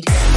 destroyed.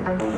Void.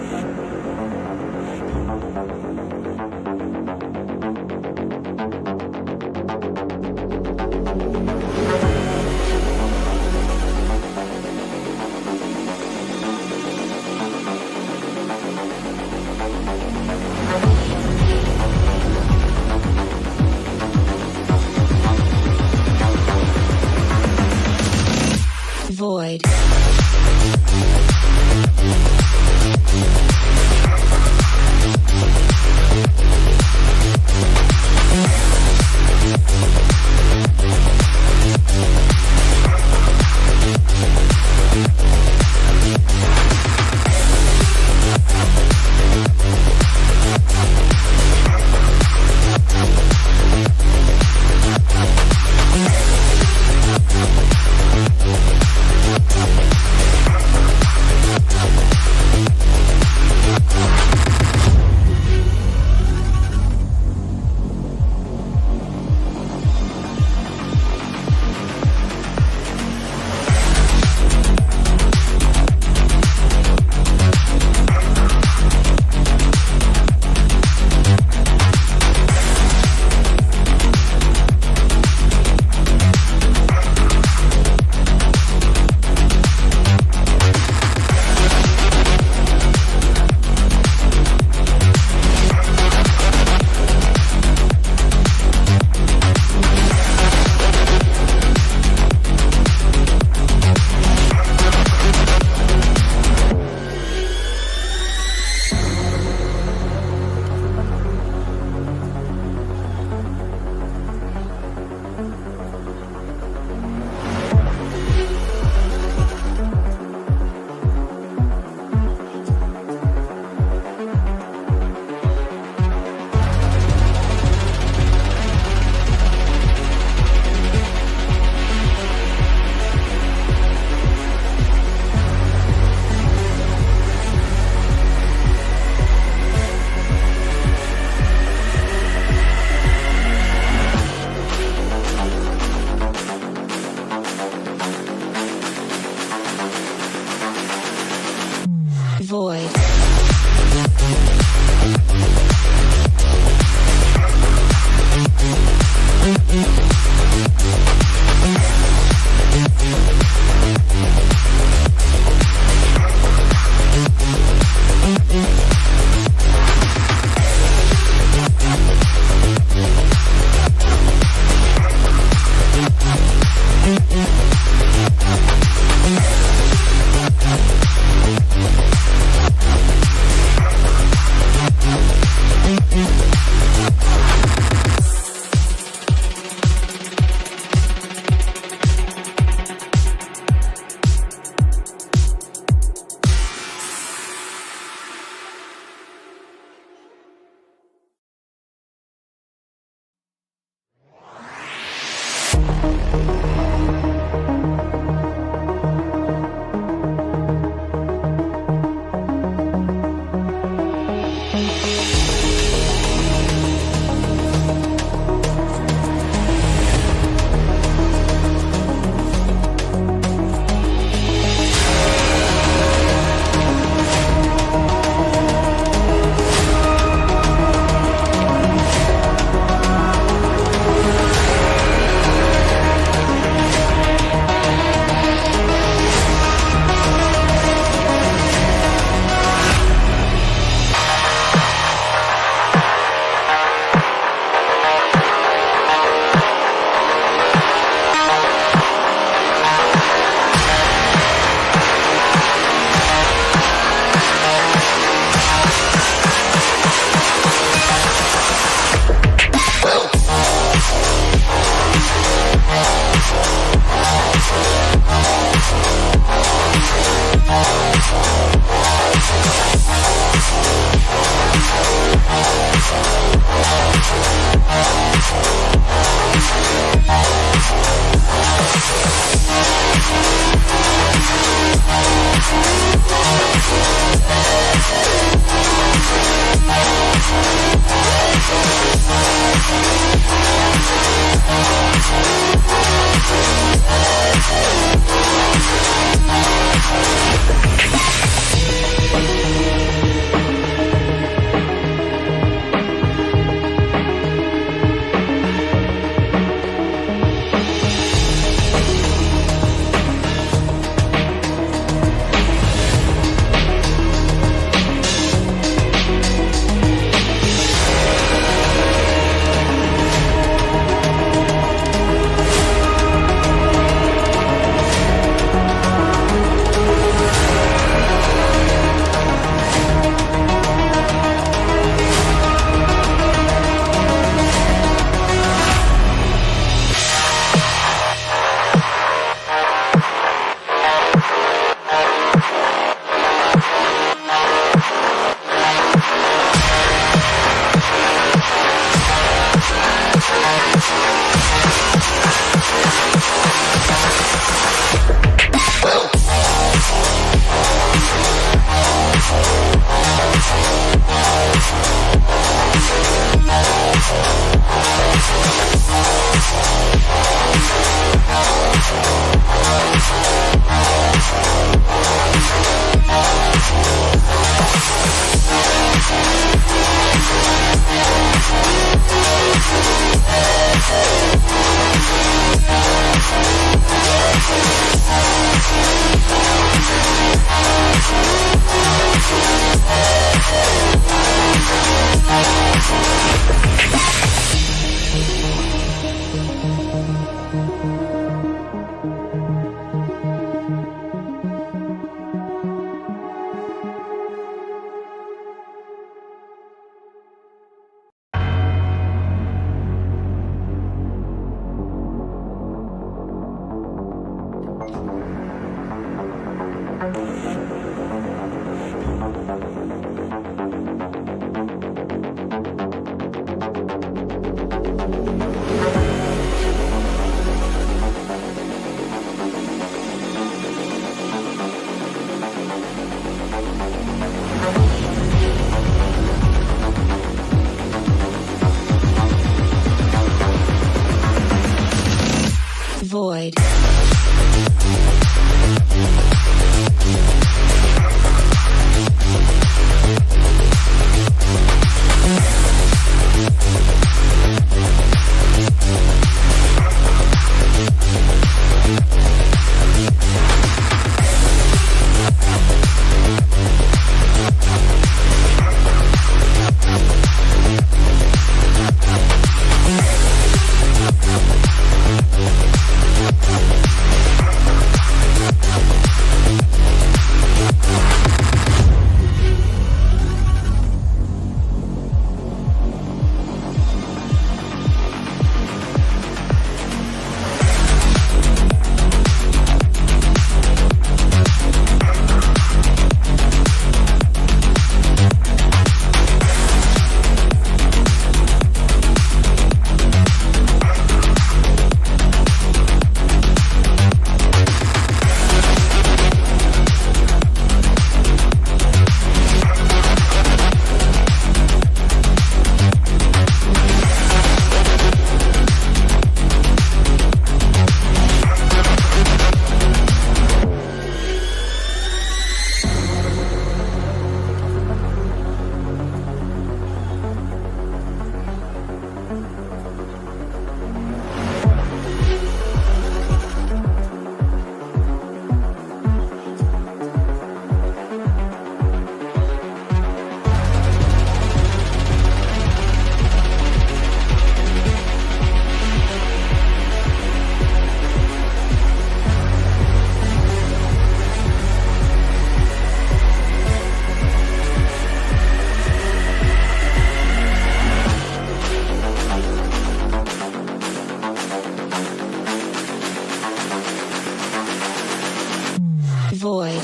Void.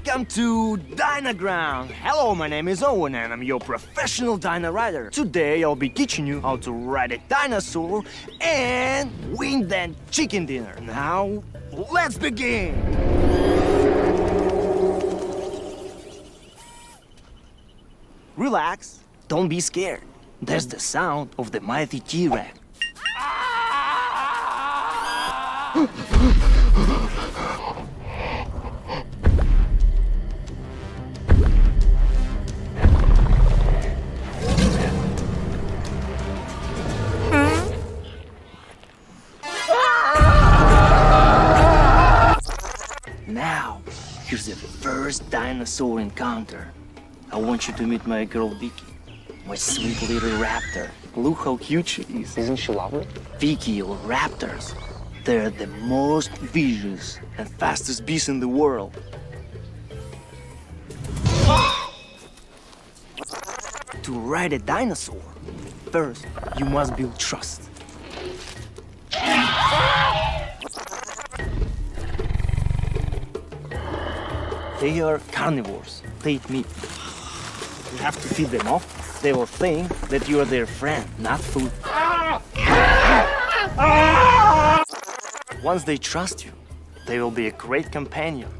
welcome to Dynaground. Hello, my name is Owen and I'm your professional Dyna rider. Today I'll be teaching you how to ride a dinosaur and win that chicken dinner. Now, let's begin! Relax, don't be scared. That's the sound of the mighty T-Rex. Now, here's the first dinosaur encounter. I want you to meet my girl Vicky, my sweet little raptor. Look how cute she is. Isn't she lovely? Vicky or raptors, they're the most vicious and fastest beasts in the world. To ride a dinosaur, first you must build trust. They are carnivores. They eat meat. You have to feed them off. They will think that you are their friend, not food. Once they trust you, they will be a great companion.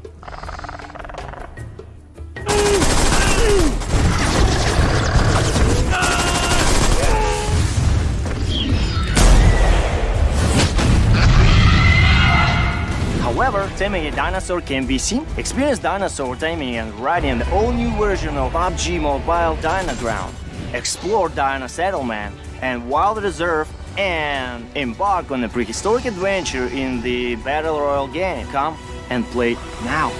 However, taming a dinosaur can be seen. Experience dinosaur taming and riding the all-new version of PUBG Mobile Dynaground. Explore Dino Settlement and Wild Reserve and embark on a prehistoric adventure in the Battle Royale game. Come and play now.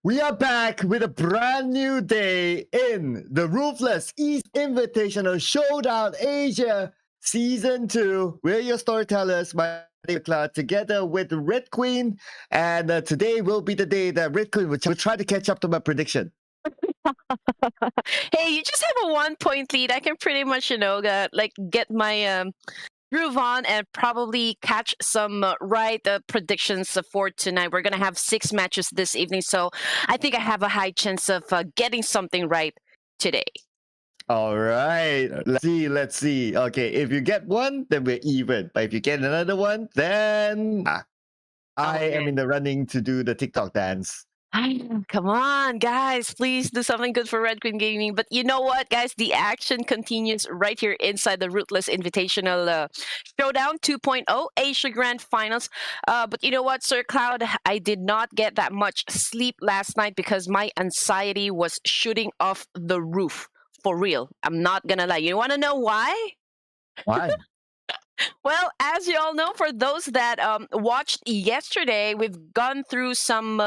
We are back with a brand new day in the Ruthless Invitational Showdown Asia Season 2. We're your storytellers, my name is Cloud, together with Red Queen. And today will be the day that Red Queen will try to catch up to my prediction. Hey, you just have a 1-point lead. I can pretty much, get my groove on and probably catch some right predictions for tonight. We're going to have 6 matches this evening, so I think I have a high chance of getting something right today. All right, let's see. Okay, if you get one, then we're even. But if you get another one, then I am in the running to do the TikTok dance. Come on, guys, please do something good for Red Queen Gaming. But you know what, guys? The action continues right here inside the Ruthless Invitational Showdown 2.0 Asia Grand Finals. But you know what, Sir Cloud? I did not get that much sleep last night because my anxiety was shooting off the roof. For real. I'm not gonna lie. You want to know why? Why? Well, as you all know, for those that watched yesterday, we've gone through some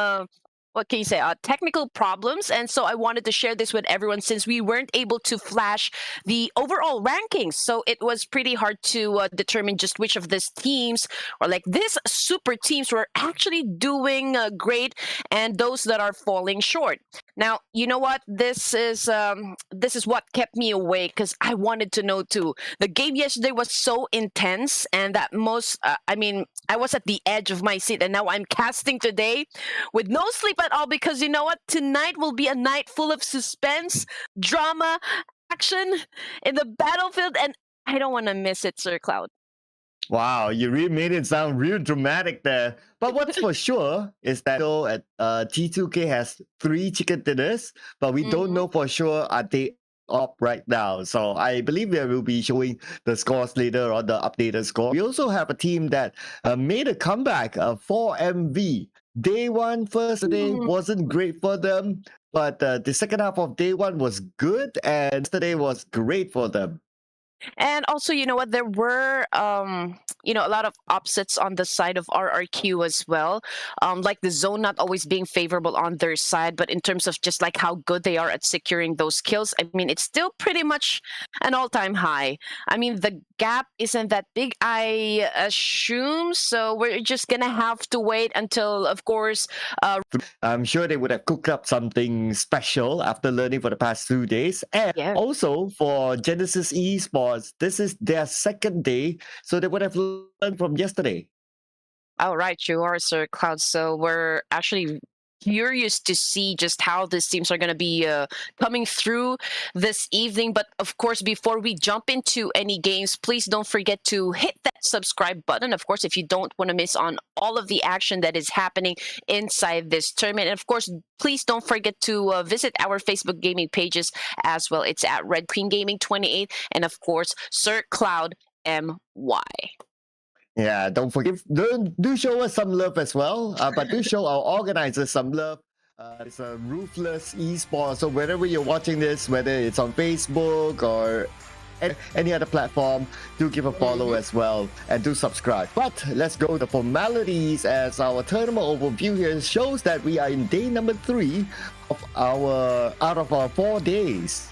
what can you say, technical problems. And so I wanted to share this with everyone since we weren't able to flash the overall rankings. So it was pretty hard to determine just which of these teams or like these super teams were actually doing great and those that are falling short. Now, you know what? This is what kept me awake because I wanted to know too. The game yesterday was so intense and that I was at the edge of my seat and now I'm casting today with no sleep at all because you know what? Tonight will be a night full of suspense, drama, action in the battlefield, and I don't want to miss it, Sir Cloud. Wow, you really made it sound real dramatic there. But what's for sure is that T2K has 3 chicken dinners, but we don't know for sure are they up right now. So I believe we will be showing the scores later on, the updated score. We also have a team that made a comeback, 4MV. Day 1 first day wasn't great for them, but the second half of day 1 was good and yesterday was great for them. And also, you know what, there were, a lot of upsets on the side of RRQ as well. Like the zone not always being favorable on their side, but in terms of just like how good they are at securing those kills, I mean, it's still pretty much an all-time high. I mean, the gap isn't that big, I assume. So we're just gonna have to wait until, of course, I'm sure they would have cooked up something special after learning for the past 2 days. And yeah. also for Genesis Esports, this is their second day, so they would have learned from yesterday. All right, you are, Sir Cloud. So we're actually curious to see just how these teams are going to be coming through this evening. But of course, before we jump into any games, please don't forget to hit that subscribe button. Of course, if you don't want to miss on all of the action that is happening inside this tournament. And of course, please don't forget to visit our Facebook gaming pages as well. It's at Red Queen Gaming 28 and of course, Sir Cloud MY. Yeah, don't forget, do show us some love as well. But do show our organizers some love. It's a Ruthless Esports. So wherever you're watching this, whether it's on Facebook or any other platform, do give a follow as well and do subscribe. But let's go to the formalities, as our tournament overview here shows that we are in day number 3 of out of our 4 days.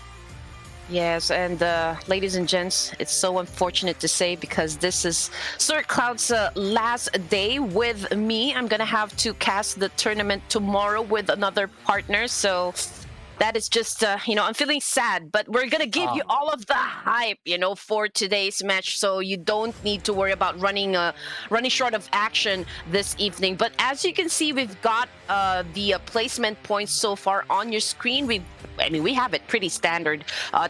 Yes, and ladies and gents, it's so unfortunate to say because this is Sir Cloud's last day with me. I'm gonna have to cast the tournament tomorrow with another partner, so that is just, I'm feeling sad, but we're gonna give you all of the hype, for today's match, so you don't need to worry about running short of action this evening. But as you can see, we've got the placement points so far on your screen. We have it pretty standard.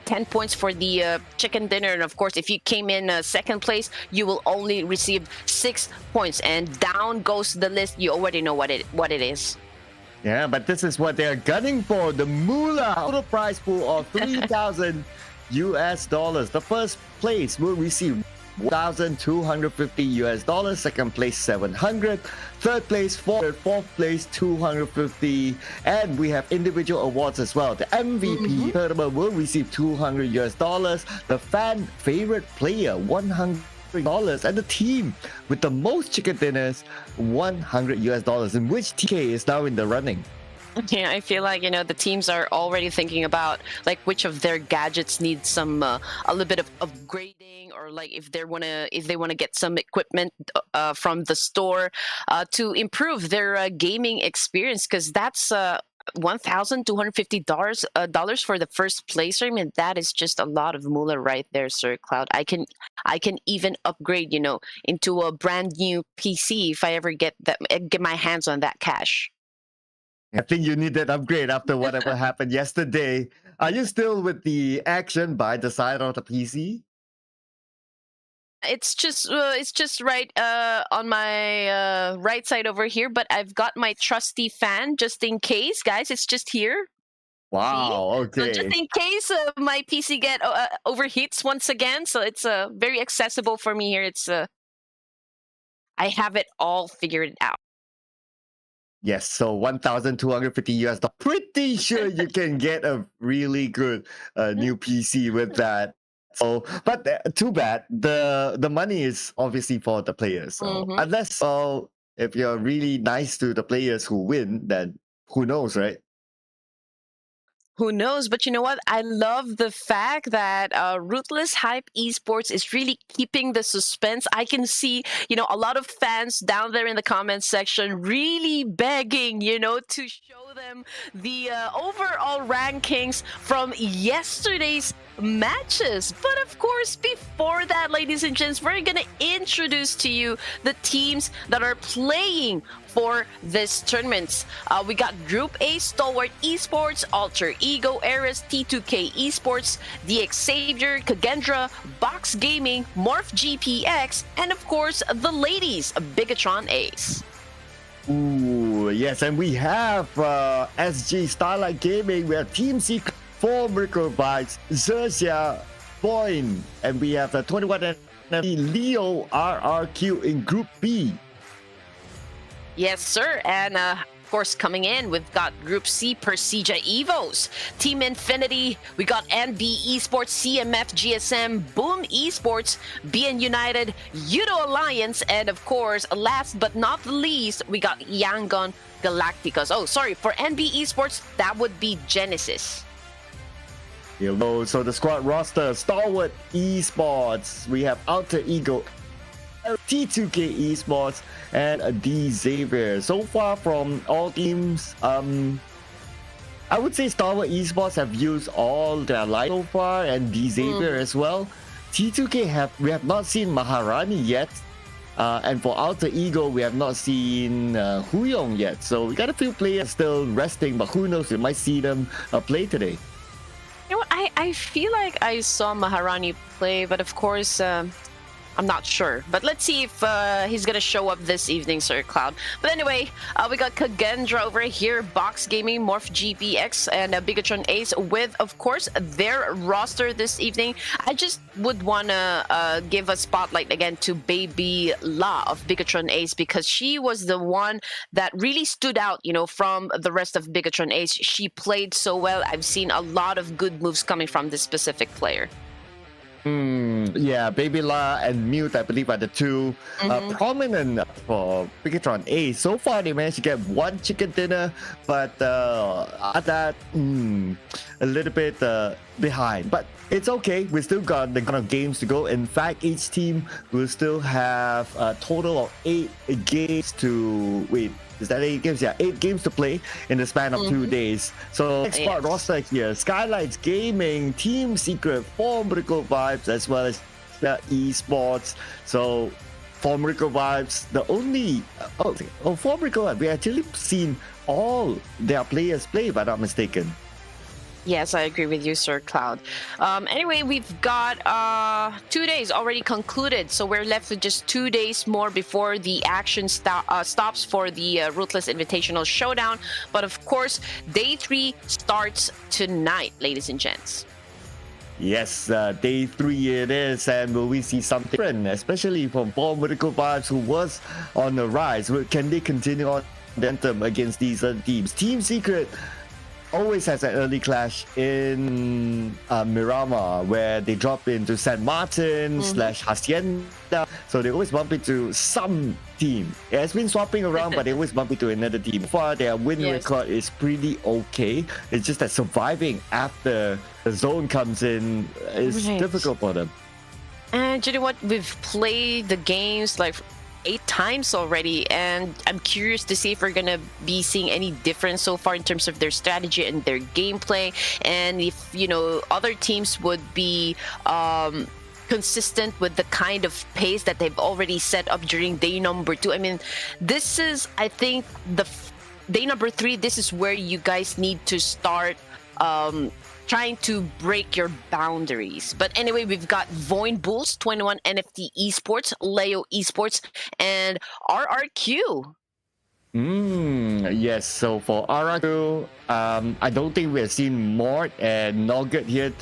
10 points for the chicken dinner, and of course, if you came in second place, you will only receive 6 points. And down goes the list. You already know what it is. Yeah, but this is what they're gunning for. The moolah total prize pool of $3,000 US. The first place will receive $1,250 US. Second place $700. Third place $400. Fourth place $250. And we have individual awards as well. The MVP tournament will receive $200 US. The fan favorite player $100. And the team with the most chicken dinners $100 US, in which TK is now in the running. Yeah, I feel like the teams are already thinking about like which of their gadgets need some a little bit of upgrading, or like if they want to get some equipment from the store to improve their gaming experience, because that's $1,250 for the first placer. I mean, that is just a lot of moolah right there, Sir Cloud. I can even upgrade, into a brand new PC if I ever get my hands on that cash. I think you need that upgrade after whatever happened yesterday. Are you still with the action by the side of the PC? It's just right on my right side over here, but I've got my trusty fan just in case, guys. It's just here. Wow. Okay. So just in case my PC get overheats once again, so it's very accessible for me here. It's I have it all figured out. Yes, so $1,250 US. Pretty sure you can get a really good new PC with that. So, but too bad. The money is obviously for the players. So unless if you're really nice to the players who win, then who knows, right? Who knows? But you know what? I love the fact that Ruthless Hype Esports is really keeping the suspense. I can see, a lot of fans down there in the comments section really begging, to show them the overall rankings from yesterday's matches. But of course, before that, ladies and gents, we're going to introduce to you the teams that are playing for this tournament. We got Group A, Stalwart Esports, Alter Ego, Eris, T2K Esports, the Xavier, Kagendra, Box Gaming, MORPH GPX, and of course, the ladies, BIGETRON Ace. Ooh, yes, and we have SG Starlight Gaming, we have Team Secret, 4 Miracle Vibes, XERXIA, VOIN, and we have 21 and Leo RRQ in Group B. Yes, sir. And of course, coming in, we've got Group C, Persija Evos, Team Infinity, we got NB Esports, CMF GSM, Boom Esports, BN United, Yudo Alliance, and of course, last but not least, we got Yangon Galacticos. Oh, sorry, for NB Esports, that would be Genesis. Here we go. So the squad roster: Stalwart Esports. We have Alter Ego, T2K Esports, and D Xavier. So far from all teams, I would say Stalwart Esports have used all their line so far, and D Xavier as well. T2K we have not seen Maharani yet. And for Alter Ego, we have not seen Huyong yet. So we got a few players still resting, but who knows, we might see them play today. You know what? I feel like I saw Maharani play, but of course, I'm not sure. But let's see if he's going to show up this evening, Sir Cloud. But anyway, we got Kagendra over here, Box Gaming, MORPH GPX, and BIGETRON Ace with, of course, their roster this evening. I just would want to give a spotlight again to Baby La of BIGETRON Ace, because she was the one that really stood out, you know, from the rest of BIGETRON Ace. She played so well. I've seen a lot of good moves coming from this specific player. Yeah, Baby La and Mute, I believe, are the two prominent for BIGETRON A. So far, they managed to get one chicken dinner, but that a little bit behind. But it's okay. We still got the kind of games to go. In fact, each team will still have a total of 8 games to wait. Is that 8 games? Yeah, 8 games to play in the span of 2 days. So next part roster here: SKYLIGHTZ Gaming, Team Secret, Formidable Vibes, as well as the Esports. So Formidable Vibes, the only Formidable Vibes, we actually seen all their players play, if I'm not mistaken. Yes, I agree with you, Sir Cloud. Anyway, we've got 2 days already concluded, so we're left with just 2 days more before the action stops for the Ruthless Invitational Showdown. But of course, day 3 starts tonight, ladies and gents. Yes, day 3 it is, and will we see something different, especially from Formidable Vibes, who was on the rise? Can they continue on momentum against these other teams? Team Secret always has an early clash in Miramar, where they drop into San Martin / Hacienda, so they always bump into some team. It has been swapping around, but they always bump into another team. So far, their win record is pretty okay. It's just that surviving after the zone comes in is difficult for them. And you know what? We've played the games like 8 times already, and I'm curious to see if we're gonna be seeing any difference so far in terms of their strategy and their gameplay, and if, you know, other teams would be consistent with the kind of pace that they've already set up during day number 2. I mean, this is, I think, the day number 3. This is where you guys need to start trying to break your boundaries. But anyway, we've got VOIN Bulls, 21 NFT Esports, Leo Esports, and RRQ. Yes, so for RRQ, I don't think we have seen Mort and Nugget here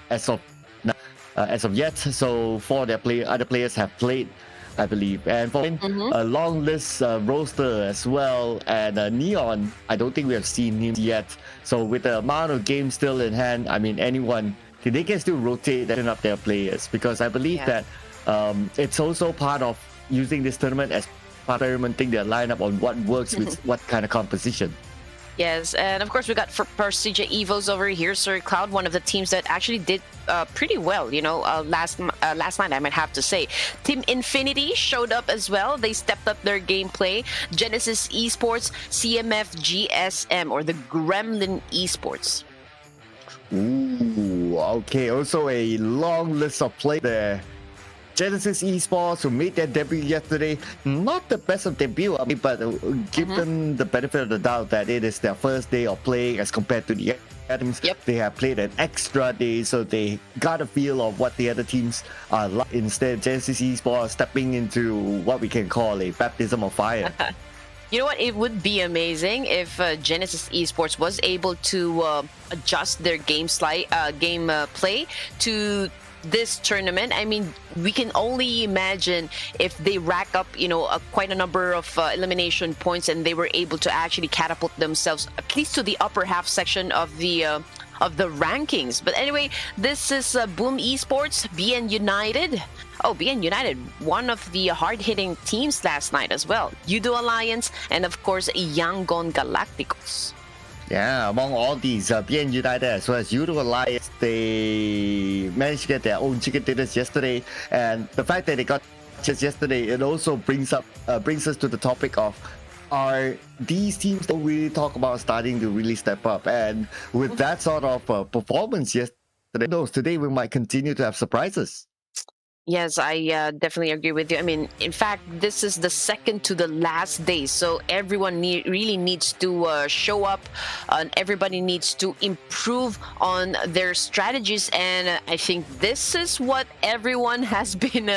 as of yet. So 4 other players have played, I believe. And for a long list roster as well, and Neon, I don't think we have seen him yet. So with the amount of games still in hand, I mean, anyone, they can still rotate and up their players, because I believe that it's also part of using this tournament as part of experimenting their lineup on what works with what kind of composition. Yes, and of course we got for CJ Evos over here, Sir Cloud, one of the teams that actually did pretty well, you know, last night, I might have to say. Team Infinity showed up as well. They stepped up their gameplay. Genesis Esports, CMF GSM, or the Gremlin Esports. Ooh, okay. Also a long list of play there. Genesis Esports, who made their debut yesterday, not the best of debut, but give them the benefit of the doubt that it is their first day of playing as compared to the other teams. They have played an extra day, so they got a feel of what the other teams are like. Instead, Genesis Esports stepping into what we can call a baptism of fire. You know what? It would be amazing if Genesis Esports was able to adjust their game play to this tournament. I mean, we can only imagine if they rack up, you know, quite a number of elimination points, and they were able to actually catapult themselves at least to the upper half section of the rankings. But anyway, this is Boom Esports, BN United. Oh, BN United, one of the hard-hitting teams last night as well. Judo Alliance, and of course, Yangon Galacticos. Yeah, among all these, BN United as well as RUTHLESS, they managed to get their own chicken dinners yesterday, and the fact that they got just yesterday, it also brings us to the topic of, are these teams don't really talk about starting to really step up, and with that sort of performance yesterday, today we might continue to have surprises. Yes, I definitely agree with you. I mean, in fact, this is the second to the last day, so everyone really needs to show up, and everybody needs to improve on their strategies, and I think this is what everyone has been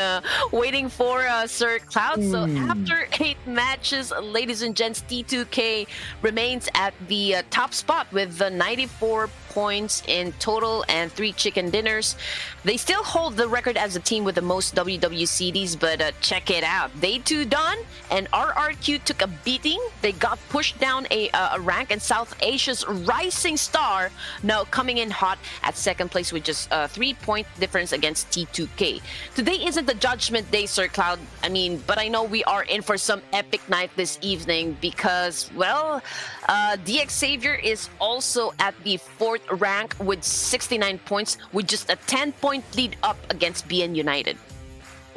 waiting for, Sir Cloud. So after 8 matches, ladies and gents, T2K remains at the top spot with 94 points in total and 3 chicken dinners. They still hold the record as a team with the most WWCDs, but check it out. They too done, and RRQ took a beating. They got pushed down a rank, and South Asia's rising star now coming in hot at second place with just a 3-point difference against T2K. Today isn't the judgment day, Sir Cloud. I mean, but I know we are in for some epic night this evening because, well, DX Savior is also at the 4th rank with 69 points with just a 10-point lead up against BN United.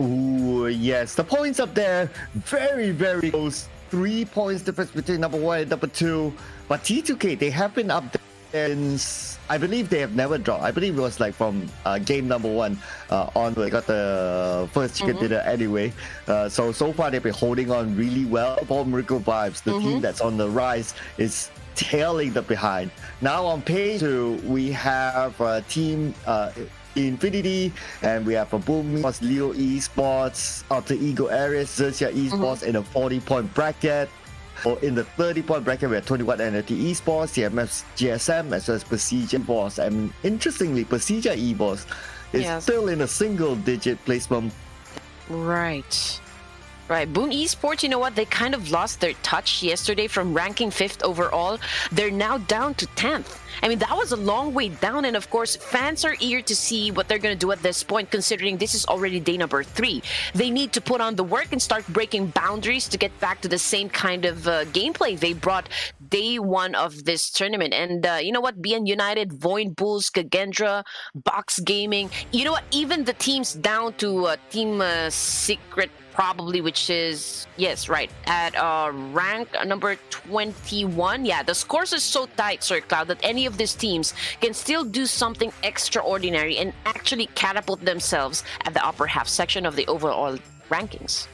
Ooh, yes, the points up there, very, very close. 3 points difference between number 1 and number 2. But T2K, they have been up there since, I believe they have never dropped. I believe it was like from game number 1 on, they got the first chicken dinner anyway. So far they've been holding on really well. For Miracle Vibes, the team that's on the rise, is tailing the behind. Now on page 2, we have Team Infinity, and we have Boom Esports, Leo Esports, Alter Ego Ares, XERXIA Esports in a 40-point bracket. Or in the 30-point bracket, we have 21 NFT Esports, CMS GSM, as well as Procedure Esports. And interestingly, Procedure Esports is still in a single-digit placement. Right. Boom Esports, you know what? They kind of lost their touch yesterday from ranking 5th overall. They're now down to 10th. I mean, that was a long way down. And of course, fans are eager to see what they're going to do at this point, considering this is already day number 3. They need to put on the work and start breaking boundaries to get back to the same kind of gameplay they brought day 1 of this tournament. And you know what? BN United, VOIN Bulls, KAGENDRA, Box Gaming. You know what? Even the teams down to Team Secret, probably, which is, yes, right, at rank number 21. Yeah, the scores are so tight, Sir Cloud, that any of these teams can still do something extraordinary and actually catapult themselves at the upper half section of the overall rankings.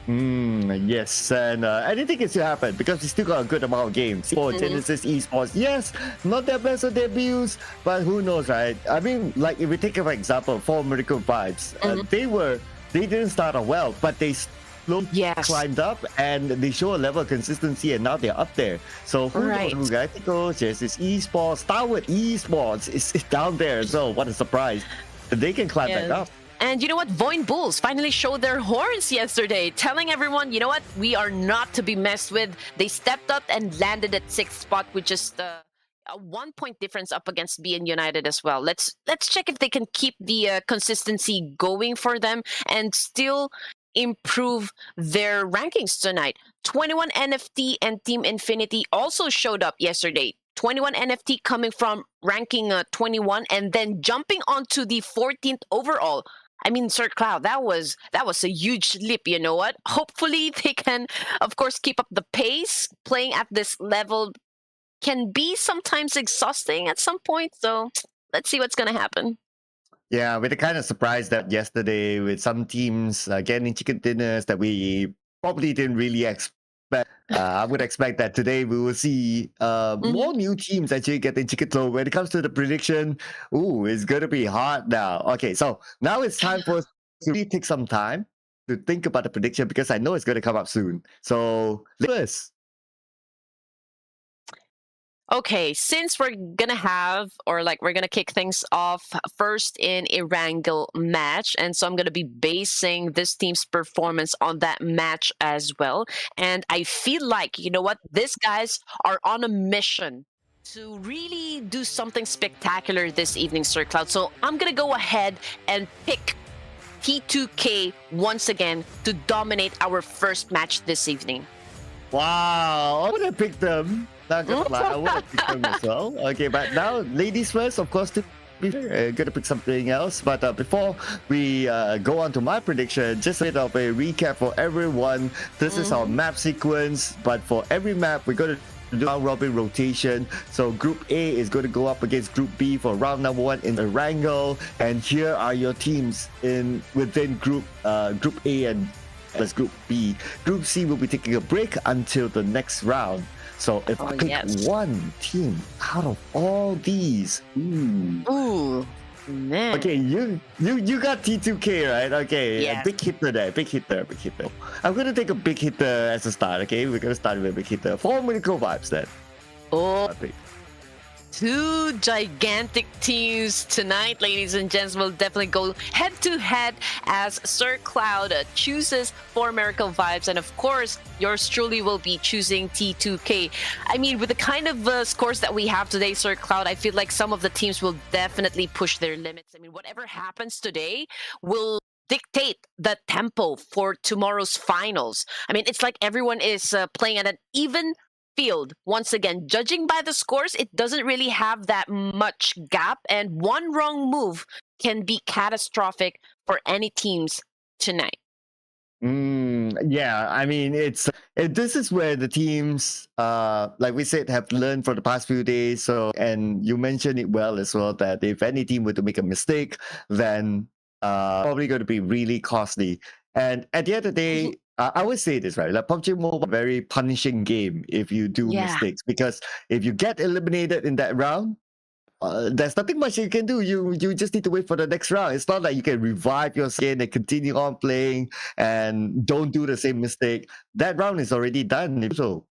Yes, and anything can still happen because we still got a good amount of games. For Genesis Esports, yes, not their best of debuts, but who knows, right? I mean, like if we take for example, for Miracle Vibes, they didn't start off well, but they slowly climbed up and they show a level of consistency, and now they're up there. So who knows? Genesis Esports, STALWART Esports is down there. So what a surprise! They can climb back up. And you know what? VOIN Bulls finally showed their horns yesterday, telling everyone, you know what? We are not to be messed with. They stepped up and landed at 6th spot with just a 1-point difference up against BN United as well. Let's check if they can keep the consistency going for them and still improve their rankings tonight. 21 NFT and Team Infinity also showed up yesterday. 21 NFT coming from ranking 21 and then jumping onto the 14th overall. I mean, Sir Cloud, that was a huge leap. You know what? Hopefully they can, of course, keep up the pace. Playing at this level can be sometimes exhausting at some point. So let's see what's going to happen. Yeah, we're kind of surprised that yesterday with some teams getting chicken dinners that we probably didn't really expect. I would expect that today we will see more new teams actually getting chicken. So when it comes to the prediction, it's going to be hard now. Okay, so now it's time for us to really take some time to think about the prediction because I know it's going to come up soon. So let's. Okay, since we're gonna have, or like we're gonna kick things off first in ERANGEL match, and so I'm gonna be basing this team's performance on that match as well. And I feel like, you know what, these guys are on a mission to really do something spectacular this evening, Sir Cloud. So I'm gonna go ahead and pick T2K once again to dominate our first match this evening. Wow, I'm gonna pick them Not gonna lie, I would have picked them as well. Okay, but now ladies first, of course. To be fair, gonna pick something else. But before we go on to my prediction, just a bit of a recap for everyone. This is our map sequence, but for every map, we're gonna do round robin rotation. So Group A is going to go up against Group B for round number 1 in ERANGEL, and here are your teams within Group A and plus Group B. Group C will be taking a break until the next round. So if I pick one team out of all these, Ooh, man. okay, you got T2K, right? Okay, Yes. big hitter there, big hitter. I'm gonna take a big hitter as a start. Okay, we're gonna start with a big hitter. 4 Miracle Vibes then. Oh, two gigantic teams tonight, ladies and gents. Will definitely go head to head as Sir Cloud chooses 4 Miracle Vibes, and of course yours truly will be choosing T2K. I mean, with the kind of scores that we have today, Sir Cloud, I feel like some of the teams will definitely push their limits. I mean, whatever happens today will dictate the tempo for tomorrow's finals. I mean, it's like everyone is playing at an even field. Once again, judging by the scores, it doesn't really have that much gap, and one wrong move can be catastrophic for any teams tonight. Yeah, I mean, this is where the teams, like we said, have learned for the past few days. So, and you mentioned it well as well, that if any team were to make a mistake, then probably going to be really costly. And at the end of the day, I would say this, right? Like PUBG Mobile, a very punishing game if you do mistakes, because if you get eliminated in that round, there's nothing much you can do. You just need to wait for the next round. It's not like you can revive your skin and continue on playing and don't do the same mistake. That round is already done. So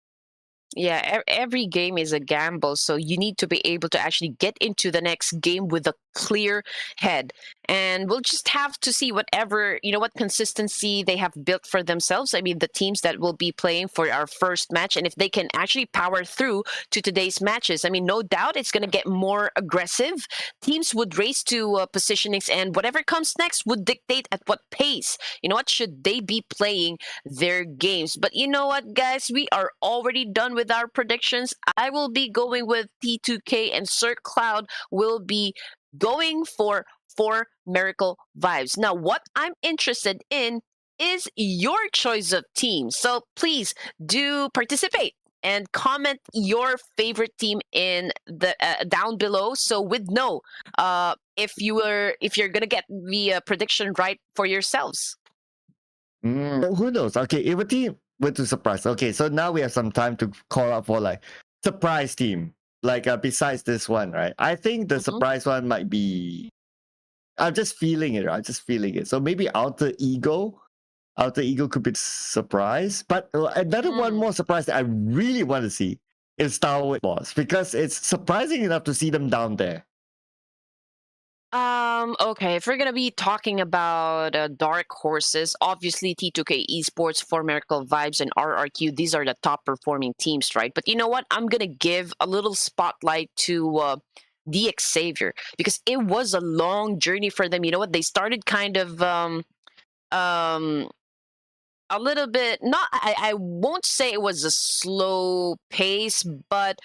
Yeah, every game is a gamble, so you need to be able to actually get into the next game with a clear head. And we'll just have to see whatever, what consistency they have built for themselves. I mean, the teams that will be playing for our first match, and if they can actually power through to today's matches. I mean, no doubt it's going to get more aggressive. Teams would race to positionings, and whatever comes next would dictate at what pace, should they be playing their games. But you know what, guys? We are already done with our predictions. I will be going with T2K, and Sir Cloud will be going for 4 Miracle Vibes. Now, what I'm interested in is your choice of team. So please do participate and comment your favorite team in the down below. So we'd know if you're gonna get the prediction right for yourselves. Who knows? Okay, if a team were to surprise. Okay, so now we have some time to call out for like surprise team. Like besides this one, right? I think the surprise one might be. I'm just feeling it. I'm just feeling it. So maybe Alter Ego. Alter Ego could be surprise. But another one more surprise that I really want to see is STALWART boss, because it's surprising enough to see them down there. Okay, if we're gonna be talking about dark horses, obviously T2K Esports, 4 Miracle Vibes, and RRQ, these are the top performing teams, right? But you know what? I'm gonna give a little spotlight to the Xavier, because it was a long journey for them. You know what? They started kind of a little bit, not I won't say it was a slow pace, but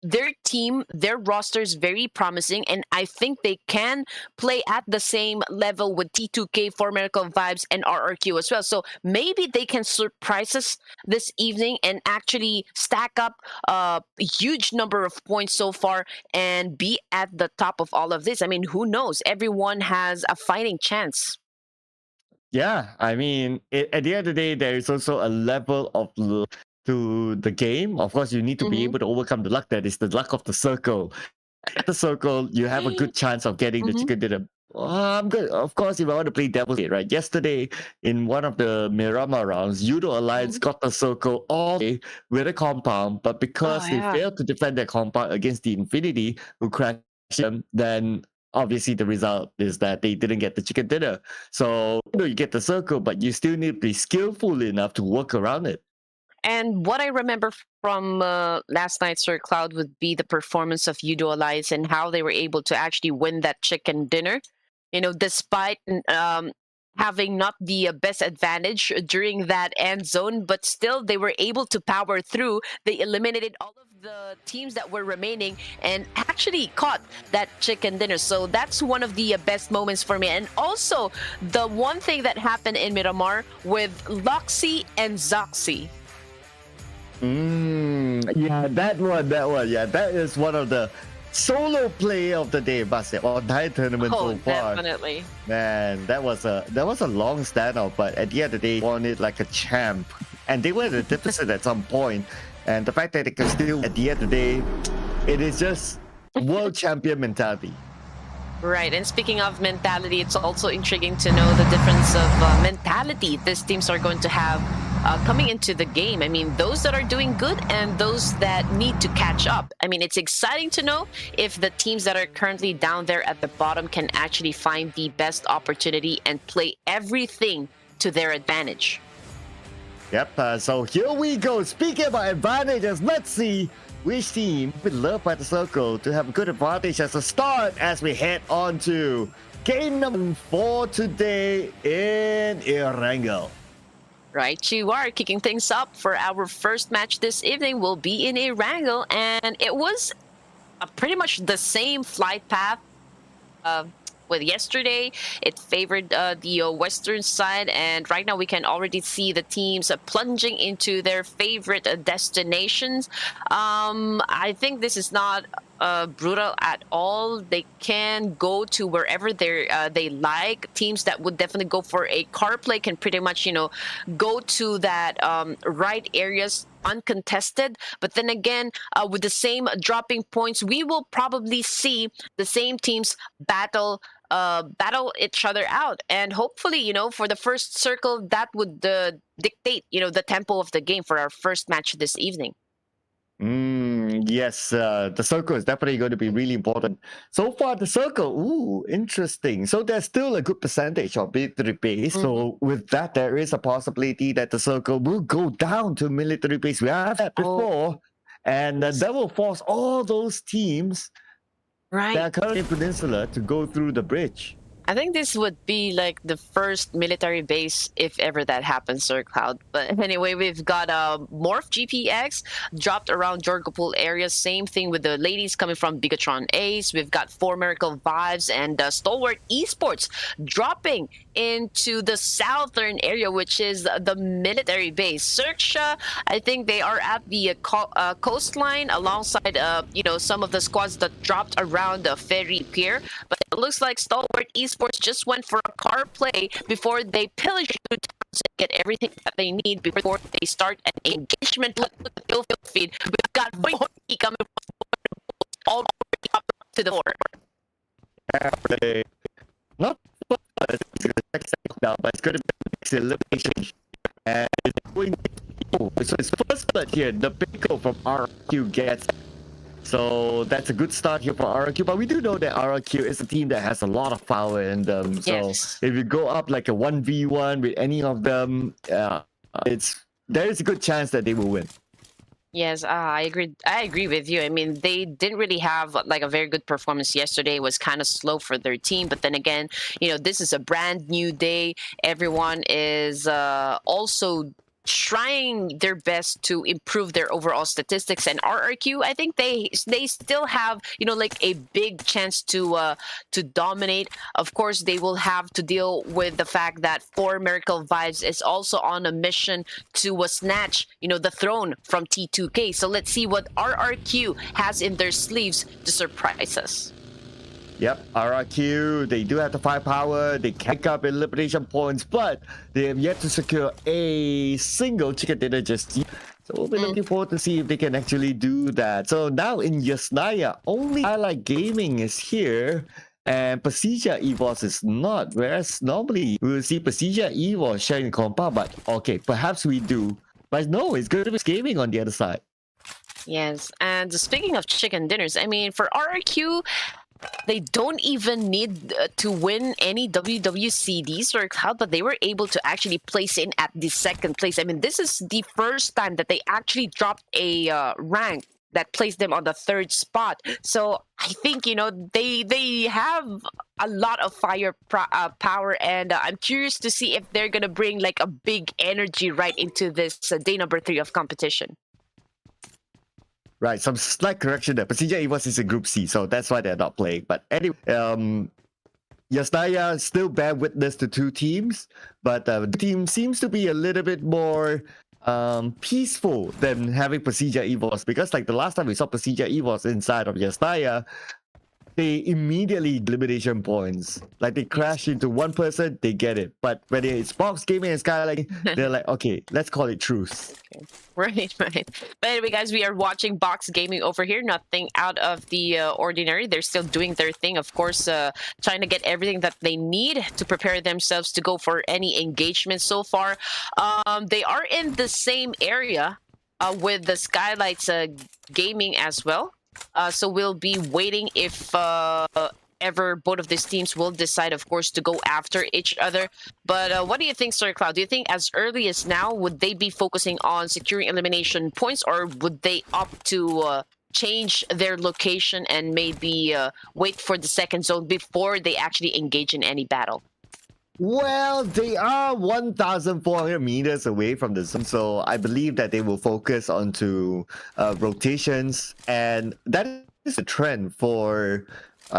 their team, their roster is very promising, and I think they can play at the same level with T2K, 4 Miracle Vibes, and RRQ as well. So maybe they can surprise us this evening and actually stack up a huge number of points so far and be at the top of all of this. I mean, who knows? Everyone has a fighting chance. Yeah, I mean, at the end of the day, there is also a level of luck to the game. Of course, you need to be able to overcome the luck. That is the luck of the circle. At the circle, you have a good chance of getting the chicken dinner. I'm good. Of course, if I want to play devil's advocate, right? Yesterday, in one of the Miramar rounds, Judo Alliance got the circle all day with a compound, but because they failed to defend their compound against the Infinity, who crashed them, then obviously the result is that they didn't get the chicken dinner. So you get the circle, but you still need to be skillful enough to work around it. And what I remember from last night, Sir Cloud, would be the performance of Judo Alliance and how they were able to actually win that chicken dinner. Despite having not the best advantage during that end zone, but still they were able to power through. They eliminated all of the teams that were remaining and actually caught that chicken dinner. So that's one of the best moments for me. And also the one thing that happened in Miramar with Loxy and Zoxy. Yeah, that one. Yeah, that is one of the solo play of the day, basketball entire tournament so far. Definitely. Man, that was a long standoff, but at the end of the day, won it like a champ. And they were at a deficit at some point. And the fact that they can still, at the end of the day, it is just world champion mentality. Right, and speaking of mentality, it's also intriguing to know the difference of mentality these teams are going to have coming into the game. I mean, those that are doing good and those that need to catch up. I mean, it's exciting to know if the teams that are currently down there at the bottom can actually find the best opportunity and play everything to their advantage. Yep, so here we go. Speaking about advantages, let's see which team would love by the circle to have a good advantage as a start as we head on to game number 4 today in ERANGEL. Right, you are kicking things up for our first match this evening. Will be in ERANGEL, and it was pretty much the same flight path with yesterday. It favored the western side, and right now we can already see the teams plunging into their favorite destinations. I think this is not brutal at all. They can go to wherever they like. Teams that would definitely go for a car play can pretty much, you know, go to that right areas uncontested. But then again, with the same dropping points, we will probably see the same teams battle each other out, and hopefully, you know, for the first circle, that would dictate, you know, the tempo of the game for our first match this evening. Yes, the circle is definitely going to be really important. So far, the circle, interesting. So there's still a good percentage of military base. So with that, there is a possibility that the circle will go down to military base. We have that before, and that will force all those teams that are currently in Peninsula to go through the bridge. I think this would be like the first military base if ever that happens, Sir Cloud. But anyway, we've got MORPH GPX dropped around Jorgopol area. Same thing with the ladies coming from BIGETRON Ace. We've got 4 Miracle Vibes and STALWART Esports dropping into the southern area, which is the military base. XERXIA, I think they are at the coastline alongside, you know, some of the squads that dropped around the ferry pier. But it looks like STALWART Esports just went for a car play before they pillage the towns and get everything that they need before they start an engagement with the field feed. We've got VOIN coming all up to the floor. Not now, but it's going to be next elimination. And it's going so it's first blood here. The pickle from RQ gets. So that's a good start here for RQ, but we do know that RQ is a team that has a lot of power in them. So if you go up like a 1v1 with any of them, there is a good chance that they will win. Yes, I agree. I agree with you. I mean, they didn't really have like a very good performance yesterday. It was kind of slow for their team. But then again, you know, this is a brand new day. Everyone is also trying their best to improve their overall statistics, and RRQ, I think they still have, you know, like a big chance to dominate. Of course, they will have to deal with the fact that 4 Miracle Vibes is also on a mission to snatch, you know, the throne from T2K. So let's see what RRQ has in their sleeves to surprise us. Yep, RRQ, they do have the firepower, they can pick up elimination points, but they have yet to secure a single chicken dinner just yet. So we'll be looking forward to see if they can actually do that. So now in Yasnaya, only Highlight Gaming is here, and Pasija EVOS is not, whereas normally we will see Pasija EVOS sharing compound, but okay, perhaps we do. But no, it's going to be gaming on the other side. Yes, and speaking of chicken dinners, I mean, for RRQ, they don't even need to win any WWCDs or how, but they were able to actually place in at the 2nd place. I mean, this is the first time that they actually dropped a rank that placed them on the 3rd spot. So I think, you know, they have a lot of power, and I'm curious to see if they're gonna bring like a big energy right into this day number 3 of competition. Right, some slight correction there. Pasija Evos is in Group C, so that's why they're not playing. But anyway, Yasnaya still bear witness to two teams, but the team seems to be a little bit more peaceful than having Pasija Evos, because like the last time we saw Pasija Evos inside of Yasnaya, they immediately elimination points. Like they crash into one person, they get it. But when it's Box Gaming and SKYLIGHTZ, they're like, okay, let's call it truce. Okay. Right. But anyway, guys, we are watching Box Gaming over here. Nothing out of the ordinary. They're still doing their thing, of course, trying to get everything that they need to prepare themselves to go for any engagement so far. They are in the same area with the SKYLIGHTZ Gaming as well. So we'll be waiting if ever both of these teams will decide, of course, to go after each other. But what do you think, Sir Cloud? Do you think as early as now, would they be focusing on securing elimination points, or would they opt to change their location and maybe wait for the second zone before they actually engage in any battle? Well, they are 1,400 meters away from the zone, so I believe that they will focus onto rotations, and that is a trend for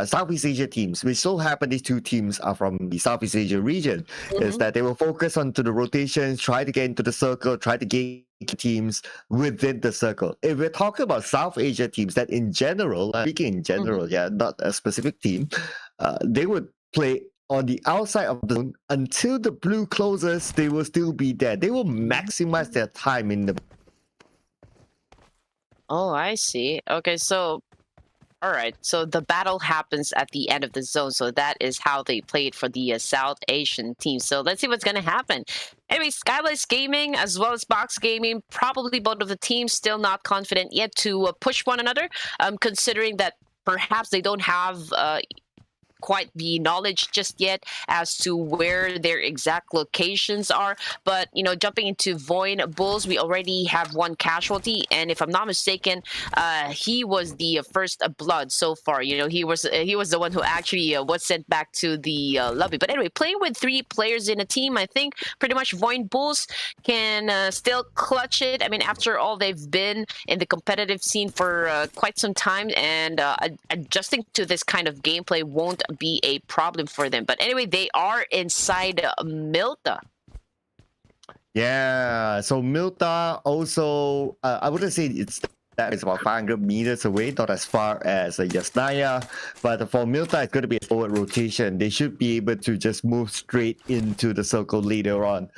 Southeast Asia teams. We so happen these two teams are from the Southeast Asia region, is that they will focus onto the rotations, try to get into the circle, try to gain teams within the circle. If we're talking about South Asia teams, that in general, speaking in general, yeah, not a specific team, they would play on the outside of the zone until the blue closes. They will still be there. They will maximize their time in the... Oh, I see. Okay, so all right, so the battle happens at the end of the zone, so that is how they played for the South Asian team. So let's see what's going to happen. Anyway, SKYLIGHTZ Gaming as well as Box Gaming, probably both of the teams still not confident yet to push one another, considering that perhaps they don't have quite the knowledge just yet as to where their exact locations are. But you know, jumping into VOIN Bulls, we already have one casualty, and if I'm not mistaken, he was the first blood so far. You know, he was the one who actually was sent back to the lobby. But anyway, playing with 3 players in a team, I think pretty much VOIN Bulls can still clutch it. I mean, after all, they've been in the competitive scene for quite some time, and adjusting to this kind of gameplay won't be a problem for them. But anyway, they are inside Milta. Yeah, so Milta also, I wouldn't say it's about 500 meters away, not as far as Yasnaya, but for Milta, it's going to be a forward rotation. They should be able to just move straight into the circle later on.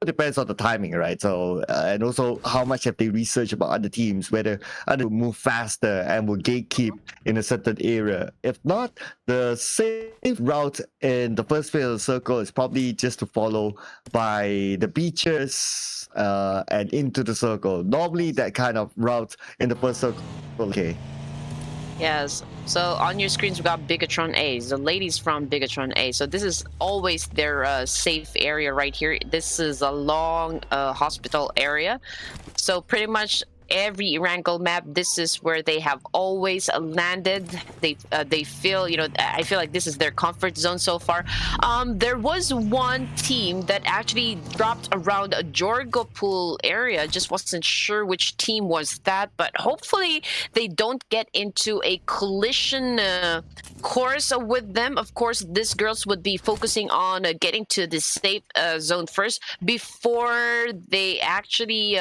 It depends on the timing, right? So and also how much have they researched about other teams, whether they will move faster and will gatekeep in a certain area. If not, the safe route in the first phase of the circle is probably just to follow by the beaches and into the circle. Normally that kind of route in the first circle, okay. Yes. So on your screens, we got BIGETRON A. The ladies from BIGETRON A. So this is always their safe area right here. This is a long hospital area. So pretty much every ERANGEL map, this is where they have always landed. They feel, you know, I feel like this is their comfort zone so far. There was one team that actually dropped around a Jorgopol area. Just wasn't sure which team was that, but hopefully they don't get into a collision course with them. Of course, these girls would be focusing on getting to the safe zone first before they actually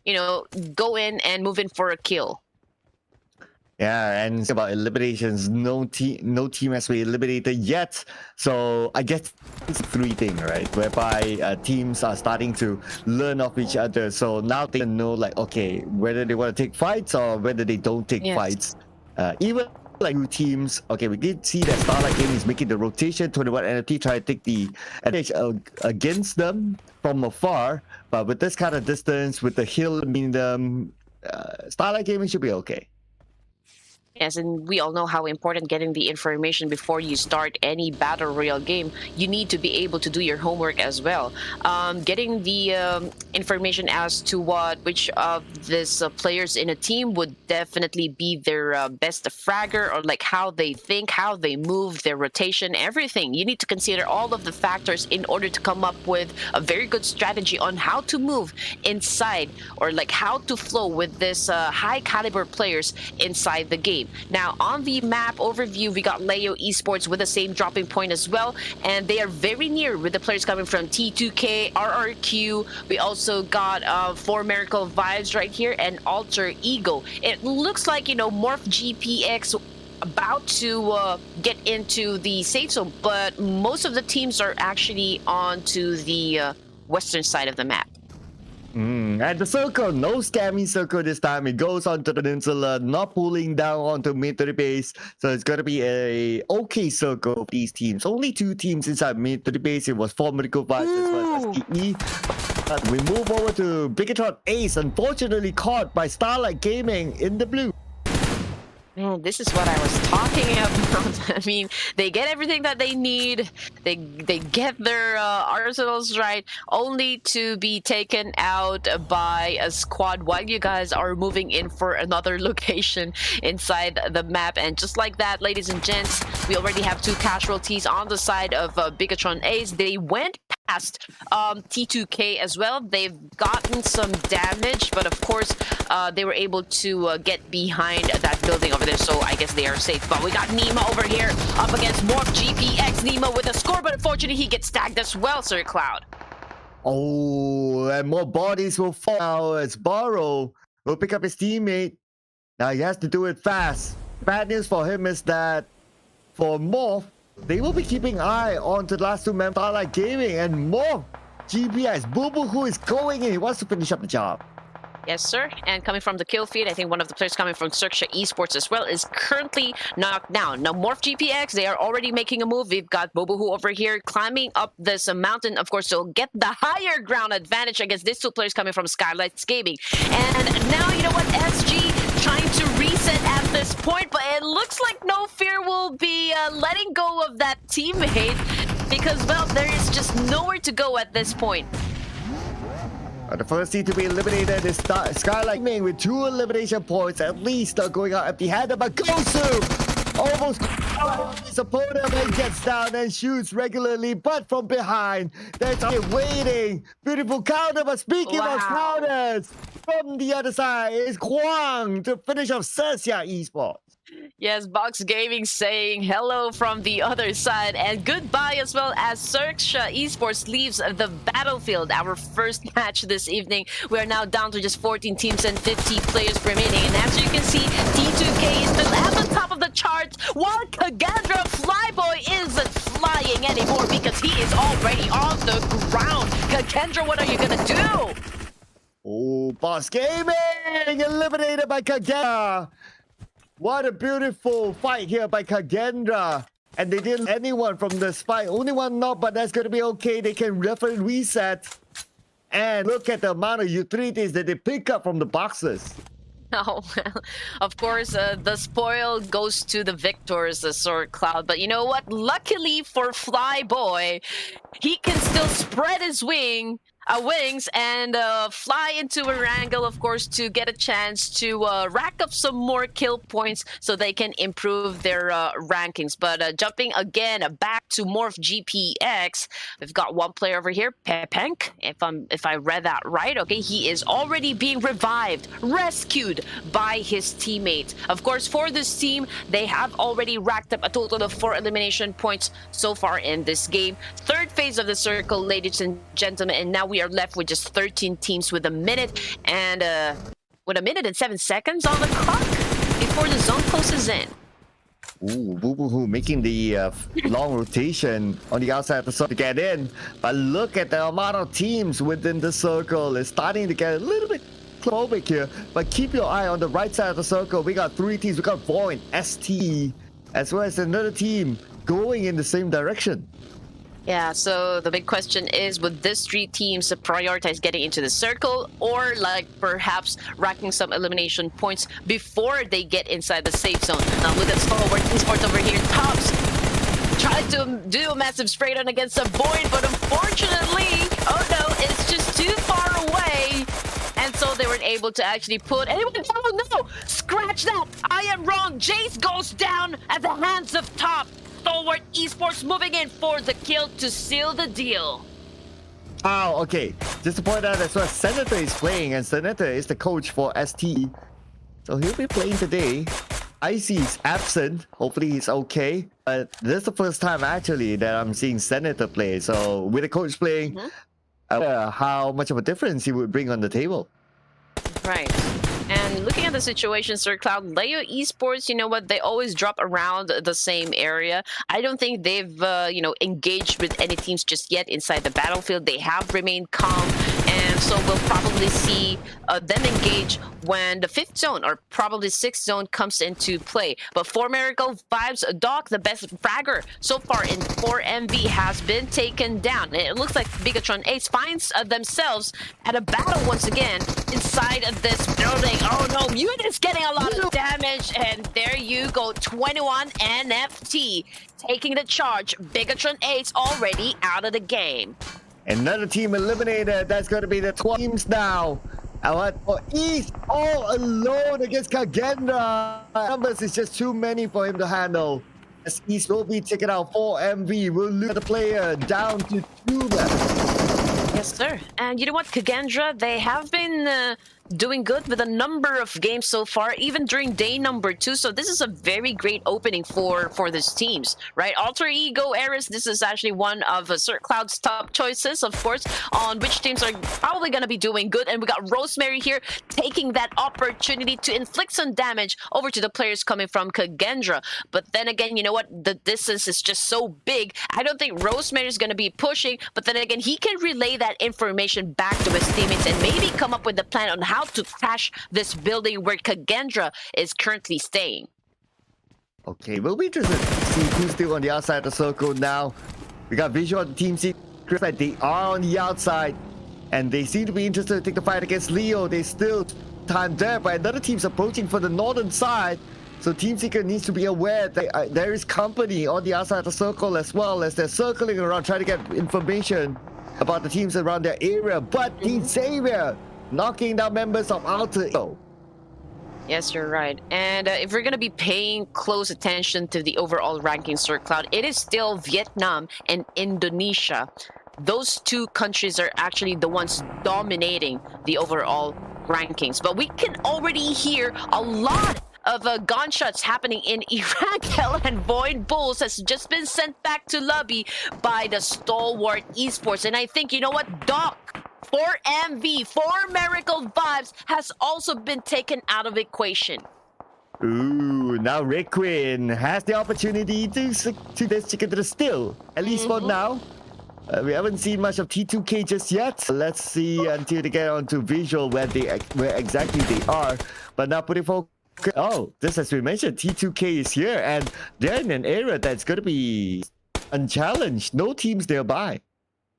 you know, go in and move in for a kill. Yeah, and about eliminations, no team has been eliminated yet. So I guess it's a 3 thing, right? Whereby teams are starting to learn off each other. So now they know, like, okay, whether they want to take fights or whether they don't take fights. Even like 2 teams, okay, we did see that STALWART Gaming is making the rotation. 21 NFT try to take the advantage against them from afar, but with this kind of distance, with the hill between them, STALWART Gaming should be okay. Yes, and we all know how important getting the information before you start any battle royale game. You need to be able to do your homework as well. Getting the information as to which of these players in a team would definitely be their best fragger, or like how they think, how they move, their rotation, everything. You need to consider all of the factors in order to come up with a very good strategy on how to move inside, or like how to flow with this high caliber players inside the game. Now, on the map overview, we got Leo Esports with the same dropping point as well, and they are very near with the players coming from T2K, RRQ. We also got 4 Miracle Vibes right here, and Alter Ego. It looks like, you know, MORPH GPX about to get into the safe zone, but most of the teams are actually onto the western side of the map. And the circle, no scammy circle this time. It goes onto the peninsula, not pulling down onto military base. So it's gonna be a okay circle for these teams. Only 2 teams inside military base. It was 4 Medical Vibes as well as SKE. But we move over to BIGETRON Ace, unfortunately caught by StarLight Gaming in the blue. Man, this is what I was talking about. I mean, they get everything that they need. They get their arsenals right, only to be taken out by a squad while you guys are moving in for another location inside the map. And just like that, ladies and gents, we already have 2 casualties on the side of BIGETRON Ace. They went past T2K as well. They've gotten some damage, but of course, they were able to get behind that building over there, so I guess they are safe. But we got Nima over here up against MORPH GPX. Nima with a score, but unfortunately he gets tagged as well, Sir Cloud. Oh, and more bodies will fall now as Borrow will pick up his teammate. Now he has to do it fast. Bad news for him is that for MORPH, they will be keeping eye on the last 2 members, StarLight Gaming, and MORPH GPX. Boo-Boo, who is going in, he wants to finish up the job. Yes, sir. And coming from the kill feed, I think one of the players coming from XERXIA Esports as well is currently knocked down. Now, MORPH GPX, they are already making a move. We've got Bobohu over here climbing up this mountain, of course, to get the higher ground advantage against these 2 players coming from SKYLIGHTZ Gaming. And now, you know what, SG trying to reset at this point, but it looks like No Fear will be letting go of that teammate because, well, there is just nowhere to go at this point. The first team to be eliminated is SkyLight Gaming with 2 elimination points, at least going out empty-handed. But Gosu almost his opponent and gets down and shoots regularly, but from behind. There's waiting. Beautiful counter, but speaking of counters, from the other side is Kwang to finish off XERXIA Esports. Yes, Box Gaming saying hello from the other side and goodbye as well as XERXIA Esports leaves the battlefield. Our first match this evening. We are now down to just 14 teams and 50 players remaining. And as you can see, T2K is still at the top of the charts, while KAGENDRA Flyboy isn't flying anymore because he is already on the ground. KAGENDRA, what are you gonna do? Oh, Boss Gaming eliminated by KAGENDRA. What a beautiful fight here by KAGENDRA. And they didn't anyone from the spike. Only one knock, but that's going to be okay. They can definitely reset. And look at the amount of utilities that they pick up from the boxes. Oh, well, of course, the spoil goes to the victors, the Sword Cloud. But you know what? Luckily for Flyboy, he can still spread his wings and fly into ERANGEL, of course, to get a chance to rack up some more kill points so they can improve their rankings. But jumping again back to MORPH GPX, we've got 1 player over here, Pepenk, if I read that right. Okay, he is already being revived, rescued by his teammates. Of course, for this team, they have already racked up a total of 4 elimination points so far in this game. 3rd phase of the circle, ladies and gentlemen, and now we are left with just 13 teams with a minute and 7 seconds on the clock before the zone closes in. Ooh, Boo-Boo making the long rotation on the outside of the circle to get in. But look at the amount of teams within the circle. It's starting to get a little bit claustrophobic here. But keep your eye on the right side of the circle. We got 3 teams. We got VOIN, ST, as well as another team going in the same direction. Yeah, so the big question is, would these three teams prioritize getting into the circle, or like perhaps racking some elimination points before they get inside the safe zone? Now look at STALWART Esports over here. Tops tried to do a massive spray down against a VOIN, but unfortunately, oh no, it's just too far away. And so they weren't able to actually put anyone down. Oh no! Scratch that! I am wrong! Jace goes down at the hands of Top. STALWART Esports moving in for the kill to seal the deal. Oh, okay. Just to point out as well, Senator is playing, and Senator is the coach for ST. So he'll be playing today. Icy is absent. Hopefully he's okay. But this is the first time actually that I'm seeing Senator play. So with the coach playing, how much of a difference he would bring on the table. Right. And looking at the situation, Sir Cloud, Leo Esports, you know what? They always drop around the same area. I don't think they've, engaged with any teams just yet inside the battlefield. They have remained calm. And so we'll probably see them engage when the 5th zone or probably 6th zone comes into play. But for Miracle Vibes, Doc, the best fragger so far in 4MV, has been taken down. It looks like BIGETRON Ace finds themselves at a battle once again inside of this building. Oh no, Mutant is getting a lot of damage, and there you go, 21 NFT taking the charge. BIGETRON Ace already out of the game. Another team eliminated. That's going to be the 12 teams now. And what for East all alone against KAGENDRA. Numbers is just too many for him to handle. As East will be taken out. 4MV will lose the player down to 2 left. Yes, sir. And you know what, KAGENDRA, they have been doing good with a number of games so far, even during day number 2. So this is a very great opening for these teams, right? Alter Ego Eris, this is actually one of Sir Cloud's top choices, of course, on which teams are probably going to be doing good. And we got Rosemary here taking that opportunity to inflict some damage over to the players coming from KAGENDRA. But then again, you know what? The distance is just so big. I don't think Rosemary is going to be pushing, but then again, he can relay that information back to his teammates and maybe come up with a plan on how to crash this building where KAGENDRA is currently staying. Okay, we'll be interested to see who's still on the outside of the circle now. We got visual on the team secret side. They are on the outside, and they seem to be interested to take the fight against Leo. They still time there, but another team's approaching for the northern side. So Team Secret needs to be aware that there is company on the outside of the circle, as well as they're circling around trying to get information about the teams around their area. But Team Xavier knocking down members of Alter Ego. Yes, you're right. And if we're going to be paying close attention to the overall ranking, Sir Cloud, it is still Vietnam and Indonesia. Those two countries are actually the ones dominating the overall rankings. But we can already hear a lot of gunshots happening in ERANGEL, and VOIN Bulls has just been sent back to lobby by the STALWART Esports. And I think, you know what, Doc, 4MV, 4 Miracle Vibes, has also been taken out of equation. Ooh, now Requin has the opportunity to this chicken to the still, at least for now. We haven't seen much of T2K just yet. Let's see until they get onto visual where exactly they are. But now putting focus. Oh, just as we mentioned, T2K is here, and they're in an area that's going to be unchallenged. No teams nearby.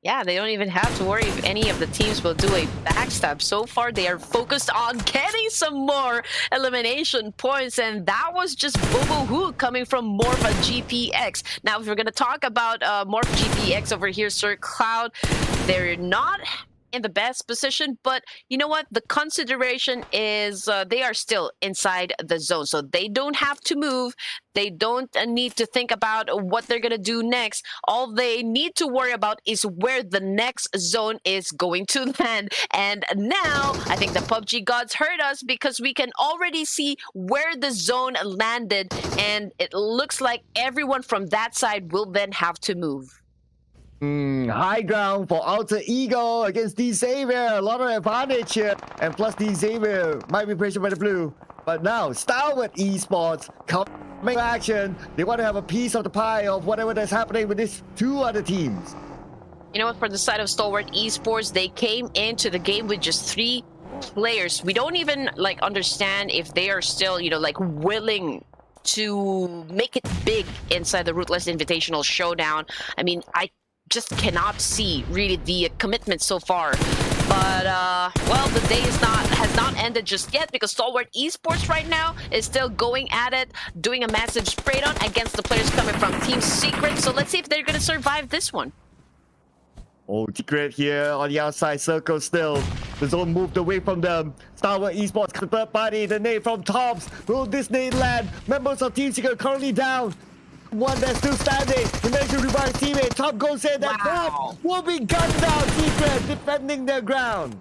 Yeah, they don't even have to worry if any of the teams will do a backstab. So far, they are focused on getting some more elimination points, and that was just Bobo Who coming from MORPH GPX. Now, if we're going to talk about MORPH GPX over here, Sir Cloud, they're not in the best position, but you know what, the consideration is they are still inside the zone, so they don't have to move. They don't need to think about what they're gonna do next. All they need to worry about is where the next zone is going to land. And now I think the PUBG gods heard us, because we can already see where the zone landed, and it looks like everyone from that side will then have to move. High ground for Alter Ego against D Xavier. A lot of advantage here. And plus D Xavier might be pressured by the blue. But now, STALWART Esports coming to action. They want to have a piece of the pie of whatever that's happening with these 2 other teams. You know what, for the side of STALWART Esports, they came into the game with just 3 players. We don't even understand if they are still, willing to make it big inside the Ruthless Invitational Showdown. I mean, I just cannot see really the commitment so far. But well, the day has not ended just yet, because Stalwart Esports right now is still going at it, doing a massive spray down against the players coming from Team Secret. So let's see if they're gonna survive this one. Oh, Secret here on the outside circle still. The zone moved away from them. STALWART Esports, the third party, the nade from Toms. Will this nade land? Members of Team Secret currently down. One that's still standing. The measure revives teammate. Top goes in. That Wow. will be gunned down. Secret defending their ground.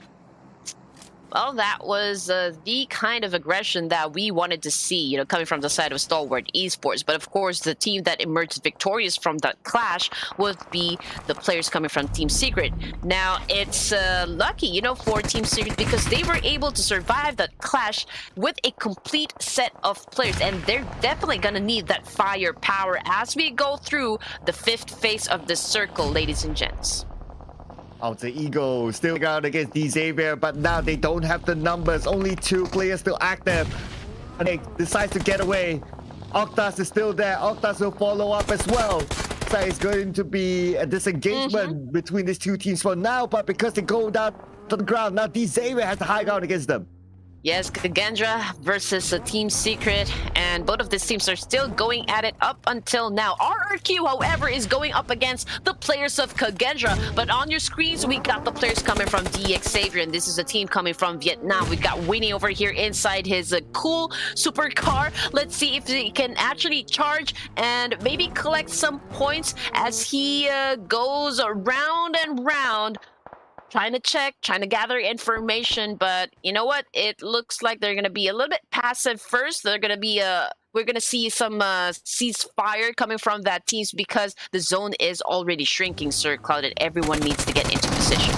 Well, that was the kind of aggression that we wanted to see, you know, coming from the side of Stalwart Esports. But of course, the team that emerged victorious from that clash would be the players coming from Team Secret. Now, it's lucky, you know, for Team Secret, because they were able to survive that clash with a complete set of players. And they're definitely going to need that firepower as we go through the 5th phase of the circle, ladies and gents. Alter Ego still out against Xavier, but now they don't have the numbers. Only 2 players still active. And they decide to get away. Octas is still there. Octas will follow up as well. So it's going to be a disengagement between these 2 teams for now, but because they go down to the ground, now Xavier has the high ground against them. Yes, KAGENDRA versus Team Secret, and both of these teams are still going at it up until now. RRQ, however, is going up against the players of KAGENDRA, but on your screens, we got the players coming from XERXIA, and this is a team coming from Vietnam. We got Winnie over here inside his cool supercar. Let's see if he can actually charge and maybe collect some points as he goes round and round. Trying to check, trying to gather information, but you know what? It looks like they're gonna be a little bit passive first. They're gonna be we're gonna see some ceasefire coming from that teams, because the zone is already shrinking, Sir Cloud, and everyone needs to get into position.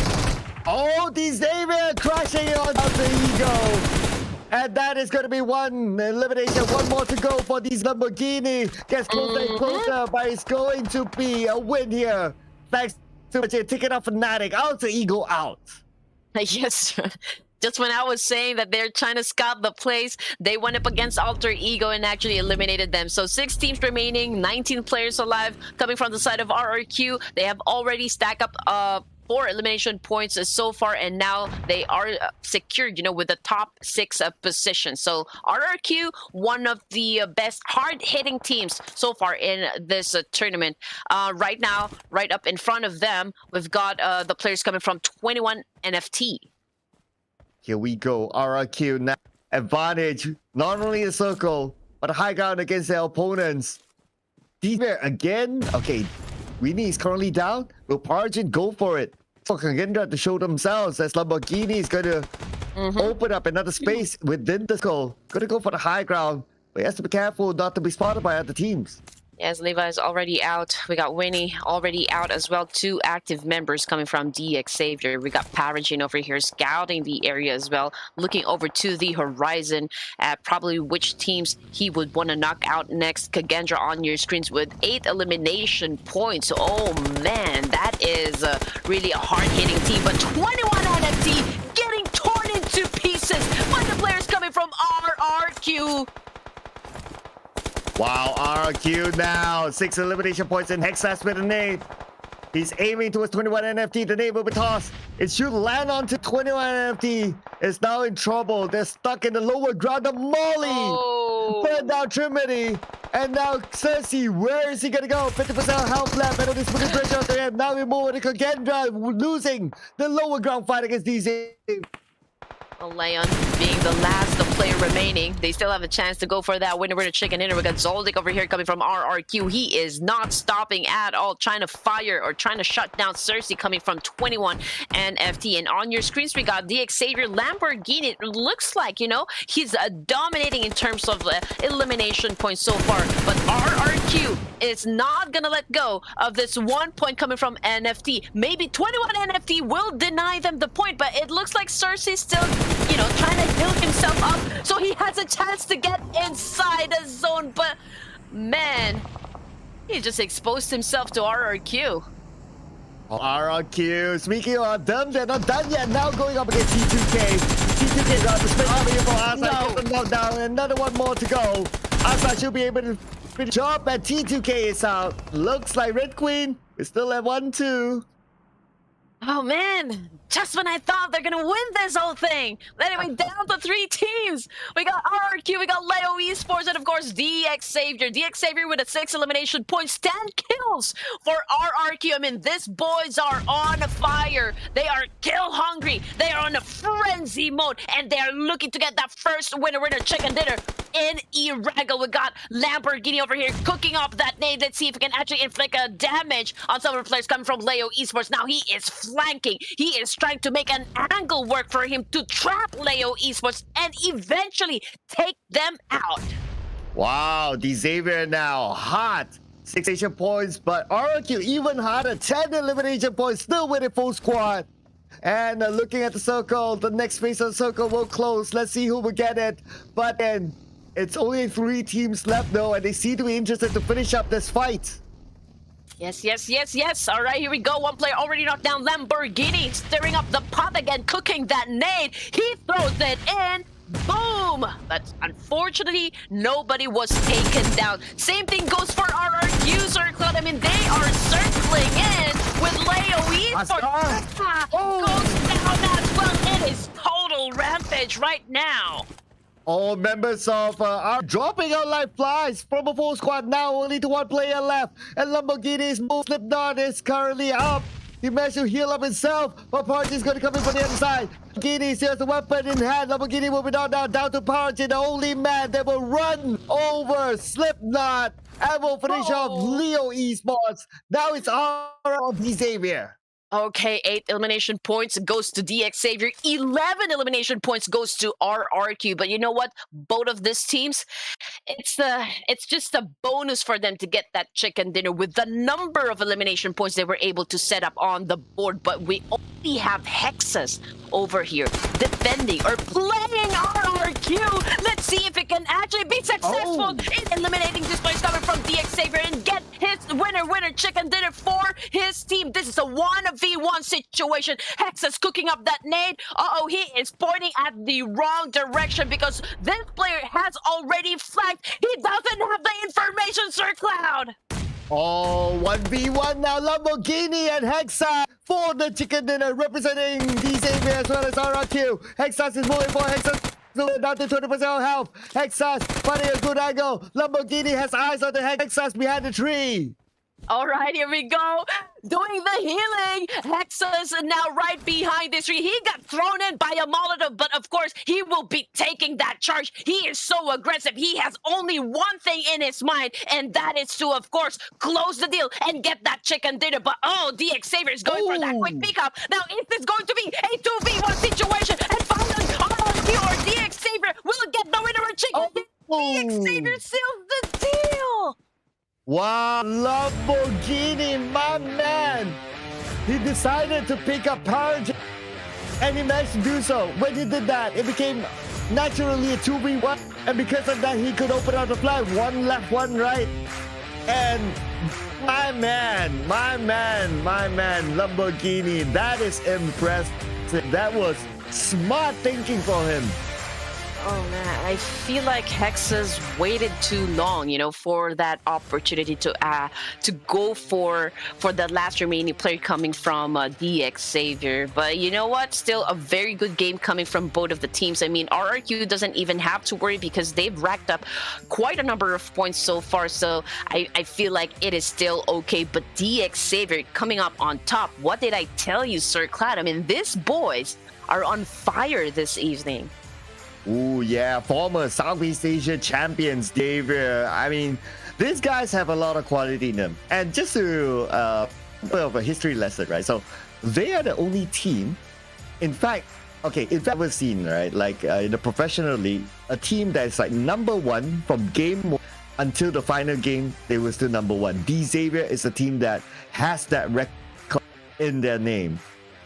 Oh, Xavier crashing on Alter Ego. And that is going to be 1 elimination. 1 more to go for these Lamborghini. Gets closer and closer, but it's going to be a win here. Thanks to Ticket Out Fnatic. Alter Ego out. Yes, just when I was saying that they're trying to scout the place, they went up against Alter Ego and actually eliminated them. So 6 teams remaining, 19 players alive coming from the side of RRQ. They have already stacked up 4 elimination points so far, and now they are secured, you know, with the top 6 position. So RRQ, one of the best hard-hitting teams so far in this tournament. Right now, right up in front of them, we've got the players coming from 21 NFT. Here we go. RRQ now advantage, not only the circle, but a high ground against their opponents. Xavier again. Okay, Winnie is currently down. Will Parjin go for it? For KAGENDRA to show themselves, as Lamborghini is going to open up another space within the circle. Going to go for the high ground, but he has to be careful not to be spotted by other teams. Yes, Levi is already out. We got Winnie already out as well. 2 active members coming from XERXIA. We got Paragin over here scouting the area as well, looking over to the horizon at probably which teams he would want to knock out next. KAGENDRA on your screens with 8 elimination points. Oh man, that is really a hard-hitting team. But 21 NFT getting torn into pieces by the players coming from RRQ. Wow, RRQ now. 6 elimination points in Hexas with a nade. He's aiming towards 21 NFT. The nade will be tossed. It should land onto 21 NFT. It's now in trouble. They're stuck in the lower ground. The Molly burned down Trinity. And now XERXIA, where is he going to go? 50% health left. And it's putting pressure on him. Now we move on to KAGENDRA, losing the lower ground fight against DZ. Leon being the last player remaining. They still have a chance to go for that winner chicken dinner. We got Zoldyck over here coming from RRQ. He is not stopping at all, trying to fire or trying to shut down XERXIA coming from 21 and FT. And on your screens, we got XERXIA Lamborghini. It looks like, you know, he's dominating in terms of elimination points so far. But RRQ is not going to let go of this 1 point coming from NFT. Maybe 21 NFT will deny them the point, but it looks like XERXIA is still, you know, trying to build himself up so he has a chance to get inside the zone. But man, he just exposed himself to RRQ. RRQ, speaking of them, they're not done yet. Now going up against T2K. T2K got the split out here for Asa. No. Down. Another one more to go. Asa should be able to finish job, and T2K is out. Looks like Red Queen is still at 1-2. Oh man, just when I thought they're gonna win this whole thing. But anyway, down to 3 teams. We got RRQ, we got Leo Esports, and of course DXavier. DXavier with a 6 elimination points, 10 kills for RRQ. I mean, these boys are on fire. They are kill hungry. They are on a frenzy mode, and they are looking to get that first winner chicken dinner in ERANGEL. We got Lamborghini over here cooking up that nade. Let's see if we can actually inflict a damage on some of the players coming from Leo Esports. Now he is flanking. He is trying to make an angle work for him to trap Leo Esports and eventually take them out. Wow, DXavier now hot. 6 elimination points, but RRQ even hotter. 10 elimination points, still with a full squad. And looking at the circle, the next phase of the circle will close. Let's see who will get it. But then, it's only 3 teams left though, and they seem to be interested to finish up this fight. Yes. All right, here we go. One player already knocked down. Lamborghini stirring up the pot again, cooking that nade. He throws it in. Boom! But unfortunately, nobody was taken down. Same thing goes for RRQ Circle. I mean, they are circling in with Leo Esports. Goes down as well. It is total rampage right now. All members of are dropping out like flies from a full squad. Now only to 1 player left, and Lamborghini's move Slipknot is currently up. He managed to heal up himself, but Pubg is going to come in from the other side. Lamborghini still has the weapon in hand. Lamborghini will be down to Pubg, the only man that will run over Slipknot and will finish off Leo Esports. Now it's all DXavier. Okay, 8 elimination points goes to DXavier. 11 elimination points goes to RRQ. But you know what? Both of these teams, it's just a bonus for them to get that chicken dinner with the number of elimination points they were able to set up on the board. But we only have Hexas over here defending or playing RRQ. Let's see if it can actually be successful in eliminating this place coming from DXavier and get his winner chicken dinner for his team. This is a 1v1 situation. Hexas cooking up that nade. He is pointing at the wrong direction because this player has already flagged. He doesn't have the information, Sir Cloud. 1v1 now. Lamborghini and Hexa for the chicken dinner, representing DXavier as well as RRQ. Hexas is moving for Hexas. Down to 20% health. Hexas finding a good angle. Lamborghini has eyes on the Hexas behind the tree. All right, here we go. Doing the healing. Hexas now right behind this tree. He got thrown in by a Molotov, but of course, he will be taking that charge. He is so aggressive. He has only one thing in his mind, and that is to, of course, close the deal and get that chicken dinner. But, DXavier is going for that quick pickup. Now, is this going to be a 2v1 situation? And finally, RRQ or DXavier will get the winner of chicken dinner. DXavier seals the deal. Wow, Lamborghini, my man. He decided to pick up Pubg, and he managed to do so. When he did that, it became naturally a 2v1, and because of that, he could open out the flag. 1 left, 1 right. And my man, Lamborghini, that is impressive. That was smart thinking for him. Oh man, I feel like Hexas waited too long, for that opportunity to go for the last remaining player coming from DXavier. But you know what? Still a very good game coming from both of the teams. I mean, RRQ doesn't even have to worry because they've racked up quite a number of points so far. So I feel like it is still okay. But DXavier coming up on top. What did I tell you, Sir Cloud? I mean, these boys are on fire this evening. Ooh, yeah, former Southeast Asia champions, David. I mean, these guys have a lot of quality in them. And just to a bit of a history lesson, right? So they are the only team, in fact, we've seen, right? Like in the professional league, a team that's like #1 from game 1 until the final game, they were still #1. DXavier is a team that has that record in their name.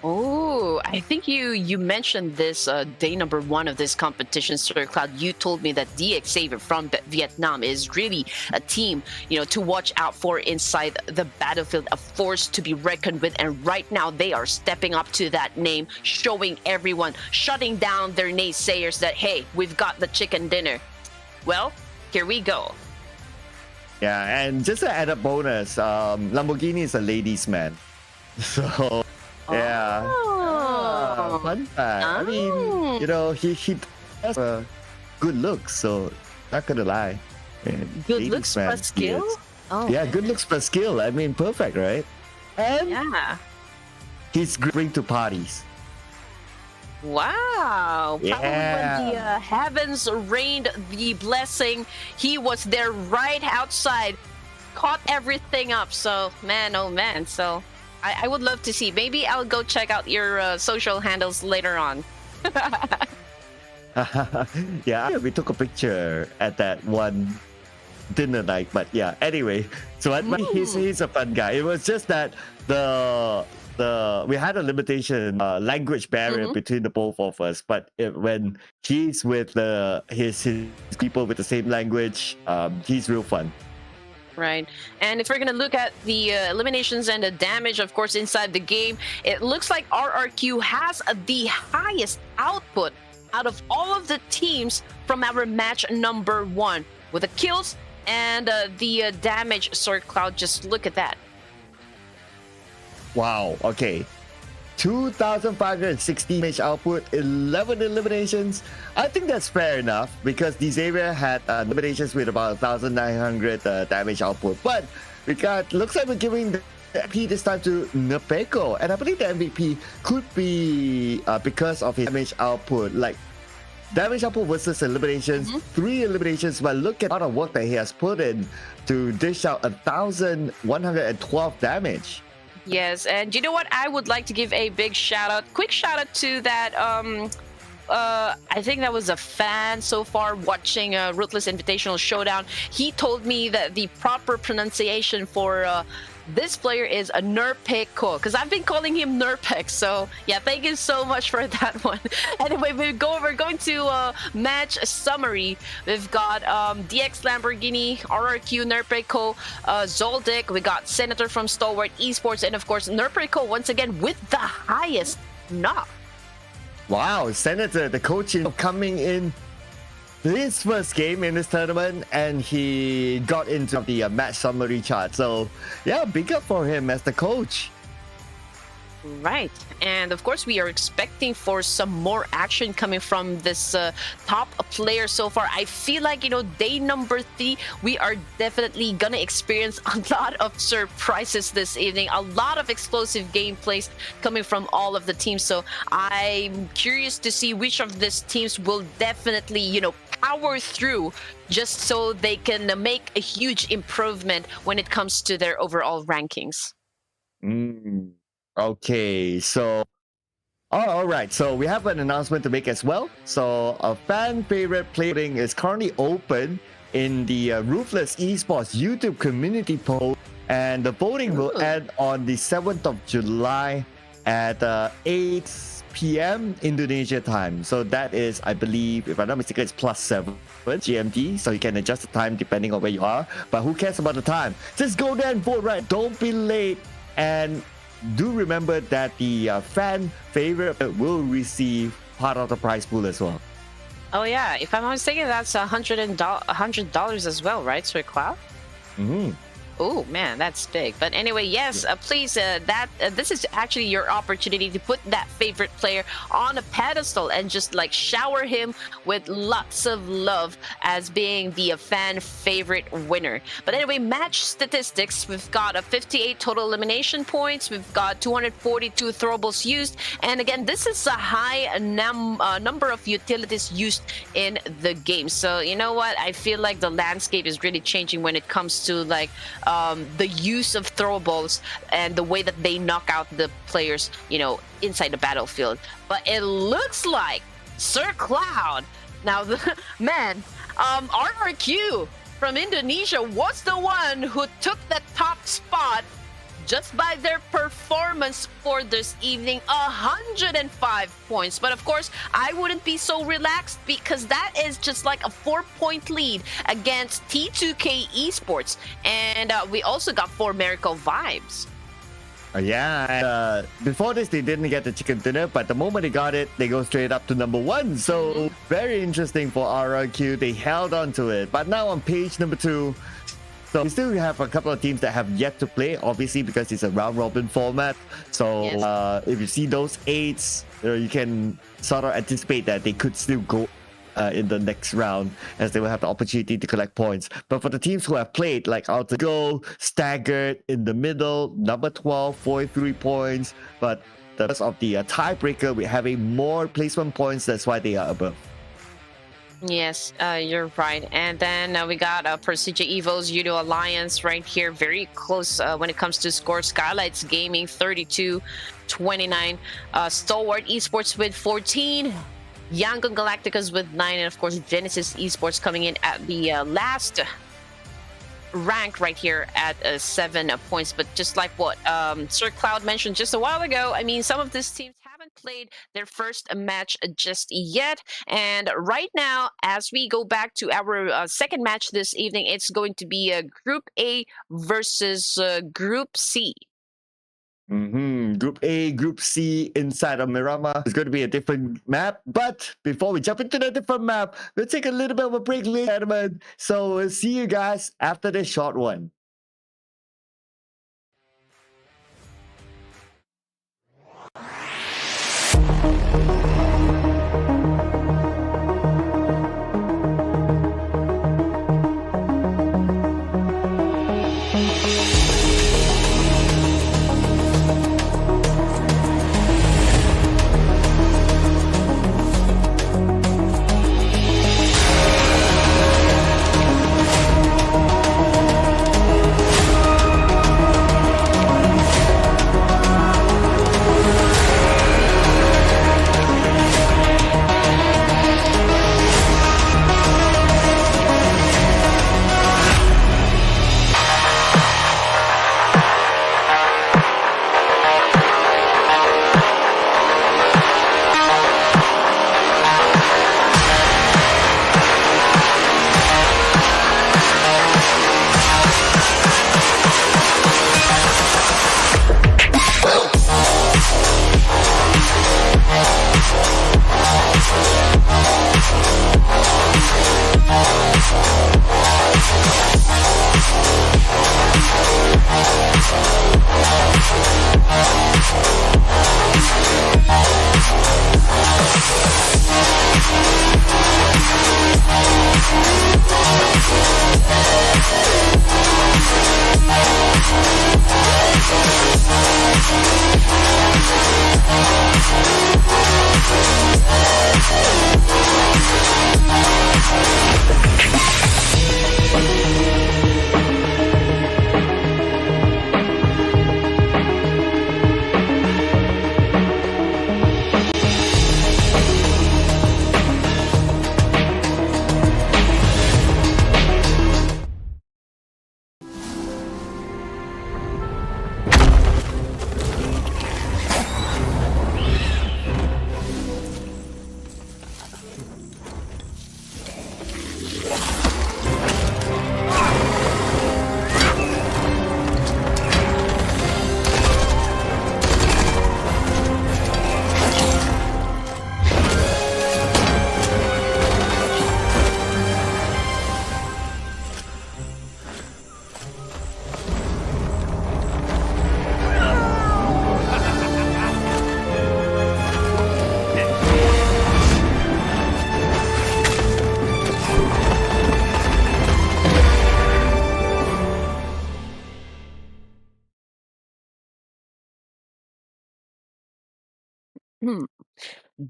Oh, I think you mentioned this day #1 of this competition, Sir Cloud. You told me that DXavier from Vietnam is really a team, to watch out for inside the battlefield, a force to be reckoned with. And right now, they are stepping up to that name, showing everyone, shutting down their naysayers that, hey, we've got the chicken dinner. Well, here we go. Yeah, and just an added bonus, Lamborghini is a ladies' man. So, yeah. Oh. Fun fact. I mean, you know, he has good looks, so not gonna lie. Good Ladies' looks man, plus skill? he is. Oh. Yeah, good looks plus skill. I mean, perfect, right? And Yeah. he's great to parties. Wow. Probably when the heavens rained the blessing, he was there right outside, caught everything up. So, man, oh man. So, I would love to see. Maybe I'll go check out your social handles later on. Yeah, we took a picture at that one dinner night, but yeah. Anyway, so he's a fun guy. It was just that we had a limitation language barrier between the both of us, but when he's with his people with the same language, he's real fun. Right. And if we're going to look at the eliminations and the damage, of course, inside the game, it looks like RRQ has the highest output out of all of the teams from our match number 1 with the kills and the damage. Sorry, Cloud, just look at that. Wow, okay. 2,560 damage output, 11 eliminations. I think that's fair enough because this area had eliminations with about 1,900 damage output. But looks like we're giving the MVP this time to Nepeko. And I believe the MVP could be because of his damage output. Like, damage output versus eliminations, 3 eliminations, but look at all the work that he has put in to dish out 1,112 damage. Yes, and you know what? I would like to give a big quick shout out to that. I think that was a fan so far watching Ruthless Invitational Showdown. He told me that the proper pronunciation for this player is a Nerpeko, because I've been calling him Nerpek. So yeah, thank you so much for that one. Anyway, we're going to match summary. We've got DX Lamborghini, RRQ Nerpeko, Zoldyck. We got Senator from Stalwart Esports, and of course Nerpeko once again with the highest knock. Wow, Senator, the coach, coming in his first game in this tournament, and he got into the match summary chart. So, yeah, big up for him as the coach. Right, and of course we are expecting for some more action coming from this top player so far. I feel like, you know, day number 3, we are definitely gonna experience a lot of surprises this evening, a lot of explosive gameplays coming from all of the teams. So I'm curious to see which of these teams will definitely, you know, power through just so they can make a huge improvement when it comes to their overall rankings. Okay, so all right, so we have an announcement to make as well. So a fan favorite playing is currently open in the Ruthless Esports YouTube community poll, and the voting will end on the 7th of July at 8 p.m. Indonesia time. So that is, I believe, if I'm not mistaken, it's +7 GMT, so you can adjust the time depending on where you are. But who cares about the time? Just go there and vote, right? Don't be late, and do remember that the fan favorite will receive part of the prize pool as well. Oh yeah, if I'm not mistaken, that's $100 as well, right, Sir Cloud? Oh man, that's big. But anyway, yes, please, this is actually your opportunity to put that favorite player on a pedestal and just like shower him with lots of love as being the fan favorite winner. But anyway, match statistics, we've got 58 total elimination points, we've got 242 throwables used, and again, this is a high number of utilities used in the game. So you know what, I feel like the landscape is really changing when it comes to like the use of throwables and the way that they knock out the players, you know, inside the battlefield. But it looks like Sir Cloud, now the man, RRQ from Indonesia was the one who took the top spot just by their performance for this evening, 105 points. But of course, I wouldn't be so relaxed because that is just like a 4-point lead against T2K Esports. And we also got 4 Miracle Vibes. Yeah, before this, they didn't get the chicken dinner, but the moment they got it, they go straight up to number 1. So very interesting for RRQ. They held on to it. But now on page number 2, So we still have a couple of teams that have yet to play, obviously, because it's a round robin format. So Yes. if you see those 8s, you can sort of anticipate that they could still go in the next round, as they will have the opportunity to collect points. But for the teams who have played, like Outer Go, Staggered in the middle, number 12, 43 points. But the rest of the tiebreaker, we're having more placement points. That's why they are above. Yes, you're right. And then we got Prestigia Evo's Judo Alliance right here, very close when it comes to score. SKYLIGHTZ Gaming 32-29, Stalwart Esports with 14, Yangon Galacticas with 9, and of course Genesis Esports coming in at the last rank right here at 7 points. But just like what Sir Cloud mentioned just a while ago, I mean, some of these teams haven't played their first match just yet. And right now, as we go back to our second match this evening, it's going to be Group A versus Group C. Group A, Group C inside of Miramar. It's going to be a different map. But before we jump into the different map, we'll take a little bit of a break, ladies and gentlemen. So we'll see you guys after this short one.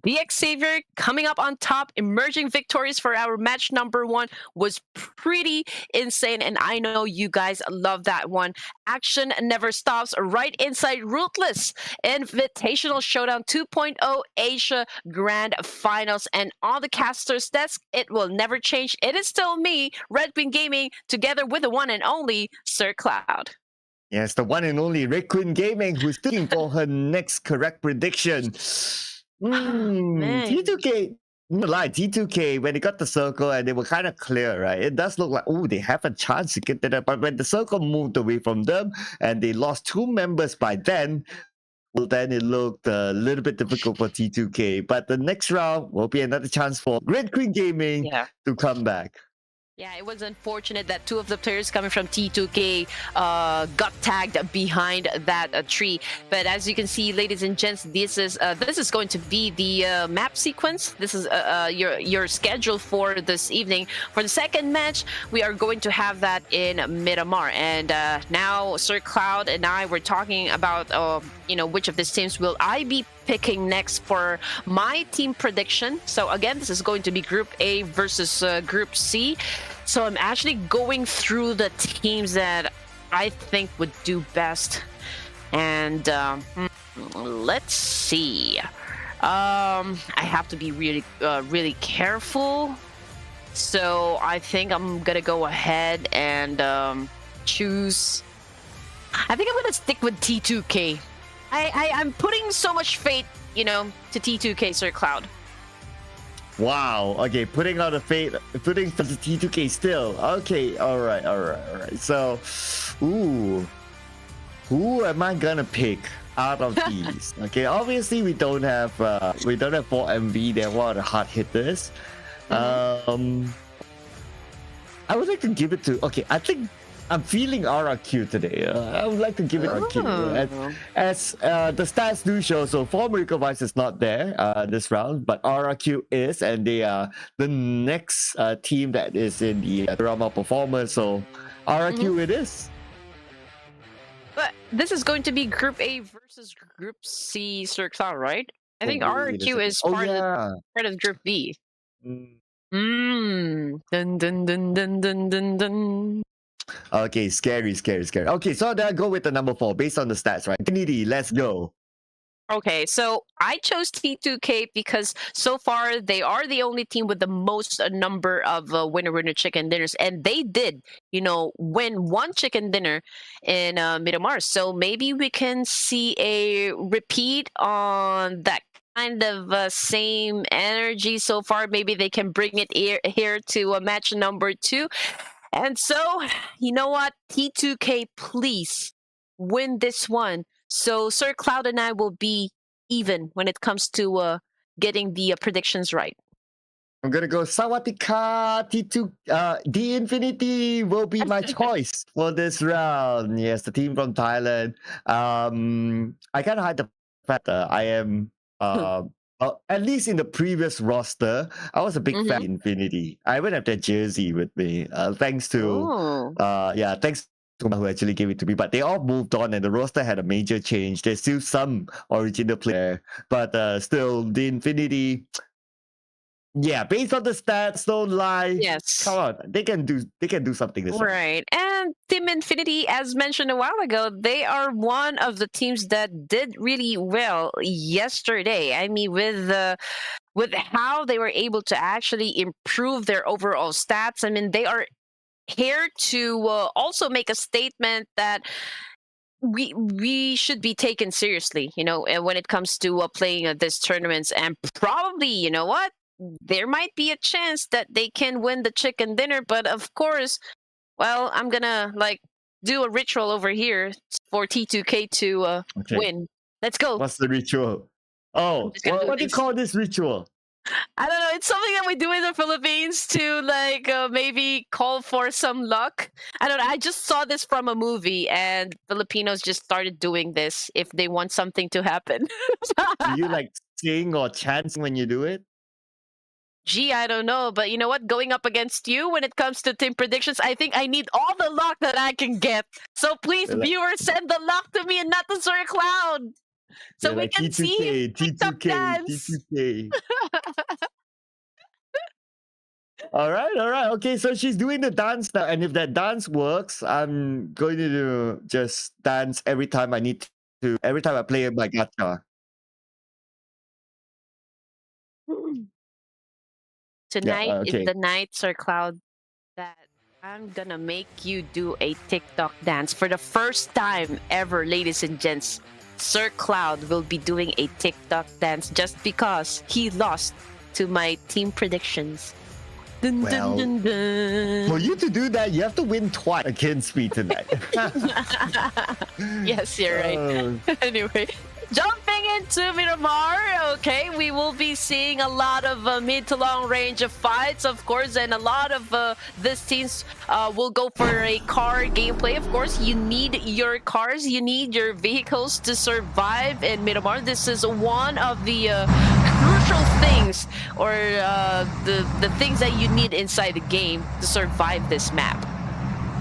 The Xavier coming up on top, emerging victorious for our match number 1 was pretty insane, and I know you guys love that one. Action never stops right inside Ruthless Invitational Showdown 2.0 Asia Grand Finals, and on the caster's desk, it will never change. It is still me, Red Queen Gaming, together with the one and only Sir Cloud. Yes, the one and only Red Queen Gaming, who's looking for her next correct prediction. Man. T2K, not lie, T2K, when they got the circle and they were kind of clear, right? It does look like, oh, they have a chance to get that. But when the circle moved away from them and they lost 2 members by then, well, then it looked a little bit difficult for T2K. But the next round will be another chance for Red Queen Gaming to come back. Yeah, it was unfortunate that two of the players coming from T2K got tagged behind that tree. But as you can see, ladies and gents, this is going to be the map sequence. This is your schedule for this evening. For the second match, we are going to have that in Miramar. And now Sir Cloud and I were talking about which of these teams will I be picking next for my team prediction. So again, this is going to be Group A versus Group C. So I'm actually going through the teams that I think would do best. And let's see. I have to be really careful. So I think I'm gonna go ahead and choose. I think I'm gonna stick with T2K. I'm putting so much faith, to T2K, Sir Cloud. Wow. Okay, putting out a fate, putting for the T2K still. Okay, all right. So, who am I gonna pick out of these? Okay, obviously we don't have 4MV. They're one of the hard hitters. I would like to give it to. Okay, I think I'm feeling RRQ today. I would like to give it RRQ. As the stats do show, so 4 Miracle Vice is not there this round, but RRQ is, and they are the next team that is in the MIRAMAR performance. So RRQ it is. But this is going to be Group A versus Group C, Sir Cloud, right? I think RRQ is part of Group B. Dun dun dun dun dun dun dun. Okay, scary. Okay, so then I go with the number 4 based on the stats, right? Infinity, let's go. Okay, so I chose T2K because so far they are the only team with the most number of winner chicken dinners, and they did, win one chicken dinner in Miramar. So maybe we can see a repeat on that kind of same energy so far. Maybe they can bring it here to match number 2. And so, you know what? T2K, please win this one. So Sir Cloud and I will be even when it comes to getting the predictions right. I'm gonna go Sawatika T2. The Infinity will be my choice for this round. Yes, the team from Thailand. I can't hide the fact that I am at least in the previous roster, I was a big fan of Infinity. I even have that jersey with me. Thanks to thanks to who actually gave it to me. But they all moved on, and the roster had a major change. There's still some original player, but still the Infinity. Yeah, based on the stats, don't lie. Yes. Come on, they can do something this round. Right. And Team Infinity, as mentioned a while ago, they are one of the teams that did really well yesterday. I mean, with how they were able to actually improve their overall stats. I mean, they are here to also make a statement that we should be taken seriously, when it comes to playing these tournaments. And probably, you know what? There might be a chance that they can win the chicken dinner, but of course, well, I'm gonna do a ritual over here for T2K to win. Let's go. What's the ritual? Oh, what do you call this ritual? I don't know. It's something that we do in the Philippines to maybe call for some luck. I don't know. I just saw this from a movie, and Filipinos just started doing this if they want something to happen. Do you sing or chant when you do it? Gee, I don't know, but you know what? Going up against you when it comes to team predictions, I think I need all the luck that I can get. So please, viewers, send the luck to me and not to Sir Cloud, so we can see TikTok dance. T2K. All right. Okay, so she's doing the dance now, and if that dance works, I'm going to just dance every time I need to. Every time I play my gacha. Tonight is the night, Sir Cloud, that I'm gonna make you do a TikTok dance. For the first time ever, ladies and gents, Sir Cloud will be doing a TikTok dance just because he lost to my team predictions. Dun, Well, dun, dun, dun. For you to do that, you have to win twice against me tonight. Yes, you're right. Anyway, jumping into Miramar. Okay, we will be seeing a lot of mid to long range of fights, of course, and a lot of this teams will go for a car gameplay. Of course, you need your cars, you need your vehicles to survive in Miramar. This is one of the crucial things, or the things that you need inside the game to survive this map.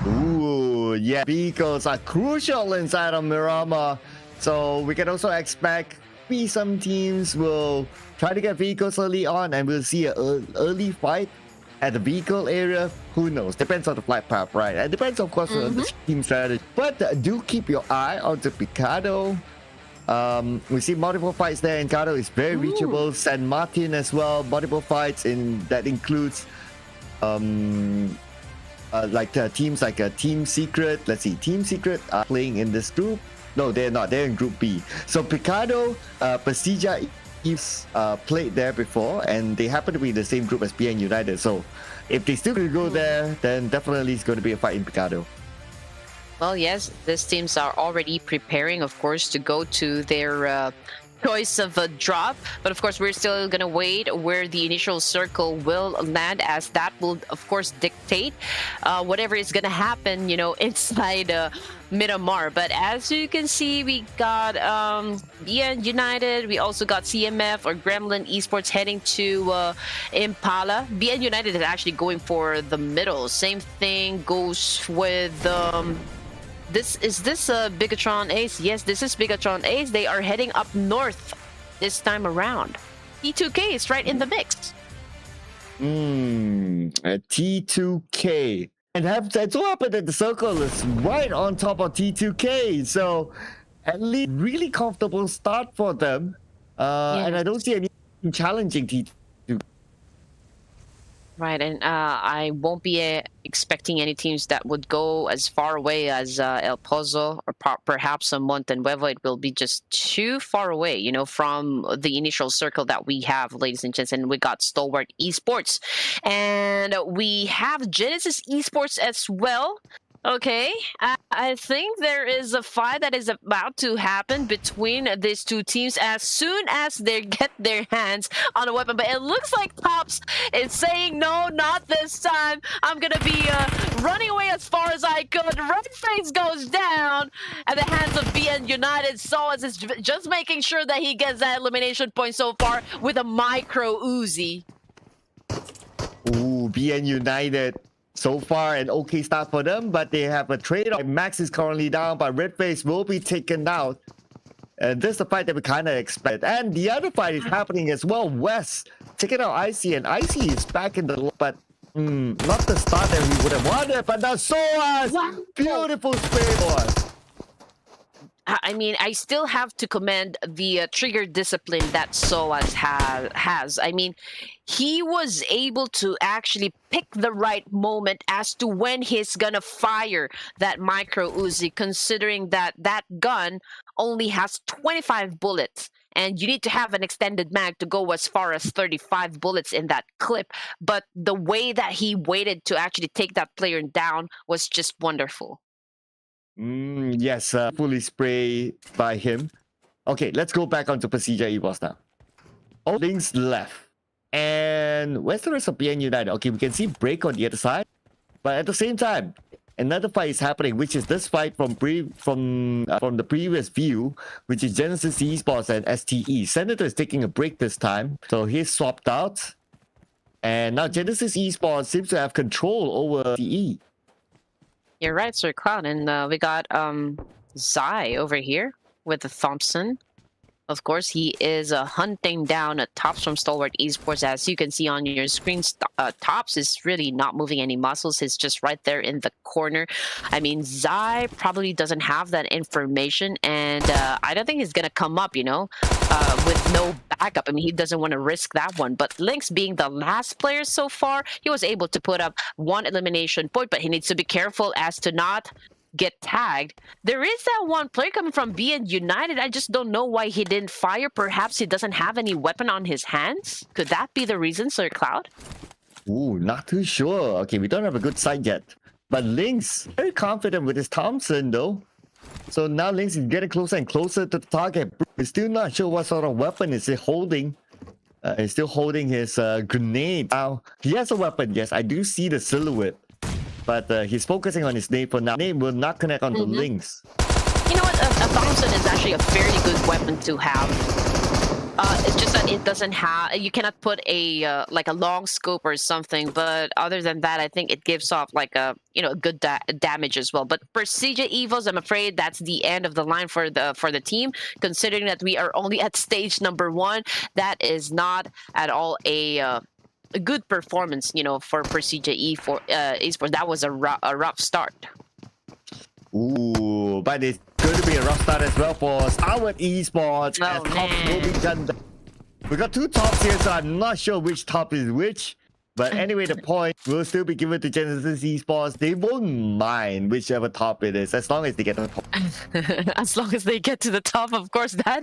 Ooh, yeah, vehicles are crucial inside of Miramar. So we can also expect maybe some teams will try to get vehicles early on, and we'll see an early fight at the vehicle area. Who knows? Depends on the flight path, right? And depends, of course, on the team strategy. But do keep your eye on the Picado. We see multiple fights there in Picado. It's very reachable. San Martin as well. Multiple fights in that includes like teams like Team Secret. Let's see, Team Secret are playing in this group. No, they're not. They're in Group B. So Picado, Pasija is played there before, and they happen to be in the same group as BN United. So if they still go there, then definitely it's going to be a fight in Picado. Well, yes, these teams are already preparing, of course, to go to their choice of a drop, but of course we're still gonna wait where the initial circle will land, as that will of course dictate whatever is gonna happen, you know, inside Miramar. But as you can see, we got BN United, we also got CMF or Gremlin Esports heading to Impala. BN United is actually going for the middle. Same thing goes with Is this BIGETRON Ace? Yes, this is BIGETRON Ace. They are heading up north this time around. T2K is right in the mix. T2K. And it so happened that the circle is right on top of T2K. So at least really comfortable start for them. And I don't see any challenging T2K. Right, and I won't be expecting any teams that would go as far away as El Pozo or perhaps Montenuevo. It will be just too far away, you know, from the initial circle that we have, ladies and gents. And we got STALWART Esports, and we have Genesis Esports as well. Okay, I think there is a fight that is about to happen between these two teams as soon as they get their hands on a weapon. But it looks like Pops is saying, no, not this time. I'm going to be running away as far as I could. Red face goes down at the hands of BN United. Soaz is just making sure that he gets that elimination point so far with a micro Uzi. Ooh, BN United. So far, an okay start for them, but they have a trade-off. Max is currently down, but Redface will be taken out. And this is the fight that we kind of expect. And the other fight is happening as well. West taking out Icy, and Icy is back in the... But not the start that we would have wanted, but now Soaz! Beautiful spray boy! I mean, I still have to commend the trigger discipline that Soaz has. I mean, he was able to actually pick the right moment as to when he's gonna fire that micro Uzi, considering that that gun only has 25 bullets. And you need to have an extended mag to go as far as 35 bullets in that clip. But the way that he waited to actually take that player down was just wonderful. Yes, fully spray by him. Okay, let's go back onto Pasija Esports now. All links left. And where's the rest of BN United? Okay, we can see Break on the other side. But at the same time, another fight is happening, which is this fight from the previous view, which is Genesis Esports and STE. Senator is taking a break this time, so he's swapped out. And now Genesis Esports seems to have control over STE. You're right, Sir Cloud. And we got Zai over here with the Thompson. Of course, he is hunting down Tops from STALWART Esports. As you can see on your screen, Tops is really not moving any muscles. He's just right there in the corner. I mean, Zai probably doesn't have that information, and I don't think he's going to come up, you know, with no backup. I mean, he doesn't want to risk that one. But Lynx, being the last player so far, he was able to put up one elimination point, but he needs to be careful as to not get tagged. There is that one player coming from BN United. I just don't know why he didn't fire. Perhaps he doesn't have any weapon on his hands. Could that be the reason, Sir Cloud? Ooh, not too sure. Okay, we don't have a good sight yet. But Lynx, very confident with his Thompson though. So now Lynx is getting closer and closer to the target. We're still not sure what sort of weapon is he holding. He's still holding his grenade. Now, he has a weapon, yes, I do see the silhouette. But he's focusing on his nade for now. Nade will not connect on the Lynx. You know what? A Thompson is actually a very good weapon to have. It's just that it doesn't have. You cannot put a like a long scope or something. But other than that, I think it gives off like a good damage as well. But Prestigia Evos, I'm afraid that's the end of the line for the team. Considering that we are only at stage number 1, that is not at all a good performance. For Prestigia Esports, that was a rough start. Ooh, but it's going to be a rough start as well for STALWART Esports. Oh, as top will be done. We got 2 tops here, so I'm not sure which top is which. But anyway, the point will still be given to Genesis Esports. They won't mind whichever top it is, as long as they get to the top. As long as they get to the top, of course, that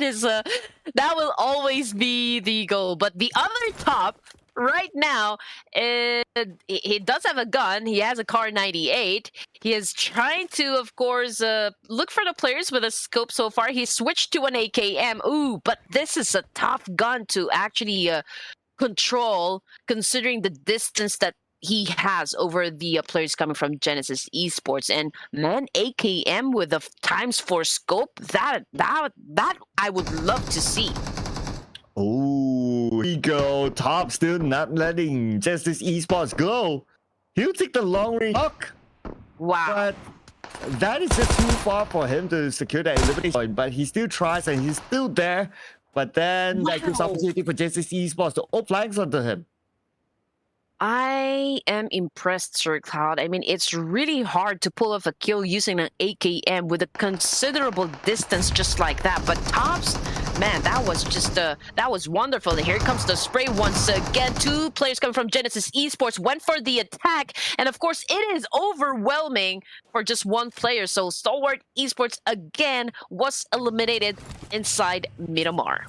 will always be the goal. But the other top right now, he does have a gun. He has a Car 98. He is trying to, of course, look for the players with a scope so far. He switched to an AKM. Ooh, but this is a tough gun to actually control, considering the distance that he has over the players coming from Genesis Esports. And man, AKM with a ×4 scope, that I would love to see. Oh, here we go. Top still not letting Genesis Esports go. He'll take the long range knock. Wow. But that is just too far for him to secure that elimination point. But he still tries and he's still there. But then that gives opportunity for Genesis Esports to open flanks onto him. I am impressed, Sir Cloud. I mean, it's really hard to pull off a kill using an AKM with a considerable distance just like that. But Tops, man, that was wonderful. Here comes the spray once again. 2 players coming from Genesis Esports went for the attack. And of course, it is overwhelming for just 1 player. So STALWART Esports again was eliminated inside Miramar.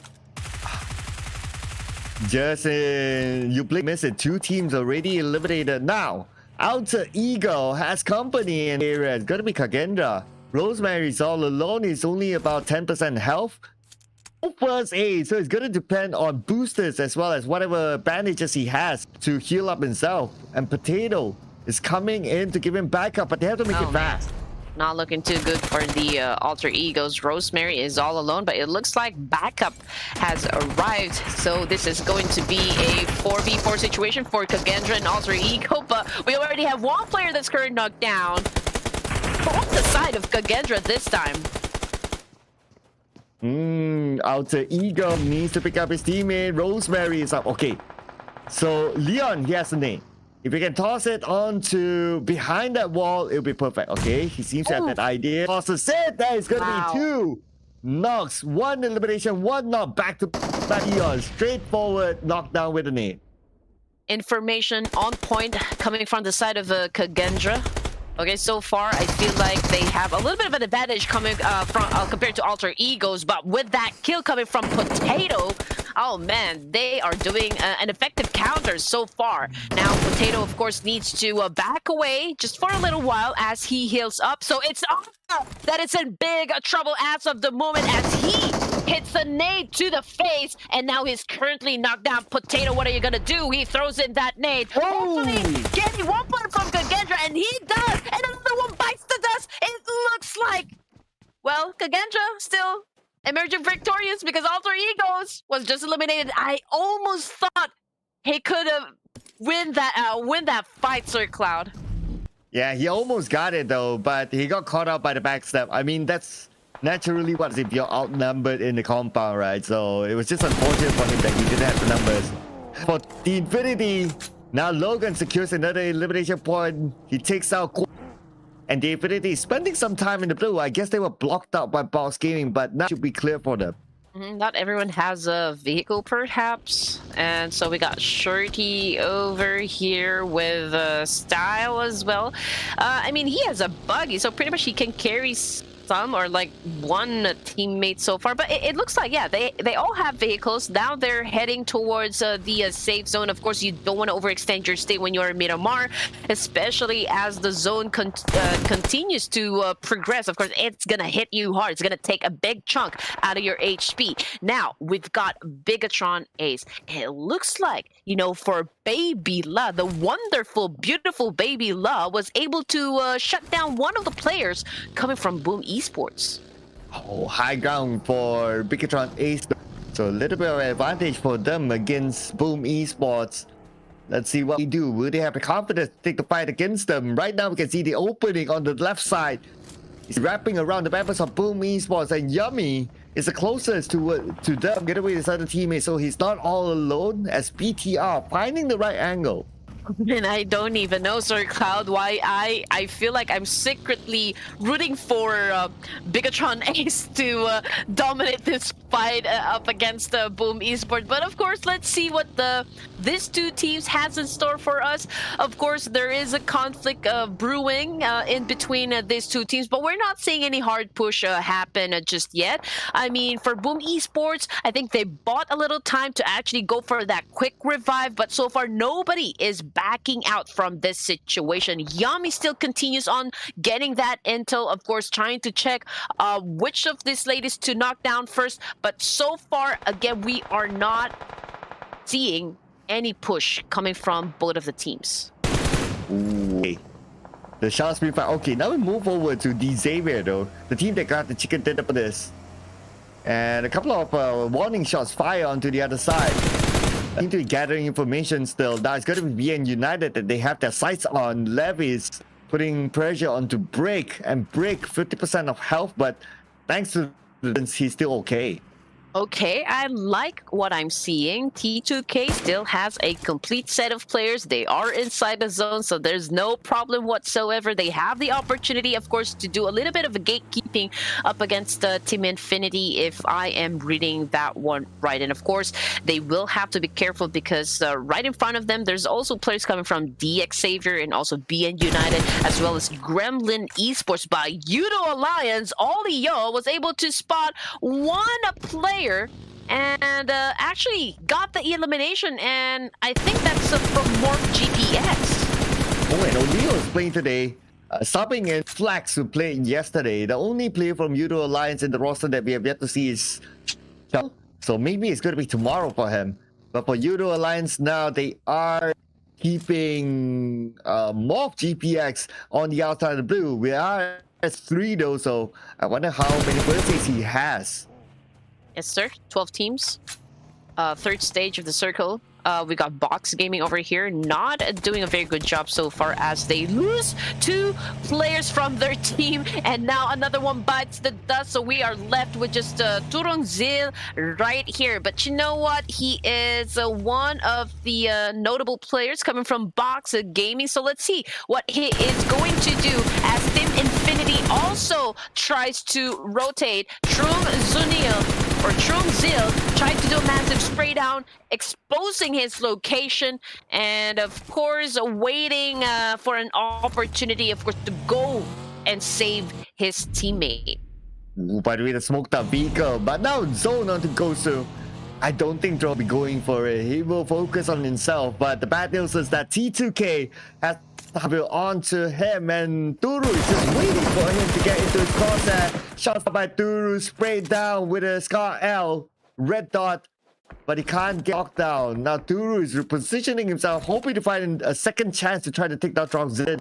Just you blink miss it. 2 teams already eliminated. Now, Alter Ego has company in the area. It's gonna be KAGENDRA. Rosemary's all alone. He's only about 10% health. First aid, so it's gonna depend on boosters as well as whatever bandages he has to heal up himself. And Potato is coming in to give him backup, but they have to make it fast. Not looking too good for the Alter Egos. Rosemary is all alone, but it looks like backup has arrived. So this is going to be a 4v4 situation for KAGENDRA and Alter Ego, but we already have 1 player that's currently knocked down. On the side of KAGENDRA this time. Alter Ego needs to pick up his teammate. Rosemary is up. Okay, so Leon, he has a name. If we can toss it onto behind that wall, it'll be perfect. Okay, he seems to have that idea. Tosses it. That is going to be 2 knocks, 1 elimination, 1 knock back to Leon. Straightforward knockdown with a nade. Information on point coming from the side of KAGENDRA. Okay, so far I feel like they have a little bit of an advantage coming from compared to Alter Egos, but with that kill coming from Potato, oh man, they are doing an effective counter so far. Now Potato, of course, needs to back away just for a little while as he heals up. So it's that it's in big trouble as of the moment as he hits the nade to the face, and now he's currently knocked down. Potato, what are you gonna do? He throws in that nade. Hopefully getting 1 point from KAGENDRA, and he does, and another one bites the dust. It looks like, well, KAGENDRA still emerging victorious because Alter Egos was just eliminated. I almost thought he could have win that fight, Sir Cloud. Yeah, he almost got it though, but he got caught out by the backstep. I mean, that's naturally what if you're outnumbered in the compound, right? So it was just unfortunate for him that he didn't have the numbers. For the Infinity, now Logan secures another elimination point. He takes out and the Infinity is spending some time in the blue. I guess they were blocked out by Box Gaming, but now it should be clear for them. Not everyone has a vehicle, perhaps. And so we got Shirty over here with Style as well. I mean, he has a buggy, so pretty much he can carry some or like one teammate so far, but it looks like, yeah, they all have vehicles. Now they're heading towards the safe zone. Of course, you don't want to overextend your stay when you're in Miramar, especially as the zone continues to progress. Of course, it's gonna hit you hard. It's gonna take a big chunk out of your HP. Now we've got Bigetron Ace. It looks like, you know, for Baby La, the wonderful, beautiful Baby La was able to shut down one of the players coming from Boom Esports. Oh, high ground for Bigetron Ace. So a little bit of advantage for them against Boom Esports. Let's see what we do. Will they have the confidence to take the fight against them? Right now we can see the opening on the left side. He's wrapping around the members of Boom Esports, and Yummy is the closest to them. Get away his other teammates, so he's not all alone as BTR finding the right angle. And I don't even know, Sir Cloud, why I feel like I'm secretly rooting for Bigetron Ace to dominate this fight up against Boom Esports. But of course, let's see what these two teams has in store for us. Of course, there is a conflict brewing in between these two teams, but we're not seeing any hard push happen just yet. I mean, for Boom Esports, I think they bought a little time to actually go for that quick revive, but so far nobody is backing out from this situation. Yami still continues on getting that intel, of course, trying to check which of these ladies to knock down first. But so far, again, we are not seeing any push coming from both of the teams. Ooh. The shots being fired. Okay, now we move over to the Xavier though, the team that got the chicken dinner for this. And a couple of warning shots fired onto the other side. Need to be gathering information still. Now it's going to be VN United that they have their sights on. Levy's putting pressure onto Break, and Break 50% of health, but thanks to this, he's still okay. Okay, I like what I'm seeing. T2K still has a complete set of players. They are inside the zone, so there's no problem whatsoever. They have the opportunity, of course, to do a little bit of a gatekeeping up against Team Infinity, if I am reading that one right. And of course, they will have to be careful because right in front of them, there's also players coming from DX Xavier and also BN United, as well as Gremlin Esports. By Yudo Alliance, Ollie Yo was able to spot one player and actually got the elimination, and I think that's from MORPH GPX. Oh, and O'Neill is playing today, stopping in Flax, who played yesterday. The only player from Yudo Alliance in the roster that we have yet to see is Shell. So maybe it's going to be tomorrow for him. But for Yudo Alliance now, they are keeping MORPH GPX on the outside of the blue. We are at 3 though, so I wonder how many birthdays he has. Yes, sir. 12 teams. Third stage of the circle. We got Box Gaming over here, not doing a very good job so far as they lose 2 players from their team, and now another one bites the dust. So we are left with just Turong Zil right here. But you know what? He is one of the notable players coming from Box Gaming. So let's see what he is going to do as Team Infinity also tries to rotate. Trung Zil tried to do a massive spray down, exposing his location, and of course waiting for an opportunity, of course, to go and save his teammate. Ooh, by the way, the smoked up vehicle, but now zone on to Gosu. I don't think Joe will be going for it. He will focus on himself, but the bad news is that T2K has to onto him, and Turu is just waiting for him to get into his crosshair. Shots by Turu, sprayed down with a Scar L, red dot, but he can't get knocked down. Now Turu is repositioning himself, hoping to find a second chance to try to take down Zin.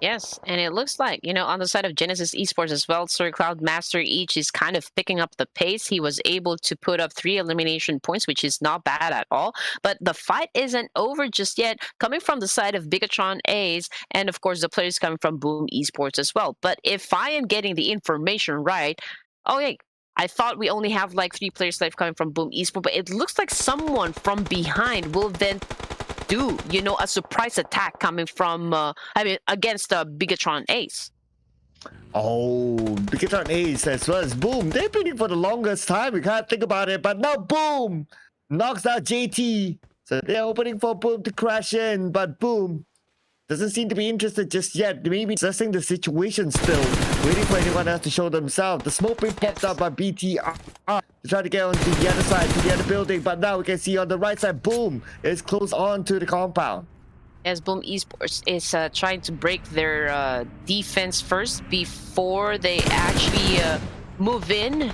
Yes, and it looks like, you know, on the side of Genesis Esports as well, Sir Cloud Master each is kind of picking up the pace. He was able to put up 3 elimination points, which is not bad at all. But the fight isn't over just yet, coming from the side of Bigetron A's, and of course the players coming from Boom Esports as well. But if I am getting the information right, oh yeah, I thought we only have like 3 players left coming from Boom Esports, but it looks like someone from behind will then do, you know, a surprise attack coming from, against Bigetron Ace. Oh, Bigetron Ace as well as Boom. They've been in for the longest time. We can't think about it, but now Boom knocks out JT. So they're opening for Boom to crash in, but Boom doesn't seem to be interested just yet. Maybe assessing the situation still, waiting for anyone else to show themselves. The smoke being popped up by BTR to try to get onto the other side, to the other building, but now we can see on the right side, boom, it's close on to the compound. As Boom Esports is trying to break their defense first before they actually move in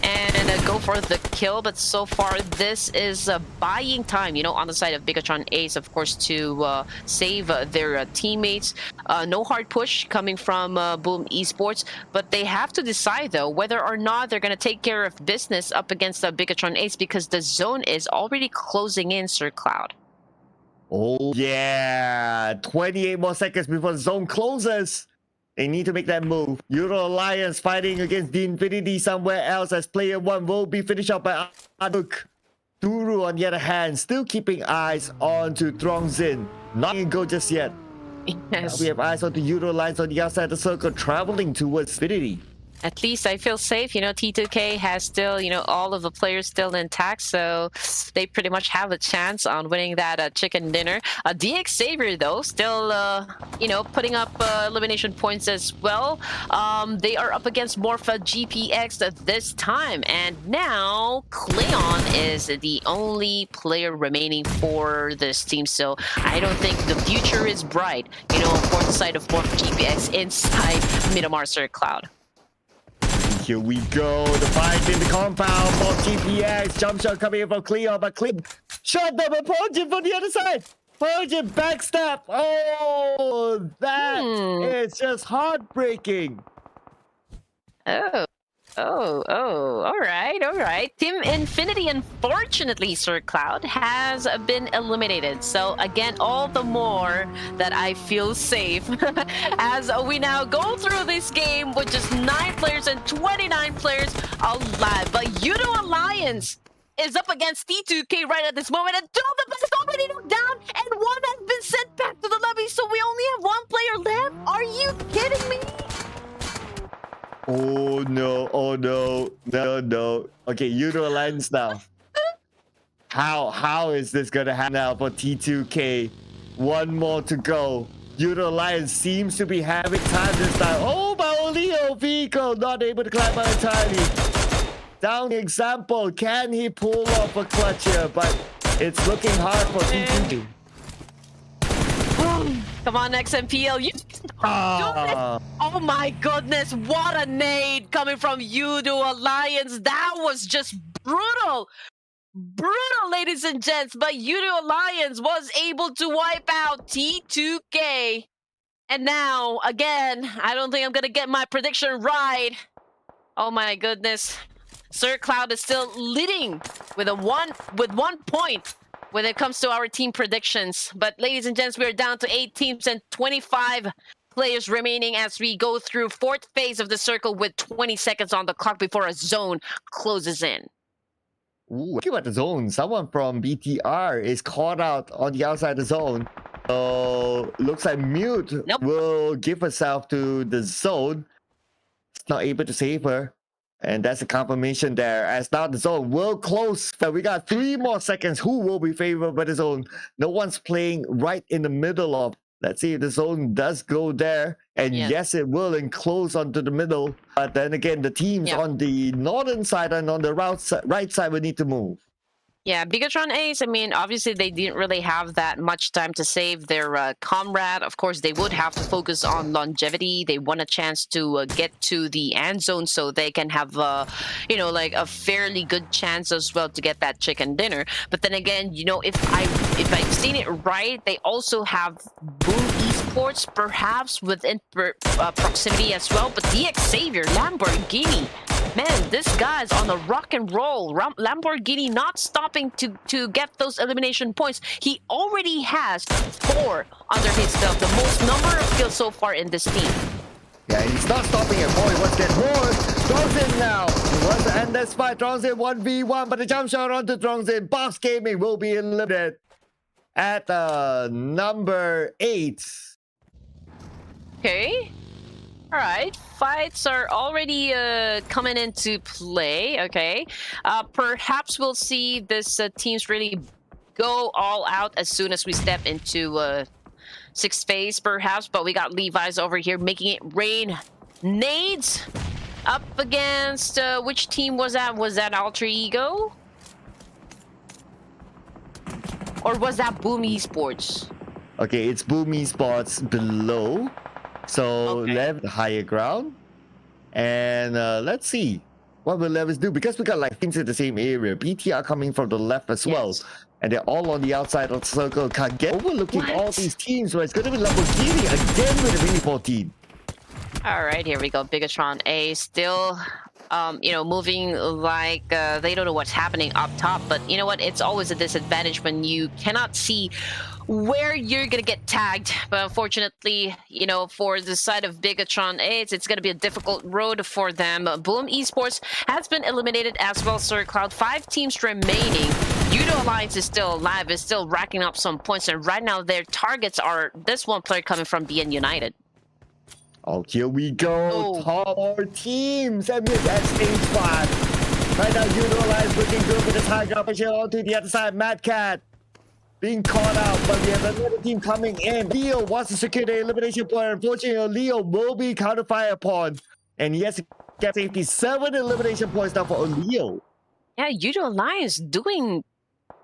and go for the kill, but so far this is buying time, you know, on the side of BIGETRON Ace, of course, to save their teammates. No hard push coming from Boom Esports, but they have to decide though whether or not they're going to take care of business up against BIGETRON Ace, because the zone is already closing in, Sir Cloud. Oh yeah, 28 more seconds before the zone closes. They need to make that move. Euro Alliance fighting against the Infinity somewhere else, as player 1 will be finished up by Aduk. Duru, on the other hand, still keeping eyes on to Trongzin. Not in go just yet. Yes. We have eyes on the Euro Alliance on the outside of the circle, traveling towards Infinity. At least I feel safe, you know, T2K has still, you know, all of the players still intact, so they pretty much have a chance on winning that chicken dinner. DX Savior, though, still, you know, putting up elimination points as well. They are up against MORPH GPX this time, and now Cleon is the only player remaining for this team, so I don't think the future is bright, you know, for the side of MORPH GPX inside Miramar, Sir Cloud. Here we go, the fight in the compound for GPX. Jump shot coming in from Cleon, but Cleon shot them and Pubg from the other side. Pubg backstab. Oh, that is just heartbreaking. All right. Team Infinity, unfortunately, Sir Cloud, has been eliminated. So again, all the more that I feel safe as we now go through this game with just 9 players and 29 players alive. But Yudo Alliance is up against T2K right at this moment, and 2 of the players already knocked down, and 1 has been sent back to the lobby, so we only have 1 player left. Are you kidding me? Oh no, oh no, no. Okay, Euro Alliance now. How is this gonna happen now for T2K? 1 more to go. Euro Alliance seems to be having time this time. Oh, Baolio vehicle not able to climb out entirely. Down example, can he pull off a clutch here? But it's looking hard for T2K. Come on, XMPL. You Oh my goodness, what a nade coming from Yudo Alliance. That was just brutal. Brutal, ladies and gents. But Yudo Alliance was able to wipe out T2K. And now, again, I don't think I'm going to get my prediction right. Oh my goodness. Sir Cloud is still leading with 1 point when it comes to our team predictions. But ladies and gents, we are down to 8 teams and 25 players remaining as we go through 4th phase of the circle with 20 seconds on the clock before a zone closes in. Ooh, talking about the zone, someone from BTR is caught out on the outside of the zone. So looks like Mute will give herself to the zone. It's not able to save her. And that's a confirmation there, as now the zone will close. So we got 3 more seconds. Who will be favored by the zone? No one's playing right in the middle of. Let's see if the zone does go there. And yes, it will enclose onto the middle. But then again, the teams on the northern side and on the right side will need to move. Yeah, BIGETRON Ace, I mean, obviously they didn't really have that much time to save their comrade. Of course, they would have to focus on longevity. They want a chance to get to the end zone so they can have, you know, like a fairly good chance as well to get that chicken dinner. But then again, you know, if I've seen it right, they also have Boom Esports perhaps within proximity as well. But DX Savior, Lamborghini, man, this guy's on a rock and roll. Lamborghini not stopping to get those elimination points. He already has 4 under his belt, the most number of kills so far in this team. Yeah, he's not stopping at 4. He wants to get more. Trongzin now. He wants to end this fight. Trongzin 1v1, but the jump shot onto Trongzin. Box Gaming will be eliminated at number 8. Okay. All right, fights are already coming into play. Okay, perhaps we'll see this teams really go all out as soon as we step into sixth phase perhaps, but we got Levi's over here making it rain nades up against which team was that? Was that Alter Ego? Or was that Boom Esports? Okay, it's Boom Esports below. So Okay. left higher ground. And let's see. What will Levis do? Because we got like teams in the same area. BTR coming from the left as well. Yes. And they're all on the outside of the circle. KAGENDRA overlooking What? all these teams. So it's going to be Lamborghini again with the Mini 14. All right, here we go. BIGETRON A still, you know, moving like they don't know what's happening up top. But you know what? It's always a disadvantage when you cannot see where you're gonna get tagged. But unfortunately, you know, for the side of BIGETRON A, it's gonna be a difficult road for them. Boom Esports has been eliminated as well, Sir Cloud. 5 teams remaining. Judo Alliance is still alive, is still racking up some points, and right now their targets are this one player coming from BN United. Oh, here we go. Oh. Taller teams. And we're at stage 5. Right now, Judo Alliance looking good with this high ground position onto the other side. Mad Cat being caught out, but we have another team coming in. Leo wants to secure the elimination point. Unfortunately, Leo will be counterfire upon. And he has to get safety. 7 elimination points now for Leo. Yeah, Judo Alliance doing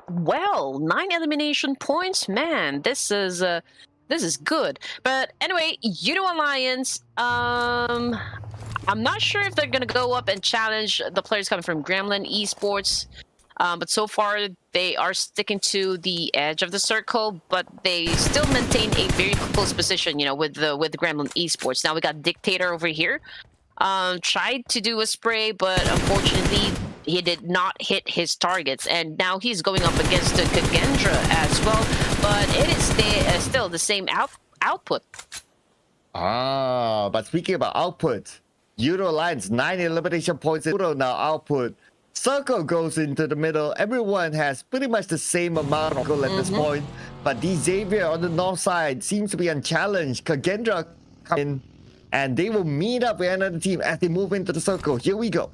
well. 9 elimination points. Man, this is good. But anyway, Judo Alliance, I'm not sure if they're gonna go up and challenge the players coming from Gremlin Esports. But so far they are sticking to the edge of the circle, but they still maintain a very close position, you know, with the Gremlin Esports. Now we got Dictator over here. Tried to do a spray, but unfortunately he did not hit his targets, and now he's going up against the KAGENDRA as well, but it is still the same output. Ah, but speaking about output, Judo Alliance 9 elimination points in total now output. Circle goes into the middle. Everyone has pretty much the same amount of goal at this point, but the Xavier on the north side seems to be unchallenged. KAGENDRA come in, and they will meet up with another team as they move into the circle. Here we go.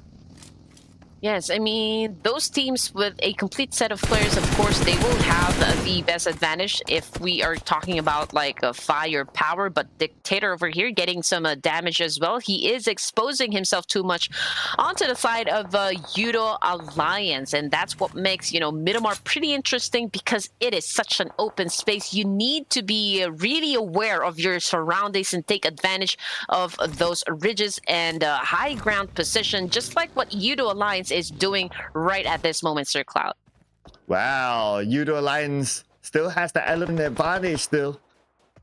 Yes, I mean, those teams with a complete set of players, of course, they will have the best advantage if we are talking about like a firepower. But Dictator over here getting some damage as well. He is exposing himself too much onto the side of Judo Alliance. And that's what makes, you know, Miramar pretty interesting, because it is such an open space. You need to be really aware of your surroundings and take advantage of those ridges and high ground position, just like what Judo Alliance is doing right at this moment, Sir Cloud. Wow, Judo Alliance still has the element advantage still,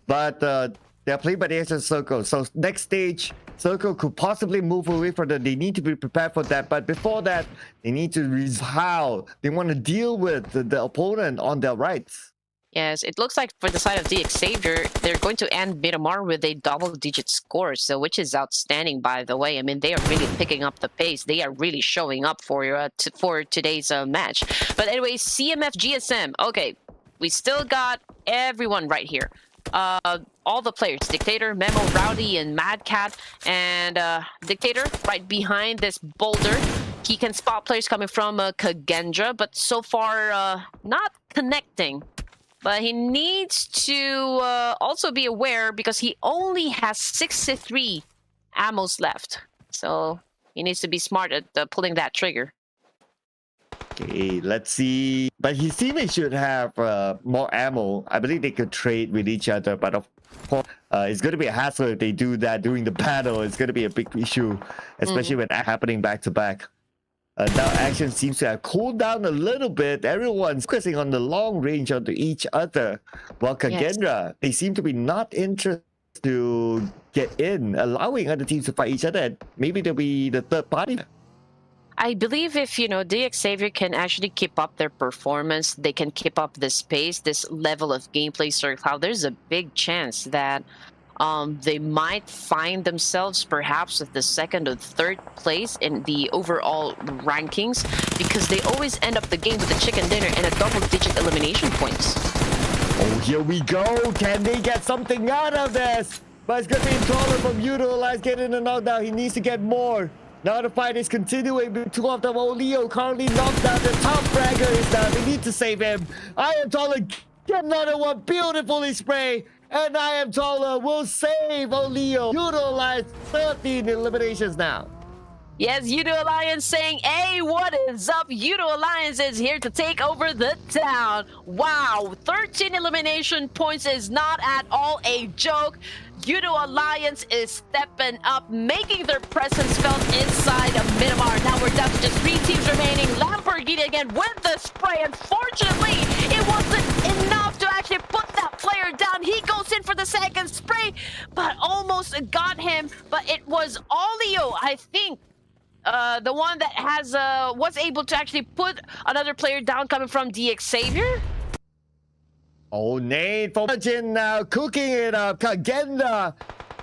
but they're playing by the edge of the circle. So next stage, circle could possibly move away from them. They need to be prepared for that. But before that, they need to resolve how they want to deal with the opponent on their rights. Yes, it looks like for the side of the Xavier, they're going to end Miramar with a double-digit score, so which is outstanding, by the way. I mean, they are really picking up the pace. They are really showing up for today's match. But anyway, CMF GSM. Okay, we still got everyone right here. All the players, Dictator, Memo, Rowdy, and Mad Cat. And Dictator right behind this boulder. He can spot players coming from KAGENDRA, but so far not connecting. But he needs to also be aware, because he only has 63 ammos left. So he needs to be smart at pulling that trigger. Okay, let's see. But his teammates should have more ammo. I believe they could trade with each other, but of course, it's going to be a hassle if they do that during the battle. It's going to be a big issue, especially when that happening back to back. Now action seems to have cooled down a little bit. Everyone's focusing on the long range onto each other. While KAGENDRA, they seem to be not interested to get in, allowing other teams to fight each other. And maybe they'll be the third party. I believe if, you know, the Xavier can actually keep up their performance, they can keep up this pace, this level of gameplay, Sir Cloud, there's a big chance that they might find themselves perhaps at the second or third place in the overall rankings, because they always end up the game with a chicken dinner and a double-digit elimination points. Oh, here we go. Can they get something out of this? But it's going to be Taller from Judo Alliance getting a knockdown. He needs to get more. Now the fight is continuing with 2 of them. Oh, Leo currently knocked down. The top fragger is down. They need to save him. I am Taller. Get another one. Beautifully spray. and I am taller will save Olio. Utilize 13 eliminations now. Yes, Yudo Alliance saying, hey, what is up? Yudo Alliance is here to take over the town. Wow, 13 elimination points is not at all a joke. Yudo Alliance is stepping up, making their presence felt inside of Miramar. Now we're down to just 3 teams remaining. Lamborghini again with the spray. Unfortunately, it wasn't enough to actually put that player down. He goes in for the second spray, but almost got him. But it was Olio, I think, the one that has was able to actually put another player down coming from XERXIA. Oh, Nate for Margin now cooking it up. KAGENDRA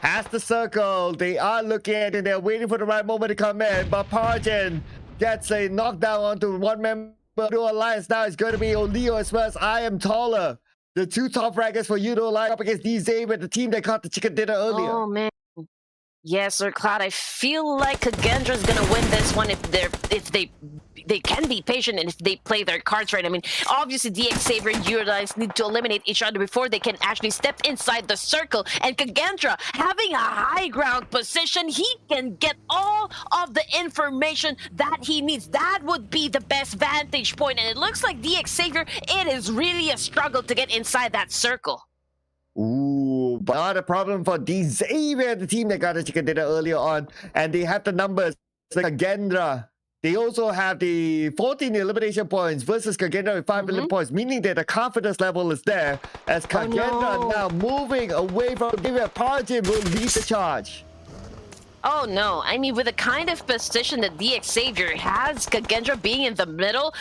has the circle. They are looking at it. They're waiting for the right moment to come in. But Parjin gets a knockdown onto one member of the Alliance. Now it's going to be Olio as well as I Am Taller. The 2 top rankers for Yudo Alliance up against DZ, the team that caught the chicken dinner earlier. Oh, man. Yes, Sir Cloud. I feel like KAGENDRA's gonna win this one if they can be patient and if they play their cards right. I mean, obviously XERXIA and Eurodance need to eliminate each other before they can actually step inside the circle. And KAGENDRA having a high ground position, he can get all of the information that he needs. That would be the best vantage point. And it looks like XERXIA, it is really a struggle to get inside that circle. Ooh, but not a problem for XERXIA, the team that got the chicken dinner earlier on, and they have the numbers. Like KAGENDRA, they also have the 14 elimination points versus KAGENDRA with 5 elimination points, meaning that the confidence level is there. As KAGENDRA now moving away from XERXIA, Parjin will lead the charge. Oh no, I mean, with the kind of position that XERXIA has, KAGENDRA being in the middle,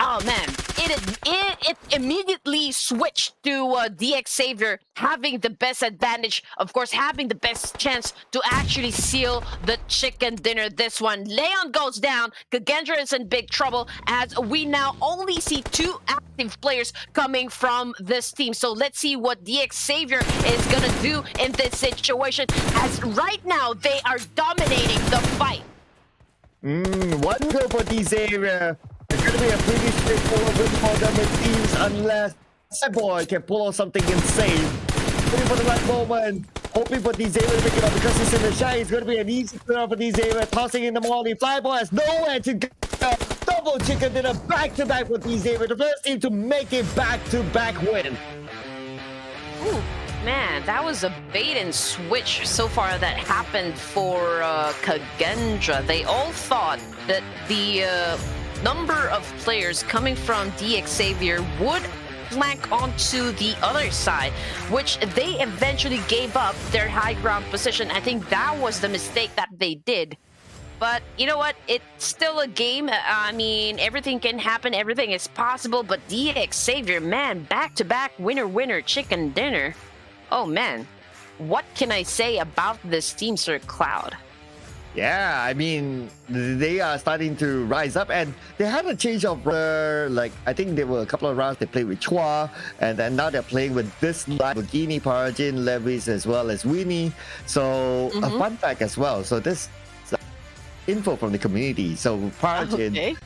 oh man, it immediately switched to XERXIA having the best advantage, of course, having the best chance to actually seal the chicken dinner. This one, Leon goes down. KAGENDRA is in big trouble as we now only see 2 active players coming from this team. So let's see what XERXIA is gonna do in this situation, as right now they are dominating the fight. One goal for XERXIA. It's going to be a pretty straightforward win for them, it seems, unless Boy can pull off something insane. Waiting for the right moment, hoping for XERXIA to pick it up because he's in the shy. It's going to be an easy clear for XERXIA, tossing in the molly. Flyboy has nowhere to go. Double chicken dinner back-to-back for XERXIA, the first team to make it back-to-back win. Ooh. Man, that was a bait and switch so far that happened for KAGENDRA. They all thought that the number of players coming from XERXIA would flank onto the other side, which they eventually gave up their high ground position. I think that was the mistake that they did. But you know what? It's still a game. I mean, everything can happen. Everything is possible. But XERXIA, man, back-to-back winner, chicken dinner. Oh, man. What can I say about this team, Sir Cloud? Yeah, I mean, they are starting to rise up, and they had a change of like, I think there were a couple of rounds they played with Chua, and then now they're playing with this Lamborghini, Parjin, Levis, as well as Winnie. So a fun fact as well. So this info from the community. So Parjin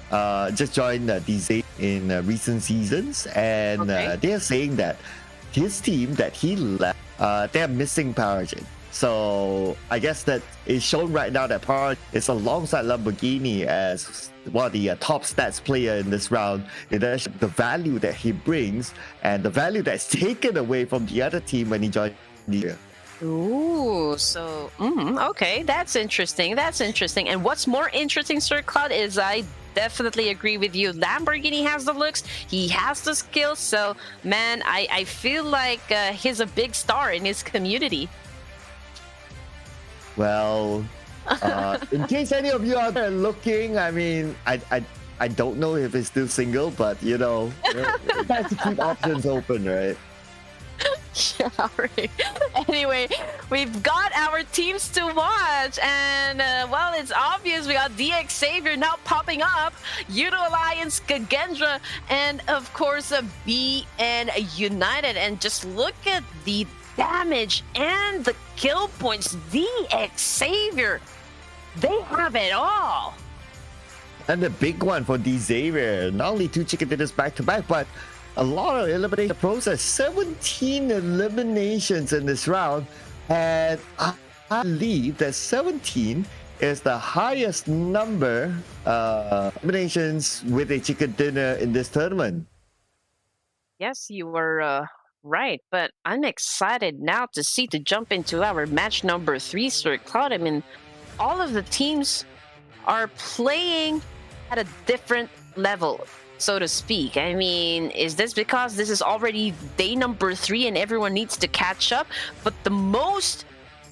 just joined DZ in recent seasons, and they're saying that his team that he left, they're missing Parjin. So I guess that is shown right now that Parjin is alongside Lamborghini as one of the top stats player in this round. That's the value that he brings and the value that's taken away from the other team when he joined the year. Ooh, so okay, that's interesting. That's interesting. And what's more interesting, Sir Cloud, is I definitely agree with you. Lamborghini has the looks, he has the skills. So man, I feel like he's a big star in his community. Well, in case any of you are there looking, I mean, I don't know if it's still single, but you know, you have to keep options open, right? Yeah, right. Anyway, we've got our teams to watch, and well, it's obvious we got XERXIA now popping up, Yudo Alliance, KAGENDRA, and of course BN United. And just look at the damage and the kill points. XERXIA, they have it all. And the big one for XERXIA, not only 2 chicken dinners back to back, but a lot of elimination process. 17 eliminations in this round, and I believe that 17 is the highest number eliminations with a chicken dinner in this tournament. Yes, you were right, but I'm excited now to jump into our match number 3, Sir Cloud. I mean, all of the teams are playing at a different level, so to speak. I mean, is this because this is already day number 3 and everyone needs to catch up? But the most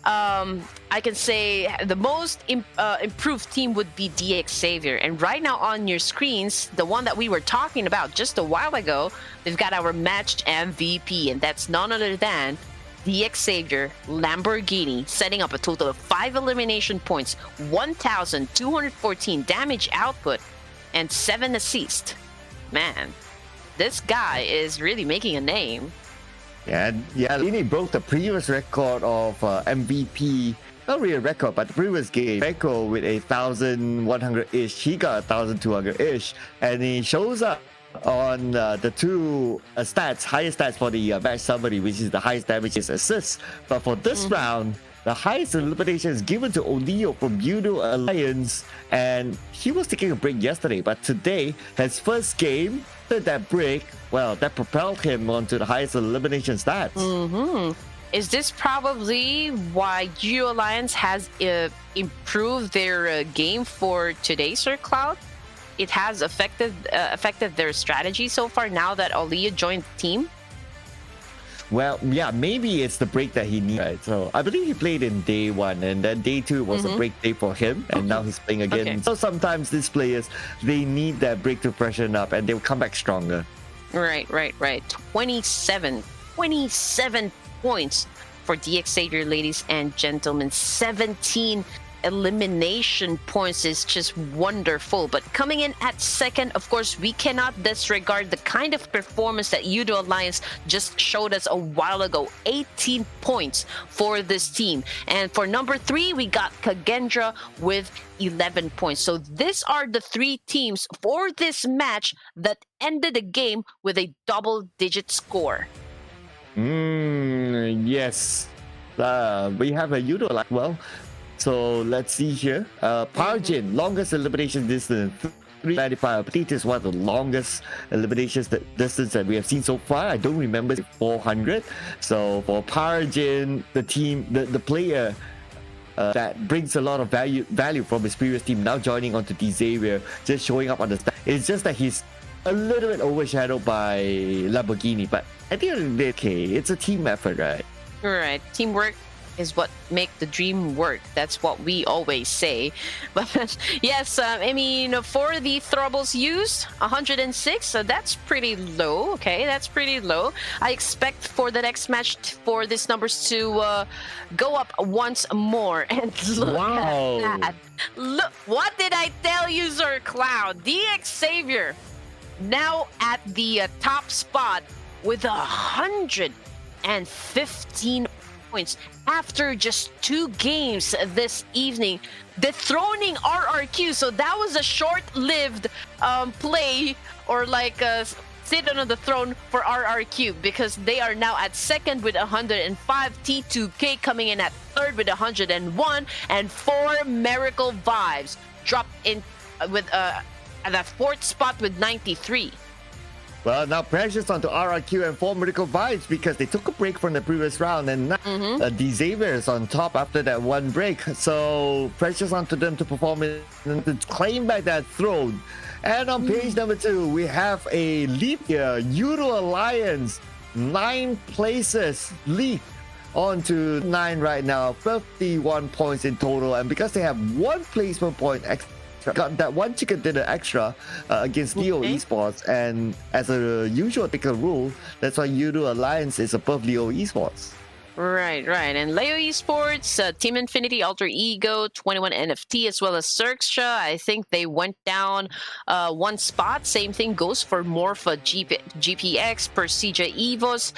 I can say the most improved team would be DX Xavier. And right now on your screens, the one that we were talking about just a while ago, they've got our matched MVP, and that's none other than DX Xavier Lamborghini, setting up a total of 5 elimination points, 1,214 damage output, and 7 assists. Man, this guy is really making a name. Yeah, Lini broke the previous record of MVP, not really a record, but the previous game record with 1,100-ish. He got 1,200-ish, and he shows up on the two highest stats for the match summary, which is the highest damage is assists. But for this round, the highest elimination is given to Olio from Judo Alliance, and he was taking a break yesterday, but today, his first game, after that break, well, that propelled him onto the highest elimination stats. Is this probably why Judo Alliance has improved their game for today, Sir Cloud? It has affected their strategy so far now that Olio joined the team? Well, yeah, maybe it's the break that he needed. Right? So I believe he played in day 1, and then day 2 was a break day for him, and now he's playing again. Okay. So sometimes these players, they need that break to freshen up, and they'll come back stronger. Right. 27 points for DX Xavier, ladies and gentlemen. 17 elimination points is just wonderful. But coming in at second, of course, we cannot disregard the kind of performance that Judo Alliance just showed us a while ago. 18 points for this team. And for number 3, we got Kagendra with 11 points. So these are the 3 teams for this match that ended the game with a double-digit score. Yes. We have a Judo Alliance. Well, so let's see here. Pubg, longest elimination distance, 395. I think it is one of the longest eliminations distance that we have seen so far. I don't remember 400. So for Pubg, the team, the player that brings a lot of value from his previous team, now joining onto the Xavier, just showing up on the stat. It's just that he's a little bit overshadowed by Lamborghini, but at the end of the day, okay, it's a team effort, right? Right. Teamwork is what make the dream work. That's what we always say. But yes, I mean, for the throwables used, 106, so that's pretty low. Okay, that's pretty low. I expect for the next match for these numbers to go up once more. And look at that. Look, what did I tell you, Sir Cloud? DX Xavier now at the top spot with 115 points after just 2 games this evening, dethroning RRQ. So that was a short-lived play, or like sit on the throne for RRQ, because they are now at second with 105, T2K coming in at third with 101, and 4 Miracle Vibes dropped in with at that 4th spot with 93. Well, now pressures onto RRQ and 4 Miracle Vibes because they took a break from the previous round, and now the Xavier is on top after that one break. So pressures onto them to perform and to claim back that throne. And on page number 2, we have a leap here. Judo Alliance, 9 places leap onto 9 right now, 51 points in total. And because they have 1 placement point extra, got that 1 chicken dinner extra against Leo Esports, and as a usual typical rule, that's why Judo Alliance is above Leo Esports. Right. And Leo Esports, Team Infinity, Alter Ego, 21 NFT, as well as XERXIA, I think they went down 1 spot. Same thing goes for MORPH, GPX, Persija Evos.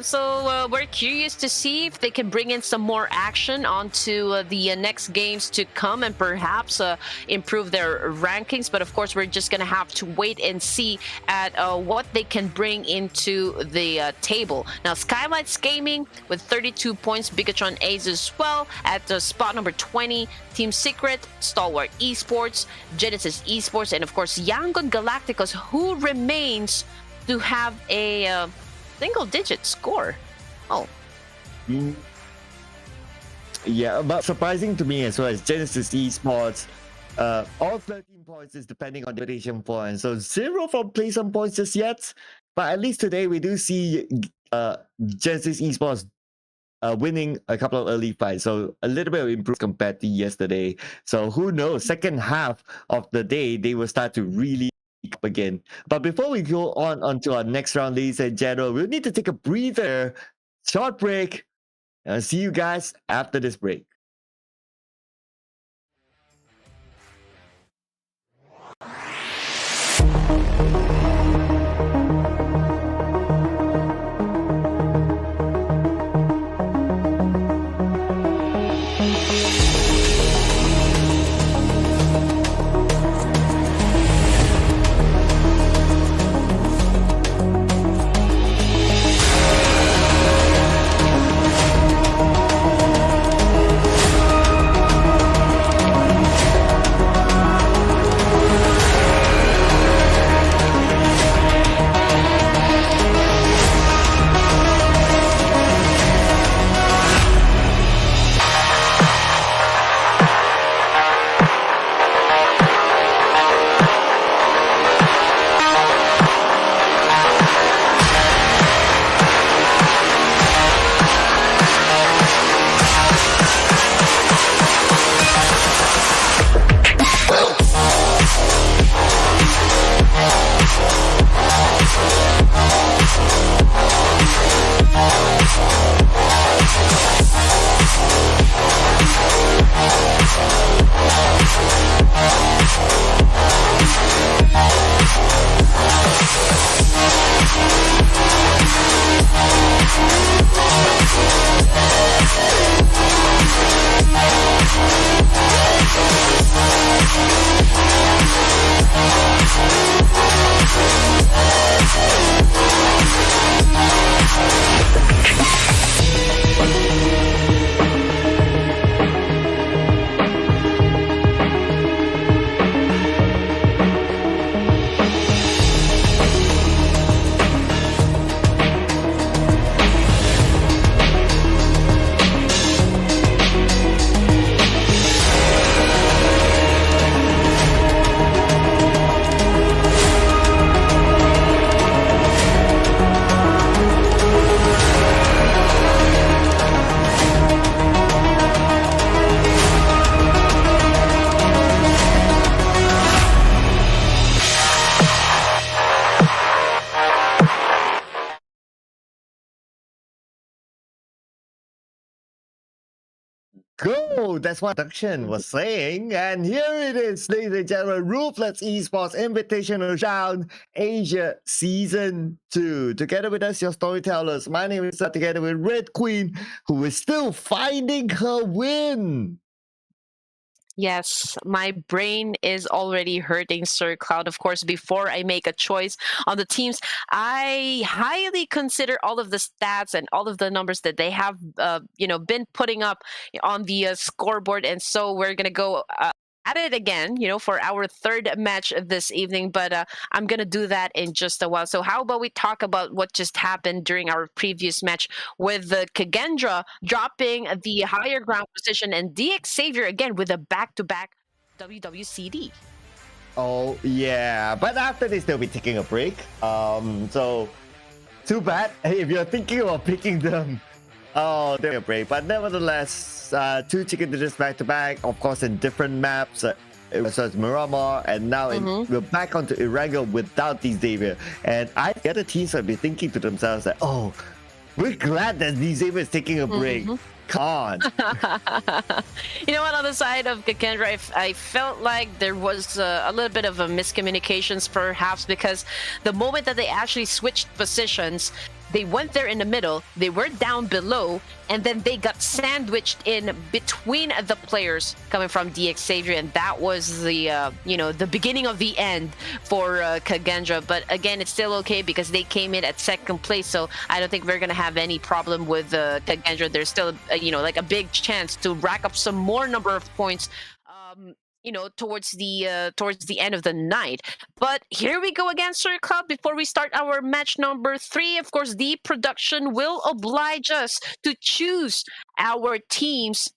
So we're curious to see if they can bring in some more action onto the next games to come and perhaps improve their rankings. But of course, we're just going to have to wait and see at what they can bring into the table. Now, SKYLIGHTZ Gaming with 32 points, BIGETRON A's as well at spot number 20, Team Secret, STALWART Esports, Genesis Esports, and of course, Yangon Galacticos, who remains to have a single-digit score. Oh. Yeah, but surprising to me as well as Genesis Esports. All 13 points is depending on the invitation points. So 0 from play some points just yet. But at least today we do see Genesis Esports winning a couple of early fights. So a little bit of improvement compared to yesterday. So who knows, second half of the day, they will start to really up again. But before we go on to our next round, ladies and gentlemen, we'll need to take a breather, short break, and I'll see you guys after this break. Go! That's what production was saying. And here it is, ladies and gentlemen. Ruthless Esports Invitational Showdown Asia Season 2. Together with us, your storytellers. My name is together with Red Queen, who is still finding her win. Yes, my brain is already hurting, Sir Cloud. Of course, before I make a choice on the teams, I highly consider all of the stats and all of the numbers that they have, been putting up on the scoreboard. And so we're gonna go at it again, for our third match this evening. But I'm gonna do that in just a while. So how about we talk about what just happened during our previous match with the KAGENDRA dropping the higher ground position and DX Xavier again with a back-to-back WWCD. Oh yeah, but after this they'll be taking a break. So too bad if you're thinking of picking them. Oh, they're a break, but nevertheless, 2 chicken dinners back to back, of course, in different maps. It was Miramar, and now we're back onto ERANGEL without these Xavier. And the other teams will be thinking to themselves that, oh, we're glad that these Xavier is taking a break. Come on. You know what? On the side of KAGENDRA, I felt like there was a little bit of a miscommunications, perhaps, because the moment that they actually switched positions, they went there in the middle, they were down below, and then they got sandwiched in between the players coming from XERXIA, and that was the the beginning of the end for KAGENDRA. But again, it's still okay because they came in at second place, so I don't think we're gonna have any problem with KAGENDRA. There's still like a big chance to rack up some more number of points. Towards the end of the night. But here we go again, Sir Cloud. Before we start our match number 3, of course, the production will oblige us to choose our teams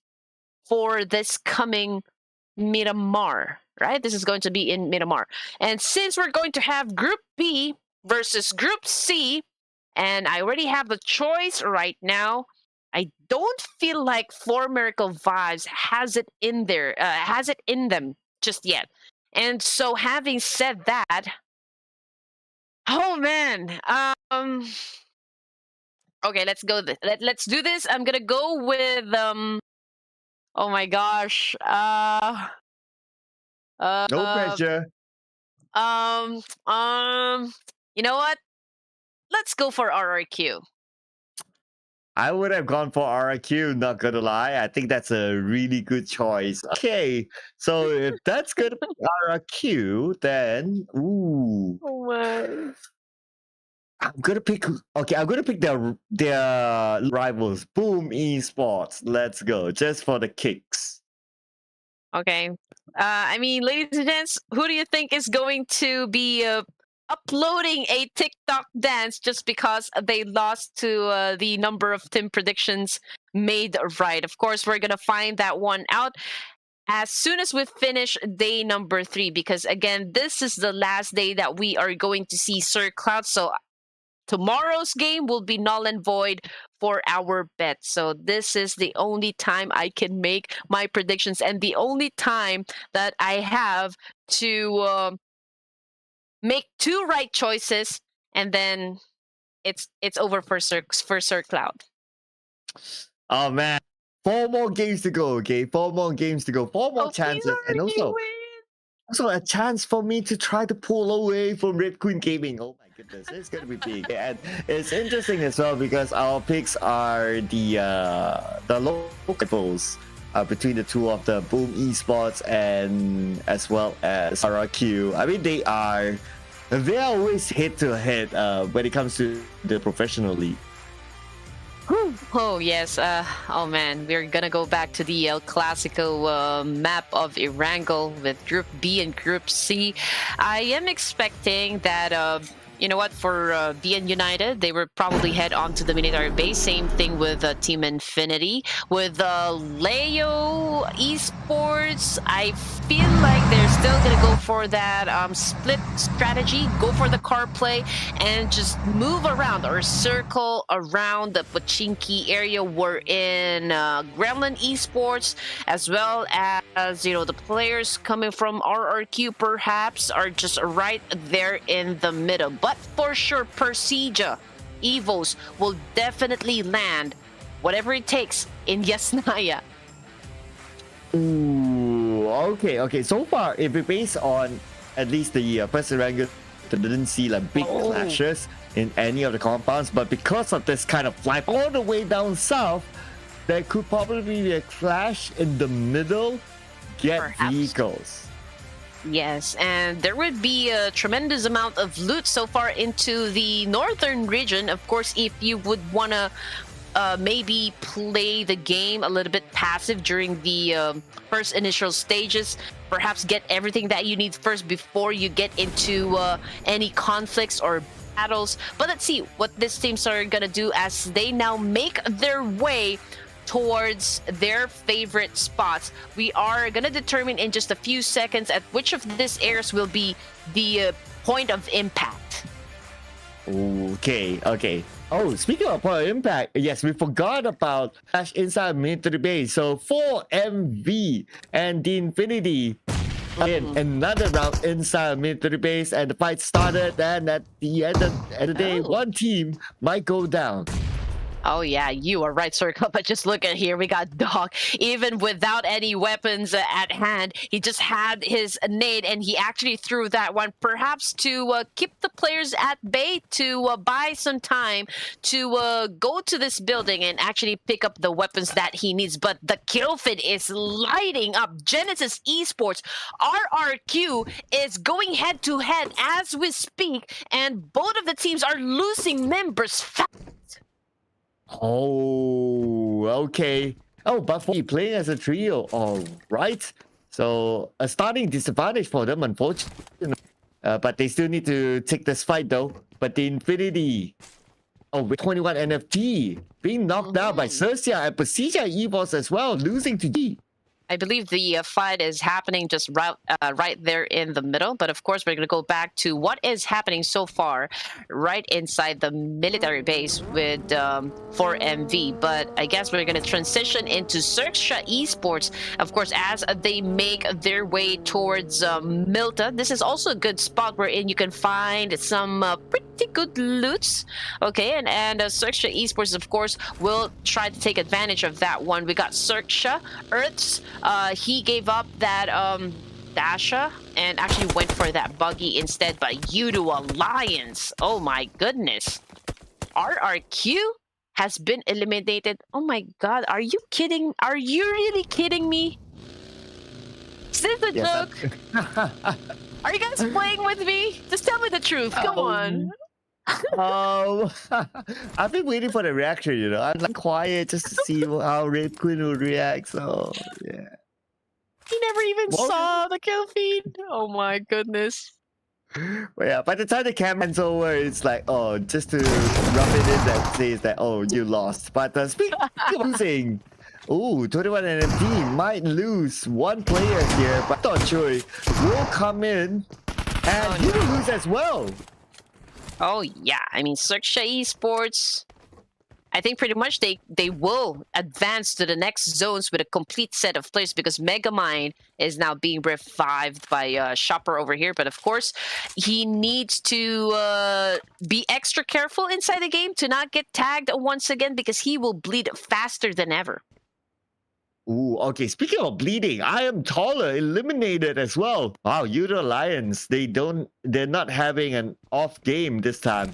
for this coming Miramar, right? This is going to be in Miramar. And since we're going to have Group B versus Group C, and I already have the choice right now, I don't feel like Floor Miracle Vibes has it in them just yet. And so having said that, oh man, okay, let's go. Let's do this. I'm gonna go with oh my gosh, No pressure. you know what? Let's go for RRQ. I would have gone for RRQ, not gonna lie. I think that's a really good choice. Okay, so if that's gonna be RRQ, then ooh, Oh my. I'm gonna pick their rivals, Boom Esports. Let's go, just for the kicks. Okay. I mean, ladies and gents, who do you think is going to be uploading a TikTok dance just because they lost to the number of team predictions made right? Of course, we're gonna find that one out as soon as we finish day number 3, because again, this is the last day that we are going to see Sir Cloud. So tomorrow's game will be null and void for our bet. So this is the only time I can make my predictions and the only time that I have to make 2 right choices, and then it's over for Sir Cloud. Oh man, 4 more games to go. Okay, 4 more games to go. 4 more chances, and also a chance for me to try to pull away from Red Queen Gaming. Oh my goodness, it's gonna be big. And it's interesting as well because our picks are the locals between the two of the Boom Esports and as well as RRQ. I mean, they're always head to head when it comes to the professional league. Oh yes, oh man, we're gonna go back to the El Clasico map of ERANGEL with Group B and Group C. I am expecting that you know what, for DN United, they will probably head on to the military base. Same thing with Team Infinity. With Leo Esports, I feel like they're still going to go for that split strategy, go for the car play, and just move around or circle around the Pachinki area. We're in Gremlin Esports, as well as, the players coming from RRQ perhaps are just right there in the middle. But for sure, Persija Evos will definitely land whatever it takes in Yasnaya. Ooh, okay. So far, if it's based on at least the first ERANGEL, they didn't see like big clashes in any of the compounds. But because of this kind of flight all the way down south, there could probably be a clash in the middle. Get Perhaps. Vehicles. Yes, and there would be a tremendous amount of loot so far into the northern region. Of course, if you would want to maybe play the game a little bit passive during the first initial stages, perhaps get everything that you need first before you get into any conflicts or battles. But let's see what these teams are gonna do as they now make their way towards their favorite spots. We are gonna determine in just a few seconds at which of these areas will be the point of impact. Okay. Oh, speaking of point of impact, yes, we forgot about Flash inside military base. So for MV and the Infinity in another round inside military base, and the fight started, and at the end of the day, one team might go down. Oh yeah, you are right, Circle. But just look at here, we got Dog. Even without any weapons at hand, he just had his nade, and he actually threw that one, perhaps to keep the players at bay, to buy some time to go to this building and actually pick up the weapons that he needs. But the kill feed is lighting up. Genesis Esports, RRQ is going head to head as we speak, and both of the teams are losing members fast. Oh, okay. Oh, but for playing as a trio, all right. So a starting disadvantage for them, unfortunately. But they still need to take this fight though. But the Infinity, with 21 NFT, being knocked out by XERXIA and Pubg Esports as well, losing to G. I believe the fight is happening just right there in the middle. But of course, we're going to go back to what is happening so far right inside the military base with 4MV. But I guess we're going to transition into XERXIA Esports, of course, as they make their way towards Milta. This is also a good spot wherein you can find some pretty good loots. Okay, and XERXIA Esports, of course, will try to take advantage of that one. We got XERXIA, Earths. He gave up that Dasha and actually went for that buggy instead, but Yudo Alliance, oh my goodness. RRQ has been eliminated. Oh my god, are you kidding? Are you really kidding me? Is this a joke? Are you guys playing with me? Just tell me the truth, come on. I've been waiting for the reaction, you know. I'm like quiet just to see how Red Queen will react. So yeah. He never even saw the kill feed. Oh my goodness. Well, yeah, by the time the camera's over, it's like, oh, just to rub it in that says that, oh, you lost. But speaking of losing, 21 NFT might lose one player here, but not sure will come in and he will lose as well. Oh yeah, I mean, XERXIA Esports, I think pretty much they will advance to the next zones with a complete set of players, because Megamind is now being revived by Shopper over here. But of course, he needs to be extra careful inside the game to not get tagged once again, because he will bleed faster than ever. Ooh, okay. Speaking of bleeding, I am taller, eliminated as well. Wow, Yudo Alliance, they're not having an off game this time.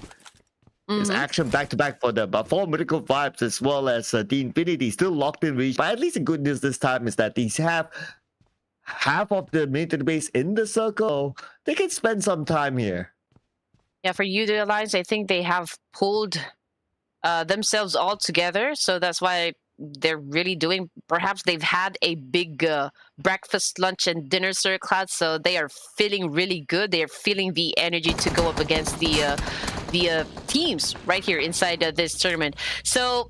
It's action back to back for them. But 4 Miracle Vibes as well as the Infinity still locked in reach. But at least the good news this time is that these have half of the military base in the circle. They can spend some time here. Yeah, for Yudo Alliance, I think they have pulled themselves all together. So that's why they're really doing, perhaps they've had a big breakfast, lunch, and dinner circle, so they are feeling really good. They are feeling the energy to go up against the teams right here inside this tournament. So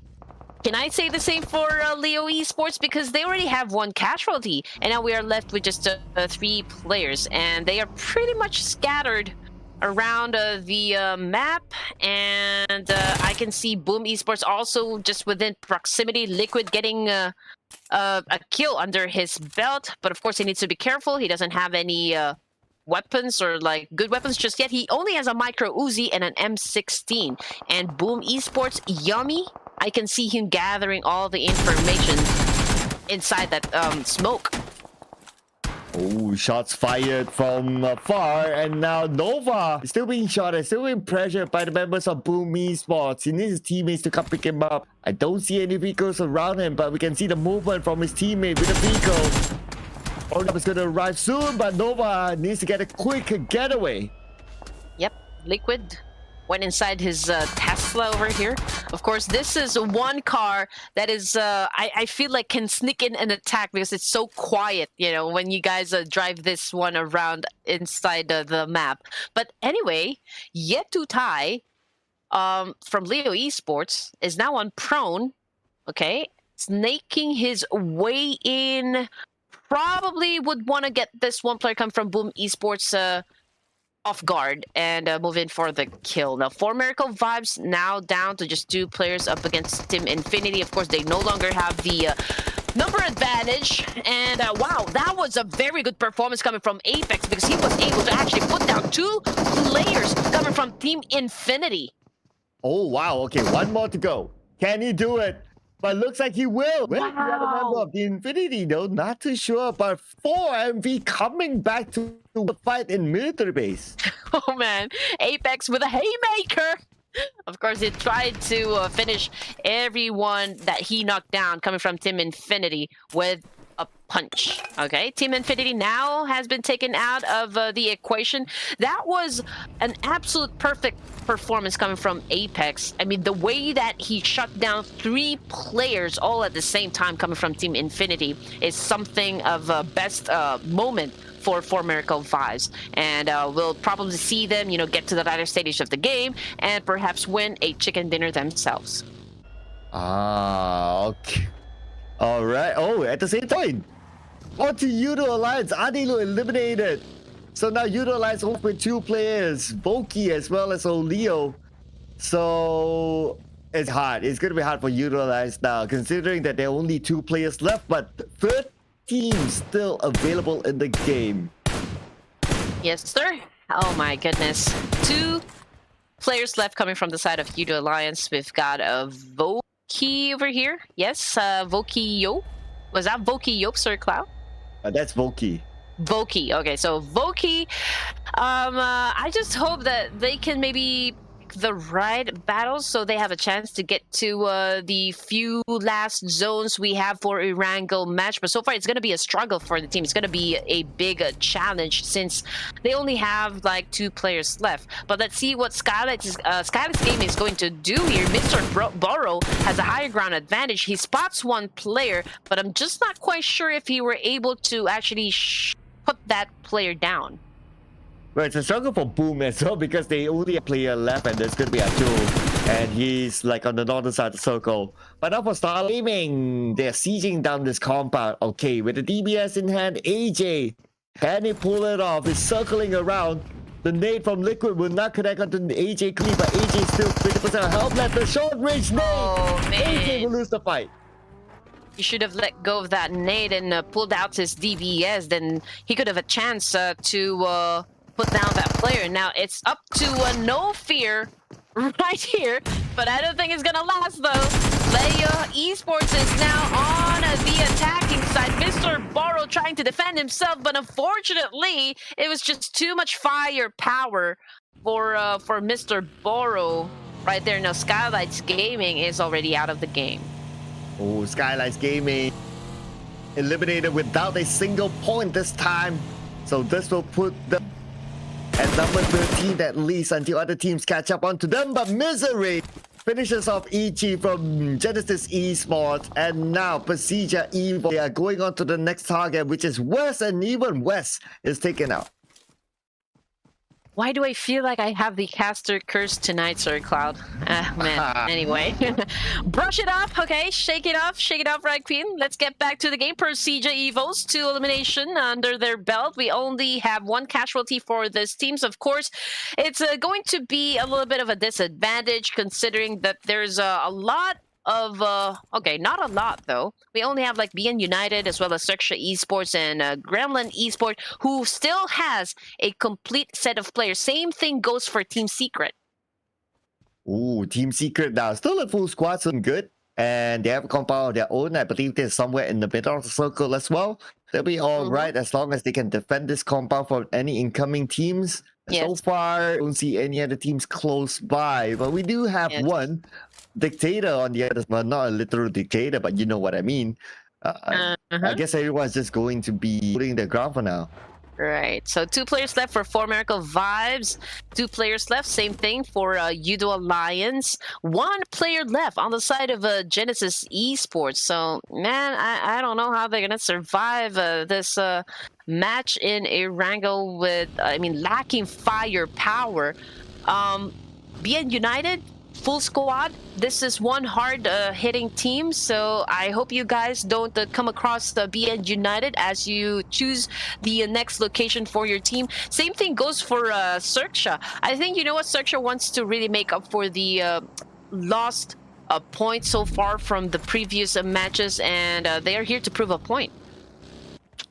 can I say the same for Leo Esports? Because they already have one casualty, and now we are left with just 3 players, and they are pretty much scattered around the map, and I can see Boom Esports also just within proximity. Liquid getting a kill under his belt, but of course he needs to be careful. He doesn't have any weapons or like good weapons just yet. He only has a micro Uzi and an M16. And Boom Esports, Yummy, I can see him gathering all the information inside that smoke. Oh, shots fired from far, and now Nova is still being shot and still being pressured by the members of Boom Esports. He needs his teammates to come pick him up. I don't see any vehicles around him, but we can see the movement from his teammate with a vehicle. Hold-up is going to arrive soon, but Nova needs to get a quick getaway. Yep, Liquid went inside his Tesla over here. Of course, this is one car that is, I feel like can sneak in and attack because it's so quiet, you know, when you guys drive this one around inside the map. But anyway, Yet to Tai from Leo Esports is now on prone, okay, snaking his way in. Probably would want to get this one player come from Boom Esports off guard and move in for the kill. Now, 4 Miracle Vibes now down to just 2 players up against Team Infinity. Of course, they no longer have the number advantage. And wow, that was a very good performance coming from Apex, because he was able to actually put down 2 players coming from Team Infinity. Oh, wow. Okay, one more to go. Can he do it? But looks like he will. Well, the other member Wow. of the Infinity, though, not too sure. But 4MV coming back to the fight in military base. Oh man, Apex with a haymaker. Of course, he tried to finish everyone that he knocked down coming from Team Infinity with a punch. Okay, Team Infinity now has been taken out of the equation. That was an absolute perfect performance coming from Apex. I mean, the way that he shut down 3 players all at the same time coming from Team Infinity is something of a best moment for Miracle Vibes, and we'll probably see them, you know, get to the latter stage of the game and perhaps win a chicken dinner themselves. Ah, okay. All right. Oh, at the same time, on to Yudo Alliance. Adilu eliminated. So now Yudo Alliance off with 2 players, Voki as well as Oleo. So it's hard. It's going to be hard for Yudo Alliance now, considering that there are only 2 players left, but 13 teams still available in the game. Yes, sir. Oh my goodness. 2 players left coming from the side of Yudo Alliance. We've got a Voki over here. Yes, Voki Yo. Was that Voki Yo, Sir Cloud? That's Voki. Voki. Okay, so Voki. I just hope that they can maybe pick the right battles so they have a chance to get to the few last zones we have for ERANGEL match. But so far, it's going to be a struggle for the team. It's going to be a big challenge since they only have like 2 players left. But let's see what SKYLIGHTZ Gaming is going to do here. Mr. Borrow has a higher ground advantage. He spots 1 player, but I'm just not quite sure if he were able to actually put that player down. Well, it's a struggle for Boom as well because they only have a player left and there's going to be a 2. And he's like on the northern side of the circle. But now for Star Gaming, they're sieging down this compound. Okay, with the DBS in hand, AJ, can he pull it off? He's circling around. The nade from Liquid will not connect onto the AJ clean, but AJ is still 50% health left. The short range nade! Oh, man. AJ will lose the fight. He should have let go of that nade and pulled out his DBS. Then he could have a chance to put down that player. Now it's up to No Fear right here, but I don't think it's gonna last though. Leia Esports is now on the attacking side. Mr. Borrow trying to defend himself, but unfortunately, it was just too much firepower for Mr. Borrow right there. Now SKYLIGHTZ Gaming is already out of the game. Oh, SKYLIGHTZ Gaming eliminated without a single point this time. So this will put them at number 13 at least until other teams catch up onto them. But Misery finishes off EG from Genesis Esports, and now Procedure Evil, they are going on to the next target, which is West, and even West is taken out. Why do I feel like I have the caster curse tonight, Sir Cloud? Man, anyway. Brush it off, okay? Shake it off, right, Queen? Let's get back to the game. Procedure Evils, 2 elimination under their belt. We only have 1 casualty for this team. So, of course, it's going to be a little bit of a disadvantage considering that there's a lot of okay, not a lot though. We only have like BN United as well as XERXIA Esports and Gremlin Esports, who still has a complete set of players. Same thing goes for Team Secret. Ooh, Team Secret now still a full squad, so good. And they have a compound of their own. I believe they're somewhere in the middle of the circle as well. They'll be all right as long as they can defend this compound from any incoming teams. Yes. So far, don't see any other teams close by, but we do have one dictator on the other. Well, not a literal dictator, but you know what I mean. I guess everyone's just going to be putting their ground for now. Right. So 2 players left for 4 Miracle Vibes. 2 players left. Same thing for Yudo Alliance. 1 player left on the side of Genesis Esports. So, man, I don't know how they're going to survive this match in ERANGEL with, lacking firepower. BN United, full squad. This is one hard hitting team, so I hope you guys don't come across the BN United as you choose the next location for your team. Same thing goes for XERXIA. I think, you know what, XERXIA wants to really make up for the lost point so far from the previous matches, and they are here to prove a point.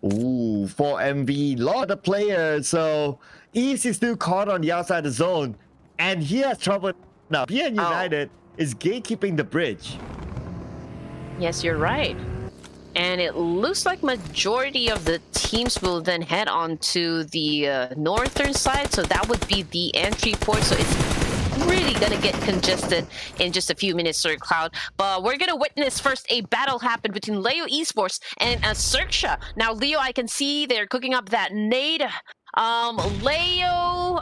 Ooh, for MV, lot of players. So East is still caught on the outside of the zone, and he has trouble now. BN United is gatekeeping the bridge. Yes, you're right. And it looks like majority of the teams will then head on to the northern side. So that would be the entry point. So it's really gonna get congested in just a few minutes, Sir Cloud. But we're gonna witness first a battle happen between Leo Esports and XERXIA. Now, Leo, I can see they're cooking up that nade. Leo,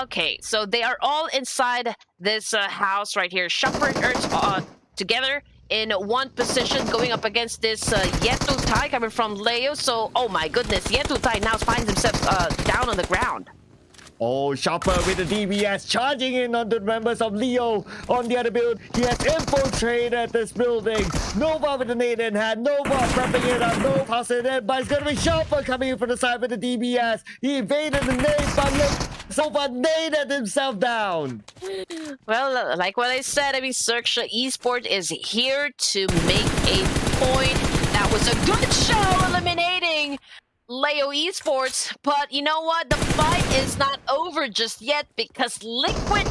okay, so they are all inside this house right here. Shepherd Earth together in one position, going up against this Yetu Tai coming from Leo. So, oh my goodness, Yetu Tai now finds himself down on the ground. Oh, Chopper with the DBS charging in on the members of Leo. On the other build, he has infiltrated this building. Nova with the nade in hand. Nova prepping it up. Nova passing it in, but it's going to be Chopper coming in from the side with the DBS. He evaded the nade, but look, Nova naded himself down. Well, like what I said, I mean, XERXIA Esports is here to make a point. That was a good show, eliminating Leo Esports, but you know what? The fight is not over just yet because Liquid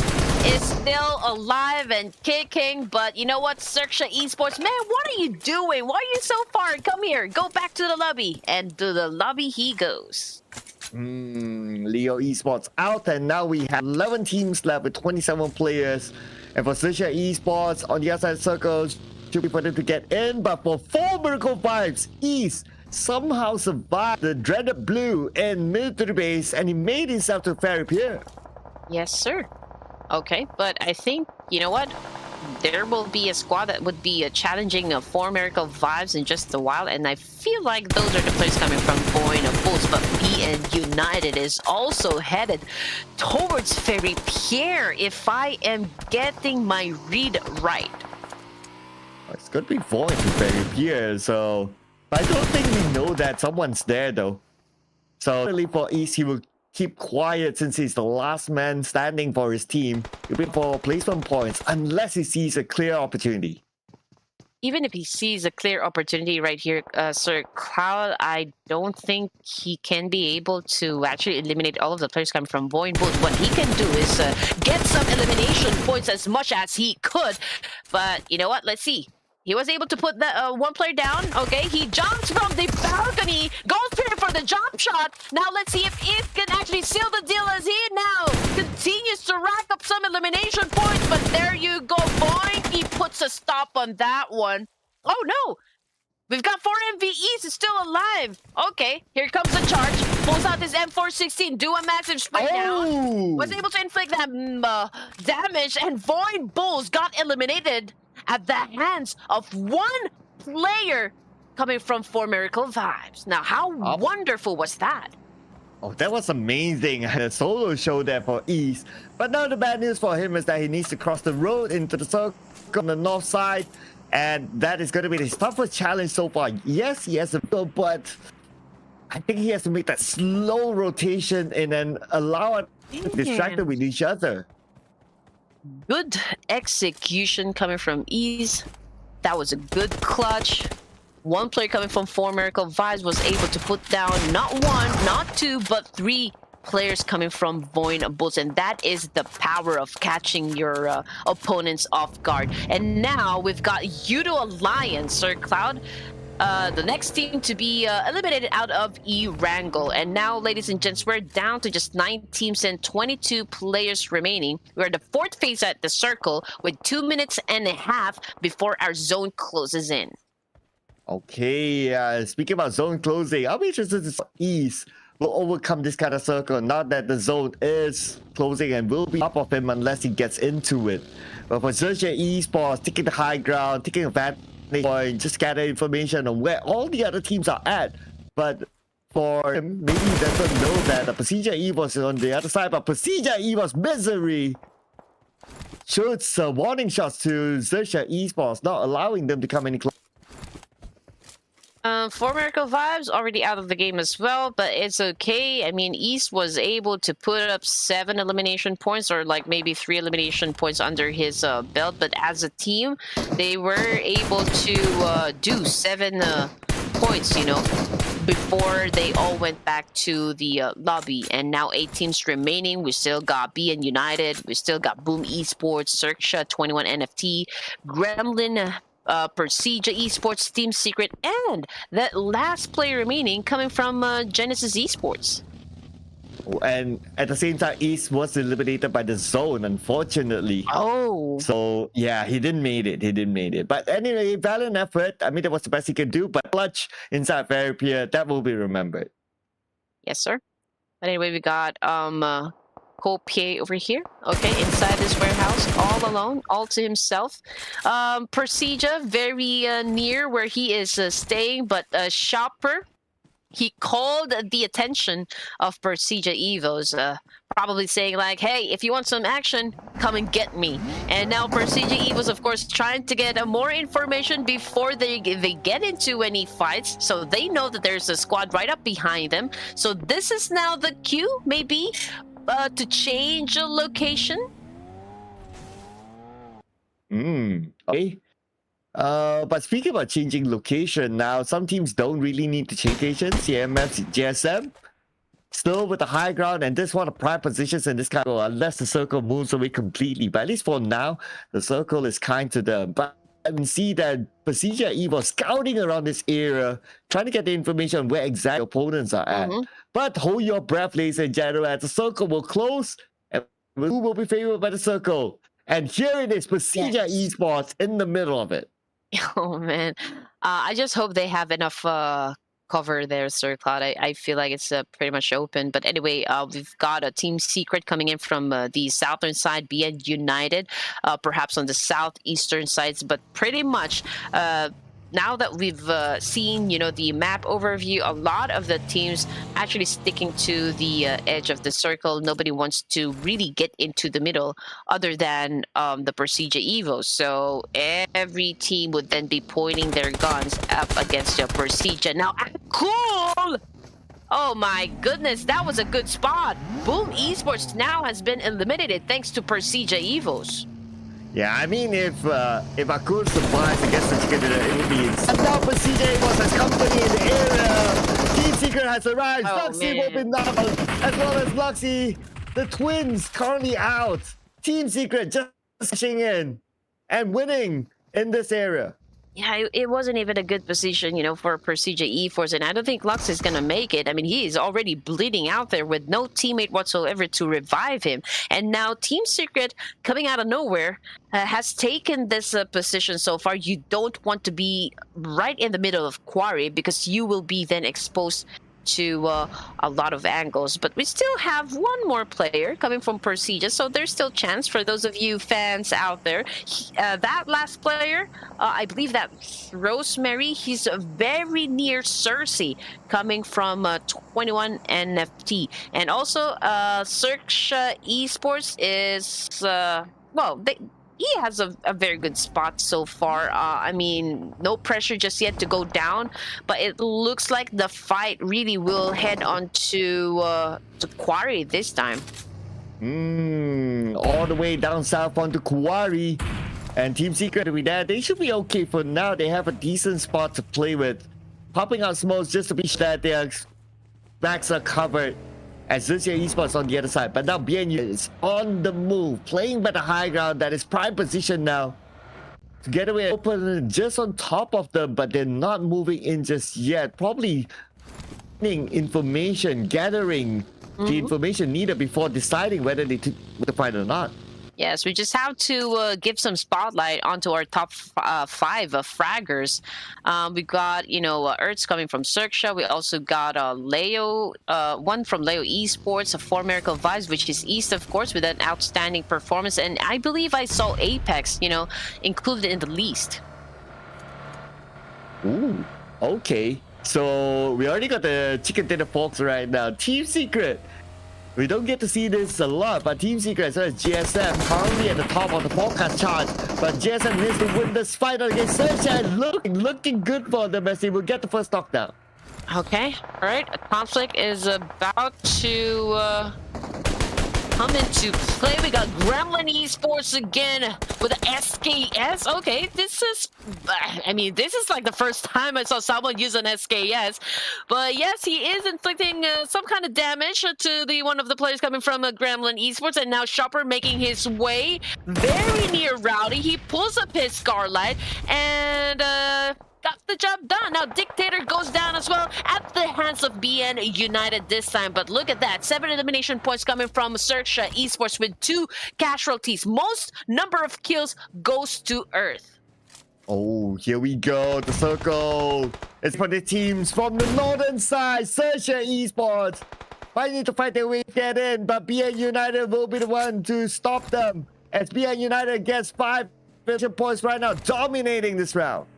is still alive and kicking. But you know what, XERXIA Esports, man, what are you doing? Why are you so far? Come here, go back to the lobby. And to the lobby he goes. Leo Esports out, and now we have 11 teams left with 27 players. And for XERXIA Esports on the outside circles, should be for them to get in, but for 4 Miracle Vibes, East somehow survived the dreaded blue in military base, and he made himself to Fairy Pier. Yes, sir. Okay, but I think, you know what? There will be a squad that would be challenging 4 Miracle Vibes in just a while, and I feel like those are the players coming from VOIN of Bulls, but BN United is also headed towards Fairy Pier, if I am getting my read right. It's going to be VOIN to Fairy Pier, so I don't think we know that someone's there though. So really for East, he will keep quiet since he's the last man standing for his team. He'll be for placement points unless he sees a clear opportunity. Even if he sees a clear opportunity right here, Sir Cloud, I don't think he can be able to actually eliminate all of the players coming from VOIN. But what he can do is get some elimination points as much as he could. But you know what? Let's see. He was able to put the one player down. Okay, he jumps from the balcony, goes for the jump shot. Now let's see if it can actually seal the deal as he now continues to rack up some elimination points. But there you go, VOIN. He puts a stop on that one. Oh no, we've got 4 MVEs is still alive. Okay, here comes the charge. Pulls out his M416, do a massive spike down. Was able to inflict that damage, and VOIN Bulls got eliminated at the hands of one player coming from 4 Miracle Vibes. Now, how wonderful was that? Oh, that was amazing. A solo show there for East. But now the bad news for him is that he needs to cross the road into the circle on the north side. And that is going to be his toughest challenge so far. Yes, he has a build, but I think he has to make that slow rotation and then allow it to distract with each other. Good execution coming from Ease. That was a good clutch. One player coming from 4 Miracle Vibes was able to put down not 1, not 2, but 3 players coming from VOIN Bulls, and that is the power of catching your opponents off guard. And now we've got Yudo Alliance, Sir Cloud. The next team to be eliminated out of ERANGEL. And now, ladies and gents, we're down to just 9 teams and 22 players remaining. We're at the 4th phase at the circle with 2.5 minutes before our zone closes in. Okay, speaking about zone closing, I'll be interested to see East will overcome this kind of circle now that the zone is closing and will be up of him unless he gets into it. But for XERXIA Esports, taking the high ground, taking advantage point, just gather information on where all the other teams are at. But for him, maybe he doesn't know that the Pubg Evos is on the other side, but Pubg Evos misery shoots warning shots to XERXIA Esports, not allowing them to come any closer. 4 Miracle Vibes already out of the game as well, but it's okay. I mean, East was able to put up 7 elimination points, or like maybe 3 elimination points under his belt, but as a team, they were able to do 7 points, you know. before they all went back to the lobby. And now 8 teams remaining. We still got BN United. We still got Boom Esports, XERXIA, 21 NFT, Gremlin, Persija Esports, Team Secret, and that last player remaining coming from Genesis Esports. And at the same time, East was eliminated by the zone, unfortunately. Oh. So, yeah, he didn't make it. He didn't make it. But anyway, valiant effort. I mean, that was the best he could do. But clutch inside Veripia, that will be remembered. Yes, sir. But anyway, we got Kopie over here. Okay, inside this warehouse, all alone, all to himself. Persija, very near where he is staying, but Shopper, he called the attention of Persija Evos, probably saying like, hey, if you want some action, come and get me. And now Persija Evos, of course, trying to get more information before they get into any fights, so they know that there's a squad right up behind them. So this is now the cue, maybe, to change a location. Okay. But speaking about changing location now, some teams don't really need to change location. CMF, GSM, still with the high ground, and this one of prime positions in this kind of, unless the circle moves away completely. But at least for now, the circle is kind to them. But I can see that Persija Evo scouting around this area, trying to get the information on where exact opponents are at. But hold your breath, ladies and gentlemen, as the circle will close, and who will be favored by the circle? And here it is, Persija Esports in the middle of it. Oh man, I just hope they have enough cover there, Sir Cloud. I feel like it's pretty much open. But anyway, we've got a Team Secret coming in from the southern side, BN United, perhaps on the southeastern sides, but pretty much now that we've seen, you know, the map overview, a lot of the teams actually sticking to the edge of the circle. Nobody wants to really get into the middle other than the Persija Evo. So every team would then be pointing their guns up against the Persija. Now, cool! Oh my goodness, that was a good spot. Boom Esports now has been eliminated thanks to Persija Evos. Yeah, I mean, if Akul survives against the chicken dinner, it would be insane. And now Persija Esports has company in the area. Team Secret has arrived. Luxy will be down, as well as Luxy. The twins currently out. Team Secret just pushing in and winning in this area. Yeah, it wasn't even a good position, you know, for Persija Esports, and I don't think Lux is going to make it. I mean, he is already bleeding out there with no teammate whatsoever to revive him. And now Team Secret, coming out of nowhere, has taken this position so far. You don't want to be right in the middle of Quarry because you will be then exposed to a lot of angles. But we still have one more player coming from Persija, so there's still chance for those of you fans out there. That last player, I believe that Rosemary, he's very near Cersei, coming from 21 NFT. And also XERXIA Esports is well, he has a very good spot so far. I mean, no pressure just yet to go down, but it looks like the fight really will head on to Quarry this time. All the way down south onto Quarry. And Team Secret will be there. They should be okay for now. They have a decent spot to play with. Popping out smokes just to be sure that their backs are covered. As XERXIA Esports on the other side. But now BNU is on the move, playing by the high ground. That is prime position now. To get away, open just on top of them, but they're not moving in just yet. Probably getting information, gathering the information needed before deciding whether they to fight or not. Yes, we just have to give some spotlight onto our top 5 fraggers. We got, you know, Ertz coming from XERXIA. We also got Leo, one from Leo Esports, a 4 Miracle Vibes, which is East, of course, with an outstanding performance. And I believe I saw Apex, you know, included in the list. Ooh, okay. So we already got the chicken dinner forks right now. Team Secret. We don't get to see this a lot, but Team Secret as well as GSM currently at the top of the forecast chart. But GSM needs to win this fight against XERXIA. Looking good for them as they will get the first knockdown. Okay, all right. A conflict is about to come into play. We got Gremlin Esports again with the SKS. Okay, this is, I mean, this is like the first time I saw someone use an SKS. But yes, he is inflicting some kind of damage to the one of the players coming from Gremlin Esports. And now Shopper making his way very near Rowdy. He pulls up his SKYLIGHTZ and got the job done. Now Dictator goes down as well at the hands of BN United this time. But look at that, 7 elimination points coming from XERXIA Esports with 2 casualties. Most number of kills goes to Earth. Oh, here we go. The circle. It's for the teams from the northern side. XERXIA Esports. Might need to fight their way to get in, but BN United will be the one to stop them. As BN United gets 5 elimination points right now, dominating this round.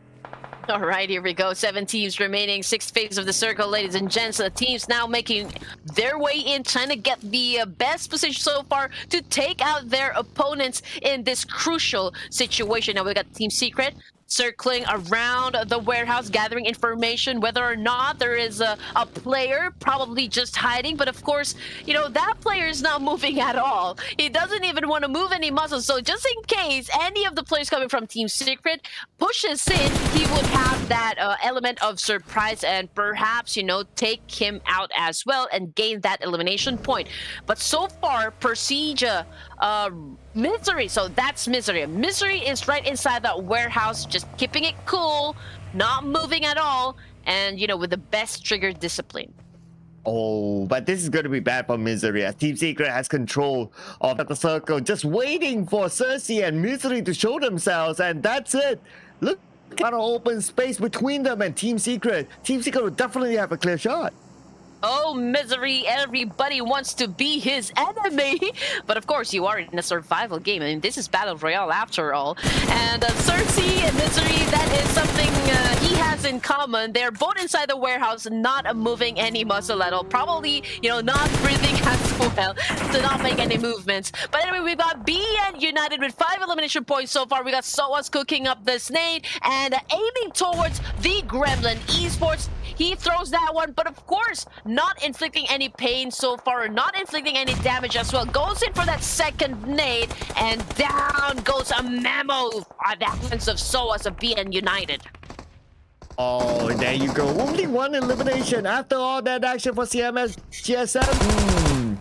All right, here we go. 7 teams remaining. 6th phase of the circle, ladies and gents. The teams now making their way in, trying to get the best position so far to take out their opponents in this crucial situation. Now we got Team Secret circling around the warehouse, gathering information whether or not there is a player probably just hiding. But of course, you know, that player is not moving at all. He doesn't even want to move any muscles. So just in case any of the players coming from Team Secret pushes in, he would have that element of surprise and perhaps, you know, take him out as well and gain that elimination point. But so far, Persija, Misery, so that's Misery. Misery is right inside that warehouse, just keeping it cool, not moving at all, and, you know, with the best trigger discipline. Oh, but this is going to be bad for Misery as Team Secret has control of the circle, just waiting for Cersei and Misery to show themselves, and that's it. Look at an open space between them and Team Secret. Team Secret will definitely have a clear shot. Oh, Misery, everybody wants to be his enemy. But of course, you are in a survival game. I mean, this is Battle Royale after all. And Cersei and Misery, that is something he has in common. They're both inside the warehouse, not moving any muscle at all. Probably, you know, not breathing as well, to not make any movements. But anyway, we've got BN United with 5 elimination points so far. We got Soas cooking up the nade and aiming towards the Gremlin Esports. He throws that one, but of course, not inflicting any pain so far, not inflicting any damage as well. Goes in for that second nade, and down goes a memo on the hands of Soas of BN United. Oh, there you go. Only 1 elimination after all that action for CMS GSM.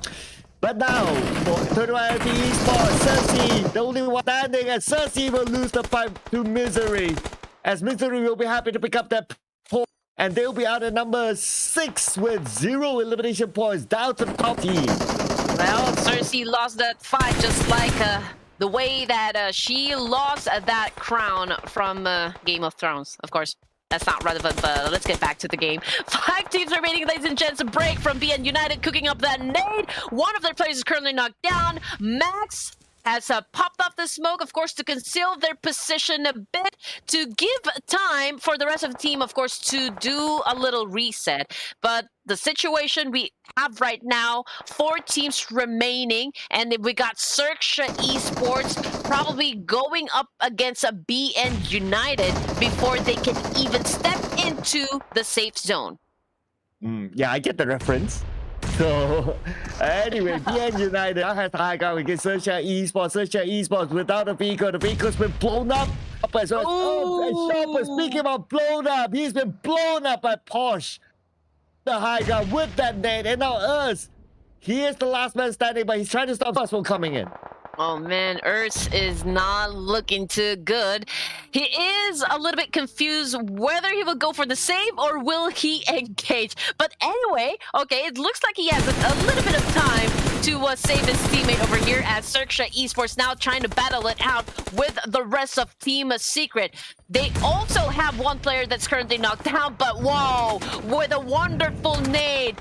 But now, for 31 LP Esports, Cersei, the only one standing, and Cersei will lose the fight to Misery. As Misery will be happy to pick up that point, and they'll be out at number 6 with 0 elimination points, down to the top team. Well, Cersei lost that fight just like the way that she lost that crown from Game of Thrones. Of course, that's not relevant, but let's get back to the game. 5 teams remaining, ladies and gents. A break from BN United cooking up that nade. One of their players is currently knocked down. Max has popped off the smoke, of course, to conceal their position a bit, to give time for the rest of the team, of course, to do a little reset. But the situation we have right now, 4 teams remaining, and we got XERXIA Esports probably going up against a BN United before they can even step into the safe zone. Yeah, I get the reference. So, anyway, BN United has high ground against XERXIA Esports. XERXIA Esports without a vehicle. The vehicle's been blown up. As well. Oh, and Shopper, speaking about blown up, he's been blown up by Porsche. The high ground with that net. And now Earth. He is the last man standing, but he's trying to stop us from coming in. Oh man, Earth is not looking too good. He is a little bit confused whether he will go for the save or will he engage. But anyway, okay, it looks like he has a little bit of time to save his teammate over here as XERXIA Esports now trying to battle it out with the rest of Team Secret. They also have 1 player that's currently knocked down, but whoa, with a wonderful nade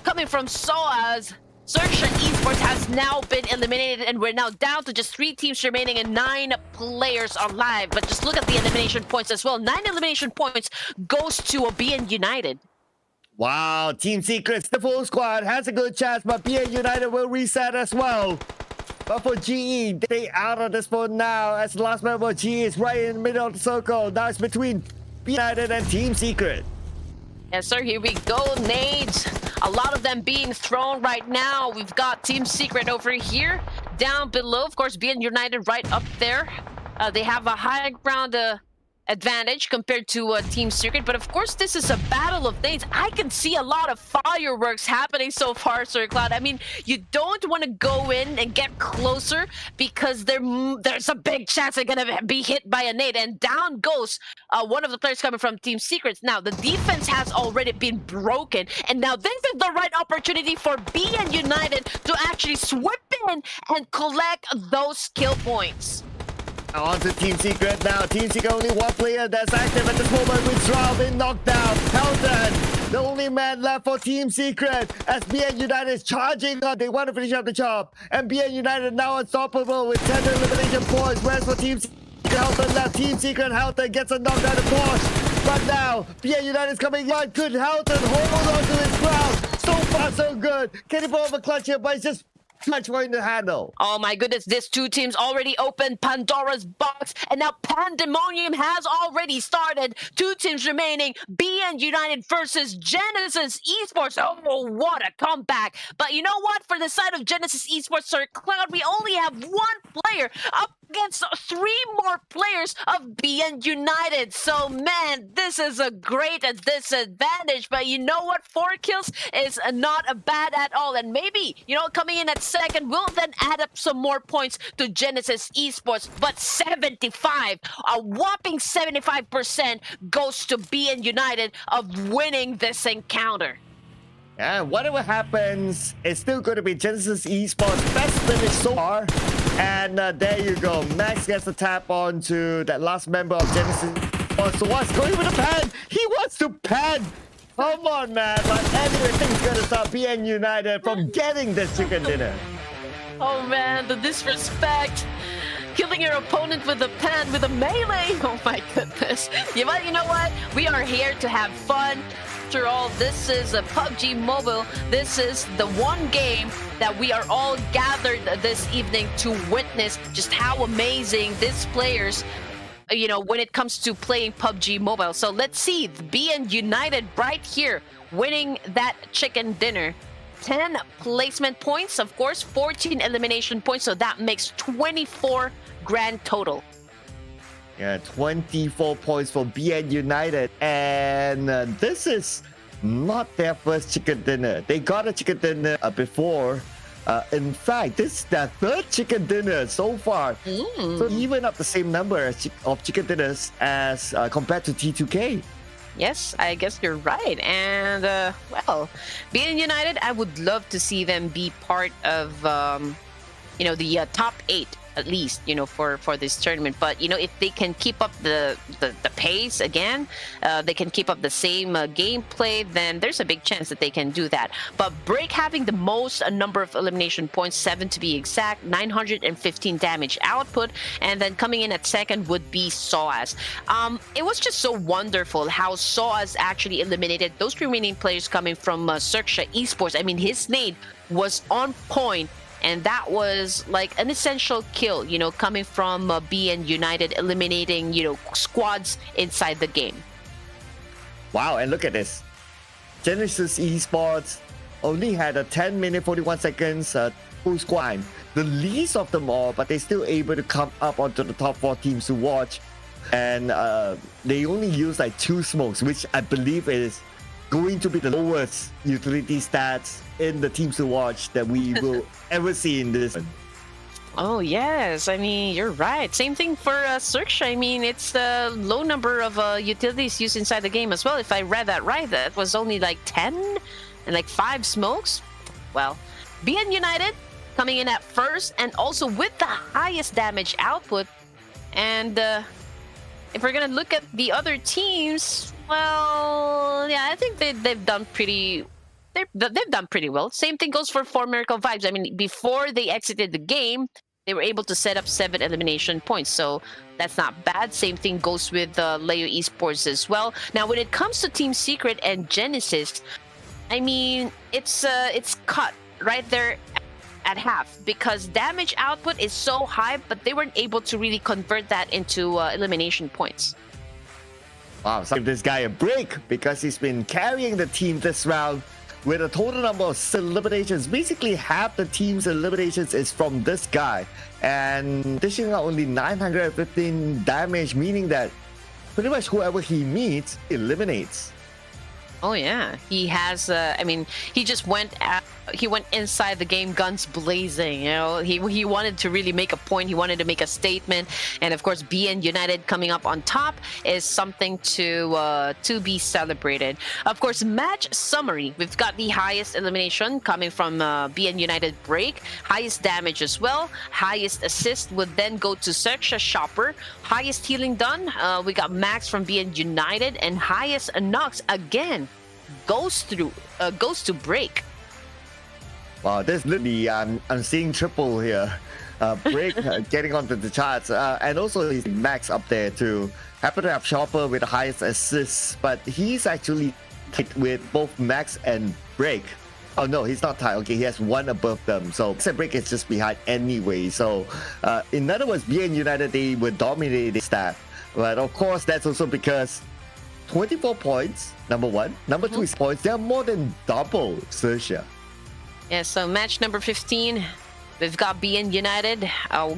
coming from Soas. XERXIA Esports has now been eliminated, and we're now down to just 3 teams remaining and 9 players alive. But just look at the elimination points as well. 9 elimination points goes to a BN United. Wow, Team Secrets, the full squad has a good chance, but BN United will reset as well. But for GE, they out of this one now, as the last member of GE is right in the middle of the circle. Now it's between BN United and Team Secret. Yes, sir, here we go. Nades A lot of them being thrown right now. We've got Team Secret over here. Down below, of course, BN United right up there. They have a high ground advantage compared to Team Secret, but of course this is a battle of nades. I can see a lot of fireworks happening so far, Sir Cloud. I mean, you don't want to go in and get closer because there's a big chance they're gonna be hit by a nade, and down goes one of the players coming from Team Secrets. Now the defense has already been broken, and now this is the right opportunity for BN United to actually swoop in and collect those kill points. On to Team Secret now. Team Secret only one player that's active at this moment. Withdrawal been knocked down. Helton, the only man left for Team Secret. As BN United is charging on, they want to finish up the job. And BN United now unstoppable with 10 elimination points. Whereas for Team Secret, Helton left. Team Secret, Helton gets a knockdown to push. But now, BN United is coming on. Could Helton hold on to his ground? So far, so good. Can he pull off a clutch here? But it's just much more in the handle. Oh my goodness, these two teams already opened Pandora's box, and now Pandemonium has already started. Two teams remaining, BN United versus Genesis Esports. Oh, what a comeback. But you know what? For the side of Genesis Esports, Sir Cloud, we only have one player up against three more players of BN United. So, man, this is a great disadvantage. But you know what? 4 kills is not bad at all. And maybe, you know, coming in at second will then add up some more points to Genesis Esports. But 75, a whopping 75% goes to BN United of winning this encounter. And whatever happens, it's still going to be Genesis Esports' best finish so far. And there you go. Max gets a tap onto that last member of Genesis Esports. So what's going with the pan? He wants to pan. Come on, man. But anyway, things going to stop BN United from getting this chicken dinner. Oh, man, the disrespect. Killing your opponent with a pan, with a melee. Oh, my goodness. Yeah, but you know what? We are here to have fun. After all, this is a PUBG Mobile. This is the one game that we are all gathered this evening to witness just how amazing these players, you know, when it comes to playing PUBG Mobile. So let's see, BN United right here winning that chicken dinner. 10 placement points, of course, 14 elimination points, so that makes 24 grand total. Yeah, 24 points for BN United. And this is not their first chicken dinner. They got a chicken dinner before. In fact, this is their third chicken dinner so far. So even up the same number of chicken dinners as compared to T2K. Yes, I guess you're right. And, well, BN United, I would love to see them be part of, you know, the top 8. At least, you know, for this tournament. But you know, if they can keep up the pace again, they can keep up the same gameplay, then there's a big chance that they can do that. But Break having the most number of elimination points, 7 to be exact, 915 damage output, and then coming in at second would be SOAS. It was just so wonderful how SOAS actually eliminated those remaining players coming from XERXIA Esports. I mean, his nade was on point. And that was like an essential kill, you know, coming from BN United, eliminating, you know, squads inside the game. Wow, and look at this. Genesis Esports only had a 10 minute 41 seconds full squad time. The least of them all, but they're still able to come up onto the top 4 teams to watch. And they only use like 2 smokes, which I believe is going to be the lowest utility stats in the teams to watch that we will ever see in this. Oh, yes. I mean, you're right. Same thing for XERXIA. I mean, it's a low number of utilities used inside the game as well. If I read that right, that was only like 10 and like 5 smokes. Well, BN United coming in at first and also with the highest damage output. And if we're going to look at the other teams, well, yeah, I think they've done pretty... They've done pretty well. Same thing goes for 4 Miracle Vibes. I mean, before they exited the game, they were able to set up 7 elimination points. So that's not bad. Same thing goes with Leo Esports as well. Now, when it comes to Team Secret and Genesis, I mean, it's cut right there at half because damage output is so high, but they weren't able to really convert that into elimination points. Wow, so give this guy a break because he's been carrying the team this round. with a total number of eliminations. Basically, half the team's eliminations is from this guy, and dishing out only 915 damage, meaning that pretty much whoever he meets eliminates. Oh yeah, he has. I mean, he just went. He went inside the game, guns blazing. You know, he wanted to really make a point. He wanted to make a statement, and of course, BN United coming up on top is something to be celebrated. Of course, match summary. We've got the highest elimination coming from BN United Break, highest damage as well, highest assist would then go to XERXIA Shopper, highest healing done. We got Max from BN United, and highest knocks again goes to Break. Wow, this literally I'm seeing triple here. Break getting onto the charts, and also he's Max up there too. Happen to have Chopper with the highest assists, but he's actually tied with both Max and Break. Oh no, he's not tied. Okay, he has one above them. So Max and Break is just behind anyway. So in other words, BN United, they were dominating that. But of course, that's also because 24 points, number one. Number two is points. They are more than double XERXIA. Yeah, so match number 15, we've got BN United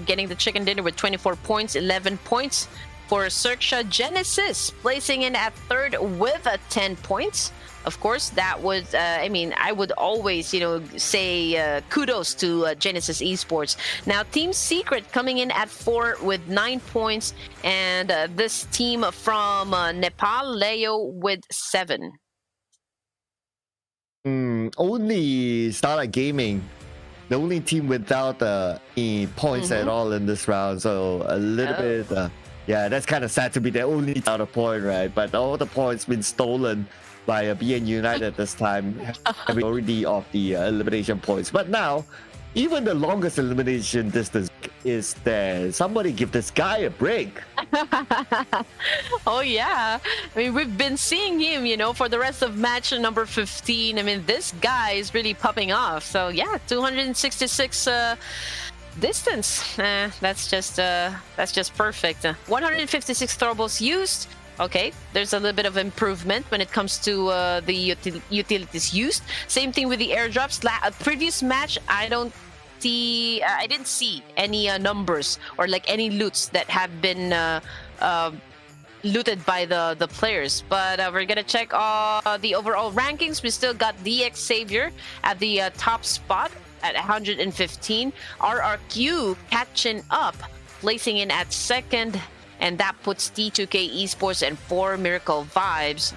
getting the chicken dinner with 24 points, 11 points for XERXIA. Genesis placing in at third with 10 points. Of course, that was, I mean, I would always, you know, say kudos to Genesis Esports. Now, Team Secret coming in at 4 with 9 points, and this team from Nepal, Leo, with 7. Only StarLight Gaming, the only team without any points at all in this round. So a little bit, yeah, that's kind of sad to be the only without a point, right? But all the points been stolen by BN United this time, having already off the elimination points. But now, even the longest elimination distance is there. Somebody give this guy a break. Oh yeah, I mean, we've been seeing him, you know, for the rest of match number 15. I mean, this guy is really popping off. So yeah, 266 distance. That's just perfect. 156 throwables used. Okay, there's a little bit of improvement when it comes to the utilities used. Same thing with the airdrops. Previous match, I didn't see any numbers or like any loots that have been looted by the players. But we're gonna check the overall rankings. We still got DX Savior at the top spot at 115. RRQ catching up, placing in at second. And that puts T2K Esports and 4 Miracle Vibes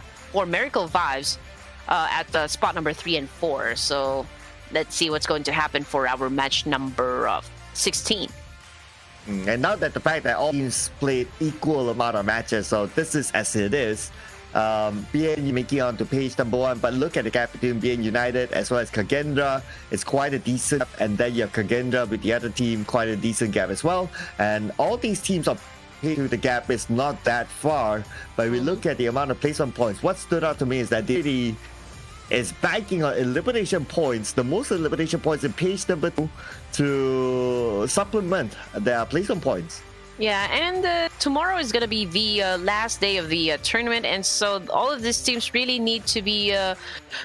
at spot number 3 and 4. So let's see what's going to happen for our match number 16. And now that the fact that all teams played equal amount of matches, so this is as it is. BN making on to page number 1, but look at the gap between BN United as well as KAGENDRA. It's quite a decent, and then you have KAGENDRA with the other team, quite a decent gap as well. And all these teams are the gap is not that far, but we look at the amount of placement points. What stood out to me is that they is banking on elimination points, the most elimination points in page number 2 to supplement their placement points. Yeah, and tomorrow is going to be the last day of the tournament, and so all of these teams really need to be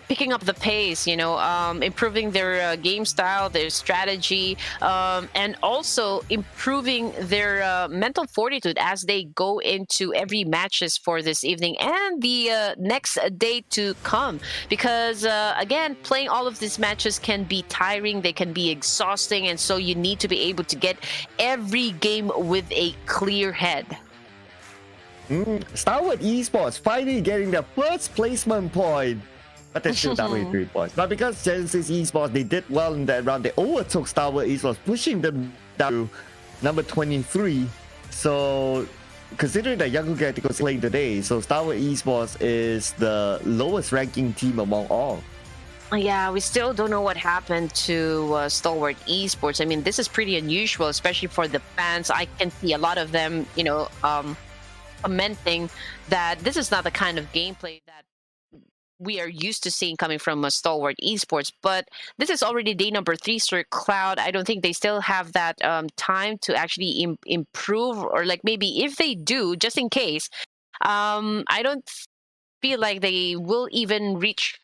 picking up the pace, you know, improving their game style, their strategy, and also improving their mental fortitude as they go into every matches for this evening and the next day to come. Because, again, playing all of these matches can be tiring, they can be exhausting, and so you need to be able to get every game with a clear head. STALWART Esports finally getting the first placement point, but they're still down with 3 points. But because Genesis Esports, they did well in that round, they overtook STALWART Esports, pushing them down to number 23. So considering that Young Galactico is playing today, so STALWART Esports is the lowest ranking team among all. Yeah, we still don't know what happened to STALWART Esports. I mean, this is pretty unusual, especially for the fans. I can see a lot of them, you know, commenting that this is not the kind of gameplay that we are used to seeing coming from STALWART Esports. But this is already day number 3, Sir Cloud. I don't think they still have that time to actually improve, or like maybe if they do, just in case, I don't feel like they will even reach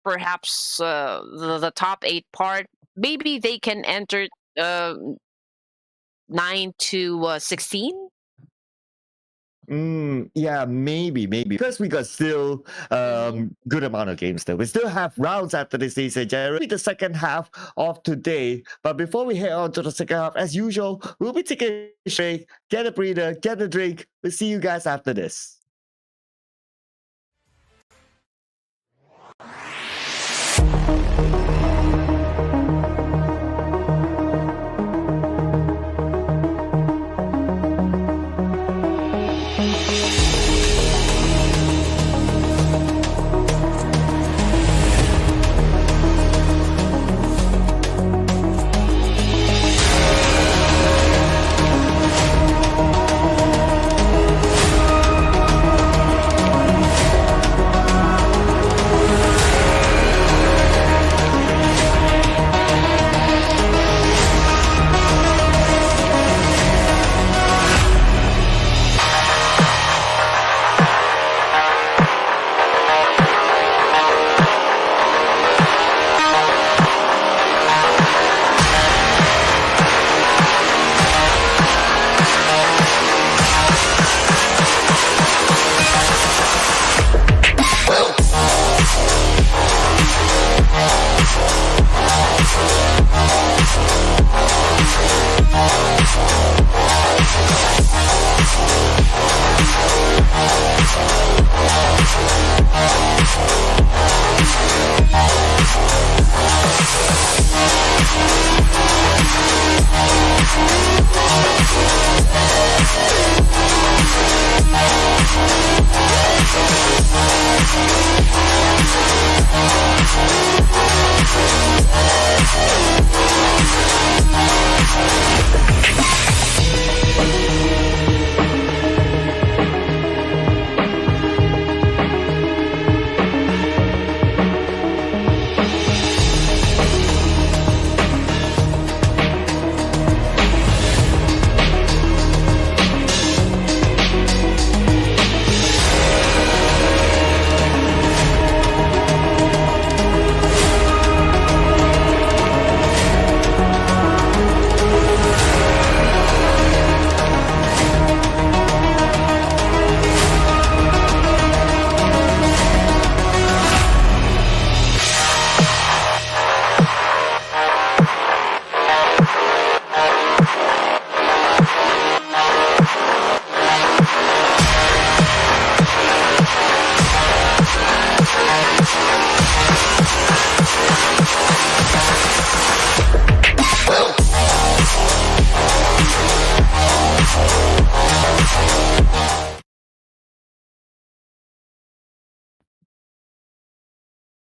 perhaps the top 8 part, maybe they can enter 9 to 16. Yeah, maybe because we got still good amount of games though. We still have rounds after this season, Jared. The second half of today. But before we head on to the second half, as usual, we'll be taking a break, get a breather, get a drink. We'll see you guys after this.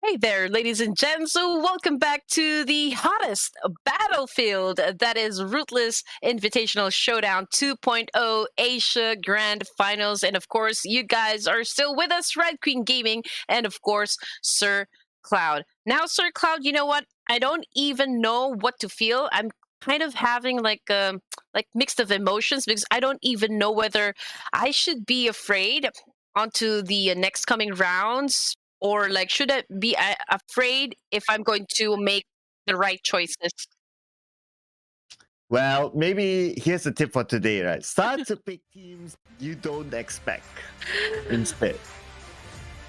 Hey there, ladies and gents. So welcome back to the hottest battlefield, that is Ruthless Invitational Showdown 2.0 Asia Grand Finals. And of course, you guys are still with us, Red Queen Gaming, and of course, Sir Cloud. Now, Sir Cloud, you know what? I don't even know what to feel. I'm kind of having like mixed of emotions because I don't even know whether I should be afraid onto the next coming rounds, or like should I be afraid if I'm going to make the right choices. Well, maybe here's a tip for today, right? Start to pick teams you don't expect instead.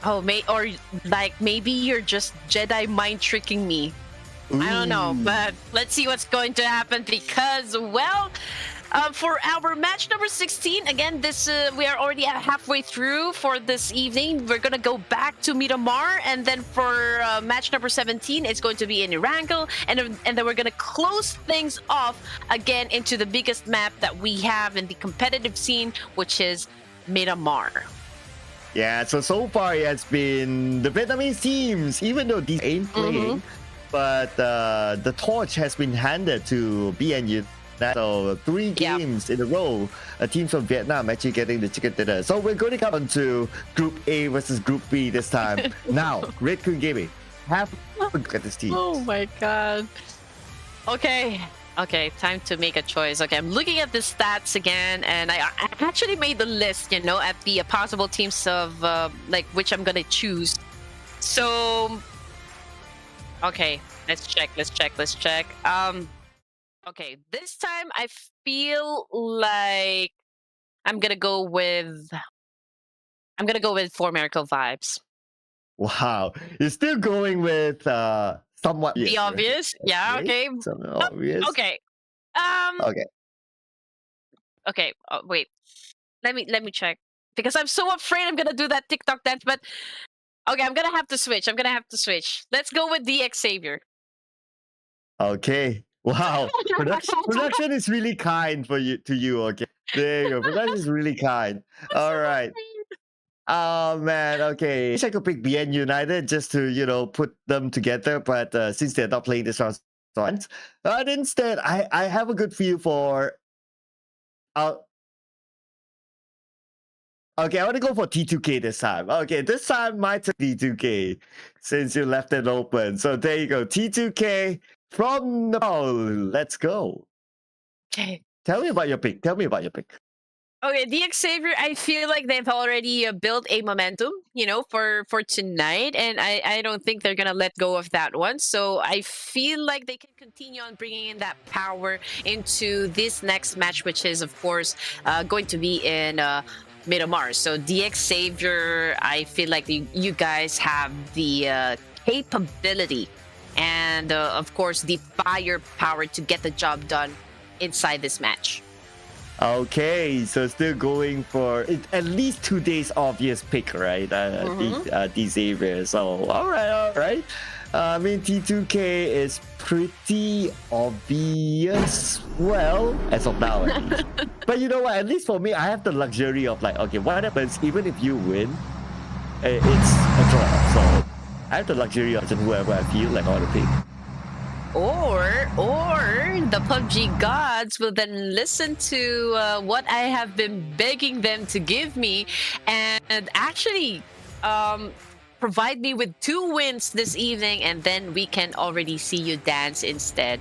Oh, or like maybe you're just Jedi mind tricking me. I don't know, but let's see what's going to happen because, well, for our match number 16, again, this we are already halfway through for this evening. We're going to go back to Miramar, and then for match number 17, it's going to be in ERANGEL, and then we're going to close things off again into the biggest map that we have in the competitive scene, which is Miramar. Yeah, so far it has been the Vietnamese teams, even though these ain't playing, but the torch has been handed to BNU. So 3 games in a row, teams from Vietnam actually getting the chicken dinner. So we're going to come on to Group A versus Group B this time. Now, Red Queen Gaming, have a look at this team. Oh my god. Okay, time to make a choice. Okay, I'm looking at the stats again, and I actually made the list, you know, at the possible teams of like which I'm gonna choose. So Okay, let's check. Okay, this time I feel like I'm gonna go with 4 Miracle Vibes. Wow, you're still going with somewhat The obvious, right? obvious, yeah. Okay, Somewhat obvious. okay. Um, Okay. okay. Wait, let me check because I'm so afraid I'm gonna do that TikTok dance. But okay, I'm gonna have to switch. Let's go with the Xavier. Okay. Wow. Production is really kind for you to you. Okay. There you go. Production is really kind. All right. Oh man. Okay. I wish I could pick BN United just to put them together, but since they're not playing this round, but instead I have a good feel for. Okay, I want to go for T2K this time. Okay, this time my turn T2K since you left it open. So there you go. T2K from Nepal. Let's go. Okay. Tell me about your pick. Okay, the Xavier, I feel like they've already built a momentum, for tonight, and I don't think they're gonna let go of that one. So I feel like they can continue on bringing in that power into this next match, which is of course going to be in Miramar. So the Xavier, I feel like you guys have the capability and of course the firepower to get the job done inside this match. Okay, so still going for at least 2 days obvious pick, right? These areas. So all right. I mean, T2K is pretty obvious, well, as of now. At least. But you know what? At least for me, I have the luxury of like, okay, what happens even if you win? It's a draw. So I have the luxury of whoever I feel like I want to pick. Or the PUBG gods will then listen to what I have been begging them to give me and actually provide me with 2 wins this evening, and then we can already see you dance instead.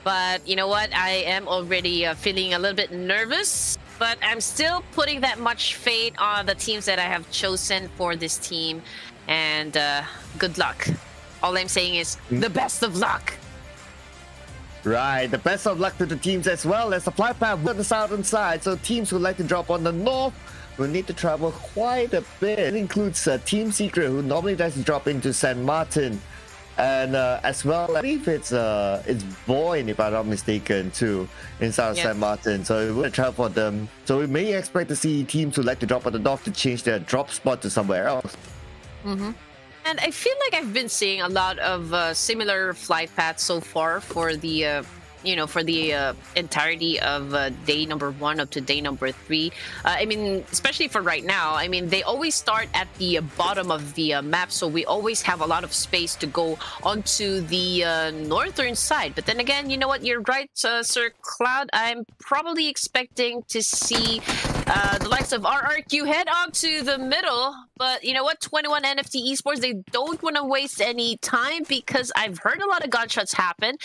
But you know what? I am already feeling a little bit nervous, but I'm still putting that much faith on the teams that I have chosen for this team. And good luck. All I'm saying is the best of luck. Right, the best of luck to the teams as well. As the flight path on the southern side, so teams who like to drop on the north will need to travel quite a bit. It includes Team Secret, who normally does drop into San Martin, and as well, I believe it's VOIN, if I'm not mistaken, too, inside of San Martin. So we're travel for them. So we may expect to see teams who like to drop on the north to change their drop spot to somewhere else. And I feel like I've been seeing a lot of similar flight paths so far for the entirety of day number 1 up to day number 3. I mean, especially for right now, I mean, they always start at the bottom of the map, so we always have a lot of space to go onto the northern side. But then again, you know what? You're right, Sir Cloud. I'm probably expecting to see the likes of RRQ head onto the middle. But you know what? 21 NFT Esports, they don't want to waste any time because I've heard a lot of gunshots happen.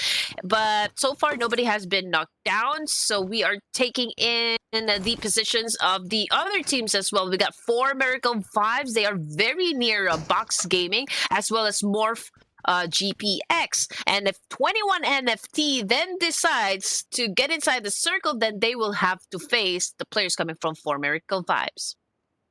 But so far, nobody has been knocked down. So we are taking in the positions of the other teams as well. We got 4 Miracle Vibes. They are very near Box Gaming, as well as MORPH GPX. And if 21 NFT then decides to get inside the circle, then they will have to face the players coming from 4 Miracle Vibes.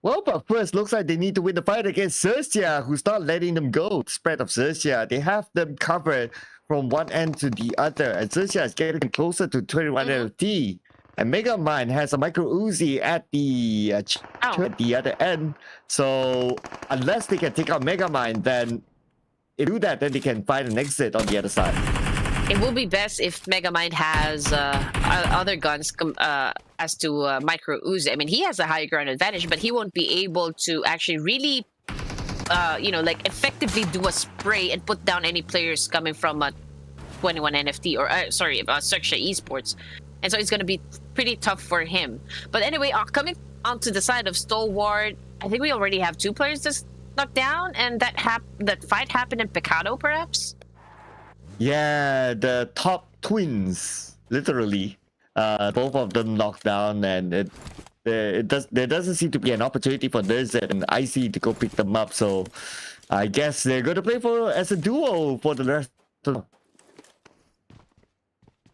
Well, but first, looks like they need to win the fight against XERXIA, who's not letting them go. Spread of XERXIA, they have them covered from one end to the other, and XERXIA is getting closer to 21 NFT. And Megamind has a micro Uzi at the other end. So unless they can take out Megamind, then if they do that, then they can find an exit on the other side. It will be best if Megamind has other guns as to micro Uzi. I mean, he has a high ground advantage, but he won't be able to actually really, like effectively do a spray and put down any players coming from 21 NFT or XERXIA Esports. And so it's going to be pretty tough for him. But anyway, coming onto the side of STALWART, I think we already have 2 players just knocked down, and that fight happened in Pecado, perhaps? Yeah, the top twins, literally. Both of them knocked down, and there doesn't seem to be an opportunity for this and IC to go pick them up. So I guess they're going to play as a duo for the rest of the...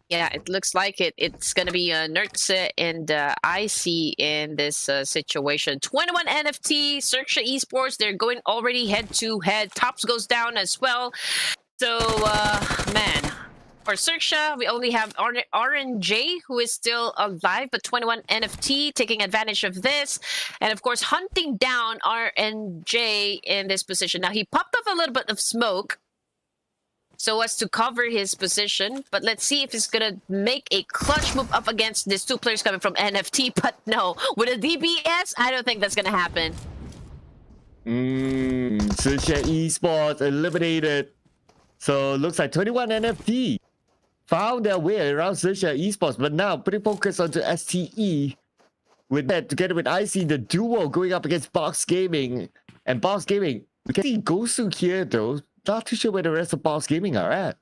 Yeah, it looks like it's going to be XERXIA and IC in this situation. 21 NFT, XERXIA Esports, they're going already head-to-head. Tops goes down as well. So, man, for XERXIA, we only have RNJ, who is still alive, but 21 NFT taking advantage of this. And, of course, hunting down RNJ in this position. Now, he popped off a little bit of smoke so as to cover his position, but let's see if he's gonna make a clutch move up against these two players coming from NFT. But no, with a DBS, I don't think that's gonna happen. XERXIA Esports eliminated. So looks like 21 NFT found their way around XERXIA Esports, but now pretty focused onto STE. With that, together with IC, the duo going up against Box Gaming. And Box Gaming, we can see Gosu here though. Not too sure where the rest of Box Gaming are at.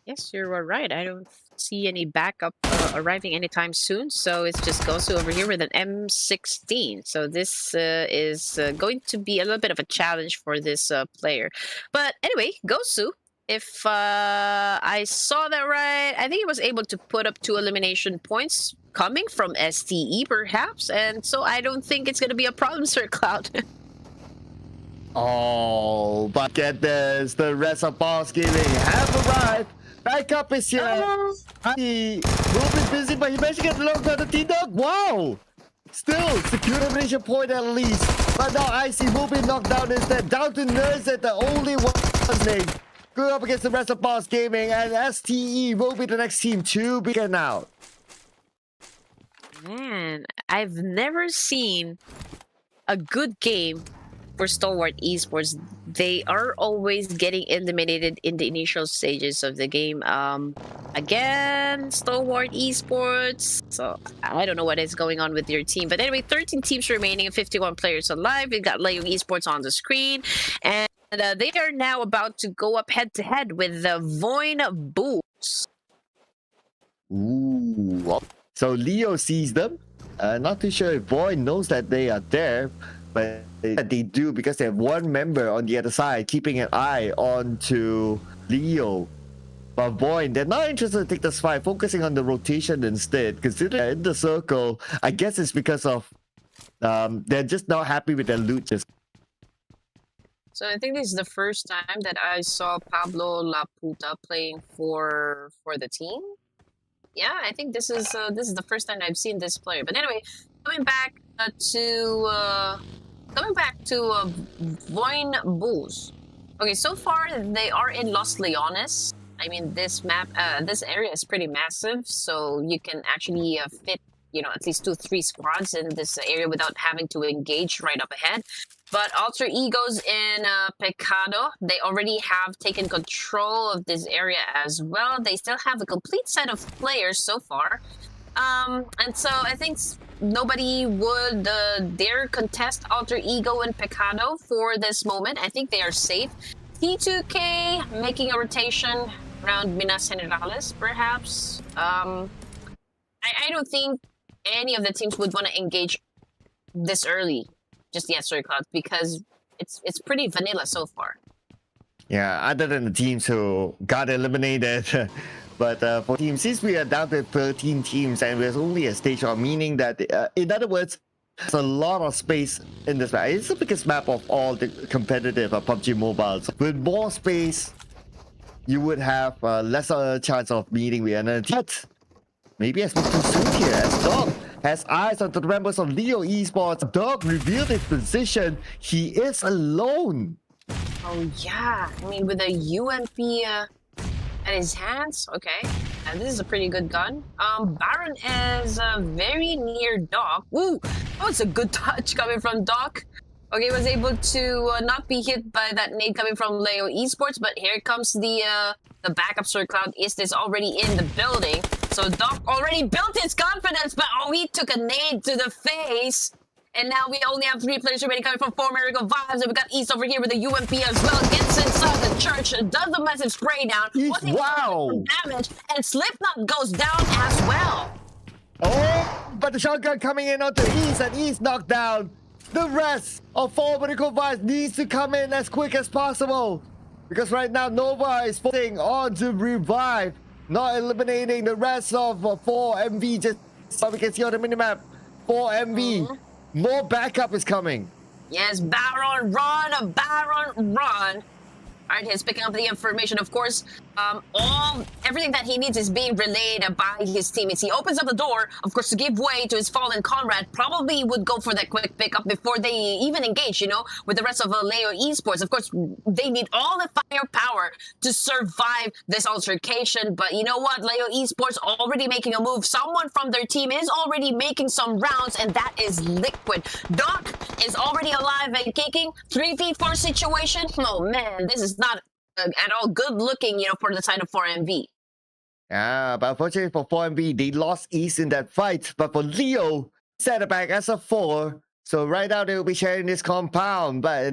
Yes, you're right. I don't see any backup arriving anytime soon. So it's just Gosu over here with an M16. So this is going to be a little bit of a challenge for this player. But anyway, Gosu, if I saw that right, I think he was able to put up 2 elimination points coming from STE perhaps. And so I don't think it's going to be a problem, Sir Cloud. Oh, but get this, the rest of Boss Gaming have arrived. Backup is here. He will be busy, but he managed to get locked on the T-Dog. Wow! Still, secure elimination point at least. But now IC will be knocked down instead. Down to XERXIA, the only one name. Going up against the rest of Boss Gaming, and STE will be the next team to be taken out. Man, I've never seen a good game for Stalwart Esports. They are always getting eliminated in the initial stages of the game. Again, Stalwart Esports. So I don't know what is going on with your team. But anyway, 13 teams remaining and 51 players alive. We've got Leo Esports on the screen. And they are now about to go up head-to-head with the VOIN Bulls. Ooh. So Leo sees them. Not too sure if VOIN knows that they are there. But they do because they have one member on the other side keeping an eye on to Leo. But VOIN, they're not interested to take this fight, focusing on the rotation instead. Considering they're in the circle, I guess it's because of they're just not happy with their loot. So I think this is the first time that I saw Pablo Laputa playing for the team. Yeah, I think this is the first time I've seen this player. But anyway, coming back to VOIN Bulls. Okay, so far they are in Los Leones. I mean, this map, this area is pretty massive, so you can actually fit, at least 2-3 squads in this area without having to engage right up ahead. But Alter Egos in Pecado, they already have taken control of this area as well. They still have a complete set of players so far. And so I think nobody would dare contest Alter Ego and Pecado for this moment. I think they are safe. T2K making a rotation around Minas Generales, perhaps. I don't think any of the teams would want to engage this early, just yet, Sir Cloud, because it's pretty vanilla so far. Yeah, other than the teams who got eliminated. But for teams, since we are down to 13 teams and there's only a stage one, meaning that, in other words, there's a lot of space in this map. It's the biggest map of all the competitive Pubg Mobile. So with more space, you would have lesser chance of meeting with another team. But maybe I spoke too soon here, as Dog has eyes on the members of Leo Esports. Dog revealed his position. He is alone. Oh yeah, I mean with a UMP at his hands. Okay, and this is a pretty good gun. Baron is very near Doc. Ooh, that was a good touch coming from Doc. Okay, was able to not be hit by that nade coming from Leo Esports, but here comes the backup. Sir Cloud is already in the building. So Doc already built his confidence, but he took a nade to the face. And now we only have 3 players remaining coming from 4 Miracle Vibes. And we got East over here with the UMP as well. Gets inside the church, does a massive spray down. Wow! Damage, and Slipknot goes down as well. Oh but the shotgun coming in onto East, and East knocked down. The rest of 4 Medical Vibes needs to come in as quick as possible. Because right now, Nova is focusing on to revive, not eliminating the rest of 4 MV. Just so we can see on the minimap, 4 MV. More backup is coming. Yes, Baron, run, Baron, run. All right, he's picking up the information. Of course, everything that he needs is being relayed by his teammates. He opens up the door, of course, to give way to his fallen comrade. Probably would go for that quick pickup before they even engage, you know, with the rest of Leo Esports. Of course, they need all the firepower to survive this altercation. But you know what? Leo Esports already making a move. Someone from their team is already making some rounds, and that is Liquid. Doc is already alive and kicking. 3v4 situation. Oh, man, this is not at all good looking, you know, for the side of 4MV. Yeah, but unfortunately for 4MV, they lost East in that fight. But for Leo, set it back as a 4. So right now they will be sharing this compound. But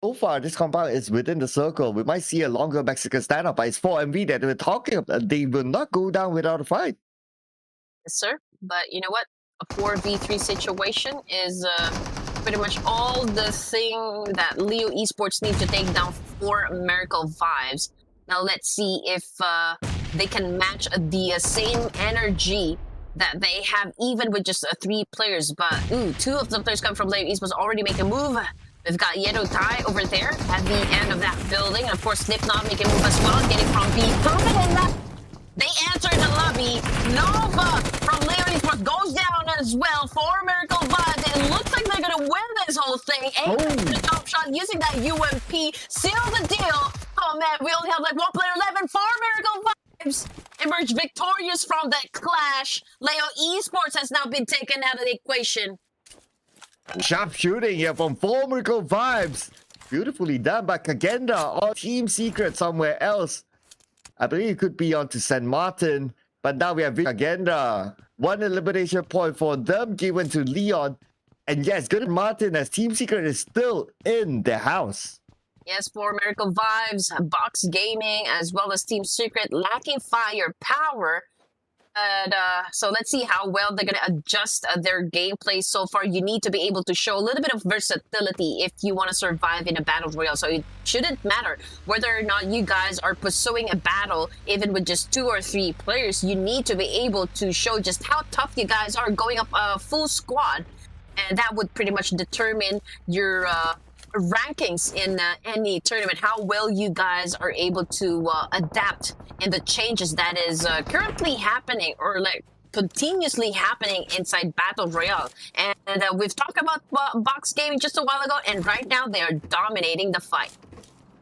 so far, this compound is within the circle. We might see a longer Mexican standoff, but it's 4MV that we're talking about. They will not go down without a fight. Yes, sir. But you know what? A 4v3 situation is pretty much all the thing that Leo Esports need to take down 4 Miracle Vibes. Now let's see if they can match the same energy that they have even with just 3 players. But 2 of the players come from Leo Esports already make a move. We've got Yedo Tai over there at the end of that building. And of course, Slipknot making a move as well, getting from B. They answer the lobby. Nova from Leo Esports goes down as well. 4 Miracle Vibes. It looks like they're gonna win this whole thing. The top shot using that UMP. Seal the deal. Oh man, we only have like 1 player left, and 4 Miracle Vibes emerge victorious from that clash. Leo Esports has now been taken out of the equation. Sharp shooting here from 4 Miracle Vibes. Beautifully done by KAGENDRA or Team Secret somewhere else. I believe it could be on to St. Martin, but now we have KAGENDRA. 1 elimination point for them given to Leon. And yes, good Martin as Team Secret is still in the house. Yes, 4 Miracle Vibes, Box Gaming, as well as Team Secret lacking firepower. So let's see how well they're going to adjust their gameplay so far. You need to be able to show a little bit of versatility if you want to survive in a battle royale. So it shouldn't matter whether or not you guys are pursuing a battle, even with just 2 or 3 players. You need to be able to show just how tough you guys are going up a full squad. And that would pretty much determine your rankings in any tournament, how well you guys are able to adapt in the changes that is currently happening or like continuously happening inside Battle Royale. And we've talked about Box Gaming just a while ago, and right now they are dominating the fight.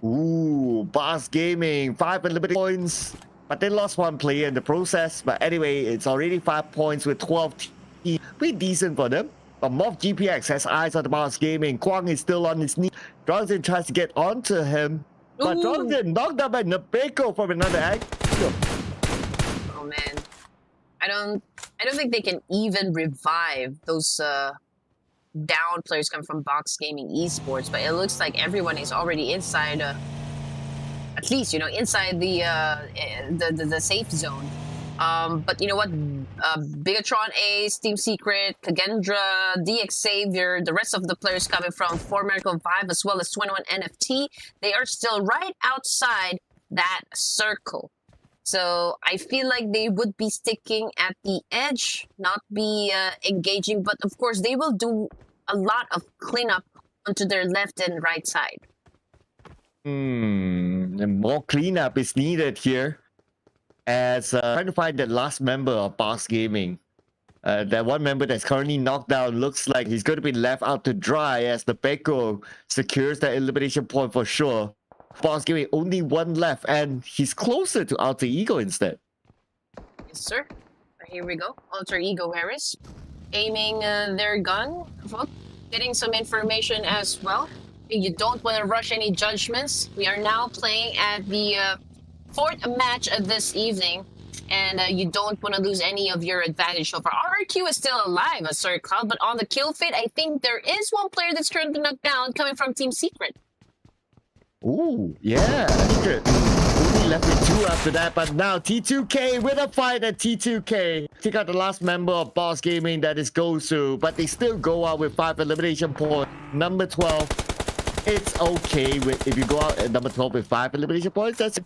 Ooh, Box Gaming, 5 eliminated points, but they lost 1 player in the process. But anyway, it's already 5 points with 12 teams. Pretty decent for them. But MORPH GPX has eyes on the Box Gaming. Kwang is still on his knee. Drongzin tries to get onto him. But Drongzin knocked out by Nabeko from another angle. Oh man. I don't think they can even revive those down players coming from Box Gaming Esports, but it looks like everyone is already inside at least, you know, inside the safe zone. But you know what? Bigetron Ace, Team Secret, KAGENDRA, DX Savior, the rest of the players coming from 4 Miracle Vibe as well as 21 NFT, they are still right outside that circle. So I feel like they would be sticking at the edge, not be engaging, but of course they will do a lot of cleanup onto their left and right side. And more cleanup is needed here. As trying to find the last member of Box Gaming. That one member that's currently knocked down looks like he's going to be left out to dry as the Beko secures that elimination point for sure. Box Gaming only 1 left, and he's closer to Alter Ego instead. Yes, sir. Here we go. Alter Ego Harris aiming their gun. Getting some information as well. You don't want to rush any judgments. We are now playing at the 4th match of this evening, and you don't want to lose any of your advantage so far. RRQ is still alive, Sir Cloud, but on the kill feed, I think there is 1 player that's currently knocked down coming from Team Secret. Ooh, yeah, Secret. Only left with 2 after that, but now T2K with a fight at T2K. Take out the last member of Boss Gaming, that is Gosu, but they still go out with 5 elimination points. Number 12, it's okay if you go out at number 12 with 5 elimination points. That's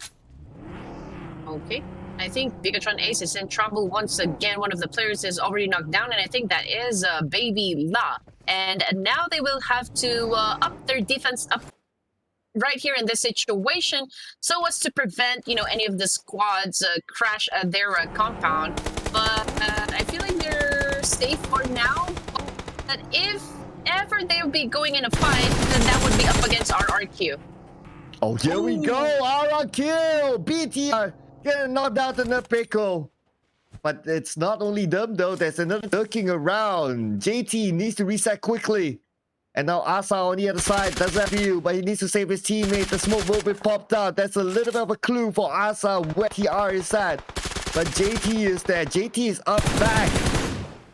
Okay. I think BIGETRON Ace is in trouble once again. One of the players is already knocked down, and I think that is Baby La. And now they will have to up their defense up right here in this situation, so as to prevent, you know, any of the squads crash at their compound. But I feel like they're safe for now. But if ever they would be going in a fight, then that would be up against RRQ. oh, here we go. RRQ, BTR getting knocked out to the pickle. But it's not only them though. There's another lurking around. JT needs to reset quickly. And now Asa on the other side doesn't have view, but he needs to save his teammate. The smoke will be popped out. That's a little bit of a clue for Asa where TR is at. But JT is there. JT is up back.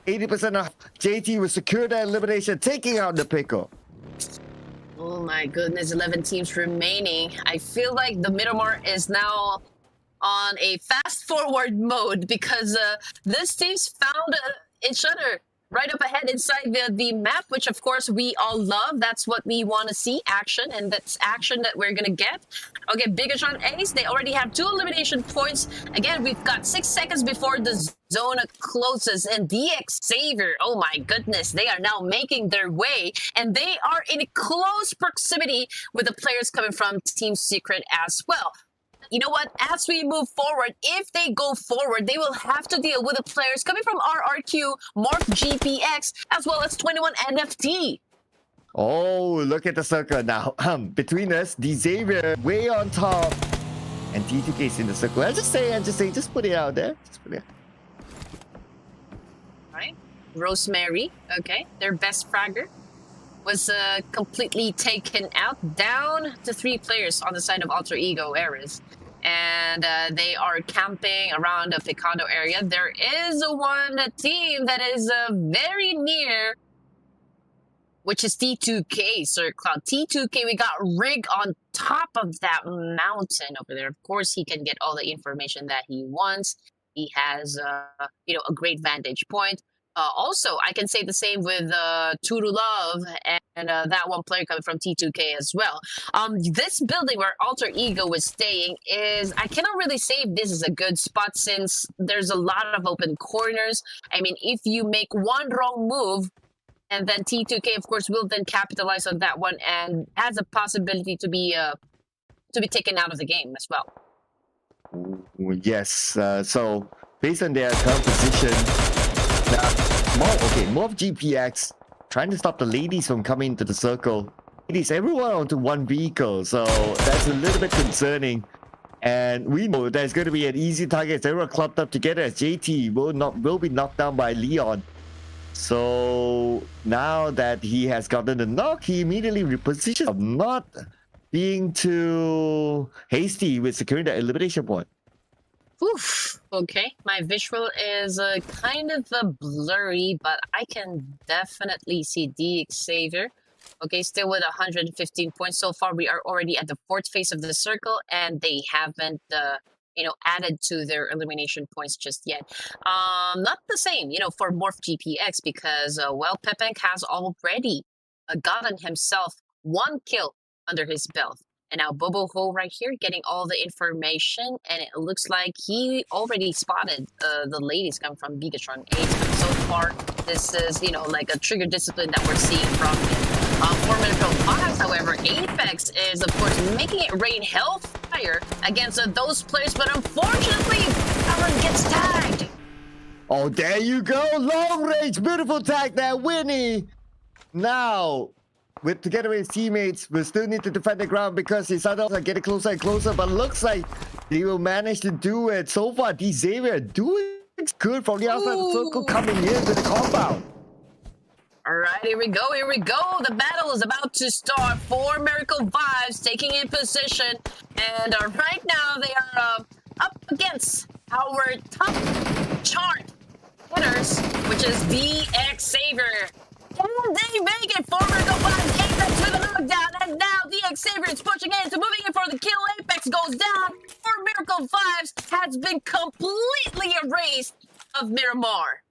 80% of JT will secure that elimination, taking out the pickle. Oh my goodness, 11 teams remaining. I feel like the Miramar is now on a fast-forward mode because this team's found each other right up ahead inside the map, which of course we all love. That's what we want to see, action, and that's action that we're gonna get. Okay, BIGETRON Ace, they already have 2 elimination points. Again, we've got 6 seconds before the zone closes, and DX Savior, oh my goodness, they are now making their way, and they are in close proximity with the players coming from Team Secret as well. You know what? As we move forward, if they go forward, they will have to deal with the players coming from RRQ, MORPH GPX, as well as 21 NFT. Oh, look at the circle now. Between us, the Xavier way on top, and T2K is in the circle. I just say, just put it out there. Just put it out. Right? Rosemary, okay, their best fragger, was completely taken out, down to 3 players on the side of Alter Ego Ares. And they are camping around the Picado area. There is one team that is very near, which is T2K, Sir Cloud. T2K, we got Rig on top of that mountain over there. Of course, he can get all the information that he wants. He has, you know, a great vantage point. Also, I can say the same with Turu Love and that one player coming from T2K as well. This building where Alter Ego was staying is, I cannot really say if this is a good spot since there's a lot of open corners. I mean, if you make one wrong move, and then T2K, of course, will then capitalize on that one and has a possibility to be taken out of the game as well. Yes. So based on their current position, MORPH GPX trying to stop the ladies from coming to the circle. Ladies, everyone onto one vehicle, so that's a little bit concerning. And we know there's going to be an easy target. Everyone clubbed up together as JT will be knocked down by Leon. So now that he has gotten the knock, he immediately repositions of not being too hasty with securing the elimination point. Oof. Okay, my visual is kind of blurry, but I can definitely see DX Savior. Okay, still with 115 points so far. We are already at the 4th phase of the circle, and they haven't, you know, added to their elimination points just yet. Not the same, you know, for MORPH GPX because, well, Pepeng has already gotten himself 1 kill under his belt. And now Bobo Ho right here getting all the information, and it looks like he already spotted the ladies come from BIGETRON Ace. But so far, this is, you know, like a trigger discipline that we're seeing from him. For Miracle Vibes, however, Apex is, of course, making it rain hellfire against those players, but unfortunately, Aaron gets tagged. Oh, there you go. Long range, beautiful tag there, Winnie. Now, together with his teammates, will still need to defend the ground because his others are getting closer and closer, but looks like they will manage to do it. So far, the Xavier doing good from the outside of the circle, coming into the compound. All right, here we go, here we go. The battle is about to start for Miracle Vibes, taking in position. And right now, they are up against our top chart winners, which is DX Savior. Can they make it for Miracle Vibes? Apex with a knockdown, and now DX Savior is pushing in, moving in for the kill. Apex goes down for Miracle Circle Vibes has been completely erased of Miramar.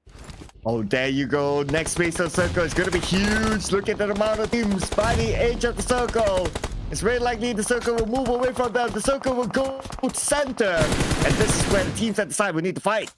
Oh, there you go. Next phase of circle is going to be huge. Look at the amount of teams by the edge of the circle. It's very likely the circle will move away from them. The circle will go to center. And this is where the teams at the side will need to fight.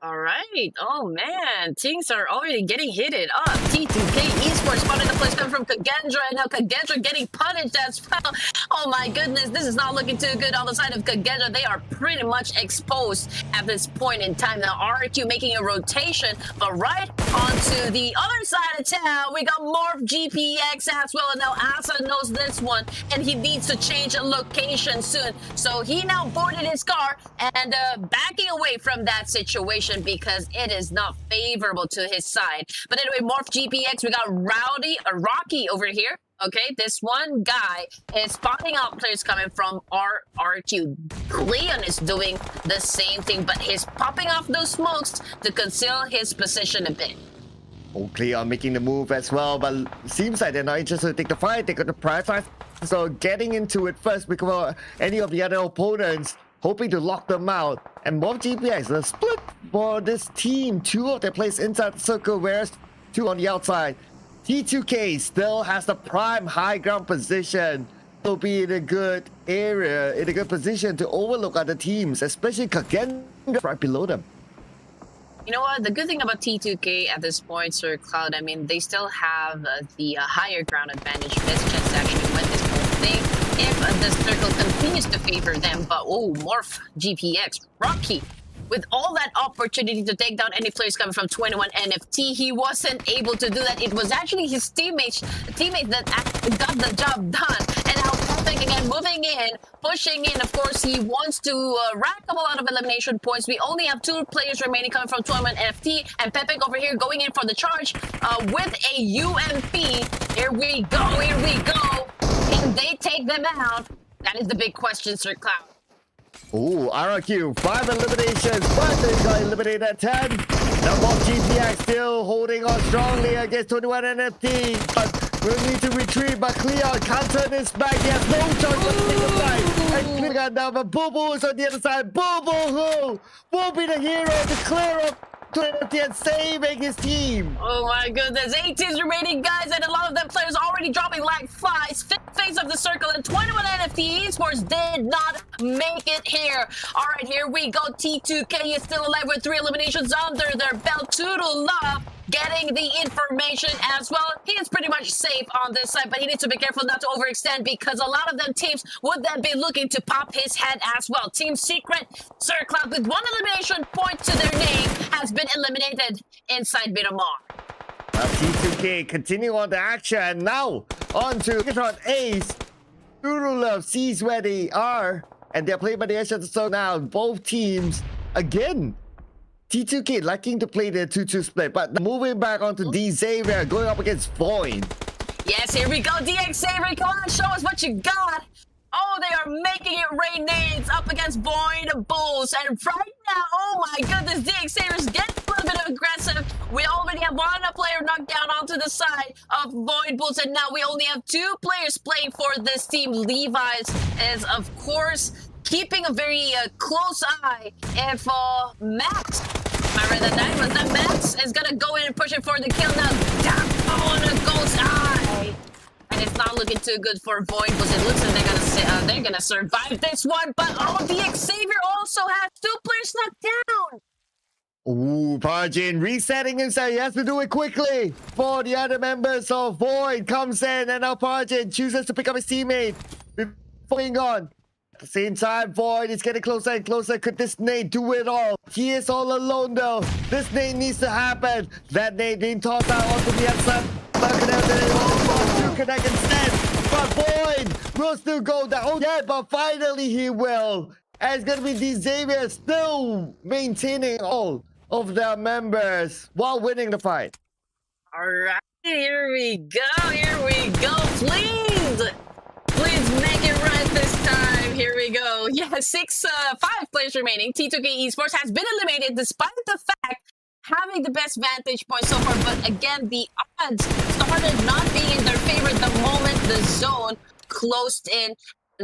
All right. Oh, man. Things are already getting heated up. T2K Esports spotted the place coming from KAGENDRA, and now KAGENDRA getting punished as well. Oh, my goodness. This is not looking too good on the side of KAGENDRA. They are pretty much exposed at this point in time. Now, RQ making a rotation, but right onto the other side of town, we got MORPH GPX as well. And now Asa knows this one, and he needs to change a location soon. So he now boarded his car and backing away from that situation, because it is not favorable to his side. But anyway, MORPH GPX, we got Rocky over here. Okay, this one guy is spotting out players coming from RQ. Cleon is doing the same thing, but he's popping off those smokes to conceal his position a bit. Oh, Cleon making the move as well, but seems like they're not interested to take the fight. They're going to prioritize. So getting into it first before any of the other opponents, hoping to lock them out. And MORPH GPX, the split for this team. 2 of their players inside the circle, whereas 2 on the outside. T2K still has the prime high ground position. They'll be in a good area, in a good position to overlook other teams, especially KAGENDRA right below them. You know what? The good thing about T2K at this point, Sir Cloud, I mean, they still have the higher ground advantage. Best chance to actually win this whole thing if the circle continues to favor them. But oh, MORPH GPX, Rocky, with all that opportunity to take down any players coming from 21 NFT, he wasn't able to do that. It was actually his teammates that got the job done. And now Pubg again moving in, pushing in. Of course, he wants to rack up a lot of elimination points. We only have 2 players remaining coming from 21 NFT, and Pubg over here going in for the charge with a UMP. Here we go, here we go. Can they take them out? That is the big question, Sir Cloud. Ooh, RQ, 5 eliminations, but they got eliminated at 10. Now MORPH GPX still holding on strongly against 21 NFT, but we'll need to retreat. But Cleon can't turn his back. He has no choice but to take the fight. And Cleon down, but Boo is on the other side. Boo who will be the hero to clear up and saving his team. Oh my goodness, 8 teams remaining, guys, and a lot of them players already dropping like flies. 5th phase of the circle, and 21 NFT Esports did not make it here. All right, here we go. T2K is still alive with 3 eliminations under their belt. Toodle Love getting the information as well. He is pretty much safe on this side, but he needs to be careful not to overextend, because a lot of them teams would then be looking to pop his head as well. Team Secret, Sir Cloud, with 1 elimination point to their name, has been eliminated inside Miramar. T2K continue on the action, and now on to BIGETRON Ace. Toodle Love sees where they are, and they're playing by the edge of the circle now. Both teams again. T2K liking to play their 2-2 split, but moving back onto Xavier going up against VOIN. Yes, here we go. Xavier, come on, show us what you got. Oh, they are making it rain nades up against VOIN Bulls. And right now, oh my goodness, Xavier's getting a little bit aggressive. We already have 1 player knocked down onto the side of VOIN Bulls, and now we only have 2 players playing for this team. Levi's is, of course, keeping a very close eye if Max, I read that name, was that Max is gonna go in and push it for the kill now. Down on a ghost eye. And it's not looking too good for VOIN, because it looks like they're gonna survive this one. But oh, the Xavier also has 2 players knocked down. Ooh, Parjin resetting himself. He has to do it quickly for the other members of VOIN. Comes in, and now Parjin chooses to pick up his teammate before going on. At the same time, VOIN is getting closer and closer. Could this nade do it all? He is all alone though. This nade needs to happen. That nade being tossed out onto the outside. To connect instead. But VOIN will still go down. Oh yeah, but finally he will. And it's gonna be Xavier still maintaining all of their members while winning the fight. All right, here we go. Here we go. Please make it right this time. Here we go. Yeah, 5 players remaining. T2K Esports has been eliminated despite the fact having the best vantage point so far. But again, the odds started not being in their favor the moment the zone closed in.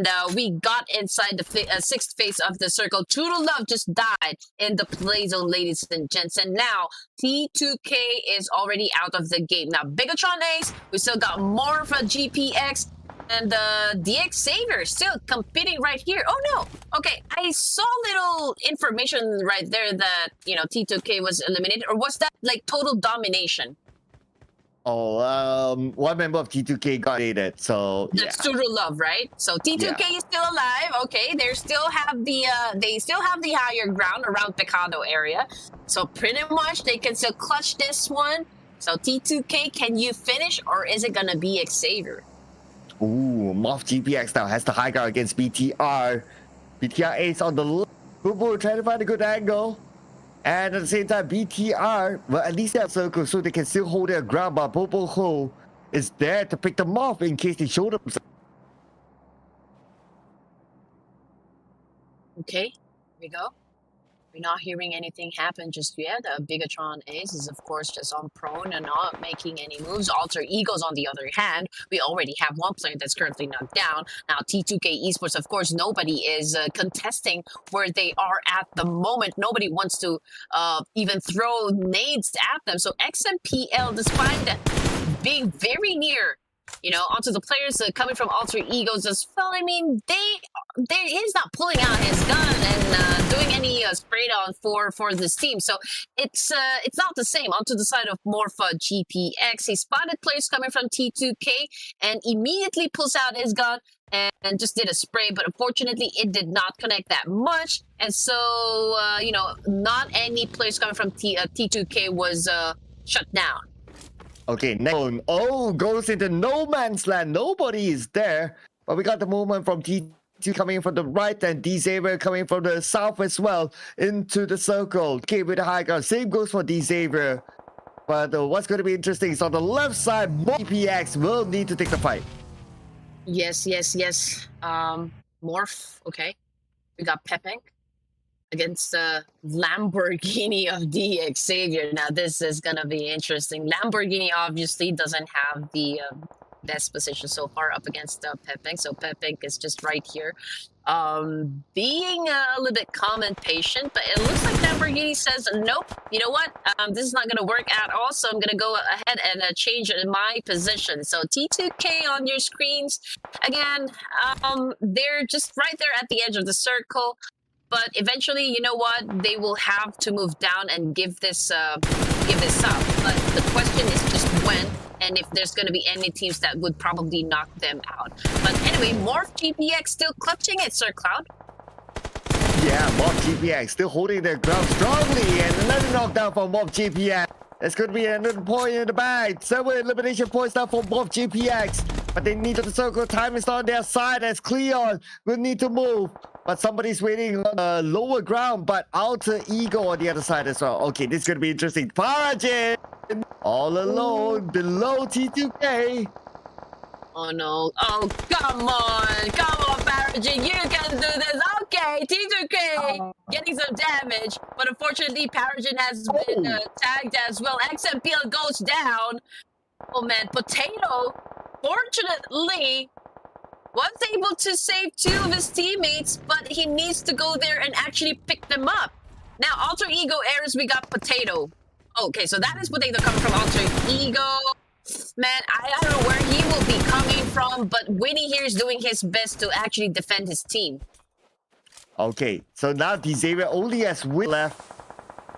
And we got inside the sixth phase of the circle. True to Love just died in the play zone, ladies and gents. And now T2K is already out of the game. Now Bigetron Ace, we still got MORPH, GPX, and DX Savior still competing right here. Oh no! Okay, I saw little information right there that, you know, T2K was eliminated. Or was that like total domination? Oh, one member of T2K got eliminated, so That's True to Love, right? So T2K is still alive. Okay, they still have the higher ground around Picado area. So pretty much they can still clutch this one. So T2K, can you finish, or is it gonna be Xavier? Ooh, MORPH GPX now has the high ground against BTR. BTR Ace on the left. Pubg trying to find a good angle. And at the same time, BTR, well, at least they have circle so they can still hold their ground, but Pubg is there to pick them off in case they show them. Okay, here we go. We're not hearing anything happen just yet. Bigetron Ace is, of course, just on prone and not making any moves. Alter Egos, on the other hand, we already have one player that's currently knocked down. Now, T2K Esports, of course, nobody is contesting where they are at the moment. Nobody wants to even throw nades at them. So XMPL, despite being very near, you know, onto the players coming from Alter Egos as well. I mean, he's not pulling out his gun and doing any spray down for this team. So it's not the same. Onto the side of MORPH GPX, he spotted players coming from T2K and immediately pulls out his gun and just did a spray. But unfortunately, it did not connect that much. And so, you know, not any players coming from T2K was shut down. Okay, next one. Oh, goes into no man's land. Nobody is there. But we got the movement from T2 coming from the right and D-Xavier coming from the south as well into the circle. Okay, with the high ground. Same goes for D-Xavier. But what's going to be interesting is on the left side, MORPH will need to take the fight. Yes. MORPH, okay. We got Pubg against the Lamborghini of DX Savior. Now this is gonna be interesting. Lamborghini obviously doesn't have the best position so far up against Pubg, so Pubg is just right here, being a little bit calm and patient. But it looks like Lamborghini says, nope, you know what, this is not gonna work at all, so I'm gonna go ahead and change my position. So T2K on your screens again, they're just right there at the edge of the circle. But eventually, you know what? They will have to move down and give this up. But the question is just when, and if there's going to be any teams that would probably knock them out. But anyway, MORPH GPX still clutching it, Sir Cloud. Yeah, MORPH GPX still holding their ground strongly, and another knockdown for MORPH GPX. There's going to be another point in the bag. 7 elimination points now for MORPH GPX. But they need to circle. Time is on their side as Cleon will need to move. But somebody's waiting on lower ground, but Alter Ego on the other side as well. Okay, this is going to be interesting. Parajin all alone below T2K. Oh no. Oh, come on, Parajin, you can do this. Okay, T2K getting some damage, but unfortunately Parajin has been tagged as well. XMPL goes down. Oh man, Potato, fortunately, was able to save 2 of his teammates, but he needs to go there and actually pick them up. Now, Alter Ego errors, we got Potato. Okay, so that is Potato coming from Alter Ego. Man, I don't know where he will be coming from, but Winnie here is doing his best to actually defend his team. Okay, so now D-Xavier only has Win left.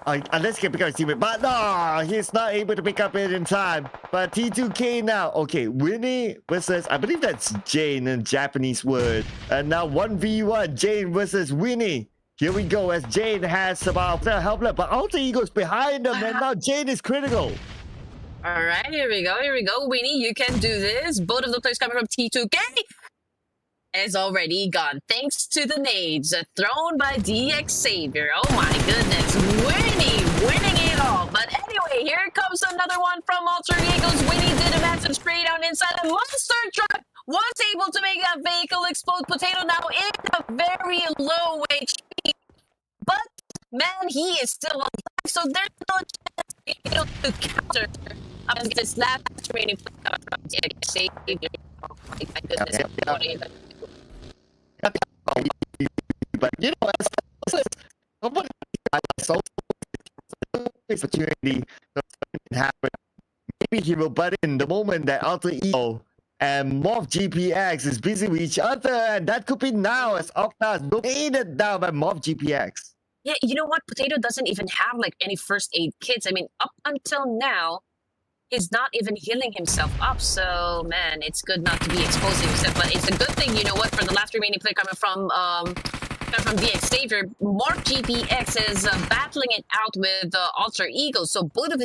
Unless he can pick up his teammate. But no, he's not able to pick up it in time. But T2K now. Okay, Winnie versus, I believe that's Jane in Japanese word. And now 1v1, Jane versus Winnie. Here we go as Jane has about help left. But Alter Ego's behind them and now Jane is critical. All right, here we go. Winnie, you can do this. Both of the players coming from T2K is already gone, thanks to the nades thrown by DX Savior. Oh my goodness, Winnie winning it all. But anyway, here comes another one from Alter Egos. Winnie did a massive spray down inside a monster truck. Was able to make that vehicle explode. Potato now in a very low HP. But man, he is still alive, so there's no chance to counter this last remaining from DX Savior. Oh my goodness. you know, as somebody so opportunity to happen. Maybe he will butt in the moment that Alter Ego and MORPH GPX is busy with each other, and that could be now as Octa is dominated down by MORPH GPX. Yeah, you know what? Potato doesn't even have like any first aid kits. I mean, up until now, he's not even healing himself up. So, man, it's good not to be exposing himself. But it's a good thing, you know what? For the last remaining player coming from the Xavier, MORPH GPX is battling it out with Alter Ego. So both of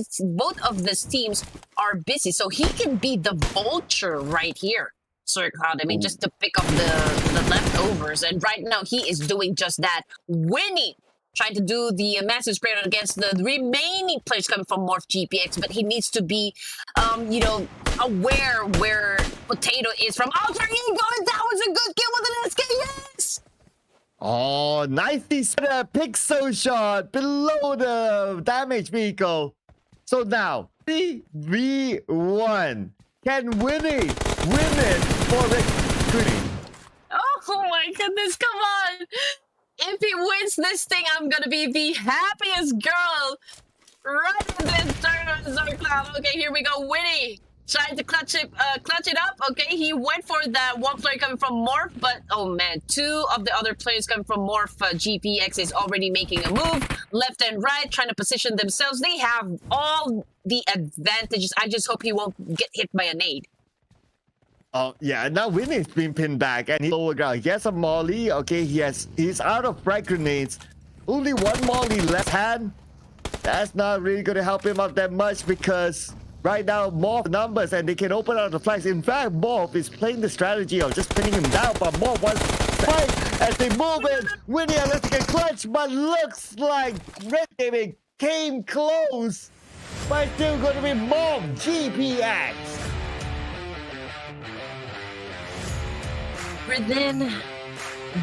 these teams are busy. So he can be the vulture right here, Sir Cloud. I mean, just to pick up the leftovers. And right now, he is doing just that. Winning, trying to do the massive spray against the remaining players coming from MORPH GPX. But he needs to be, you know, aware where Potato is from Alter Ego. And that was a good kill with an SKS. Oh, nicely set a pixel shot below the damage vehicle. So now, 3v1. Can Winnie win it for the Queen? Oh my goodness, come on. If he wins this thing, I'm gonna be the happiest girl right in this tournament, Sir Cloud. Okay, here we go. Winnie trying to clutch it up. Okay, he went for that one player coming from MORPH, but oh man, two of the other players coming from MORPH GPX is already making a move left and right, trying to position themselves. They have all the advantages. I just hope he won't get hit by a nade. Oh yeah, now Winnie's been pinned back and he's lower ground. He has a molly. Okay, he's out of frag grenades. Only one molly left hand. That's not really going to help him out that much because right now, MORPH numbers and they can open out the flags. In fact, MORPH is playing the strategy of just pinning him down, but MORPH wants to fight as they move in. Winnie unless he can clutch, but looks like Red Gaming came close. But still going to be MORPH GPX. Breathe in,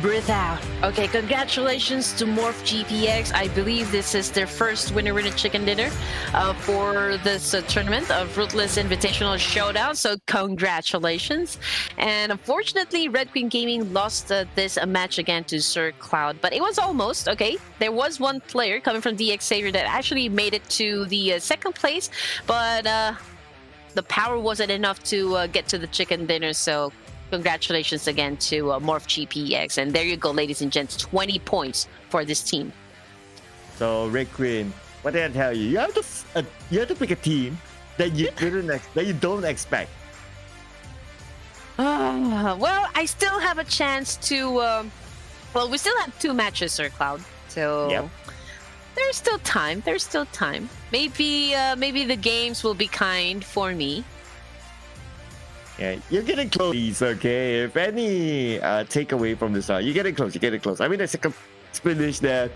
breathe out. Okay, congratulations to MORPH GPX. I believe this is their first winner in a chicken dinner for this tournament of Ruthless Invitational Showdown. So congratulations. And unfortunately, Red Queen Gaming lost this match again to Sir Cloud, but it was almost okay. There was one player coming from the Xavier that actually made it to the second place, but the power wasn't enough to get to the chicken dinner. So congratulations again to MORPH GPX. And there you go, ladies and gents, 20 points for this team. So, Red Queen, what did I tell you? You have to pick a team that you don't expect. Well, I still have a chance to... well, we still have 2 matches, Sir Cloud. So yep. There's still time. There's still time. Maybe the games will be kind for me. Yeah, you're getting close, okay? If any takeaway from this, you're getting close, I mean, the second finish there.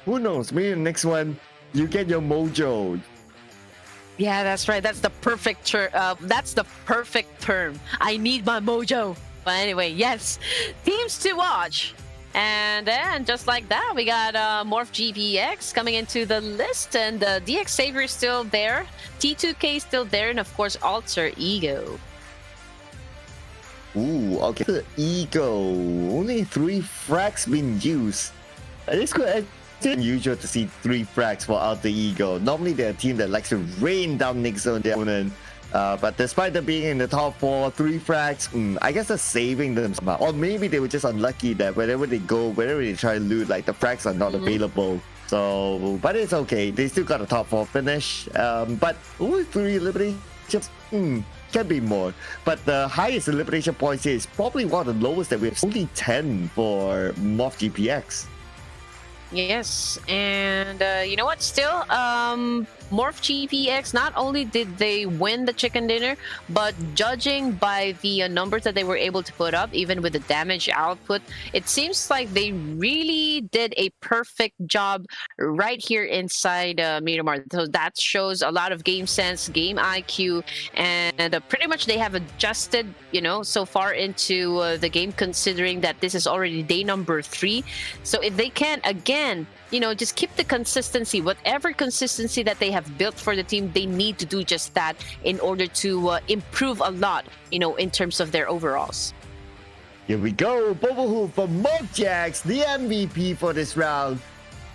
Who knows? Maybe the next one, you get your mojo. Yeah, that's right. That's the perfect term. I need my mojo. But anyway, yes. Teams to watch. And then, just like that, we got MORPH GPX coming into the list. And DX Saver is still there. T2K is still there. And, of course, Alter Ego. Ooh, okay. The Ego. Only 3 frags been used. It's unusual to see 3 frags for Alter Ego. Normally, they're a team that likes to rain down nicks on their opponent. But despite them being in the top 4, 3 frags, I guess they're saving them somehow. Or maybe they were just unlucky that wherever they go, wherever they try to loot, like the frags are not available. So, but it's okay. They still got a top 4 finish. But only 3 eliminations. Can be more, but the highest elimination points here is probably one of the lowest that we have. Only 10 for MORPH GPX. Yes, and you know what? Still, MORPH GPX, not only did they win the chicken dinner, but judging by the numbers that they were able to put up, even with the damage output, it seems like they really did a perfect job right here inside MIRAMAR. So that shows a lot of game sense, game IQ, and pretty much they have adjusted, you know, so far into the game, considering that this is already day number 3. So if they can, again, you know, just keep the consistency, whatever consistency that they have built for the team, they need to do just that in order to improve a lot, you know, in terms of their overalls. Here we go. Bobohu from MORPH, the MVP for this round.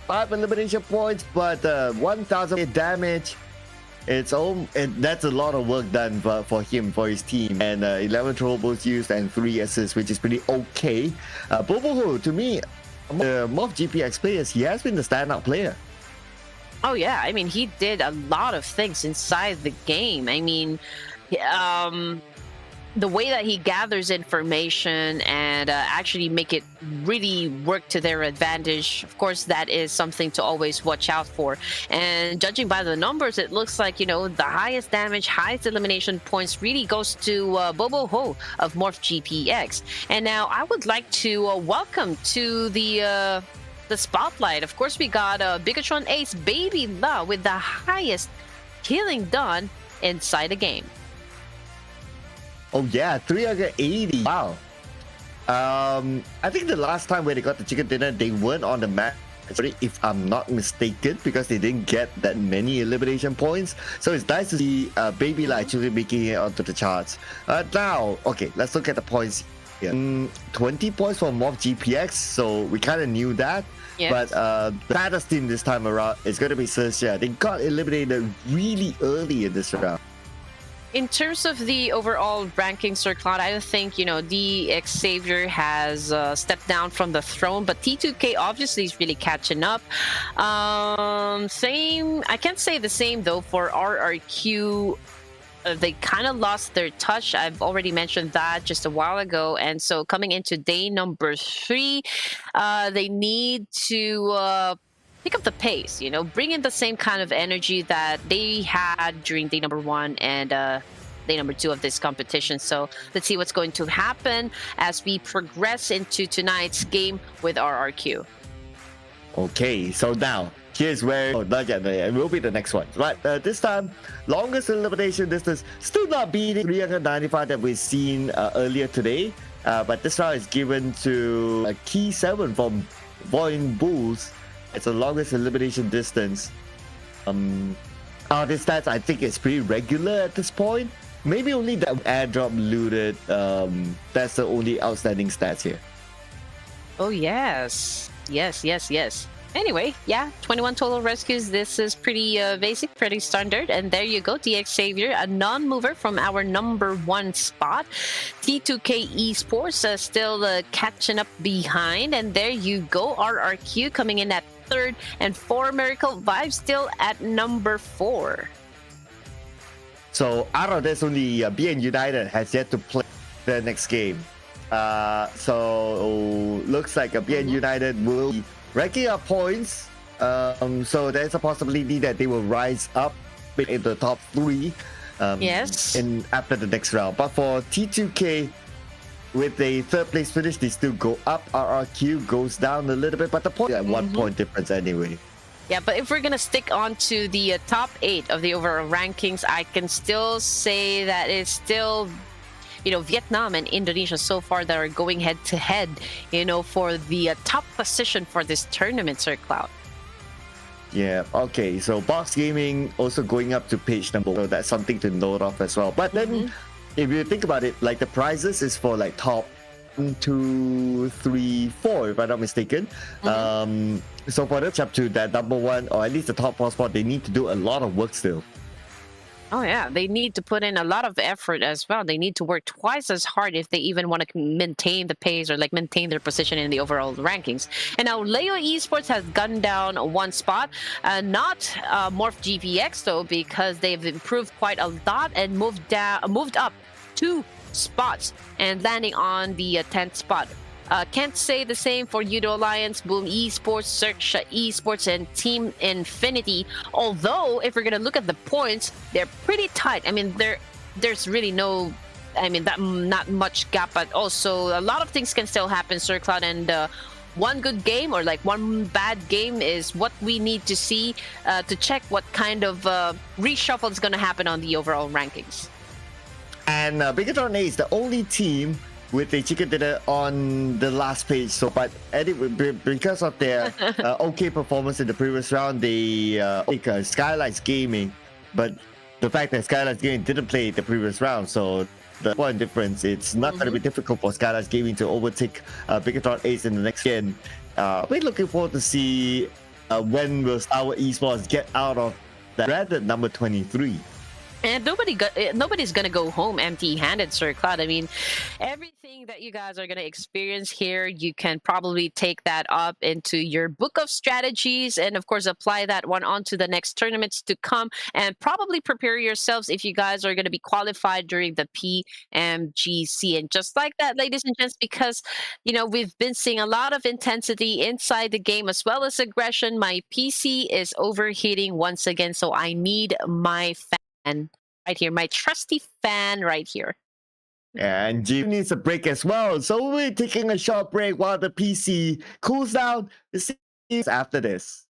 5 elimination points, but 1,000 damage. That's a lot of work done for him, for his team. And 11 throwables used and 3 assists, which is pretty okay. Bobohu, to me, the MORPH GPX players, he has been the standout player. Oh yeah, I mean, he did a lot of things inside the game. I mean, the way that he gathers information and actually make it really work to their advantage, of course, that is something to always watch out for. And judging by the numbers, it looks like, you know, the highest damage, highest elimination points really goes to Bobohu of MORPH GPX. And now I would like to welcome to the spotlight. Of course, we got BIGETRON Ace Baby La with the highest killing done inside the game. Oh yeah, 380. Wow. I think the last time when they got the chicken dinner, they weren't on the map, if I'm not mistaken, because they didn't get that many elimination points. So it's nice to see Baby La actually making it onto the charts. Now, okay, let's look at the points here. 20 points for MORPH GPX, so we kind of knew that. Yes. But the baddest team this time around is going to be XERXIA. They got eliminated really early in this round. In terms of the overall ranking, Sir Cloud, I think, you know, the Xavier has stepped down from the throne, but T2K obviously is really catching up. Same, I can't say the same though for RRQ. They kind of lost their touch. I've already mentioned that just a while ago. And so coming into day number 3, they need to pick up the pace, you know, bring in the same kind of energy that they had during day number 1 and day number 2 of this competition. So let's see what's going to happen as we progress into tonight's game with RRQ. Okay, so now here's where not yet, it will be the next one. But this time, longest elimination distance, still not beating 395 that we've seen earlier today. But this round is given to a key 7 from VOIN Bulls. It's the longest elimination distance. This stats, I think it's pretty regular at this point. Maybe only that airdrop looted. That's the only outstanding stats here. Oh yes, yes. Anyway, yeah, 21 total rescues. This is pretty basic, pretty standard. And there you go, DX Xavier, a non-mover from our number 1 spot. T2K Esports still catching up behind. And there you go, RRQ coming in at 3rd, and 4 Miracle Vibes still at number 4. So out of this, only BN United has yet to play the next game. So looks like BN United will be ranking up points. So there's a possibility that they will rise up in the top 3. Yes. In after the next round. But for T2K, with a 3rd place finish, they still go up. RRQ goes down a little bit, but the point at 1 point difference anyway. Yeah, but if we're gonna stick on to the top 8 of the overall rankings, I can still say that it's still, you know, Vietnam and Indonesia so far that are going head to head, you know, for the top position for this tournament, Sir Cloud. Yeah, okay, so Box Gaming also going up to page number 1, so that's something to note off as well. But then, if you think about it, like the prizes is for like top 1, 2, 3, 4, if I'm not mistaken. So for them up to that number 1, or at least the top 4 spot, they need to do a lot of work still. Oh yeah, they need to put in a lot of effort as well. They need to work twice as hard if they even want to maintain the pace or like maintain their position in the overall rankings. And now Leo Esports has gone down 1 spot, not MORPH GPX though, because they've improved quite a lot and moved up 2 spots and landing on the 10th spot. Can't say the same for Yudo Alliance, Boom Esports, XERXIA Esports, and Team Infinity. Although, if we're gonna look at the points, they're pretty tight. I mean, there's really no, I mean, not much gap, but also a lot of things can still happen, Sir Cloud. And one good game or like one bad game is what we need to see to check what kind of reshuffle is gonna happen on the overall rankings. And BIGETRON is the only team with a chicken dinner on the last page. So, but anyway, because of their okay performance in the previous round, they pick SKYLIGHTZ Gaming. But the fact that SKYLIGHTZ Gaming didn't play the previous round, so the point difference, it's not going to be difficult for SKYLIGHTZ Gaming to overtake BIGETRON Ace in the next gen. We're looking forward to see when will STALWART Esports get out of that dreaded number 23. And nobody's gonna go home empty-handed, Sir Cloud. I mean, everything that you guys are gonna experience here, you can probably take that up into your book of strategies, and of course, apply that one onto the next tournaments to come, and probably prepare yourselves if you guys are gonna be qualified during the PMGC. And just like that, ladies and gents, because you know we've been seeing a lot of intensity inside the game as well as aggression. My PC is overheating once again, so I need my fan right here, my trusty fan right here. And G needs a break as well, so we're taking a short break while the PC cools down. See you after this.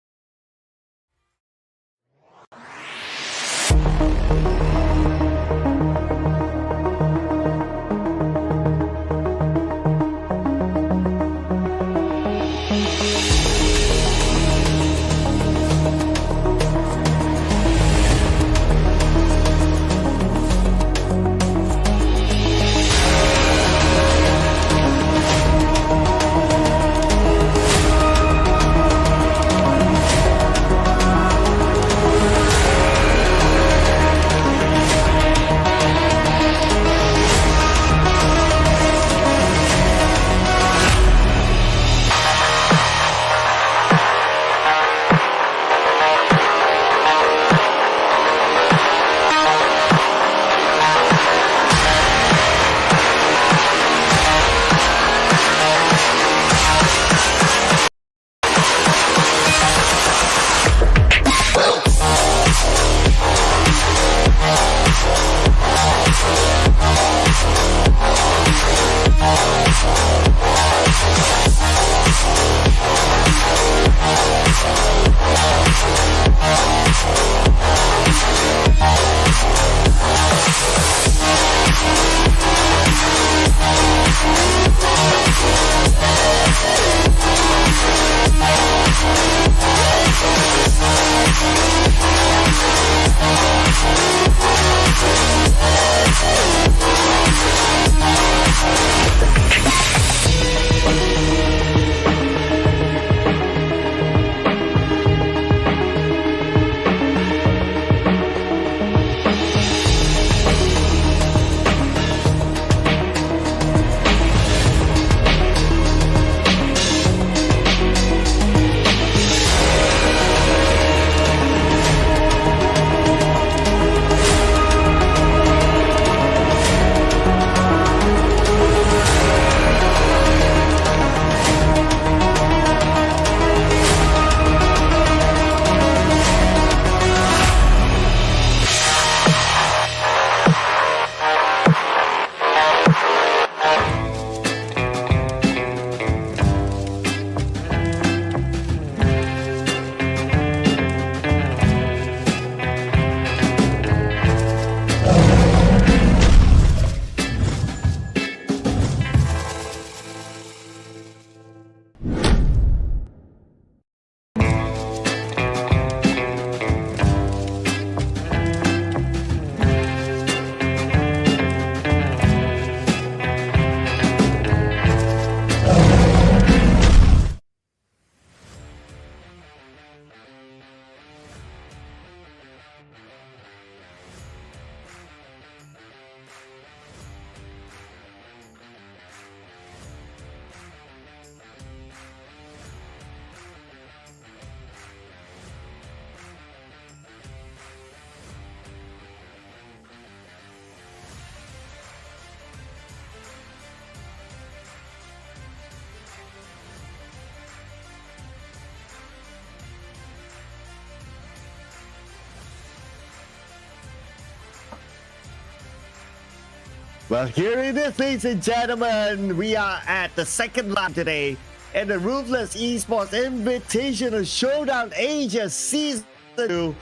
Well, here it is, ladies and gentlemen. We are at the second lap today in the Ruthless Esports Invitational Showdown Asia Season 2.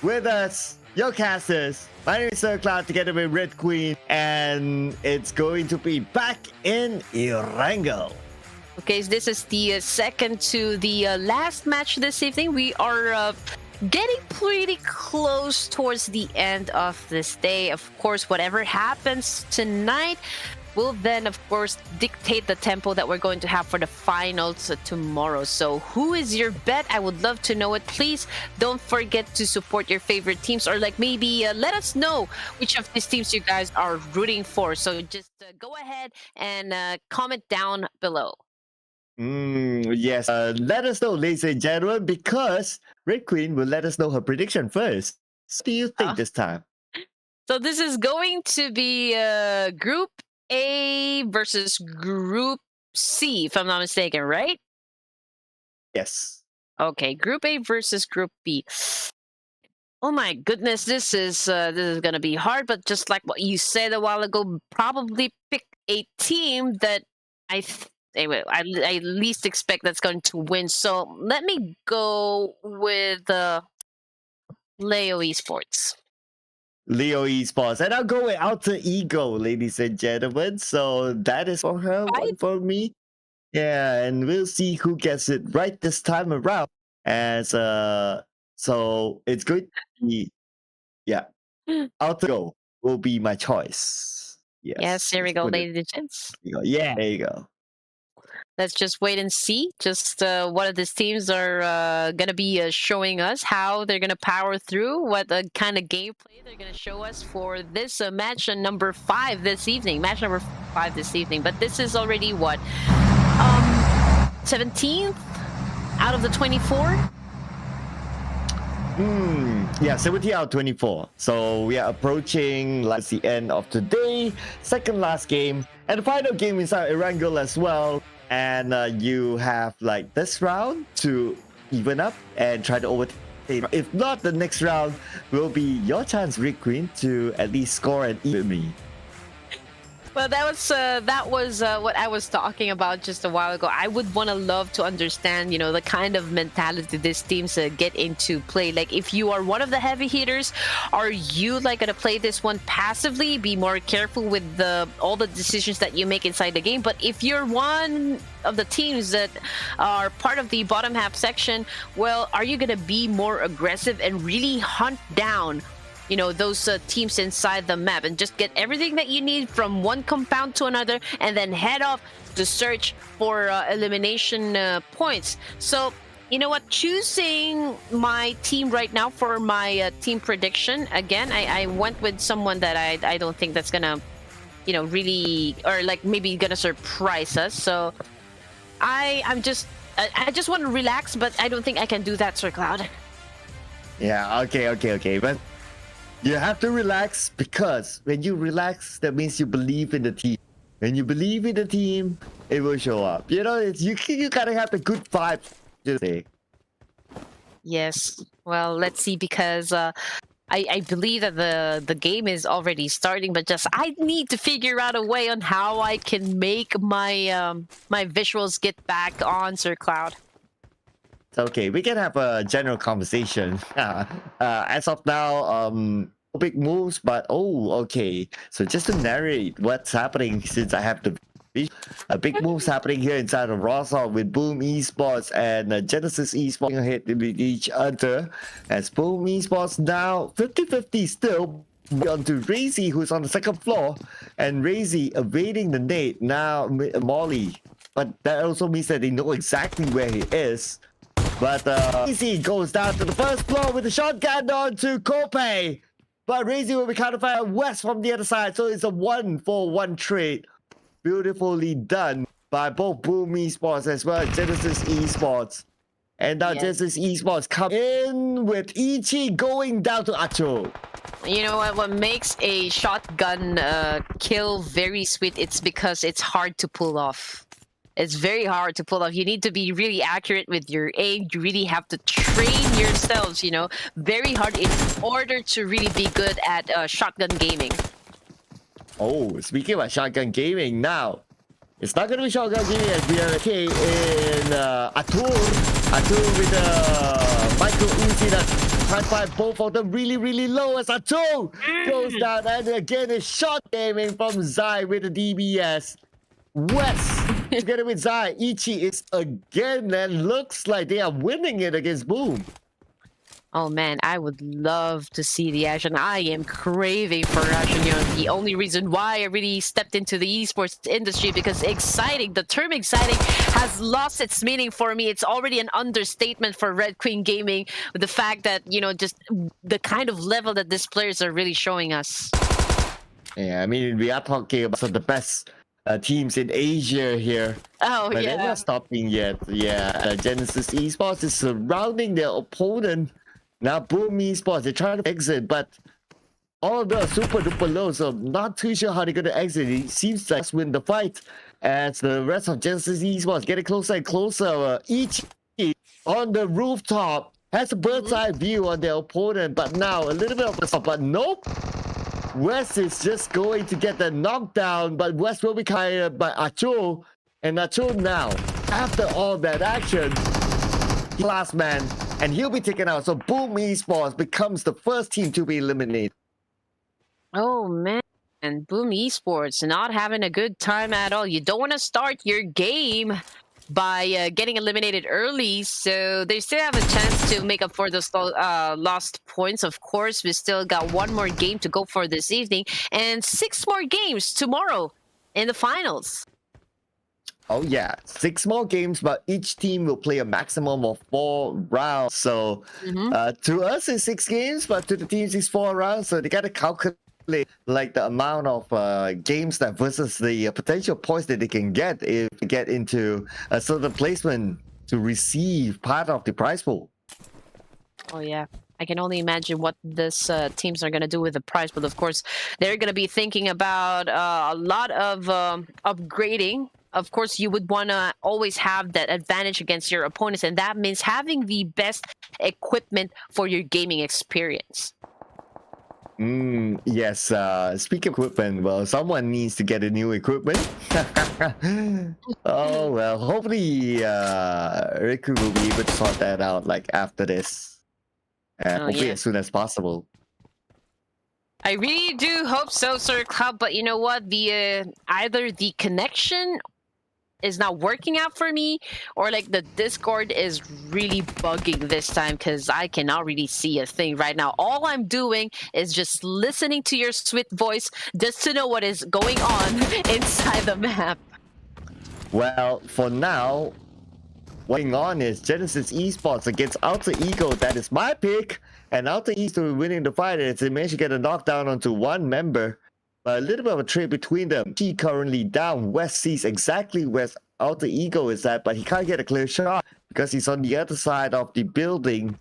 With us, your casters. My name is Sir Cloud together with Red Queen, and it's going to be back in ERANGEL. Okay, so this is the second to the last match this evening. We are getting pretty close towards the end of this day. Of course, whatever happens tonight will then, of course, dictate the tempo that we're going to have for the finals tomorrow. So who is your bet? I would love to know it. Please don't forget to support your favorite teams, or like maybe let us know which of these teams you guys are rooting for. So just go ahead and comment down below. Yes, let us know, ladies and gentlemen, because Red Queen will let us know her prediction first. What do you think this time? So this is going to be Group A versus Group C, if I'm not mistaken, right? Yes. Okay, Group A versus Group B. Oh my goodness, this is gonna be hard. But just like what you said a while ago, probably pick a team that I least expect that's going to win. So let me go with Leo Esports. Leo Esports. And I'll go with Alter Ego, ladies and gentlemen. So that is for her, one for me. Yeah, and we'll see who gets it right this time around. As so it's going to be, yeah, Alter Ego will be my choice. Yes, here we go, ladies and gents. Yeah, there you go. Let's just wait and see just what of these teams are going to be showing us, how they're going to power through, what kind of gameplay they're going to show us for this match number 5 this evening. Match number 5 this evening. But this is already what? 17th out of the 24? Yeah, 17 out of 24. So we are approaching like the end of today. Second last game. And the final game inside ERANGEL as well. And you have like this round to even up and try to overtake. If not, the next round will be your chance, Red Queen, to at least score and even me. Well, that was what I was talking about just a while ago. I would love to understand, the kind of mentality these teams get into play. Like, if you are one of the heavy hitters, are you like gonna play this one passively, be more careful with all the decisions that you make inside the game? But if you're one of the teams that are part of the bottom half section, well, are you gonna be more aggressive and really hunt down those teams inside the map and just get everything that you need from one compound to another, and then head off to search for elimination points? So, you know what? Choosing my team right now for my team prediction, again, I went with someone that I don't think that's gonna, really, or like maybe gonna surprise us. So I just want to relax, but I don't think I can do that, Sir Cloud. Yeah, okay. But you have to relax, because when you relax, that means you believe in the team. When you believe in the team, it will show up. You gotta have the good vibes. Just say. Yes. Well, let's see, because I believe that the game is already starting, but just I need to figure out a way on how I can make my my visuals get back on, Sir Cloud. Okay, we can have a general conversation. As of now, big moves, but okay. So just to narrate what's happening, since I have the big moves happening here inside of Warsaw with Boom Esports and Genesis Esports ahead with each other. As Boom Esports now 50-50 still on to Razy, who's on the second floor, and Razy evading the nade now. Molly, but that also means that they know exactly where he is. But Razy goes down to the first floor with the shotgun on to Kope. But Razy will be counterfired west from the other side. So it's a 1-for-1 trade. Beautifully done by both Boom Esports as well as Genesis Esports. And now Genesis Esports come in with Ichi going down to Acho. You know what makes a shotgun kill very sweet? It's because it's hard to pull off. It's very hard to pull off. You need to be really accurate with your aim. You really have to train yourselves, very hard in order to really be good at shotgun gaming. Oh, speaking about shotgun gaming, now, it's not going to be shotgun gaming as we are okay in Atur. Atur with the micro Uzi that can't find both of them really, really low as Atur goes down. And again, it's shot gaming from Zai with the DBS. West together with Zai. Ichi is again, and looks like they are winning it against Boom. Oh man, I would love to see the action. I am craving for action. You know, the only reason why I really stepped into the esports industry because exciting. The term exciting has lost its meaning for me. It's already an understatement for Red Queen Gaming with the fact that, you know, just the kind of level that these players are really showing us. Yeah, I mean, we are talking about some of the best teams in Asia here. Oh, But they're yeah. not stopping yet. Yeah, Genesis Esports is surrounding their opponent. Now, Boom Esports, they're trying to exit, but all of them are super duper low, so I'm not too sure how they're going to exit. It seems like win the fight as the rest of Genesis Esports getting closer and closer. Each team on the rooftop has a bird's eye view on their opponent, but now a little bit of a stop, but nope. West is just going to get the knockdown, but West will be carried by Acho. And Acho now, after all that action, last man, and he'll be taken out. So Boom Esports becomes the first team to be eliminated. Oh man, Boom Esports not having a good time at all. You don't want to start your game by getting eliminated early, so they still have a chance to make up for those lost points. Of course, we still got one more game to go for this evening and 6 more games tomorrow in the finals. Oh yeah, 6 more games, but each team will play a maximum of 4 rounds. So to us it's 6 games, but to the teams it's 4 rounds. So they gotta calculate like the amount of games that versus the potential points that they can get if they get into a certain placement to receive part of the prize pool. Oh yeah, I can only imagine what this teams are going to do with the prize, but of course they're going to be thinking about a lot of upgrading. Of course, you would want to always have that advantage against your opponents, and that means having the best equipment for your gaming experience. Yes, speaking of equipment, well, someone needs to get a new equipment. Oh, well, hopefully Riku will be able to sort that out like after this. Hopefully as soon as possible. I really do hope so, Sir Cloud, but you know what? The either the connection is not working out for me, or like the Discord is really bugging this time because I cannot really see a thing right now. All I'm doing is just listening to your sweet voice just to know what is going on inside the map. Well, for now, what's going on is Genesis Esports against Alter Ego. That is my pick. And Alter Ego winning the fight as they managed to get a knockdown onto one member. A little bit of a trade between them. She currently down. West sees exactly where Alter Ego is at, but he can't get a clear shot because he's on the other side of the building.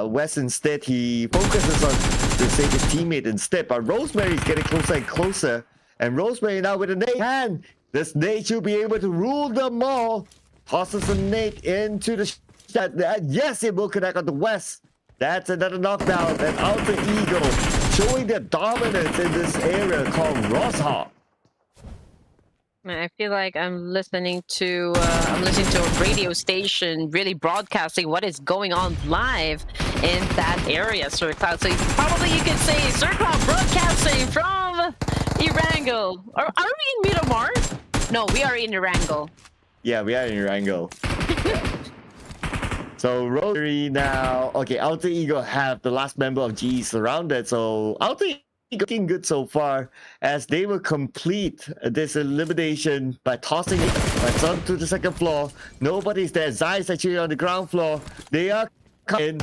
West instead, he focuses on to save his teammate instead. But Rosemary is getting closer and closer. And Rosemary now with a nade hand. This nade should be able to rule them all. Tosses a nade into the shot. Yes, it will connect on the West. That's another knockdown. And Alter Ego showing their dominance in this area called Rosshop. I feel like I'm listening to a radio station really broadcasting what is going on live in that area, Sir Cloud. So probably you could say Sir Cloud broadcasting from ERANGEL. Are we in Miramar? No, we are in ERANGEL. Yeah, we are in ERANGEL. So Rosary now, okay, Alter Ego have the last member of GE surrounded. So Alter Ego looking good so far as they will complete this elimination by tossing it right onto the second floor. Nobody's there. Zai is actually on the ground floor. They are coming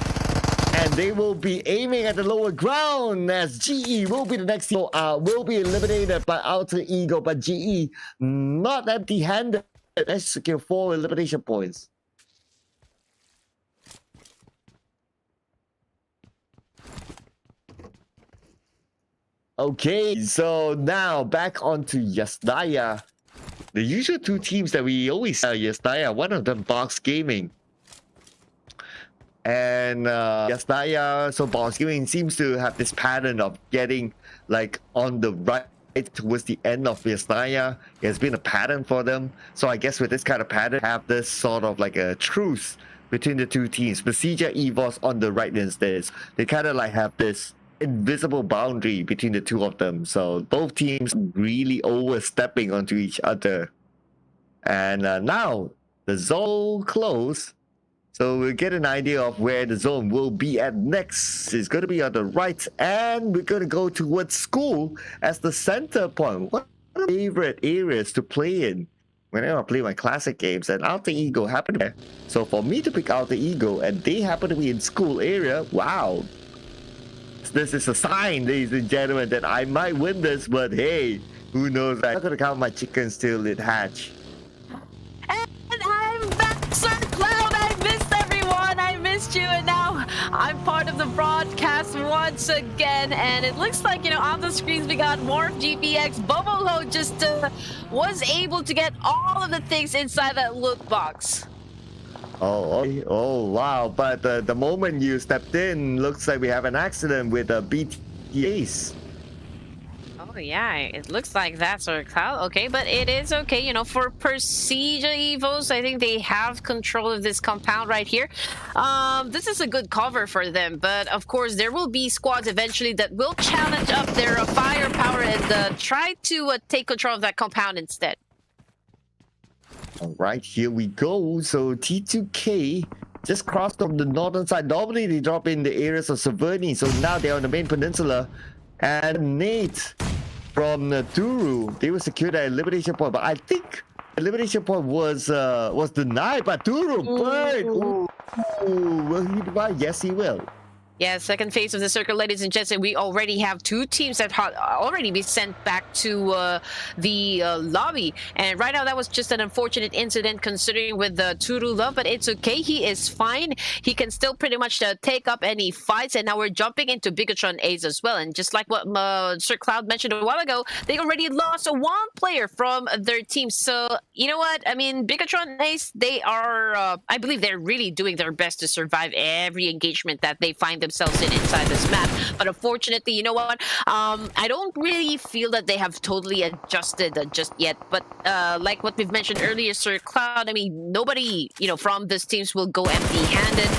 and they will be aiming at the lower ground as GE will be the next team will be eliminated by Alter Ego, but GE not empty-handed. Let's secure 4 elimination points. Okay, so now back onto Yasnaya. The usual 2 teams that we always see Yasnaya, one of them Box Gaming. And Yasnaya, so Box Gaming seems to have this pattern of getting like on the right towards the end of Yasnaya. It's been a pattern for them. So I guess with this kind of pattern, have this sort of like a truce between the 2 teams. Procedure EVOS on the right instead. They kind of like have this invisible boundary between the 2 of them, so both teams really overstepping onto each other. And now the zone close, So we'll get an idea of where the zone will be at next. It's going to be on the right, and we're going to go towards school as the center point. What are my favorite areas to play in whenever I play my classic games? And Alter Ego happened there. So for me to pick Alter Ego and they happen to be in school area, wow. This is a sign, ladies and gentlemen, that I might win this, but hey, who knows? I'm not going to count my chickens till it hatch. And I'm back, Sir Cloud. I missed everyone. I missed you, and now I'm part of the broadcast once again. And it looks like, you know, on the screens we got MORPH, GPX, Bubble just was able to get all of the things inside that loot box. Oh, wow. But the moment you stepped in, looks like we have an accident with a BTAs. Oh, yeah, it looks like that's our cloud. Okay, but it is okay. You know, for Procedure Evos, I think they have control of this compound right here. This is a good cover for them, but of course, there will be squads eventually that will challenge up their firepower and try to take control of that compound instead. All right, here we go. So T2K just crossed from the northern side. Normally, they drop in the areas of Severny, so now they're on the main peninsula. And Nate from Turu, they were secured at elimination point, but I think elimination point was denied by Turu. But will he divide? Yes, he will. Yeah, second phase of the circle, ladies and gents, and we already have two teams that have already been sent back to the lobby. And right now, that was just an unfortunate incident considering with the Turu Love, but it's okay. He is fine. He can still pretty much take up any fights. And now we're jumping into BIGETRON A's as well. And just like what Sir Cloud mentioned a while ago, they already lost one player from their team. So, you know what? I mean, BIGETRON A's, they are, I believe they're really doing their best to survive every engagement that they find themselves in inside this map. But unfortunately, you know what? I don't really feel that they have totally adjusted just yet. But like what we've mentioned earlier, Sir Cloud, I mean, nobody, you know, from these teams will go empty-handed.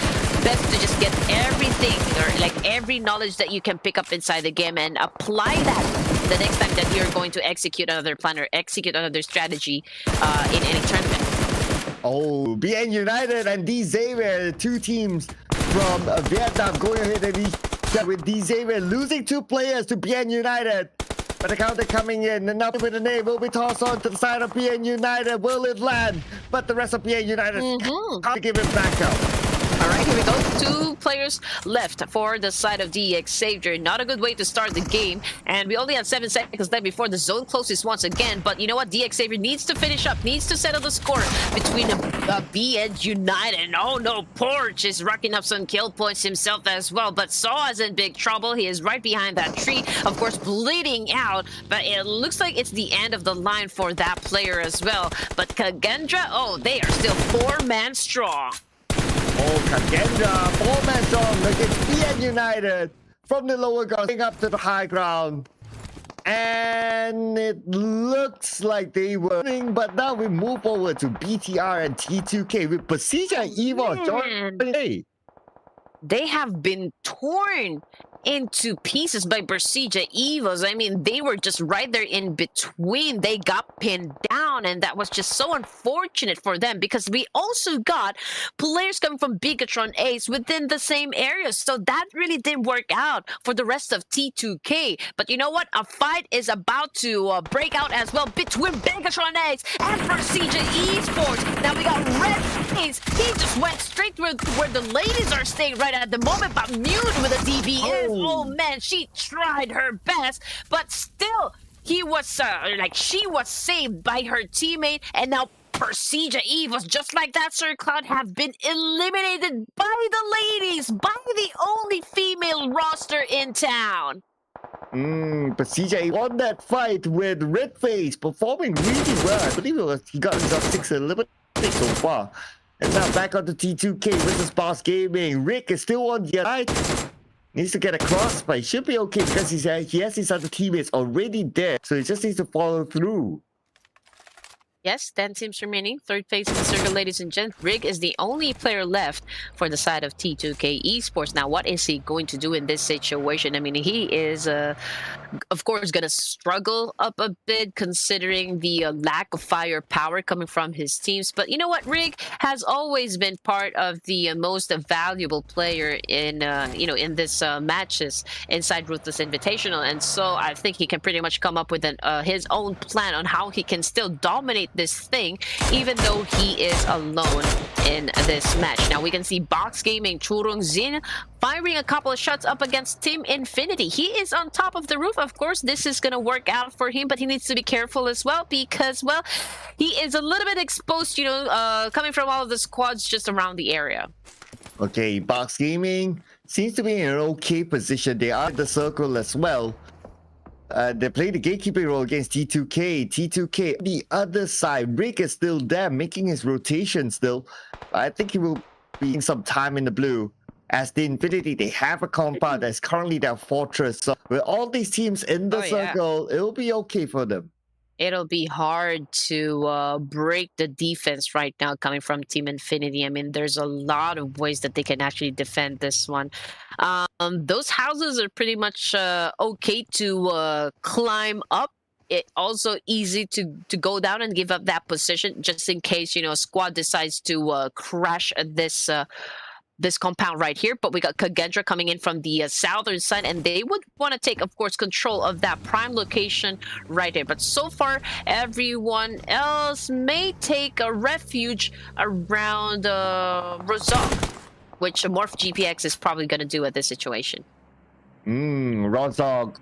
Best to just get everything or like every knowledge that you can pick up inside the game and apply that the next time that you're going to execute another plan or execute another strategy in any tournament. Oh, BN United and D Xavier, two teams from Vietnam going ahead and with D Xavier losing two players to BN United. But the counter coming in, and now with the name will be tossed on to the side of BN United. Will it land? But the rest of BN United can't give it back up. All right, here we go. Two players left for the side of DX Xavier. Not a good way to start the game. And we only have 7 seconds left before the zone closes once again. But you know what? DX Xavier needs to finish up, needs to settle the score between B and United. And oh no, Porch is racking up some kill points himself as well. But Saw is in big trouble. He is right behind that tree, of course, bleeding out. But it looks like it's the end of the line for that player as well. But KAGENDRA, oh, they are still 4-man strong. Oh, KAGENDRA, 4-man strong against BN United from the lower ground up to the high ground. And it looks like they were winning, but now we move over to BTR and T2K with Procedure and Evo joining. They have been torn into pieces by Procedure Evos. I mean, they were just right there in between. They got pinned down, and that was just so unfortunate for them because we also got players coming from BIGETRON Ace within the same area. So that really didn't work out for the rest of T2K. But you know what? A fight is about to break out as well between BIGETRON Ace and Procedure Esports. Now we got Red Ace. He just went straight where the ladies are staying right at the moment, but Mute with a DBS. Oh man, she tried her best, but still, he was she was saved by her teammate, and now Procedure Eve was just like that. Sir Cloud have been eliminated by the ladies, by the only female roster in town. Procedure won that fight with Redface performing really well. I believe he got himself 6 eliminations so far. And now back on the T2K versus Boss Gaming. Rick is still on the side. Needs to get across, but he should be okay because he has his other teammates already there. So he just needs to follow through. Yes, 10 teams remaining. Third phase of the circle, ladies and gents. Rig is the only player left for the side of T2K Esports. Now, what is he going to do in this situation? I mean, he is, of course, going to struggle up a bit considering the lack of firepower coming from his teams. But you know what? Rig has always been part of the most valuable player in, in this matches inside Ruthless Invitational. And so I think he can pretty much come up with his own plan on how he can still dominate this thing, even though he is alone in this match. Now we can see Box Gaming, Churung Zin firing a couple of shots up against Team Infinity. He is on top of the roof. Of course, this is going to work out for him, but he needs to be careful as well because, well, he is a little bit exposed, coming from all of the squads just around the area. Okay, Box Gaming seems to be in an okay position. They are in the circle as well. They play the gatekeeping role against T2K. T2K, the other side, Rick is still there, making his rotation still. I think he will be in some time in the blue. As the Infinity, they have a compound that's currently their fortress. So with all these teams in the circle, it will be okay for them. It'll be hard to break the defense right now coming from Team Infinity. I mean, there's a lot of ways that they can actually defend this one. Those houses are pretty much okay to climb up. It also easy to go down and give up that position just in case, a squad decides to crash this compound right here. But we got KAGENDRA coming in from the southern side, and they would want to take, of course, control of that prime location right here. But so far, everyone else may take a refuge around Rozok, which MORPH GPX is probably going to do at this situation. Rozok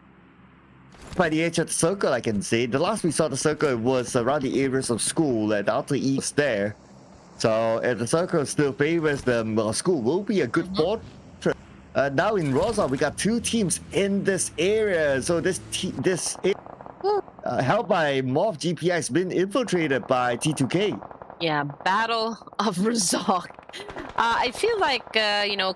by the edge of the circle, I can say. The last we saw the circle was around the areas of school, and Outer East there. So if the circle still favors them, school will be a good fortress. Now in Rozok, we got two teams in this area. So this helped by MORPH GPI has been infiltrated by T2K. Yeah, Battle of Rozok. I feel like,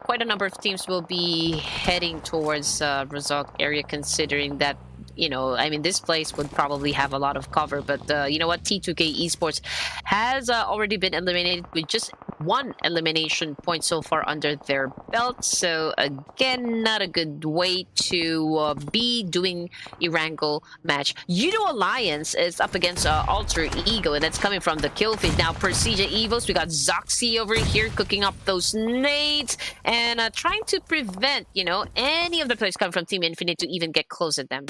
quite a number of teams will be heading towards Rozok area, considering that, this place would probably have a lot of cover. But you know what? T2K Esports has already been eliminated with just one elimination point so far under their belt. So again, not a good way to be doing ERANGEL match. Judo Alliance is up against Alter Ego, and that's coming from the kill feed. Now, Persija Evos, we got Zoxy over here cooking up those nades and trying to prevent, any of the players coming from Team Infinite to even get close at them.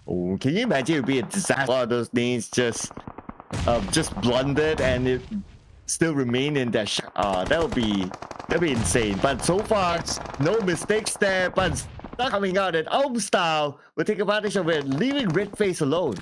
Oh, can you imagine it would be a disaster? All those nades just blundered and it still remain in that that'll be insane. But so far, no mistakes there, but not coming out at home style will take advantage of it, leaving Red Face alone.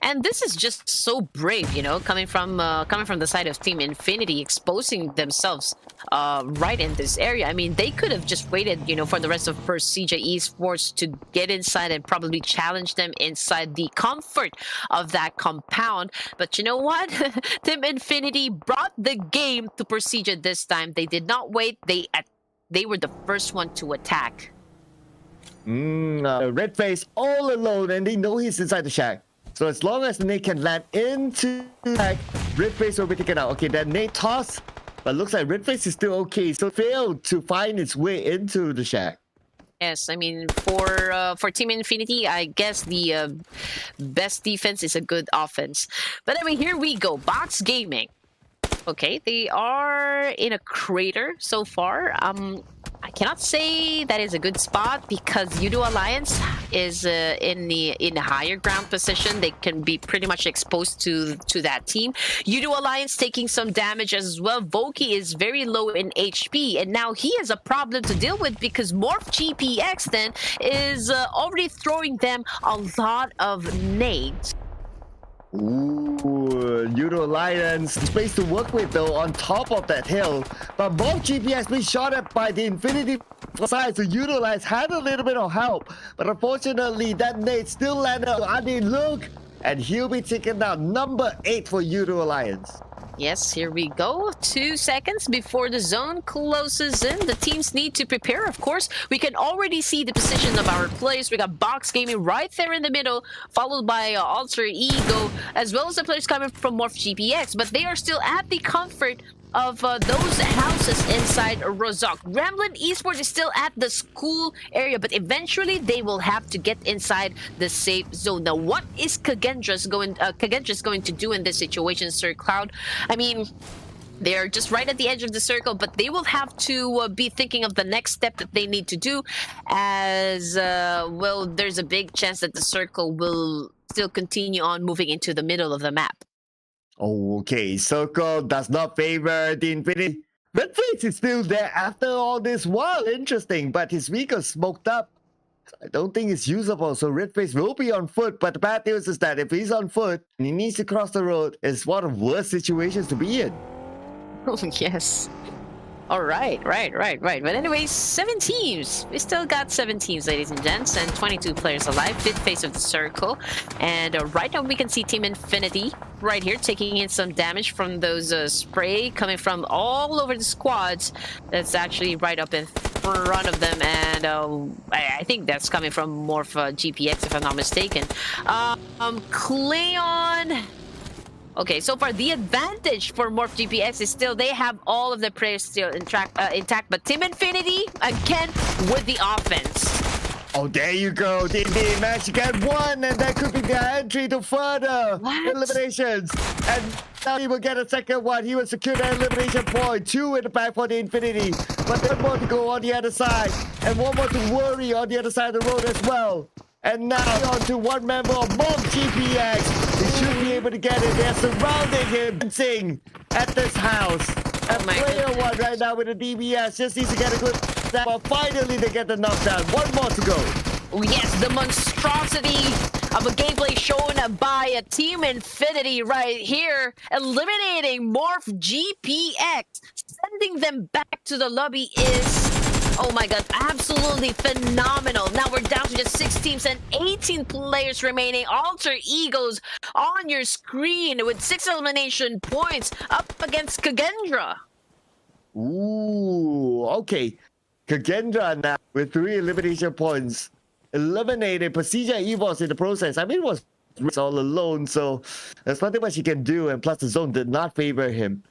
And this is just so brave, coming from the side of Team Infinity, exposing themselves right in this area. I mean, they could have just waited, for the rest of Persija Esports to get inside and probably challenge them inside the comfort of that compound. But you know what? Team Infinity brought the game to Persija this time. They did not wait. They were the first one to attack. Red Face all alone, and they know he's inside the shack. So as long as the nade can land into the shack, Red Face will be taken out. Okay, that nade toss, but looks like Red Face is still okay. So failed to find its way into the shack. Yes, I mean, for Team Infinity, I guess the best defense is a good offense. But I mean, here we go. Box Gaming. Okay, they are in a crater so far. I cannot say that is a good spot because Judo Alliance is in the higher ground position. They can be pretty much exposed to that team. Judo Alliance taking some damage as well. Voki is very low in HP, and now he has a problem to deal with because MORPH GPX then is already throwing them a lot of nades. Ooh, Judo Alliance space to work with though on top of that hill, but both GP has been shot at by the Infinity side, so Judo Alliance had a little bit of help, but unfortunately that nade still landed on Adi. Look, and he'll be taken down. Number 8 for Judo Alliance. Yes, here we go. 2 seconds before the zone closes in. The teams need to prepare, of course. We can already see the position of our players. We got Box Gaming right there in the middle, followed by Alter Ego, as well as the players coming from MORPH GPX. But they are still at the comfort of those houses inside Rozok. Gremlin Esports is still at the school area, but eventually they will have to get inside the safe zone. Now, what is Kagendra's going to do in this situation, Sir Cloud? I mean, they're just right at the edge of the circle, but they will have to be thinking of the next step that they need to do, as well, there's a big chance that the circle will still continue on moving into the middle of the map. Okay, Circle does not favor the Infinity. RUTHLESS is still there after all this while. Interesting, but his vehicle smoked up. I don't think it's usable, so RUTHLESS will be on foot. But the bad news is that if he's on foot and he needs to cross the road, it's one of the worst situations to be in. Oh, yes. All right. But anyways, 7 teams. We still got 7 teams, ladies and gents, and 22 players alive. Fifth phase of the circle. And right now we can see Team Infinity right here taking in some damage from those spray coming from all over the squads. That's actually right up in front of them. And I think that's coming from MORPH GPX, if I'm not mistaken. Cleon... Okay, so far the advantage for MORPH GPX is still they have all of the players still intact, but Team Infinity again with the offense. Oh, there you go. They managed to get one, and that could be their entry to further eliminations. And now he will get a second one. He will secure the elimination point. 2 in the back for the Infinity, but one more to go on the other side, and one more to worry on the other side of the road as well. And now on to one member of MORPH GPX. He should be able to get it. They're surrounding him, dancing at this house. And player one right now with the DBS just needs to get a good snap. But finally they get the knockdown. One more to go. Oh, yes, the monstrosity of a gameplay shown by a Team Infinity right here, eliminating MORPH GPX. Sending them back to the lobby is... oh my god, absolutely phenomenal. Now we're down to just 6 teams and 18 players remaining. Alter Egos on your screen with 6 elimination points up against Kagendra. Ooh, okay. Kagendra now with 3 elimination points. Eliminated Procedure Evos in the process. I mean, it was all alone, so there's nothing much he can do, and plus the zone did not favor him.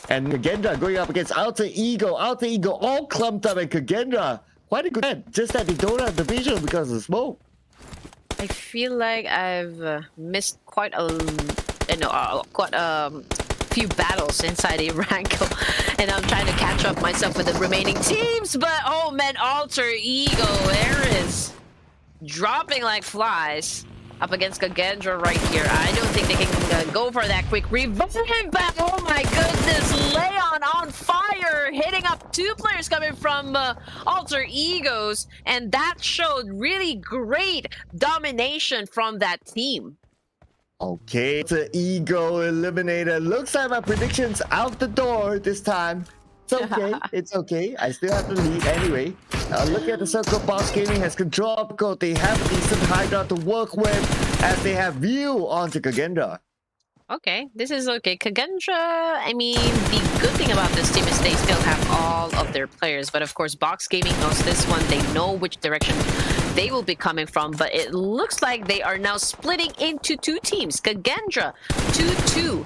And Kagendra going up against Alter Ego. Alter Ego all clumped up, and Kagendra quite a good head. Just that they don't have the visual because of smoke. I feel like I've missed quite a few battles inside ERANGEL, and I'm trying to catch up myself with the remaining teams. But oh man, Alter Ego, Ares dropping like flies up against Kagendra right here. I don't think they can go for that quick revive back. Oh my goodness, Leon on fire, hitting up 2 players coming from Alter Egos, and that showed really great domination from that team. Okay, Alter Ego eliminated. Looks like my prediction's out the door this time. It's okay. It's okay. I still have to lead anyway. Look at the circle. Box Gaming has control of goal. They have a decent high ground to work with as they have view onto Kagendra. Okay, this is okay. Kagendra, I mean, the good thing about this team is they still have all of their players. But of course, Box Gaming knows this one. They know which direction they will be coming from. But it looks like they are now splitting into 2 teams. Kagendra, 2-2.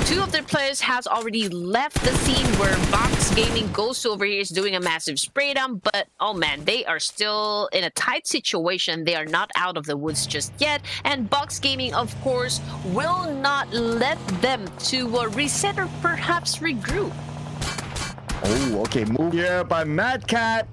2 of their players has already left the scene where Box Gaming goes over here is doing a massive spray down, but oh man, they are still in a tight situation. They are not out of the woods just yet, and Box Gaming, of course, will not let them to reset or perhaps regroup. Oh, okay, move here by Mad Cat.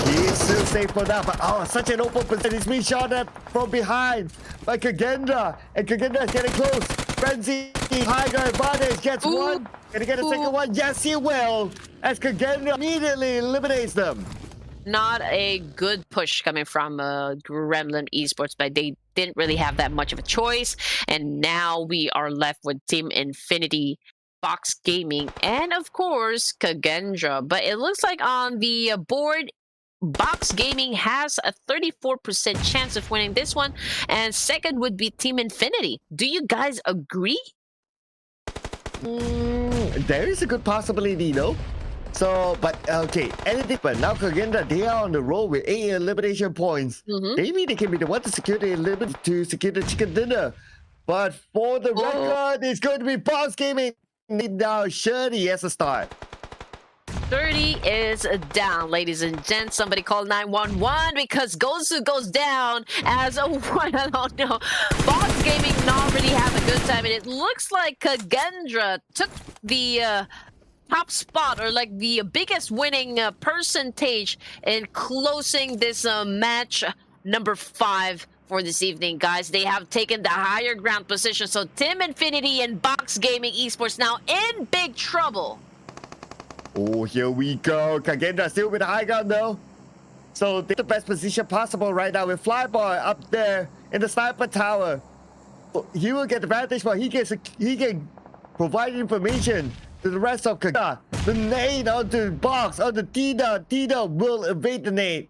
He's still safe for that, but oh, such an open position. He's being shot at from behind by Kagendra, and Kagendra is getting close. Frenzy, high ground advantage, gets one. Gonna get a second one? Yes, he will. As Kagendra immediately eliminates them. Not a good push coming from Gremlin Esports, but they didn't really have that much of a choice. And now we are left with Team Infinity, Box Gaming, and of course, Kagendra. But it looks like on the board, Box Gaming has a 34% chance of winning this one, and second would be Team Infinity. Do you guys agree? There is a good possibility, though. So, but okay, anything but now KAGENDRA, they are on the roll with 8 elimination points. Maybe they can be the one to secure the chicken dinner. But for the record, it's going to be Boss Gaming. Now Shirley as a start. 30 is down, ladies and gents. Somebody call 911 because Gozu goes down as a one. I don't know. Boss Gaming not really have a good time, and it looks like KAGENDRA took the top spot, or like the biggest winning percentage in closing this match number 5 for this evening, guys. They have taken the higher ground position, so Team Infinity and Box Gaming Esports now in big trouble. Oh, here we go. KAGENDRA still with the high ground though. So they're the best position possible right now with Flyboy up there in the sniper tower. He will get the vantage point. He can provide information to the rest of KAGENDRA. The nade onto the box on the Tida. Tida will evade the nade,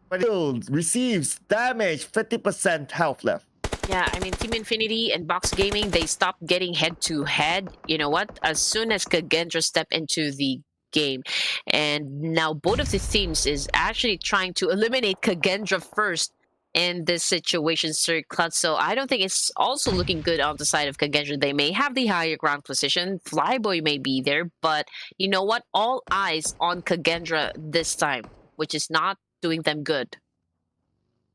but still receives damage, 50% health left. Yeah, I mean, Team Infinity and Box Gaming, they stopped getting head-to-head. You know what? As soon as KAGENDRA stepped into the game, and now both of the teams is actually trying to eliminate KAGENDRA first in this situation, SKYLIGHTZ. So I don't think it's also looking good on the side of KAGENDRA. They may have the higher ground position. Flyboy may be there, but you know what? All eyes on KAGENDRA this time, which is not doing them good.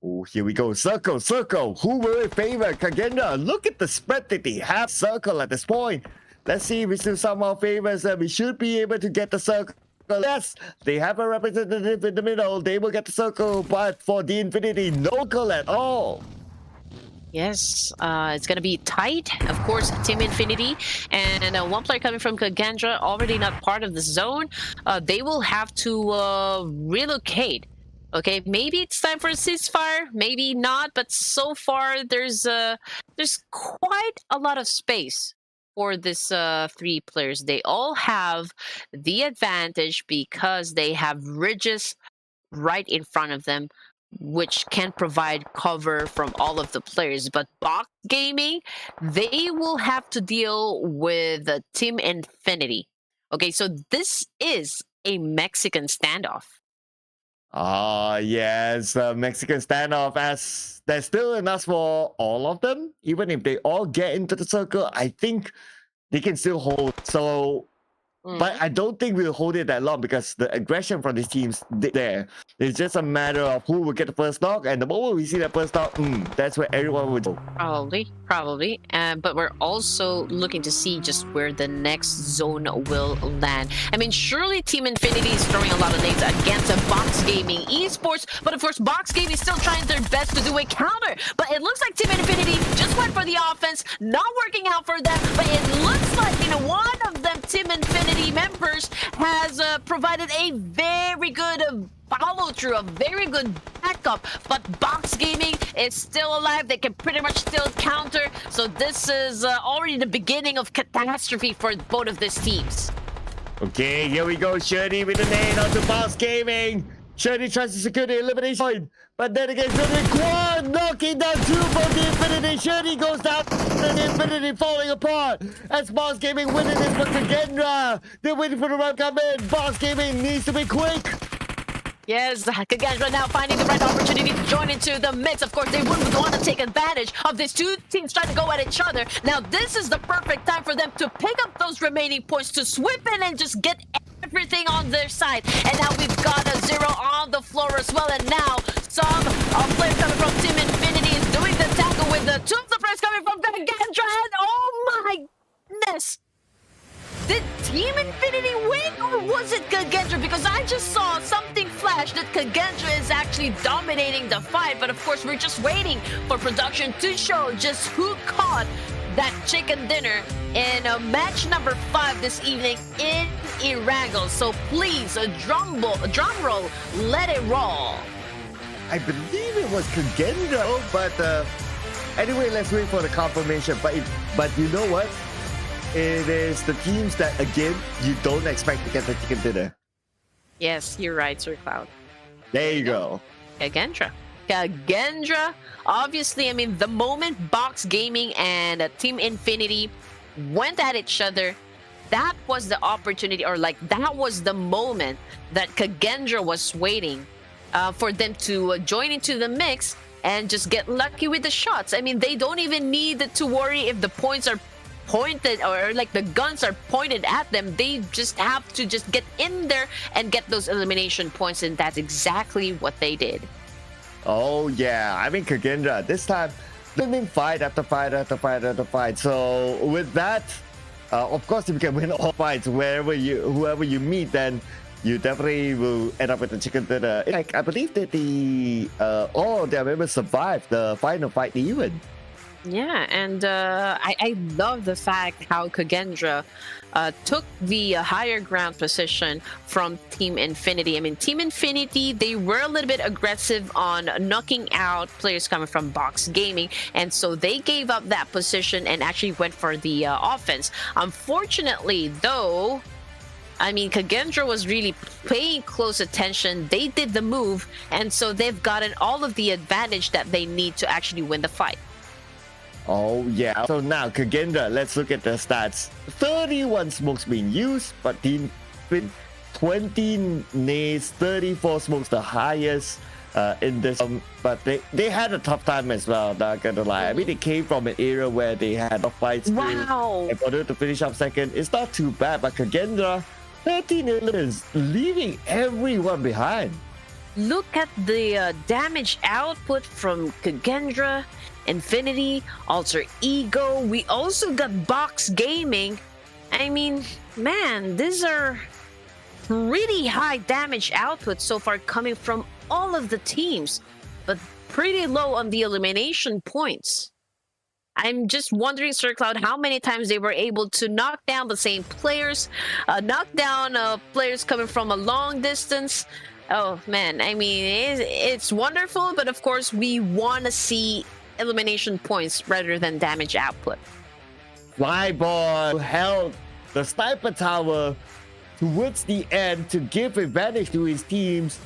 Oh, here we go. Circle, circle. Who will it favor? KAGENDRA. Look at the spread that they have. Circle at this point. Let's see if we still somehow favors them. We should be able to get the circle. Yes, they have a representative in the middle. They will get the circle, but for the Infinity, no circle at all. Yes, it's going to be tight. Of course, Team Infinity and one player coming from KAGENDRA, already not part of the zone. They will have to relocate. Okay, maybe it's time for a ceasefire, maybe not, but so far there's quite a lot of space for this 3 players. They all have the advantage because they have ridges right in front of them, which can provide cover from all of the players. But Box Gaming, they will have to deal with Team Infinity. Okay, so this is a Mexican standoff. Yes, Mexican standoff, as there's still enough for all of them. Even if they all get into the circle, I think they can still hold. So, but I don't think we'll hold it that long because the aggression from these teams there. It's just a matter of who will get the first knock, and the moment we see that first knock, that's where everyone will go. Probably. But we're also looking to see just where the next zone will land. I mean, surely Team Infinity is throwing a lot of nades against a Box Gaming Esports, but of course, Box Gaming is still trying their best to do a counter. But it looks like Team Infinity just went for the offense, not working out for them. But it looks like, you know, one of them, Team Infinity members, has provided a very good follow-through, a very good backup, but Box Gaming is still alive. They can pretty much still counter, so this is already the beginning of catastrophe for both of these teams. Okay, here we go. Shirley with the nade onto Box Gaming. Shirley tries to secure the elimination point, but then again, Shirley quad knocking down 2 from the Infinity. Shirley goes down, and the Infinity falling apart as Box Gaming winning this for KAGENDRA. They're waiting for the round to come in. Box Gaming needs to be quick. Yes, KAGENDRA now finding the right opportunity to join into the mix. Of course, they wouldn't want to take advantage of these 2 teams trying to go at each other. Now, this is the perfect time for them to pick up those remaining points, to sweep in and just get everything on their side. And now we've got a 0 on the floor as well. And now some players coming from Team Infinity is doing the tackle with the 2 of the players coming from KAGENDRA. And oh my goodness! Did Team Infinity win, or was it KAGENDRA? Because I just saw something flash that KAGENDRA is actually dominating the fight. But of course, we're just waiting for production to show just who caught that chicken dinner in match number 5 this evening in ERANGEL. So please, a drum roll, let it roll. I believe it was KAGENDRA, but anyway, let's wait for the confirmation. But you know what? It is the teams that, again, you don't expect to get the chicken dinner. Yes, you're right, Sir Cloud. There you go. KAGENDRA, obviously, I mean, the moment Box Gaming and Team Infinity went at each other, that was the opportunity, or like that was the moment that KAGENDRA was waiting for them to join into the mix and just get lucky with the shots. I mean, they don't even need to worry if the points are pointed or like the guns are pointed at them. They just have to just get in there and get those elimination points, and that's exactly what they did. Oh yeah, I mean KAGENDRA this time winning fight after fight after fight after fight. So with that, of course, if you can win all fights whoever you meet, then you definitely will end up with the chicken dinner. Like I believe that all their members survived the final fight even. Yeah, and I love the fact how KAGENDRA took the higher ground position from Team Infinity. I mean, Team Infinity, they were a little bit aggressive on knocking out players coming from Box Gaming, and so they gave up that position and actually went for the offense. Unfortunately, though, I mean, KAGENDRA was really paying close attention. They did the move, and so they've gotten all of the advantage that they need to actually win the fight. Oh yeah, so now KAGENDRA, let's look at the stats. 31 smokes being used, but Team 20 nades, 34 smokes, the highest in this. But they had a tough time as well, not gonna lie. I mean, they came from an era where they had a fight still. Wow. And for them to finish up second, it's not too bad, but KAGENDRA, 13 eliminations, leaving everyone behind. Look at the damage output from KAGENDRA, Infinity, Alter Ego. We also got Box Gaming. I mean, man, these are pretty high damage output so far coming from all of the teams, but pretty low on the elimination points. I'm just wondering, Sir Cloud, how many times they were able to knock down the same players, knock down players coming from a long distance. Oh man, I mean, it's wonderful, but of course we want to see elimination points rather than damage output. Flyboy held the sniper tower towards the end to give advantage to his teams,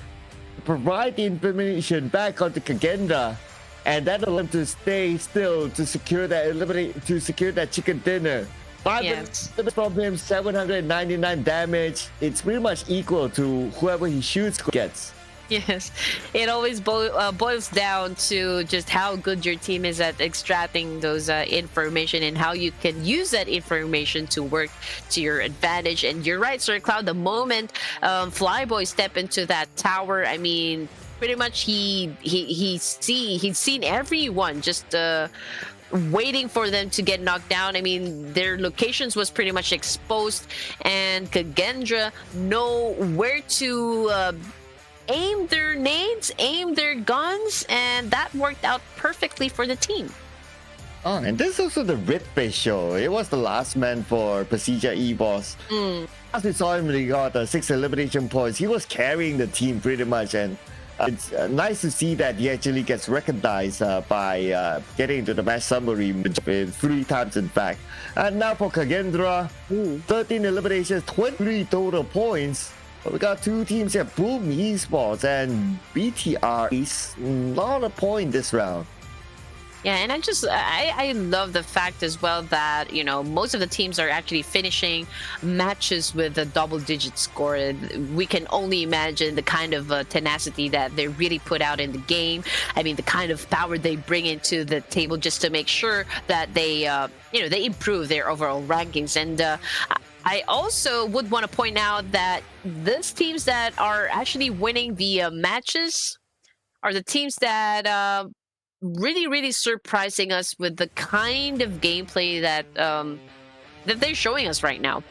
provide the information back onto KAGENDRA, and that allowed him to stay still to secure that chicken dinner. 5 Yes. minutes from him, 799 damage. It's pretty much equal to whoever he shoots gets. Yes, it always boils down to just how good your team is at extracting those information and how you can use that information to work to your advantage. And you're right, Sir Cloud, the moment Flyboy stepped into that tower, I mean, pretty much he'd seen everyone just waiting for them to get knocked down. I mean, their locations was pretty much exposed, and KAGENDRA know where to aim their nades, aim their guns, and that worked out perfectly for the team. Oh, and this is also the RUTHLESS show. It was the last man for Prestigia Esports. As we saw him, he got 6 elimination points. He was carrying the team pretty much, and it's nice to see that he actually gets recognized by getting into the match summary 3 times, in fact. And now for KAGENDRA, 13 eliminations, 23 total points. But we got 2 teams here, Boom Esports and BTR. A lot of points this round. Yeah, and I love the fact as well that, you know, most of the teams are actually finishing matches with a double-digit score. We can only imagine the kind of tenacity that they really put out in the game. I mean, the kind of power they bring into the table just to make sure that they, they improve their overall rankings. And I also would want to point out that these teams that are actually winning the matches are the teams that really surprising us with the kind of gameplay that that they're showing us right now.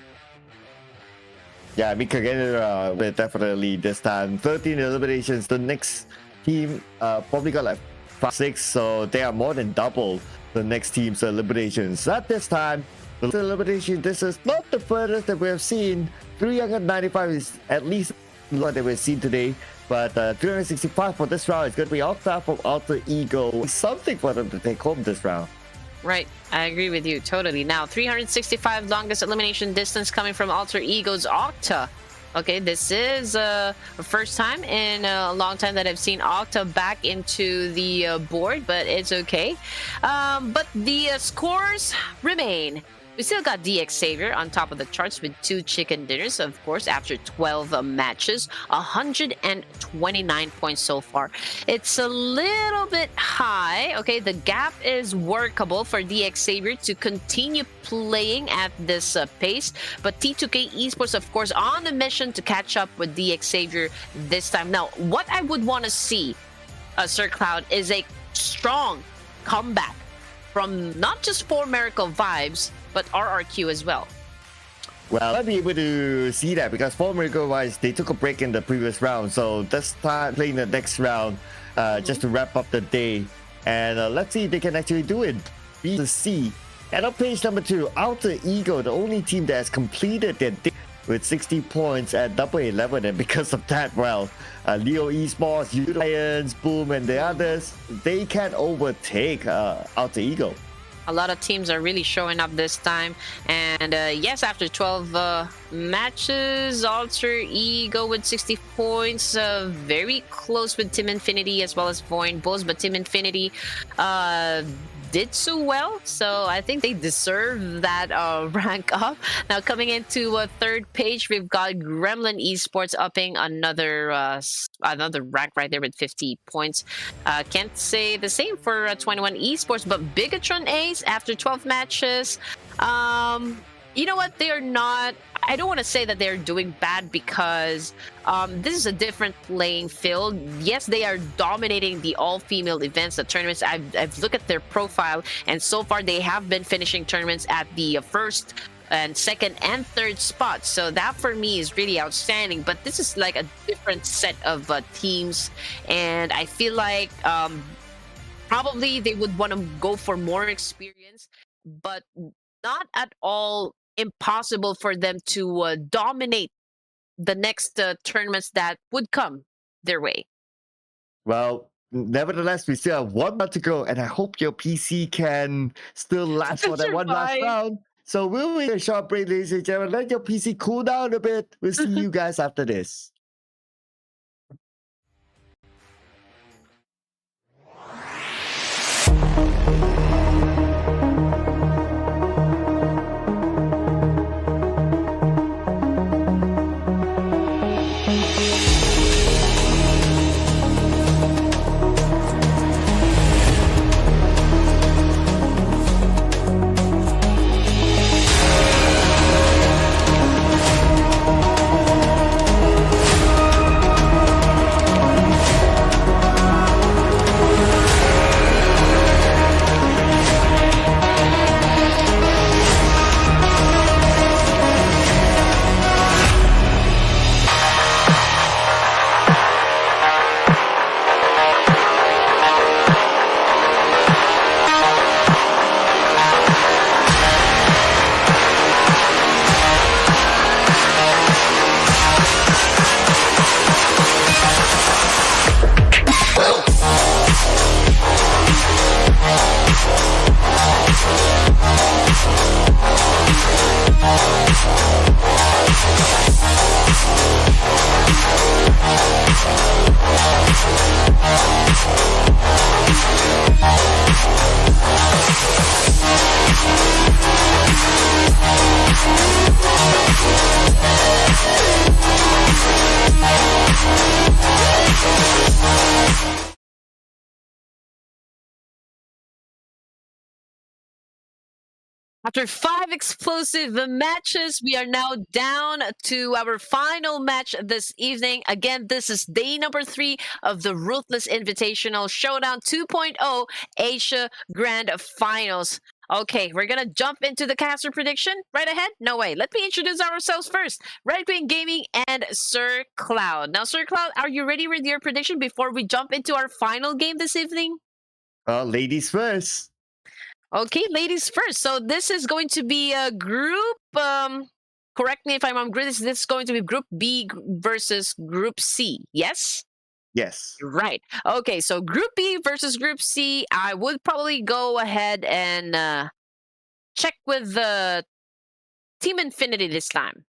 Yeah, I mean, KAGENDRA definitely this time 13 eliminations. The next team probably got like 5, 6, so they are more than double the next team's eliminations. At this time, the elimination, this is not the furthest that we have seen. 395 is at least what that we've seen today. But 365 for this round is going to be Octa from Alter Ego. Something for them to take home this round. Right, I agree with you totally. Now, 365 longest elimination distance coming from Alter Ego's Octa. Okay, this is the first time in a long time that I've seen Octa back into the board, but it's okay. But the scores remain We still got the Xavier on top of the charts with 2 chicken dinners, of course, after 12 matches, 129 points so far. It's a little bit high. Okay, the gap is workable for the Xavier to continue playing at this pace, but T2K Esports, of course, on a mission to catch up with the Xavier this time. Now, what I would want to see, Sir Cloud, is a strong comeback from not just 4 Miracle Vibes, but RRQ as well. Well, I'll be able to see that because for Miracle Wise, they took a break in the previous round. So let's start playing the next round just to wrap up the day. And let's see if they can actually do it. B to C. And on page number 2, Alter Ego, the only team that has completed their day with 60 points at double 11. And because of that, well, Leo Esports, Lions, Boom, and the others, they can't overtake Alter Ego. A lot of teams are really showing up this time. And yes, after 12 matches, Alter Ego with 60 points. Very close with Team Infinity as well as VOIN Bulls. But Team Infinity did so well. So I think they deserve that rank up. Now coming into third page, we've got Gremlin Esports upping another rank right there with 50 points. Can't say the same for 21 Esports, but Bigetron Ace after 12 matches. You know what? They are not. I don't want to say that they're doing bad because this is a different playing field. Yes, they are dominating the all-female events, the tournaments. I've looked at their profile, and so far they have been finishing tournaments at the first and second and third spots. So that for me is really outstanding. But this is like a different set of teams, and I feel like probably they would want to go for more experience, but not at all impossible for them to dominate the next tournaments that would come their way. Well, nevertheless, we still have 1 more to go, and I hope your PC can still last for that one last round. So we'll take a short break, ladies and gentlemen. Let your PC cool down a bit. We'll see you guys after this. After 5 explosive matches, we are now down to our final match this evening. Again, this is day number 3 of the Ruthless Invitational Showdown 2.0 Asia Grand Finals. Okay, we're gonna jump into the caster prediction right ahead. No way. Let me introduce ourselves first. Red Queen Gaming and Sir Cloud. Now, Sir Cloud, are you ready with your prediction before we jump into our final game this evening? Ladies first. Okay, ladies first. So this is going to be a group. Correct me if I'm wrong. This is going to be Group B versus Group C. Yes. Yes. Right. Okay. So Group B versus Group C. I would probably go ahead and check with the Team Infinity this time.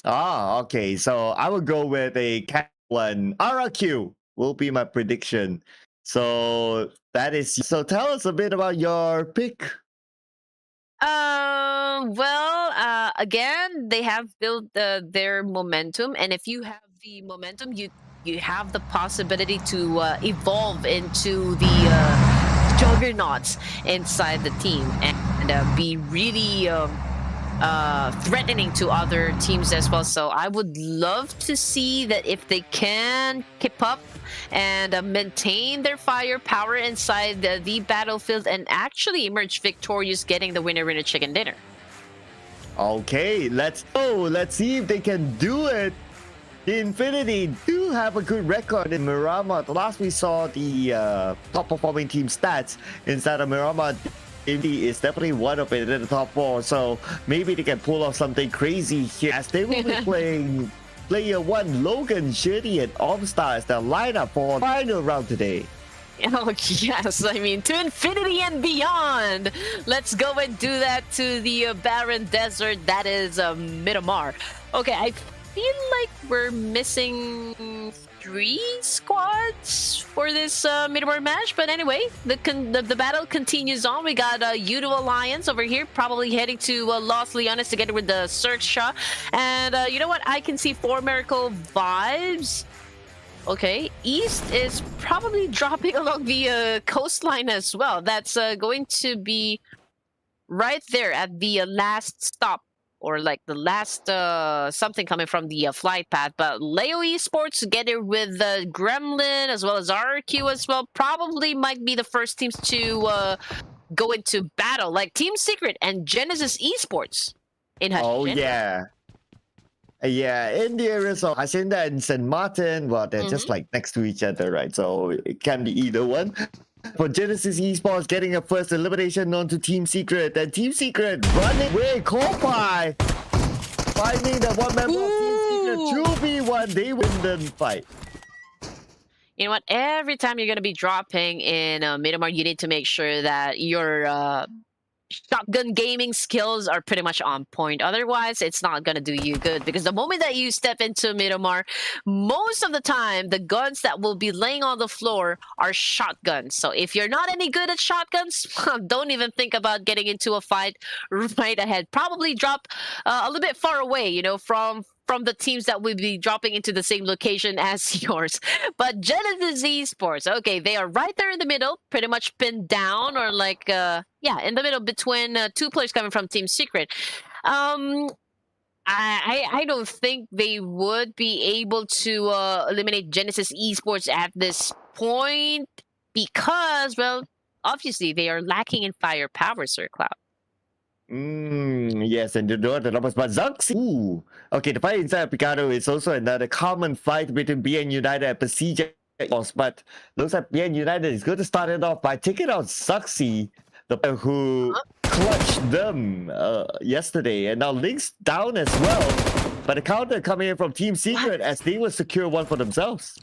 Okay. So I will go with a cat one. RRQ will be my prediction. So that is. So tell us a bit about your pick. Again, they have built their momentum, and if you have the momentum, you have the possibility to evolve into the juggernauts inside the team and be really threatening to other teams as well. So I would love to see that if they can keep up and maintain their firepower inside the battlefield and actually emerge victorious, getting the winner chicken dinner. Okay, let's go. Let's see if they can do it. The Infinity do have a good record in Miramar. The last we saw the top performing team stats inside of Miramar, Infinity is definitely one of it in the top 4. So maybe they can pull off something crazy here as they will be playing Player 1 Logan, Shitty, and All-Star as their lineup for final round today. Oh, yes. I mean, to infinity and beyond. Let's go and do that to the barren desert that is Miramar. Okay, I feel like we're missing 3 squads for this Miramar match. But anyway, the battle continues on. We got Udo Alliance over here, probably heading to Los Leones together with the XERXIA. And you know what? I can see 4 Miracle vibes. Okay, East is probably dropping along the coastline as well. That's going to be right there at the last stop, or like the last something coming from the flight path. But Leo Esports together with Gremlin as well as RQ as well probably might be the first teams to go into battle, like Team Secret and Genesis Esports in Hacienda. Oh yeah. Yeah, in the areas of Hacienda and St. Martin, well, they're just like next to each other, right? So it can be either one. For Genesis Esports getting a first elimination known to Team Secret, and Team Secret running away, Kopai finding the one member of Team Secret 2v1, they win the fight. You know what? Every time you're going to be dropping in Miramar, you need to make sure that your shotgun gaming skills are pretty much on point. Otherwise, it's not gonna do you good, because the moment that you step into Miramar, most of the time the guns that will be laying on the floor are shotguns. So if you're not any good at shotguns, don't even think about getting into a fight right ahead. Probably drop a little bit far away, you know, from the teams that will be dropping into the same location as yours. But Genesis Esports, okay, they are right there in the middle, pretty much pinned down, or like yeah, in the middle between 2 players coming from Team Secret. I don't think they would be able to eliminate Genesis Esports at this point, because, well, obviously they are lacking in firepower, Sir Cloud. Yes, and the numbers, but Zuxi. Ooh. Okay, the fight inside Picado is also another common fight between BN United and Pubg. But looks like BN United is going to start it off by taking out Zuxi, the player who clutched them yesterday, and now Link's down as well. But the counter coming in from Team Secret as they will secure one for themselves.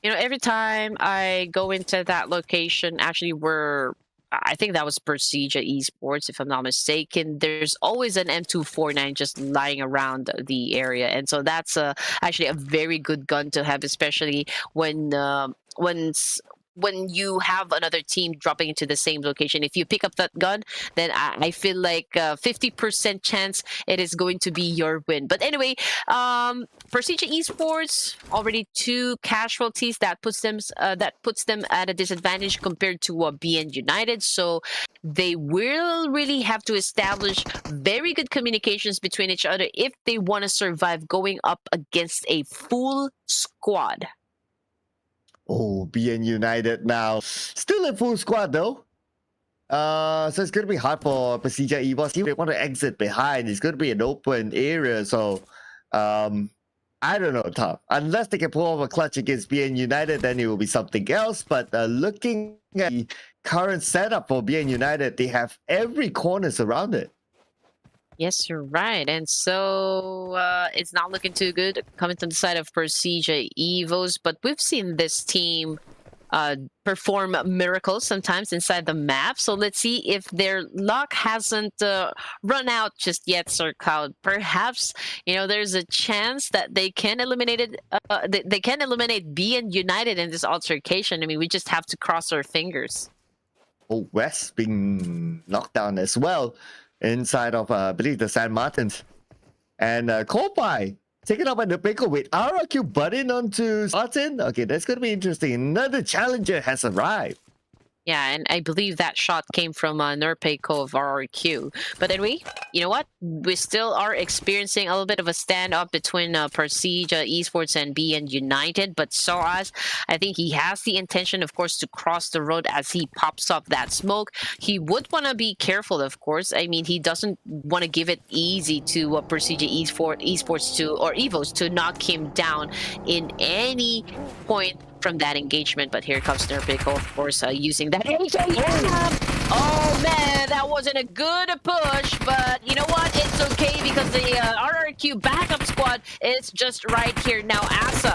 You know, every time I go into that location, actually, I think that was Pubg Esports, if I'm not mistaken, there's always an M249 just lying around the area. And so that's actually a very good gun to have, especially when you have another team dropping into the same location. If you pick up that gun, then I feel like 50% chance it is going to be your win. But anyway, Pubg Esports already 2 casualties. That puts them at a disadvantage compared to BN United. So they will really have to establish very good communications between each other if they want to survive going up against a full squad. Oh, BN United now. Still in full squad though. So it's going to be hard for Pubg Esports. If they want to exit behind, it's going to be an open area. So, I don't know, Tom. Unless they can pull off a clutch against BN United, then it will be something else. But looking at the current setup for BN United, they have every corner surrounded. Yes, you're right. And so it's not looking too good coming to the side of Pubg Evos, but we've seen this team perform miracles sometimes inside the map. So let's see if their luck hasn't run out just yet, Sir Cloud. Perhaps, you know, there's a chance that they can eliminate it. They can eliminate BN United in this altercation. I mean, we just have to cross our fingers. Oh, West being knocked down as well. inside of, I believe, the San Martins. And Kopai taken up by the Pickle with RRQ butting onto Martin. Okay, that's going to be interesting. Another challenger has arrived. Yeah, and I believe that shot came from Nurpeiko of RRQ. But anyway, you know what? We still are experiencing a little bit of a standoff between Prestige Esports and BN United. But Soaz, I think he has the intention, of course, to cross the road as he pops up that smoke. He would want to be careful, of course. I mean, he doesn't want to give it easy to Prestige Esports to, or EVOS to knock him down in any point from that engagement. But here comes Nurpico, of course, using that HAM. Oh man, that wasn't a good push, but you know what? It's okay because the RRQ backup squad is just right here now. Asa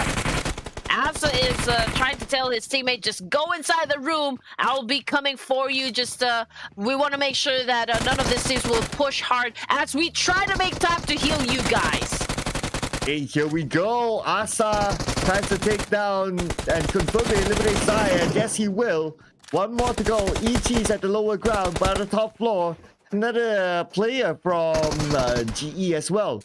is trying to tell his teammate, just go inside the room. I'll be coming for you. Just we want to make sure that none of these teams will push hard as we try to make time to heal you guys. Hey, here we go. Asa tries to take down and confirm the eliminate Zai, and yes, he will. One more to go. ET's at the lower ground, but on the top floor, another player from GE as well.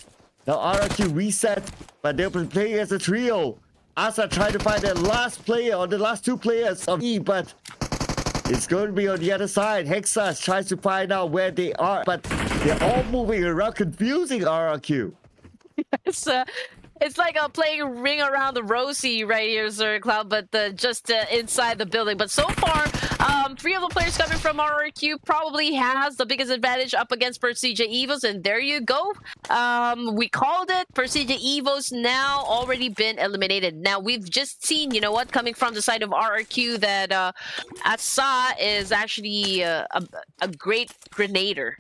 Now RRQ reset, but they'll be playing as a trio. Asa trying to find the last player, or the last two players of E, but it's going to be on the other side. Hexas tries to find out where they are, but they're all moving around, confusing RRQ. It's like playing Ring Around the Rosie right here, Sir Cloud, but just inside the building. But so far, 3 of the players coming from RRQ probably has the biggest advantage up against Prestige Evos, and there you go. We called it. Prestige Evos now already been eliminated. Now, we've just seen, you know what, coming from the side of RRQ that Asa is actually a great grenader.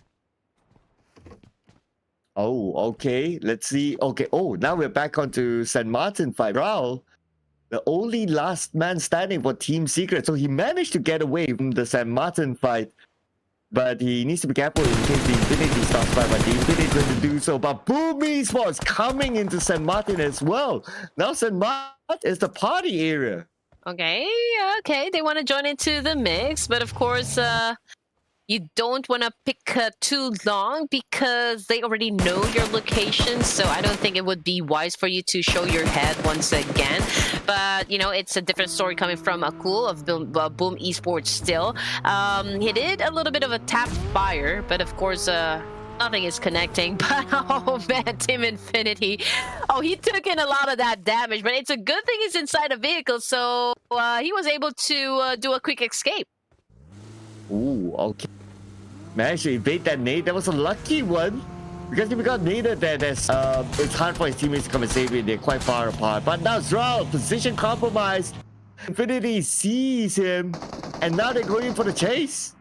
Oh, okay. Let's see. Okay. Oh, now we're back onto San Martin fight. Raul, the only last man standing for Team Secret. So he managed to get away from the San Martin fight. But he needs to be careful in case the Infinity starts by. But the Infinity is going to do so. But Boom Esports coming into San Martin as well. Now San Martin is the party area. Okay, okay. They want to join into the mix. But of course, you don't want to pick too long because they already know your location. So I don't think it would be wise for you to show your head once again. But, you know, it's a different story coming from Akul of Boom Esports still. He did a little bit of a tap fire, but of course, nothing is connecting. But oh man, Team Infinity. Oh, he took in a lot of that damage, but it's a good thing he's inside a vehicle. So he was able to do a quick escape. Ooh, okay. Managed to evade that nade. That was a lucky one. Because if we got naded, then it's hard for his teammates to come and save it. They're quite far apart. But now Zral, position compromised. Infinity sees him. And now they're going for the chase.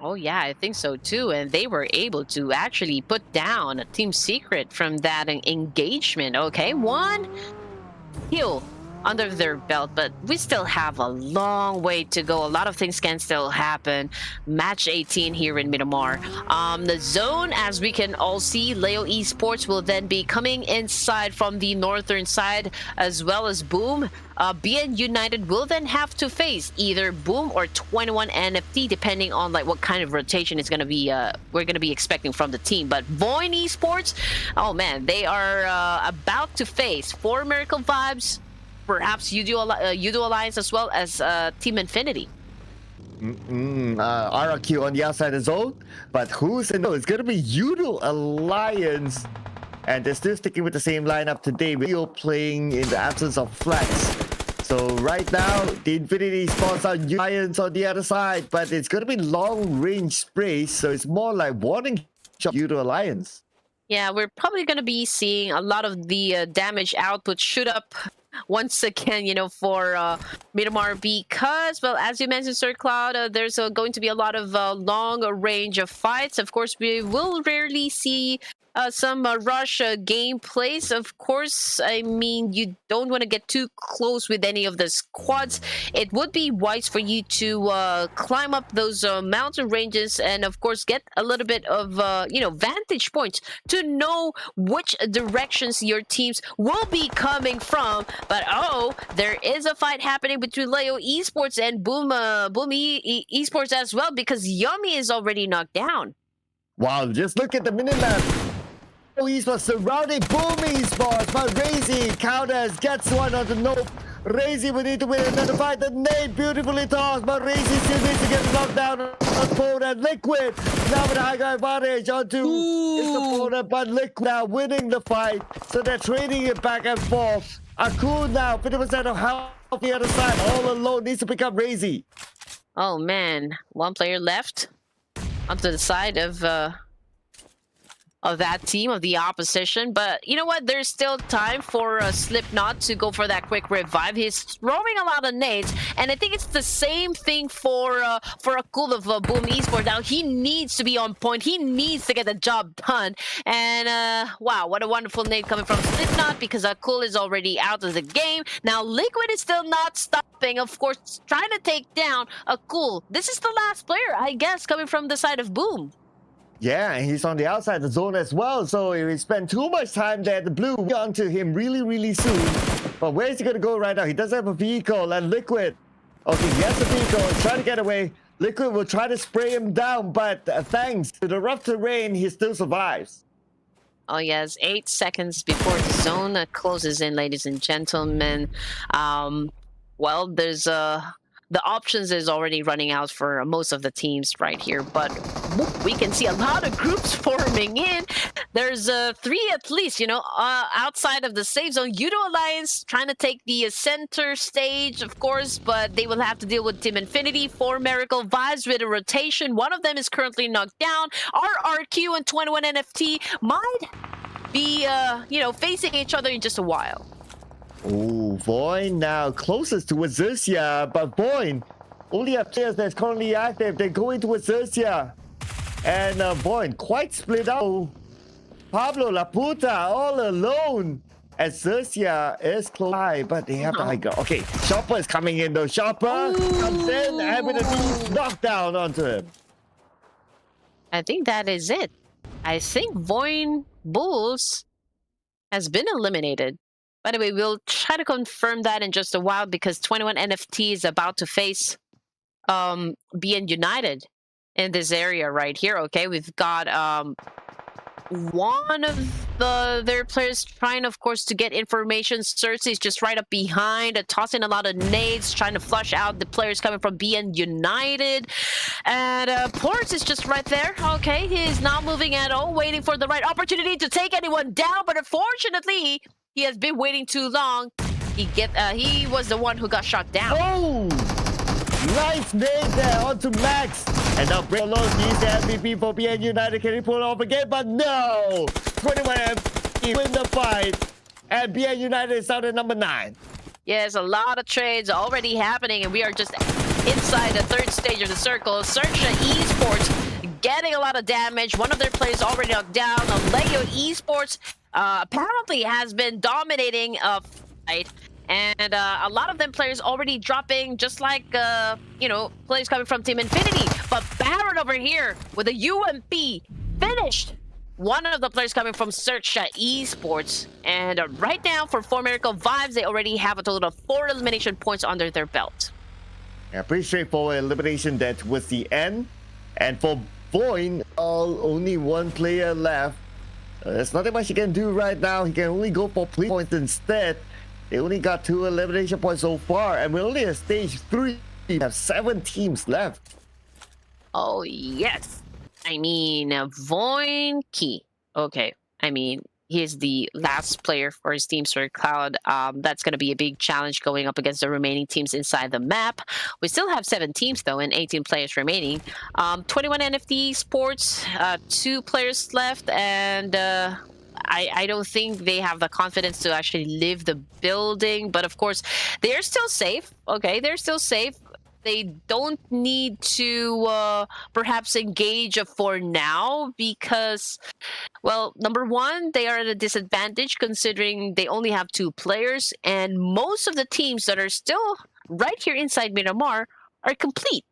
Oh yeah, I think so too. And they were able to actually put down a Team Secret from that engagement. Okay, 1 kill under their belt, but we still have a long way to go. A lot of things can still happen. Match 18 here in Miramar. The zone, as we can all see, Leo Esports will then be coming inside from the northern side, as well as Boom. BN United will then have to face either Boom or 21 NFT, depending on like what kind of rotation is going to be we're going to be expecting from the team. But VOIN Esports, oh man, they are about to face 4 Miracle Vibes, perhaps Udo Alliance, as well as Team Infinity. RRQ on the outside of the zone, but who's in? No, it's going to be Udo Alliance, and they're still sticking with the same lineup today. We're playing in the absence of Flex. So right now, the Infinity spawns out Alliance on the other side, but it's going to be long-range sprays, so it's more like warning shot Udo Alliance. Yeah, we're probably going to be seeing a lot of the damage output shoot up once again, you know, for Miramar, because, well, as you mentioned, Sir Cloud, there's going to be a lot of long range of fights. Of course, we will rarely see some rush gameplays. Of course, I mean, you don't want to get too close with any of the squads. It would be wise for you to climb up those mountain ranges and, of course, get a little bit of, you know, vantage points to know which directions your teams will be coming from. But, oh, there is a fight happening between Leo Esports and Boom Esports as well, because Yummy is already knocked down. Wow, just look at the minimap. Esports surrounding Boom Esports, but Razy counters, gets one on the nope. Razy will need to win another fight. The nade beautifully tossed, but Razy still needs to get knocked down on opponent. Liquid now with a high guy advantage onto his opponent, but Liquid now winning the fight. So they're trading it back and forth. Akun now 50% of health on the other side, all alone, needs to pick up Razy. Oh man, one player left onto the side of that team, of the opposition. But you know what? There's still time for Slipknot to go for that quick revive. He's throwing a lot of nades, and I think it's the same thing for Akul of Boom Esports. Now he needs to be on point. He needs to get the job done. And wow, what a wonderful nade coming from Slipknot, because Akul is already out of the game. Now Liquid is still not stopping, of course, trying to take down Akul. This is the last player, I guess, coming from the side of Boom. Yeah, and he's on the outside the zone as well, so if he spent too much time there, the blue will get onto him really soon. But where is he going to go right now? He doesn't have a vehicle, and Liquid, okay, he has a vehicle, he's trying to get away. Liquid will try to spray him down, but thanks to the rough terrain, he still survives. Oh yes, 8 seconds before the zone closes in, ladies and gentlemen. Well, there's the options is already running out for most of the teams right here, but we can see a lot of groups forming in. There's 3 at least, you know, outside of the safe zone. Judo Alliance trying to take the center stage, of course, but they will have to deal with Team Infinity, 4 Miracle Vibes with a rotation. One of them is currently knocked down. RRQ and 21 NFT might be, you know, facing each other in just a while. Oh, VOIN now closest to XERXIA, but VOIN only have players that's currently active. They're going to XERXIA. And VOIN quite split out. Pablo Laputa all alone. XERXIA is close by, but they have the high ground. Okay, Chopper is coming in though. Chopper comes in and with a deep knockdown onto him. I think that is it. I think VOIN Bulls has been eliminated. By the way, we'll try to confirm that in just a while, because 21 NFT is about to face BN United in this area right here. Okay, we've got one of their players trying, of course, to get information. Cersei is just right up behind, tossing a lot of nades, trying to flush out the players coming from BN United. And Ports is just right there. Okay, he's not moving at all, waiting for the right opportunity to take anyone down. But unfortunately, he has been waiting too long. He was the one who got shot down. Oh! Nice nade there onto Max. And now Brett alone, he's the MVP for BN United. Can he pull it off again? But no! 21 MVP win the fight. And BN United is out at number 9. Yes, a lot of trades already happening, and we are just inside the 3rd stage of the circle. XERXIA Esports getting a lot of damage. One of their players already knocked down. Lego Esports apparently has been dominating a fight, and a lot of them players already dropping, just like you know, players coming from Team Infinity. But Baron over here with a UMP finished one of the players coming from XERXIA Esports. And right now for 4 Miracle Vibes, they already have a total of 4 elimination points under their belt. Yeah, pretty straightforward elimination that was the end. And for VOIN, only 1 player left. There's nothing much he can do right now. He can only go for play points instead. They only got 2 elimination points so far, and we're only at stage 3. We have 7 teams left. Oh yes, I mean VOIN Key. Okay, I mean he's the last player for his team, Sir Cloud. That's going to be a big challenge going up against the remaining teams inside the map. We still have 7 teams though, and 18 players remaining. 21 NFT Sports, 2 players left, and I don't think they have the confidence to actually leave the building. But of course, they're still safe. Okay, they're still safe. They don't need to perhaps engage for now, because, well, number 1, they are at a disadvantage considering they only have 2 players, and most of the teams that are still right here inside Miramar are complete.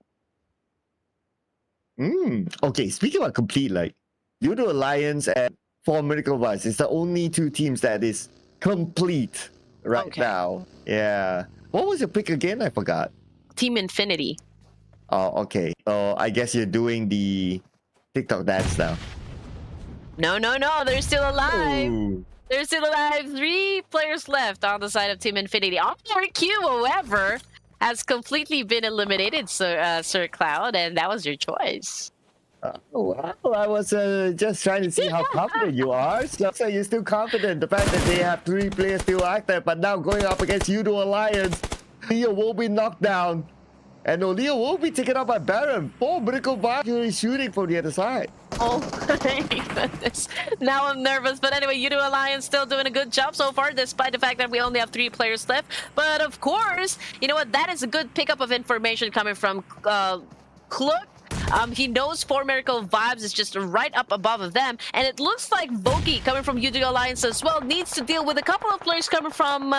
Okay, speaking about complete, like Judo Alliance and 4 Miracle Vibes is the only 2 teams that is complete right now. Yeah. What was your pick again? I forgot. Team Infinity. Oh, okay. So I guess you're doing the TikTok dance now. No, they're still alive. Ooh. They're still alive. 3 players left on the side of Team Infinity. RQ, however, has completely been eliminated, Sir Cloud, and that was your choice. Well, I was just trying to see how confident you are. So you're still confident. The fact that they have 3 players still active, but now going up against Yudo Alliance, Leo will be knocked down. And Leo will be taken out by Baron. 4 Miracle Vibes shooting from the other side. Oh my goodness. Now I'm nervous. But anyway, Yudo Alliance still doing a good job so far, despite the fact that we only have 3 players left. But of course, you know what? That is a good pickup of information coming from Klook. He knows 4 Miracle Vibes is just right up above of them. And it looks like Voki, coming from Yudo Alliance as well, needs to deal with a couple of players coming from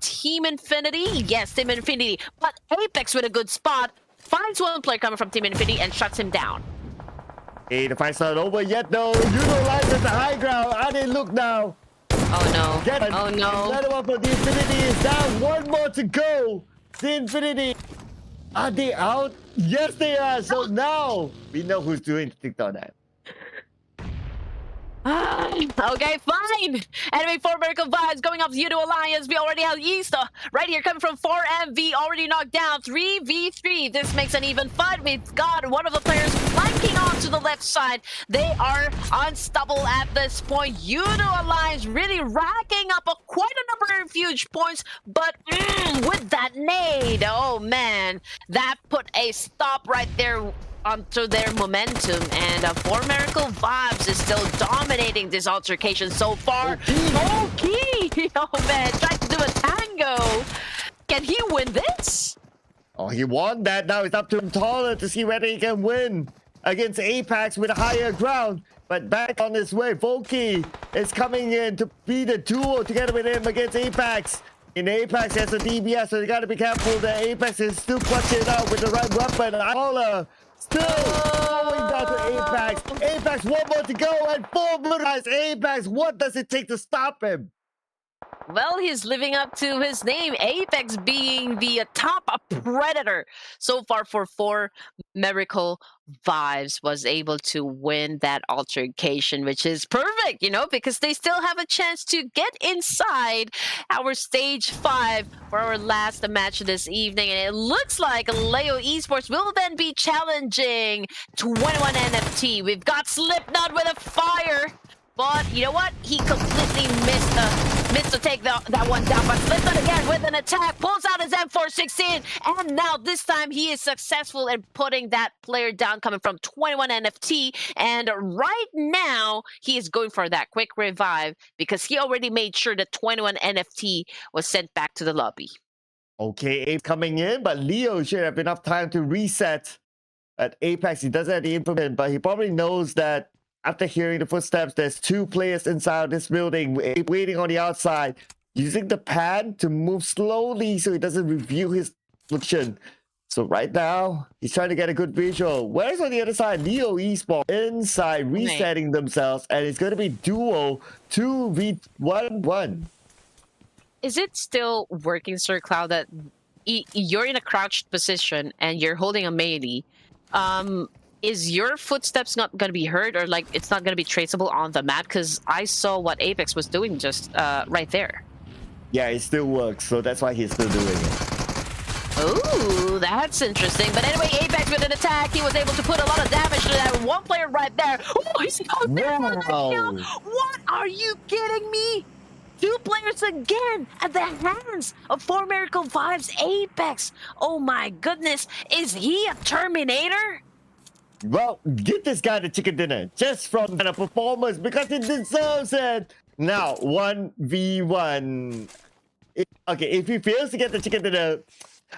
Team Infinity. Yes, Team Infinity. But Apex with a good spot finds 1 player coming from Team Infinity and shuts him down. Hey, the fight's not over yet, though. Yudo Alliance at the high ground. How they look now? Oh no. Oh no. Another one for the Infinity is down. 1 more to go. The Infinity. Are they out? Yes, they are. So now we know who's doing TikTok that. Okay, fine. Enemy 4 Miracle Vibes going up to Yudo Alliance. We already have East right here coming from 4MV, already knocked down. 3v3. This makes an even fight. We've got one of the players flanking onto the left side. They are unstoppable at this point. Yudo Alliance really racking up quite a number of huge points, but with that nade, oh man, that put a stop right there onto their momentum, and 4 Miracle Vibes is still dominating this altercation so far. Okay. Oh man, trying to do a tango. Can he win this? Oh, he won that. Now it's up to him taller to see whether he can win against Apex with a higher ground. But back on his way, Voki is coming in to be the duo together with him against Apex. In Apex has a DBS, so you gotta be careful that Apex is still clutching it out with the right weapon. Taller still going down to Apex. Apex, 1 more to go, and 4 motorized Apex. What does it take to stop him? Well, he's living up to his name, Apex being the top predator. So far for 4 Miracle Vibes was able to win that altercation, which is perfect, you know, because they still have a chance to get inside our stage 5 for our last match this evening. And it looks like Leo Esports will then be challenging 21 NFT. We've got Slipknot with a fire. But you know what? He completely missed to take that one down. But Slipknot again with an attack, pulls out his M416, and now this time he is successful in putting that player down coming from 21 NFT. And right now he is going for that quick revive because he already made sure that 21 NFT was sent back to the lobby. Okay, Ape coming in, but Leo should have enough time to reset. At Apex, he doesn't have the information, but he probably knows that after hearing the footsteps, there's 2 players inside this building waiting on the outside, using the pad to move slowly so he doesn't reveal his location. So right now, he's trying to get a good visual. Where's on the other side? Leo Esports inside, resetting themselves, and it's going to be duo 2v1. Is it still working, Sir Cloud, that you're in a crouched position and you're holding a melee? Is your footsteps not going to be heard, or like it's not going to be traceable on the map? Because I saw what Apex was doing just right there. Yeah, it still works, so that's why he's still doing it. Oh, that's interesting. But anyway, Apex with an attack, he was able to put a lot of damage to that 1 player right there. Oh, he's out there for the kill. What? Are you kidding me? 2 players again at the hands of 4 Miracle Vibes Apex. Oh my goodness, is he a Terminator? Well, give this guy the chicken dinner just from the performance because he deserves it. Now, 1v1. Okay, if he fails to get the chicken dinner,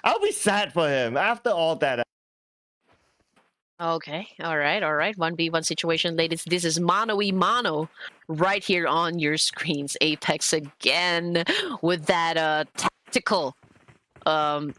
I'll be sad for him after all that. Okay, all right. 1v1 situation, ladies. This is mano-y-mano right here on your screens. Apex again with that tactical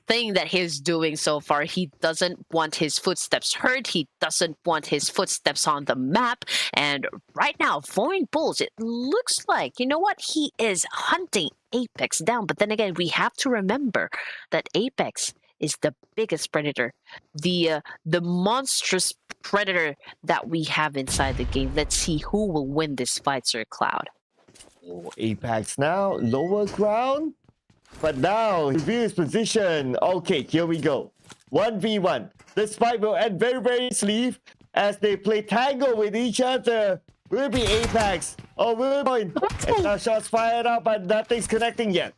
thing that he's doing so far. He doesn't want his footsteps heard. He doesn't want his footsteps on the map. And right now, VOIN Bulls, it looks like, you know what? He is hunting Apex down. But then again, we have to remember that Apex is the biggest predator. The monstrous predator that we have inside the game. Let's see who will win this fight, Sir Cloud. Apex now, lower ground. But now, review his position. Okay, here we go. 1v1. This fight will end very, very easily as they play tango with each other. Will it be Apex or will it be VOIN? And now shots fired up, but nothing's connecting yet.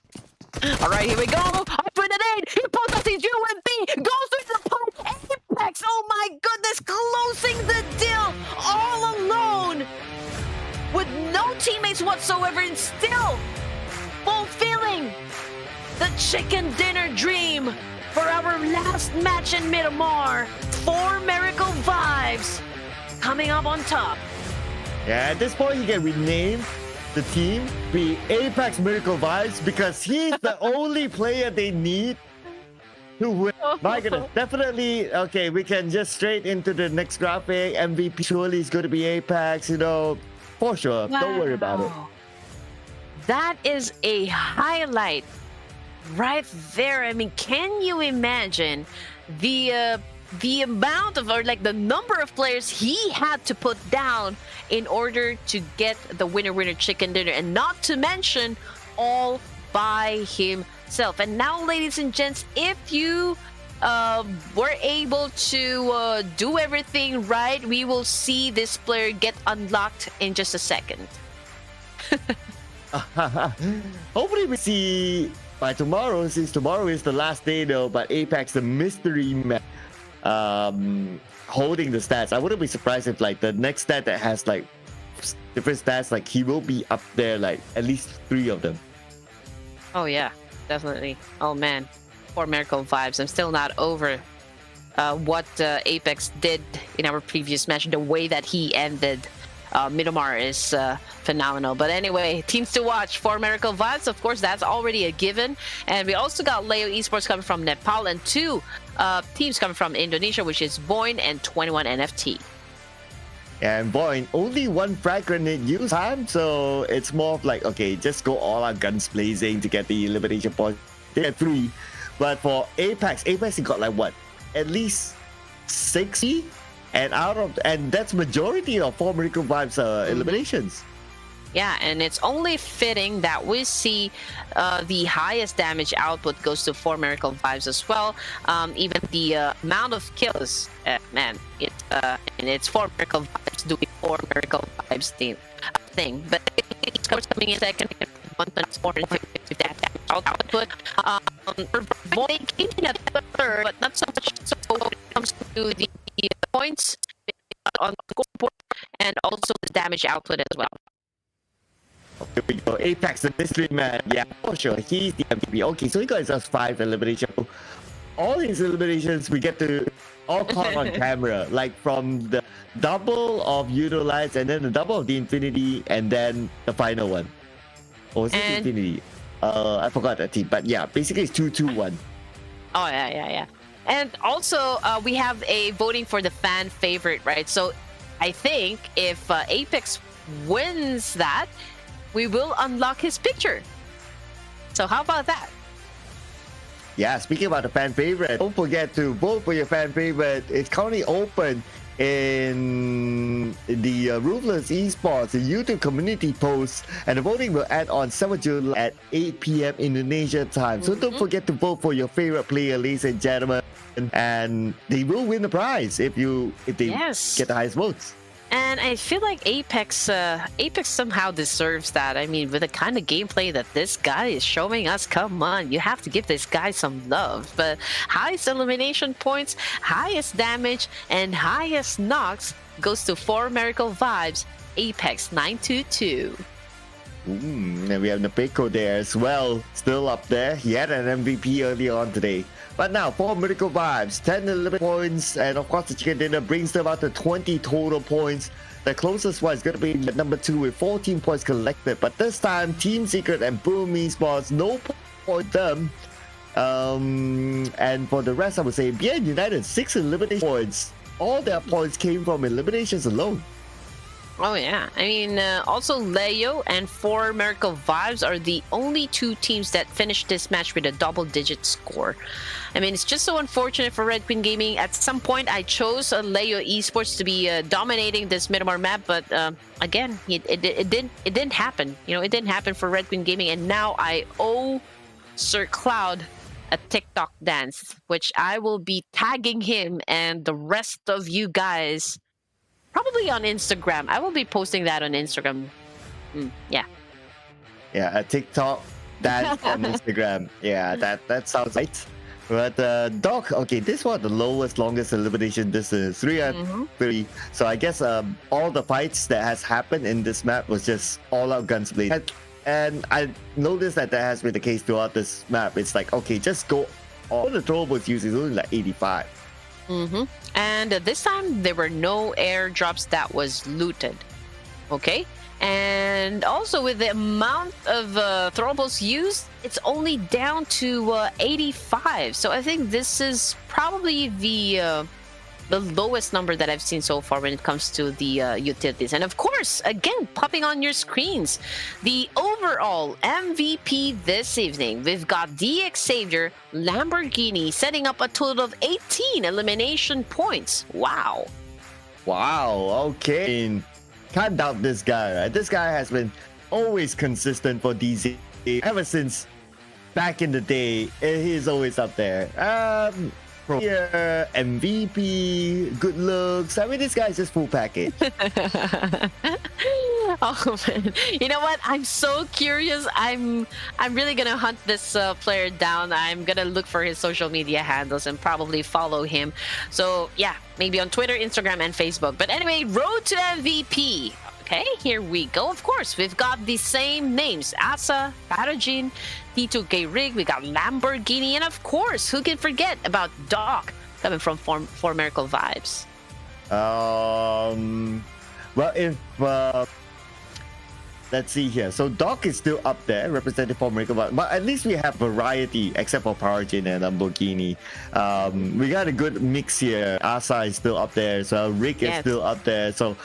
All right, here we go. Up with an 8. He pulls out his UMP. Goes through the pipe. Apex, oh my goodness, closing the deal all alone. With no teammates whatsoever and still fulfilling the chicken dinner dream for our last match in Miramar. 4 Miracle Vibes coming up on top. Yeah, at this point, he can rename the team be Apex Miracle Vibes because he's the only player they need to win. My goodness, definitely. Okay, we can just straight into the next graphic. MVP surely is going to be Apex, you know, for sure. Wow. Don't worry about it. That is a highlight right there. I mean, can you imagine the amount of, or like the number of players he had to put down in order to get the winner chicken dinner, and not to mention all by himself. And now, ladies and gents, if you were able to do everything right, we will see this player get unlocked in just a second. Hopefully we see by tomorrow, since tomorrow is the last day though, but Apex, the mystery man, holding the stats. I wouldn't be surprised if like the next stat that has like different stats, like he will be up there, like at least 3 of them. Oh yeah, definitely. Oh man, 4 Miracle Vibes. I'm still not over what Apex did in our previous match. The way that he ended Miramar is phenomenal. But anyway, teams to watch for Miracle Vibes. Of course, that's already a given. And we also got Leo Esports coming from Nepal, and 2 teams coming from Indonesia, which is VOIN and 21 NFT. And VOIN, only 1 frag grenade use time, so it's more of like, okay, just go all out guns blazing to get the elimination point. They had 3. But for Apex he got like what? At least 60? And that's majority of 4 Miracle Vibes eliminations. Yeah, and it's only fitting that we see the highest damage output goes to 4 Miracle Vibes as well. Even the amount of kills, man, it's 4 Miracle Vibes doing 4 Miracle Vibes thing. But it's coming in second, 1.450 damage output. VOIN came in at 3rd, but not so much so when it comes to the points on the scoreboard and also the damage output as well. Here we go. Apex, the mystery man. Yeah, for sure. He's the MVP. Okay, so he got just 5 eliminations. All his eliminations, we get to all caught on camera. Like from the double of Utilize, and then the double of the Infinity, and then the final one. Or was it Infinity? I forgot that team. But yeah, basically it's 2-2-1. Oh, yeah. And also, we have a voting for the fan favorite, right? So I think if Apex wins that, we will unlock his picture. So how about that? Yeah, speaking about the fan favorite, don't forget to vote for your fan favorite. It's currently open in the Ruthless Esports, the YouTube community post, and the voting will end on 7th July at 8 p.m. Indonesia time. So don't forget to vote for your favorite player, ladies and gentlemen, and they will win the prize if they get the highest votes. And I feel like Apex somehow deserves that. I mean, with the kind of gameplay that this guy is showing us, come on, you have to give this guy some love. But highest elimination points, highest damage, and highest knocks goes to 4 Miracle Vibes, Apex 922. And we have Napeko there as well, still up there. He had an MVP early on today. But now, 4 Miracle Vibes, 10 11 points, and of course the chicken dinner brings them out to 20 total points. The closest one is going to be number 2 with 14 points collected. But this time, Team Secret and Boom Esports, no point them. And for the rest, I would say BN United, 6 elimination points. All their points came from eliminations alone. Oh yeah, I mean, also Leo and 4 Miracle Vibes are the only 2 teams that finished this match with a double-digit score. I mean, it's just so unfortunate for Red Queen Gaming. At some point, I chose Leo Esports to be dominating this Miramar map, but again, it didn't happen. You know, it didn't happen for Red Queen Gaming, and now I owe Sir Cloud a TikTok dance, which I will be tagging him and the rest of you guys. Probably on Instagram. I will be posting that on Instagram. Yeah. Yeah, a TikTok dance on Instagram. Yeah, that sounds right. But Doc, okay, this was the lowest, longest elimination distance, 330. So I guess all the fights that has happened in this map was just all-out gunplay. And I noticed that has been the case throughout this map. It's like, okay, just go. All the throwables used is only like 85. And this time there were no airdrops that was looted. Okay, and also with the amount of throwables used, it's only down to 85. So I think this is probably the lowest number that I've seen so far when it comes to the utilities. And of course, again, popping on your screens, the overall MVP this evening, we've got the XERXIA Lamborghini setting up a total of 18 elimination points. Wow. Okay. Can't doubt this guy, right? This guy has been always consistent for DZ ever since back in the day. He's always up there. MVP, good looks. I mean, this guy's just full package. Oh man, you know what? I'm so curious. I'm really gonna hunt this player down. I'm gonna look for his social media handles and probably follow him. So yeah, maybe on Twitter, Instagram, and Facebook. But anyway, road to MVP. Okay, here we go. Of course, we've got the same names: Asa, Pathogen, T2K Rig, we got Lamborghini, and of course, who can forget about Doc coming from 4 Miracle Vibes? Well, if let's see here. So Doc is still up there, represented for Miracle Vibes, but at least we have variety, except for Pathogen and Lamborghini. We got a good mix here. Asa is still up there, so Rick is still up there. So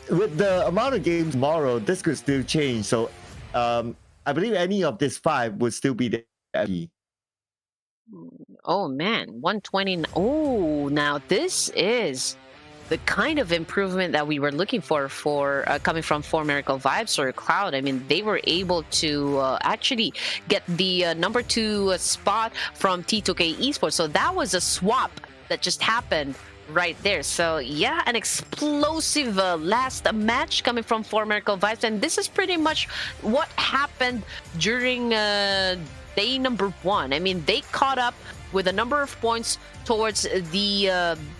with the amount of games tomorrow, this could still change. So I believe any of these 5 would still be the MVP. Oh man, 120. Oh, now this is the kind of improvement that we were looking for coming from 4 Miracle Vibes or Cloud. I mean, they were able to actually get the number 2 spot from T2K Esports. So that was a swap that just happened right there. So yeah, an explosive last match coming from 4 Miracle Vibes, and this is pretty much what happened during day number 1. I mean, they caught up with a number of points towards the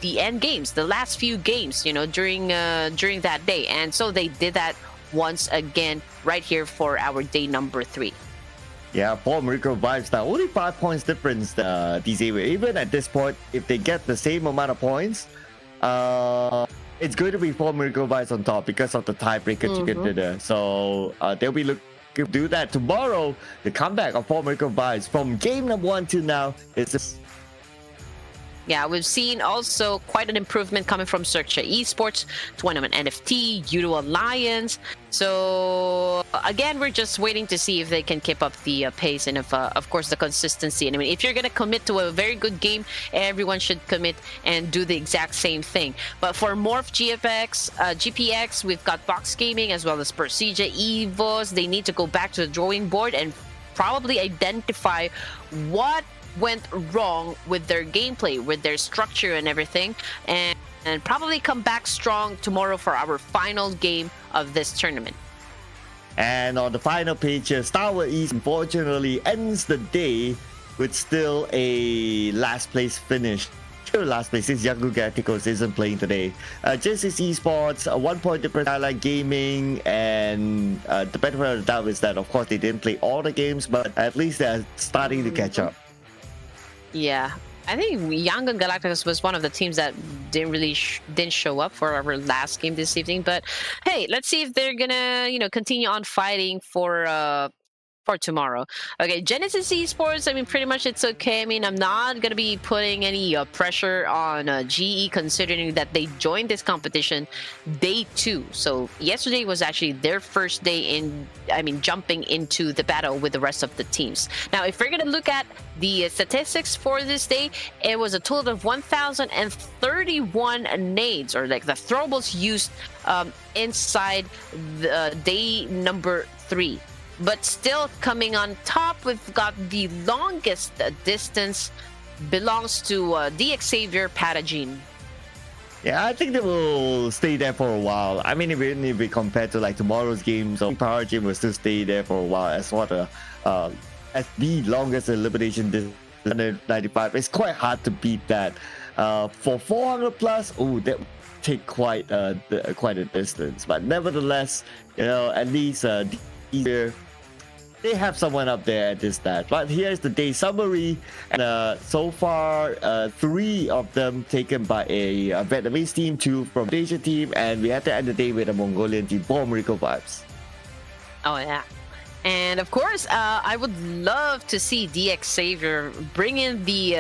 end games, the last few games, you know, during that day, and so they did that once again right here for our day number 3. Yeah, 4 Miracle Vibes now. Only 5 points difference, DZ. Even at this point, if they get the same amount of points, it's going to be 4 Miracle Vibes on top because of the tiebreaker chicken dinner. So they'll be looking to do that tomorrow. The comeback of 4 Miracle Vibes from game number 1 to now is. Yeah, we've seen also quite an improvement coming from XERXIA Esports, 21 NFT, Judo Alliance. So again, we're just waiting to see if they can keep up the pace and of course the consistency. And I mean, if you're gonna commit to a very good game, everyone should commit and do the exact same thing. But for MORPH, GPX, we've got Box Gaming as well as Persija, Evos. They need to go back to the drawing board and probably identify what went wrong with their gameplay, with their structure and everything, and probably come back strong tomorrow for our final game of this tournament. And on the final page here, STALWART East unfortunately ends the day with still a last place finish. Last place since Young Galacticos isn't playing today. Genesis Esports, 1 point difference, Skylight Gaming, and the benefit of the doubt is that of course they didn't play all the games, but at least they're starting to catch up. Yeah, I think Young Galacticos was one of the teams that didn't show up for our last game this evening. But hey, let's see if they're gonna continue on fighting for for tomorrow. Okay, Genesis Esports, I mean, pretty much it's okay. I mean, I'm not going to be putting any pressure on GE, considering that they joined this competition day 2. So yesterday was actually their first day in, I mean, jumping into the battle with the rest of the teams. Now, if we're going to look at the statistics for this day, it was a total of 1,031 nades, or like the throwables used inside the day number 3. But still coming on top, we've got the longest distance belongs to the Xavier Pathogen. Yeah, I think they will stay there for a while. I mean, even if we compare to like tomorrow's games, Power Gym will still stay there for a while as what as the longest elimination distance, 195. It's quite hard to beat that. For 400 plus, oh, that would take quite a distance. But nevertheless, you know, at least they have someone up there at this stat. But here's the day summary. And so far, 3 of them taken by a Vietnamese team, 2 from the Asia team, and we had to end the day with a Mongolian team. Bomb Rico vibes. Oh, yeah. And of course, I would love to see the Xavier bring in the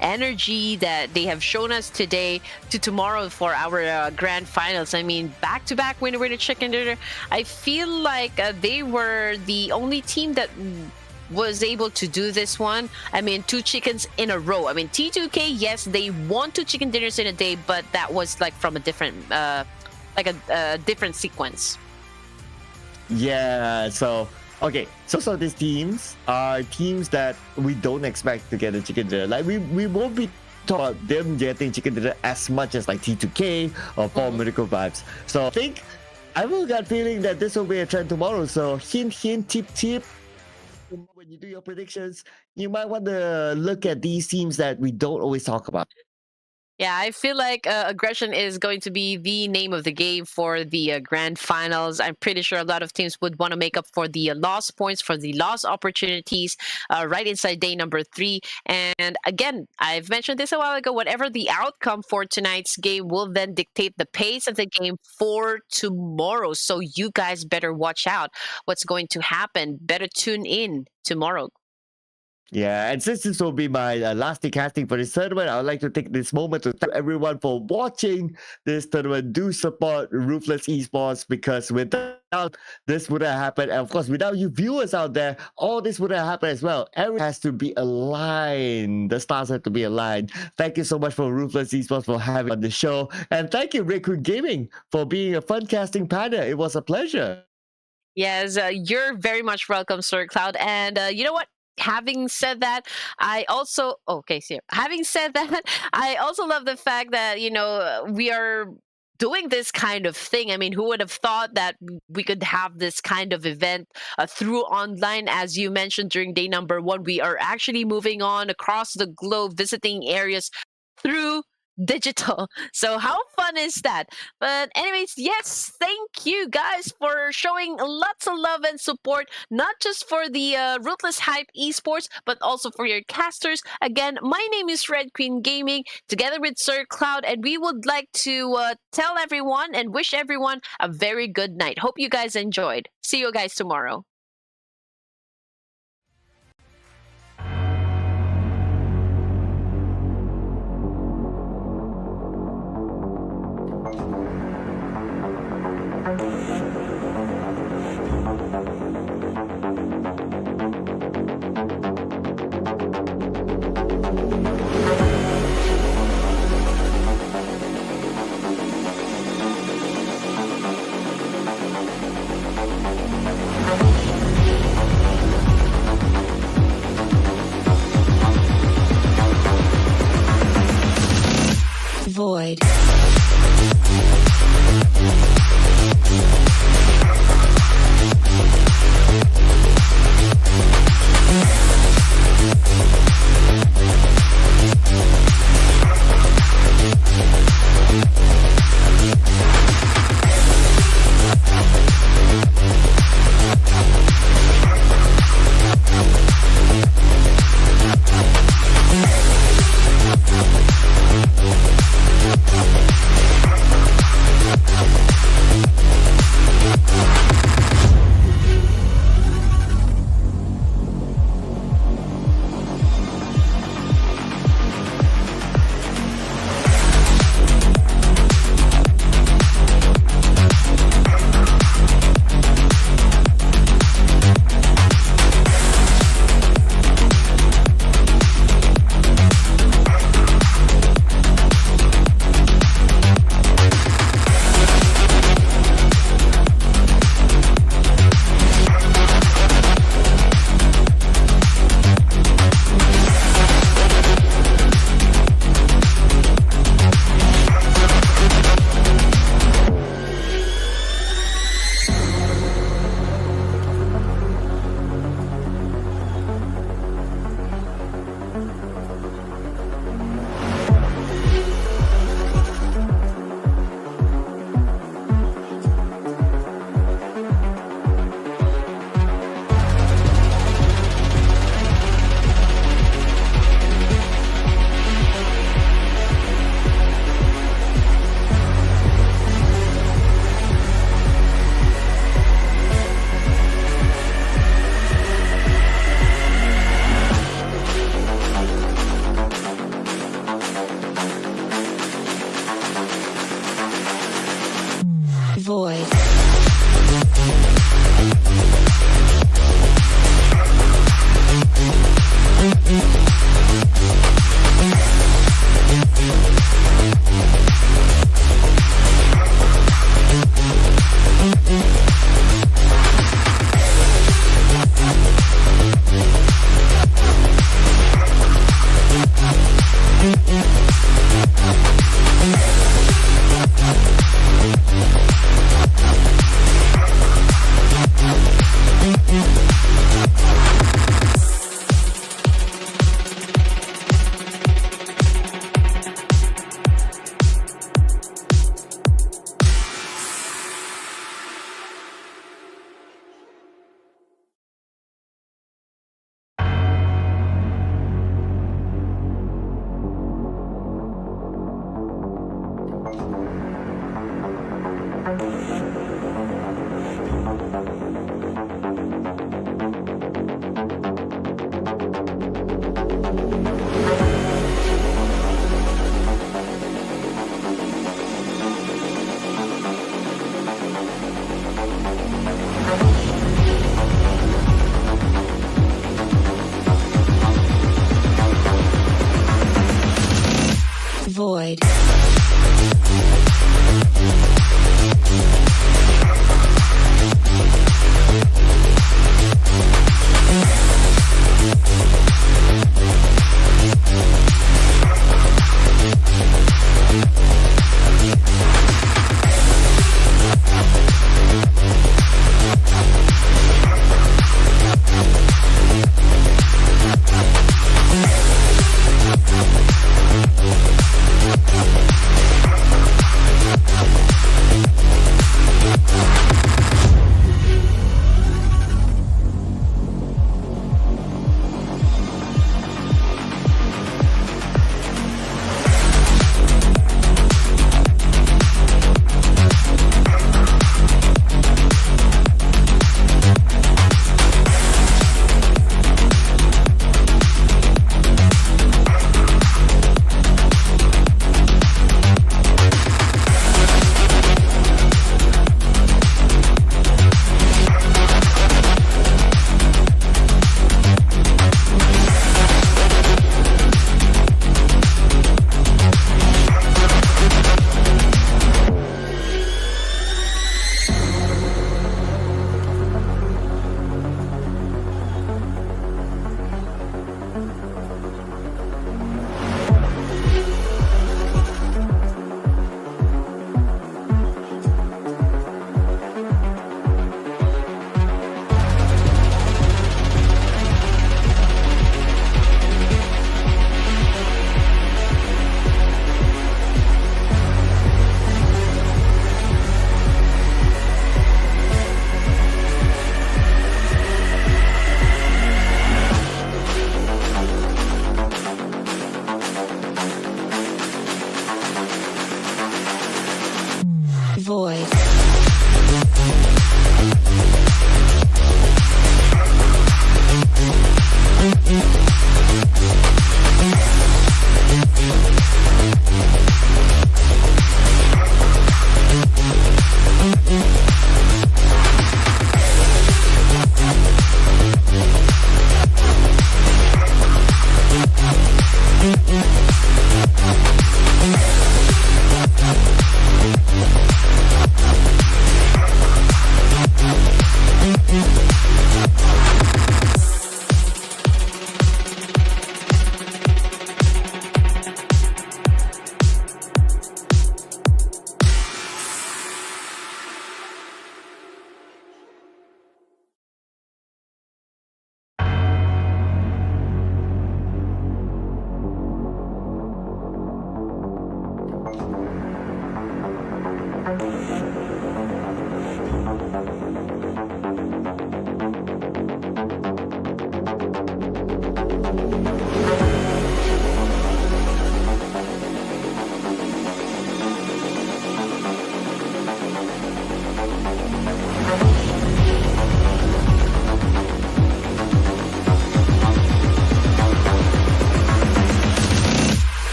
energy that they have shown us today to tomorrow for our grand finals. I mean, back-to-back winner chicken dinner. I feel like they were the only team that was able to do this one. I mean, 2 chickens in a row. I mean, T2K, yes, they won 2 chicken dinners in a day, but that was like from a different, like a different sequence. Yeah, so... Okay, so these teams are teams that we don't expect to get a chicken dinner. Like we won't be talking about them getting chicken dinner as much as like T2K or Paul Miracle vibes. So I think I will get feeling that this will be a trend tomorrow. So hint, tip. When you do your predictions, you might want to look at these teams that we don't always talk about. Yeah, I feel like aggression is going to be the name of the game for the grand finals. I'm pretty sure a lot of teams would want to make up for the lost points, for the lost opportunities right inside day number 3. And again, I've mentioned this a while ago, whatever the outcome for tonight's game will then dictate the pace of the game for tomorrow. So you guys better watch out what's going to happen. Better tune in tomorrow. Yeah, and since this will be my last day casting for this tournament, I would like to take this moment to thank everyone for watching this tournament. Do support Ruthless Esports, because without this wouldn't have happened. And of course, without you viewers out there, all this wouldn't have happened as well. Everything has to be aligned. The stars have to be aligned. Thank you so much for Ruthless Esports for having on the show. And thank you, Raccoon Gaming, for being a fun casting partner. It was a pleasure. Yes, you're very much welcome, Sir Cloud. And you know what? Having said that, I also having said that, I also love the fact that, you know, we are doing this kind of thing. I mean, who would have thought that we could have this kind of event through online? As you mentioned during day number 1, we are actually moving on across the globe, visiting areas through digital. So how fun is that? But anyways, yes, thank you guys for showing lots of love and support, not just for the Ruthless Hype Esports, but also for your casters. Again, my name is Red Queen Gaming, together with Sir Cloud, and we would like to tell everyone and wish everyone a very good night. Hope you guys enjoyed. See you guys tomorrow.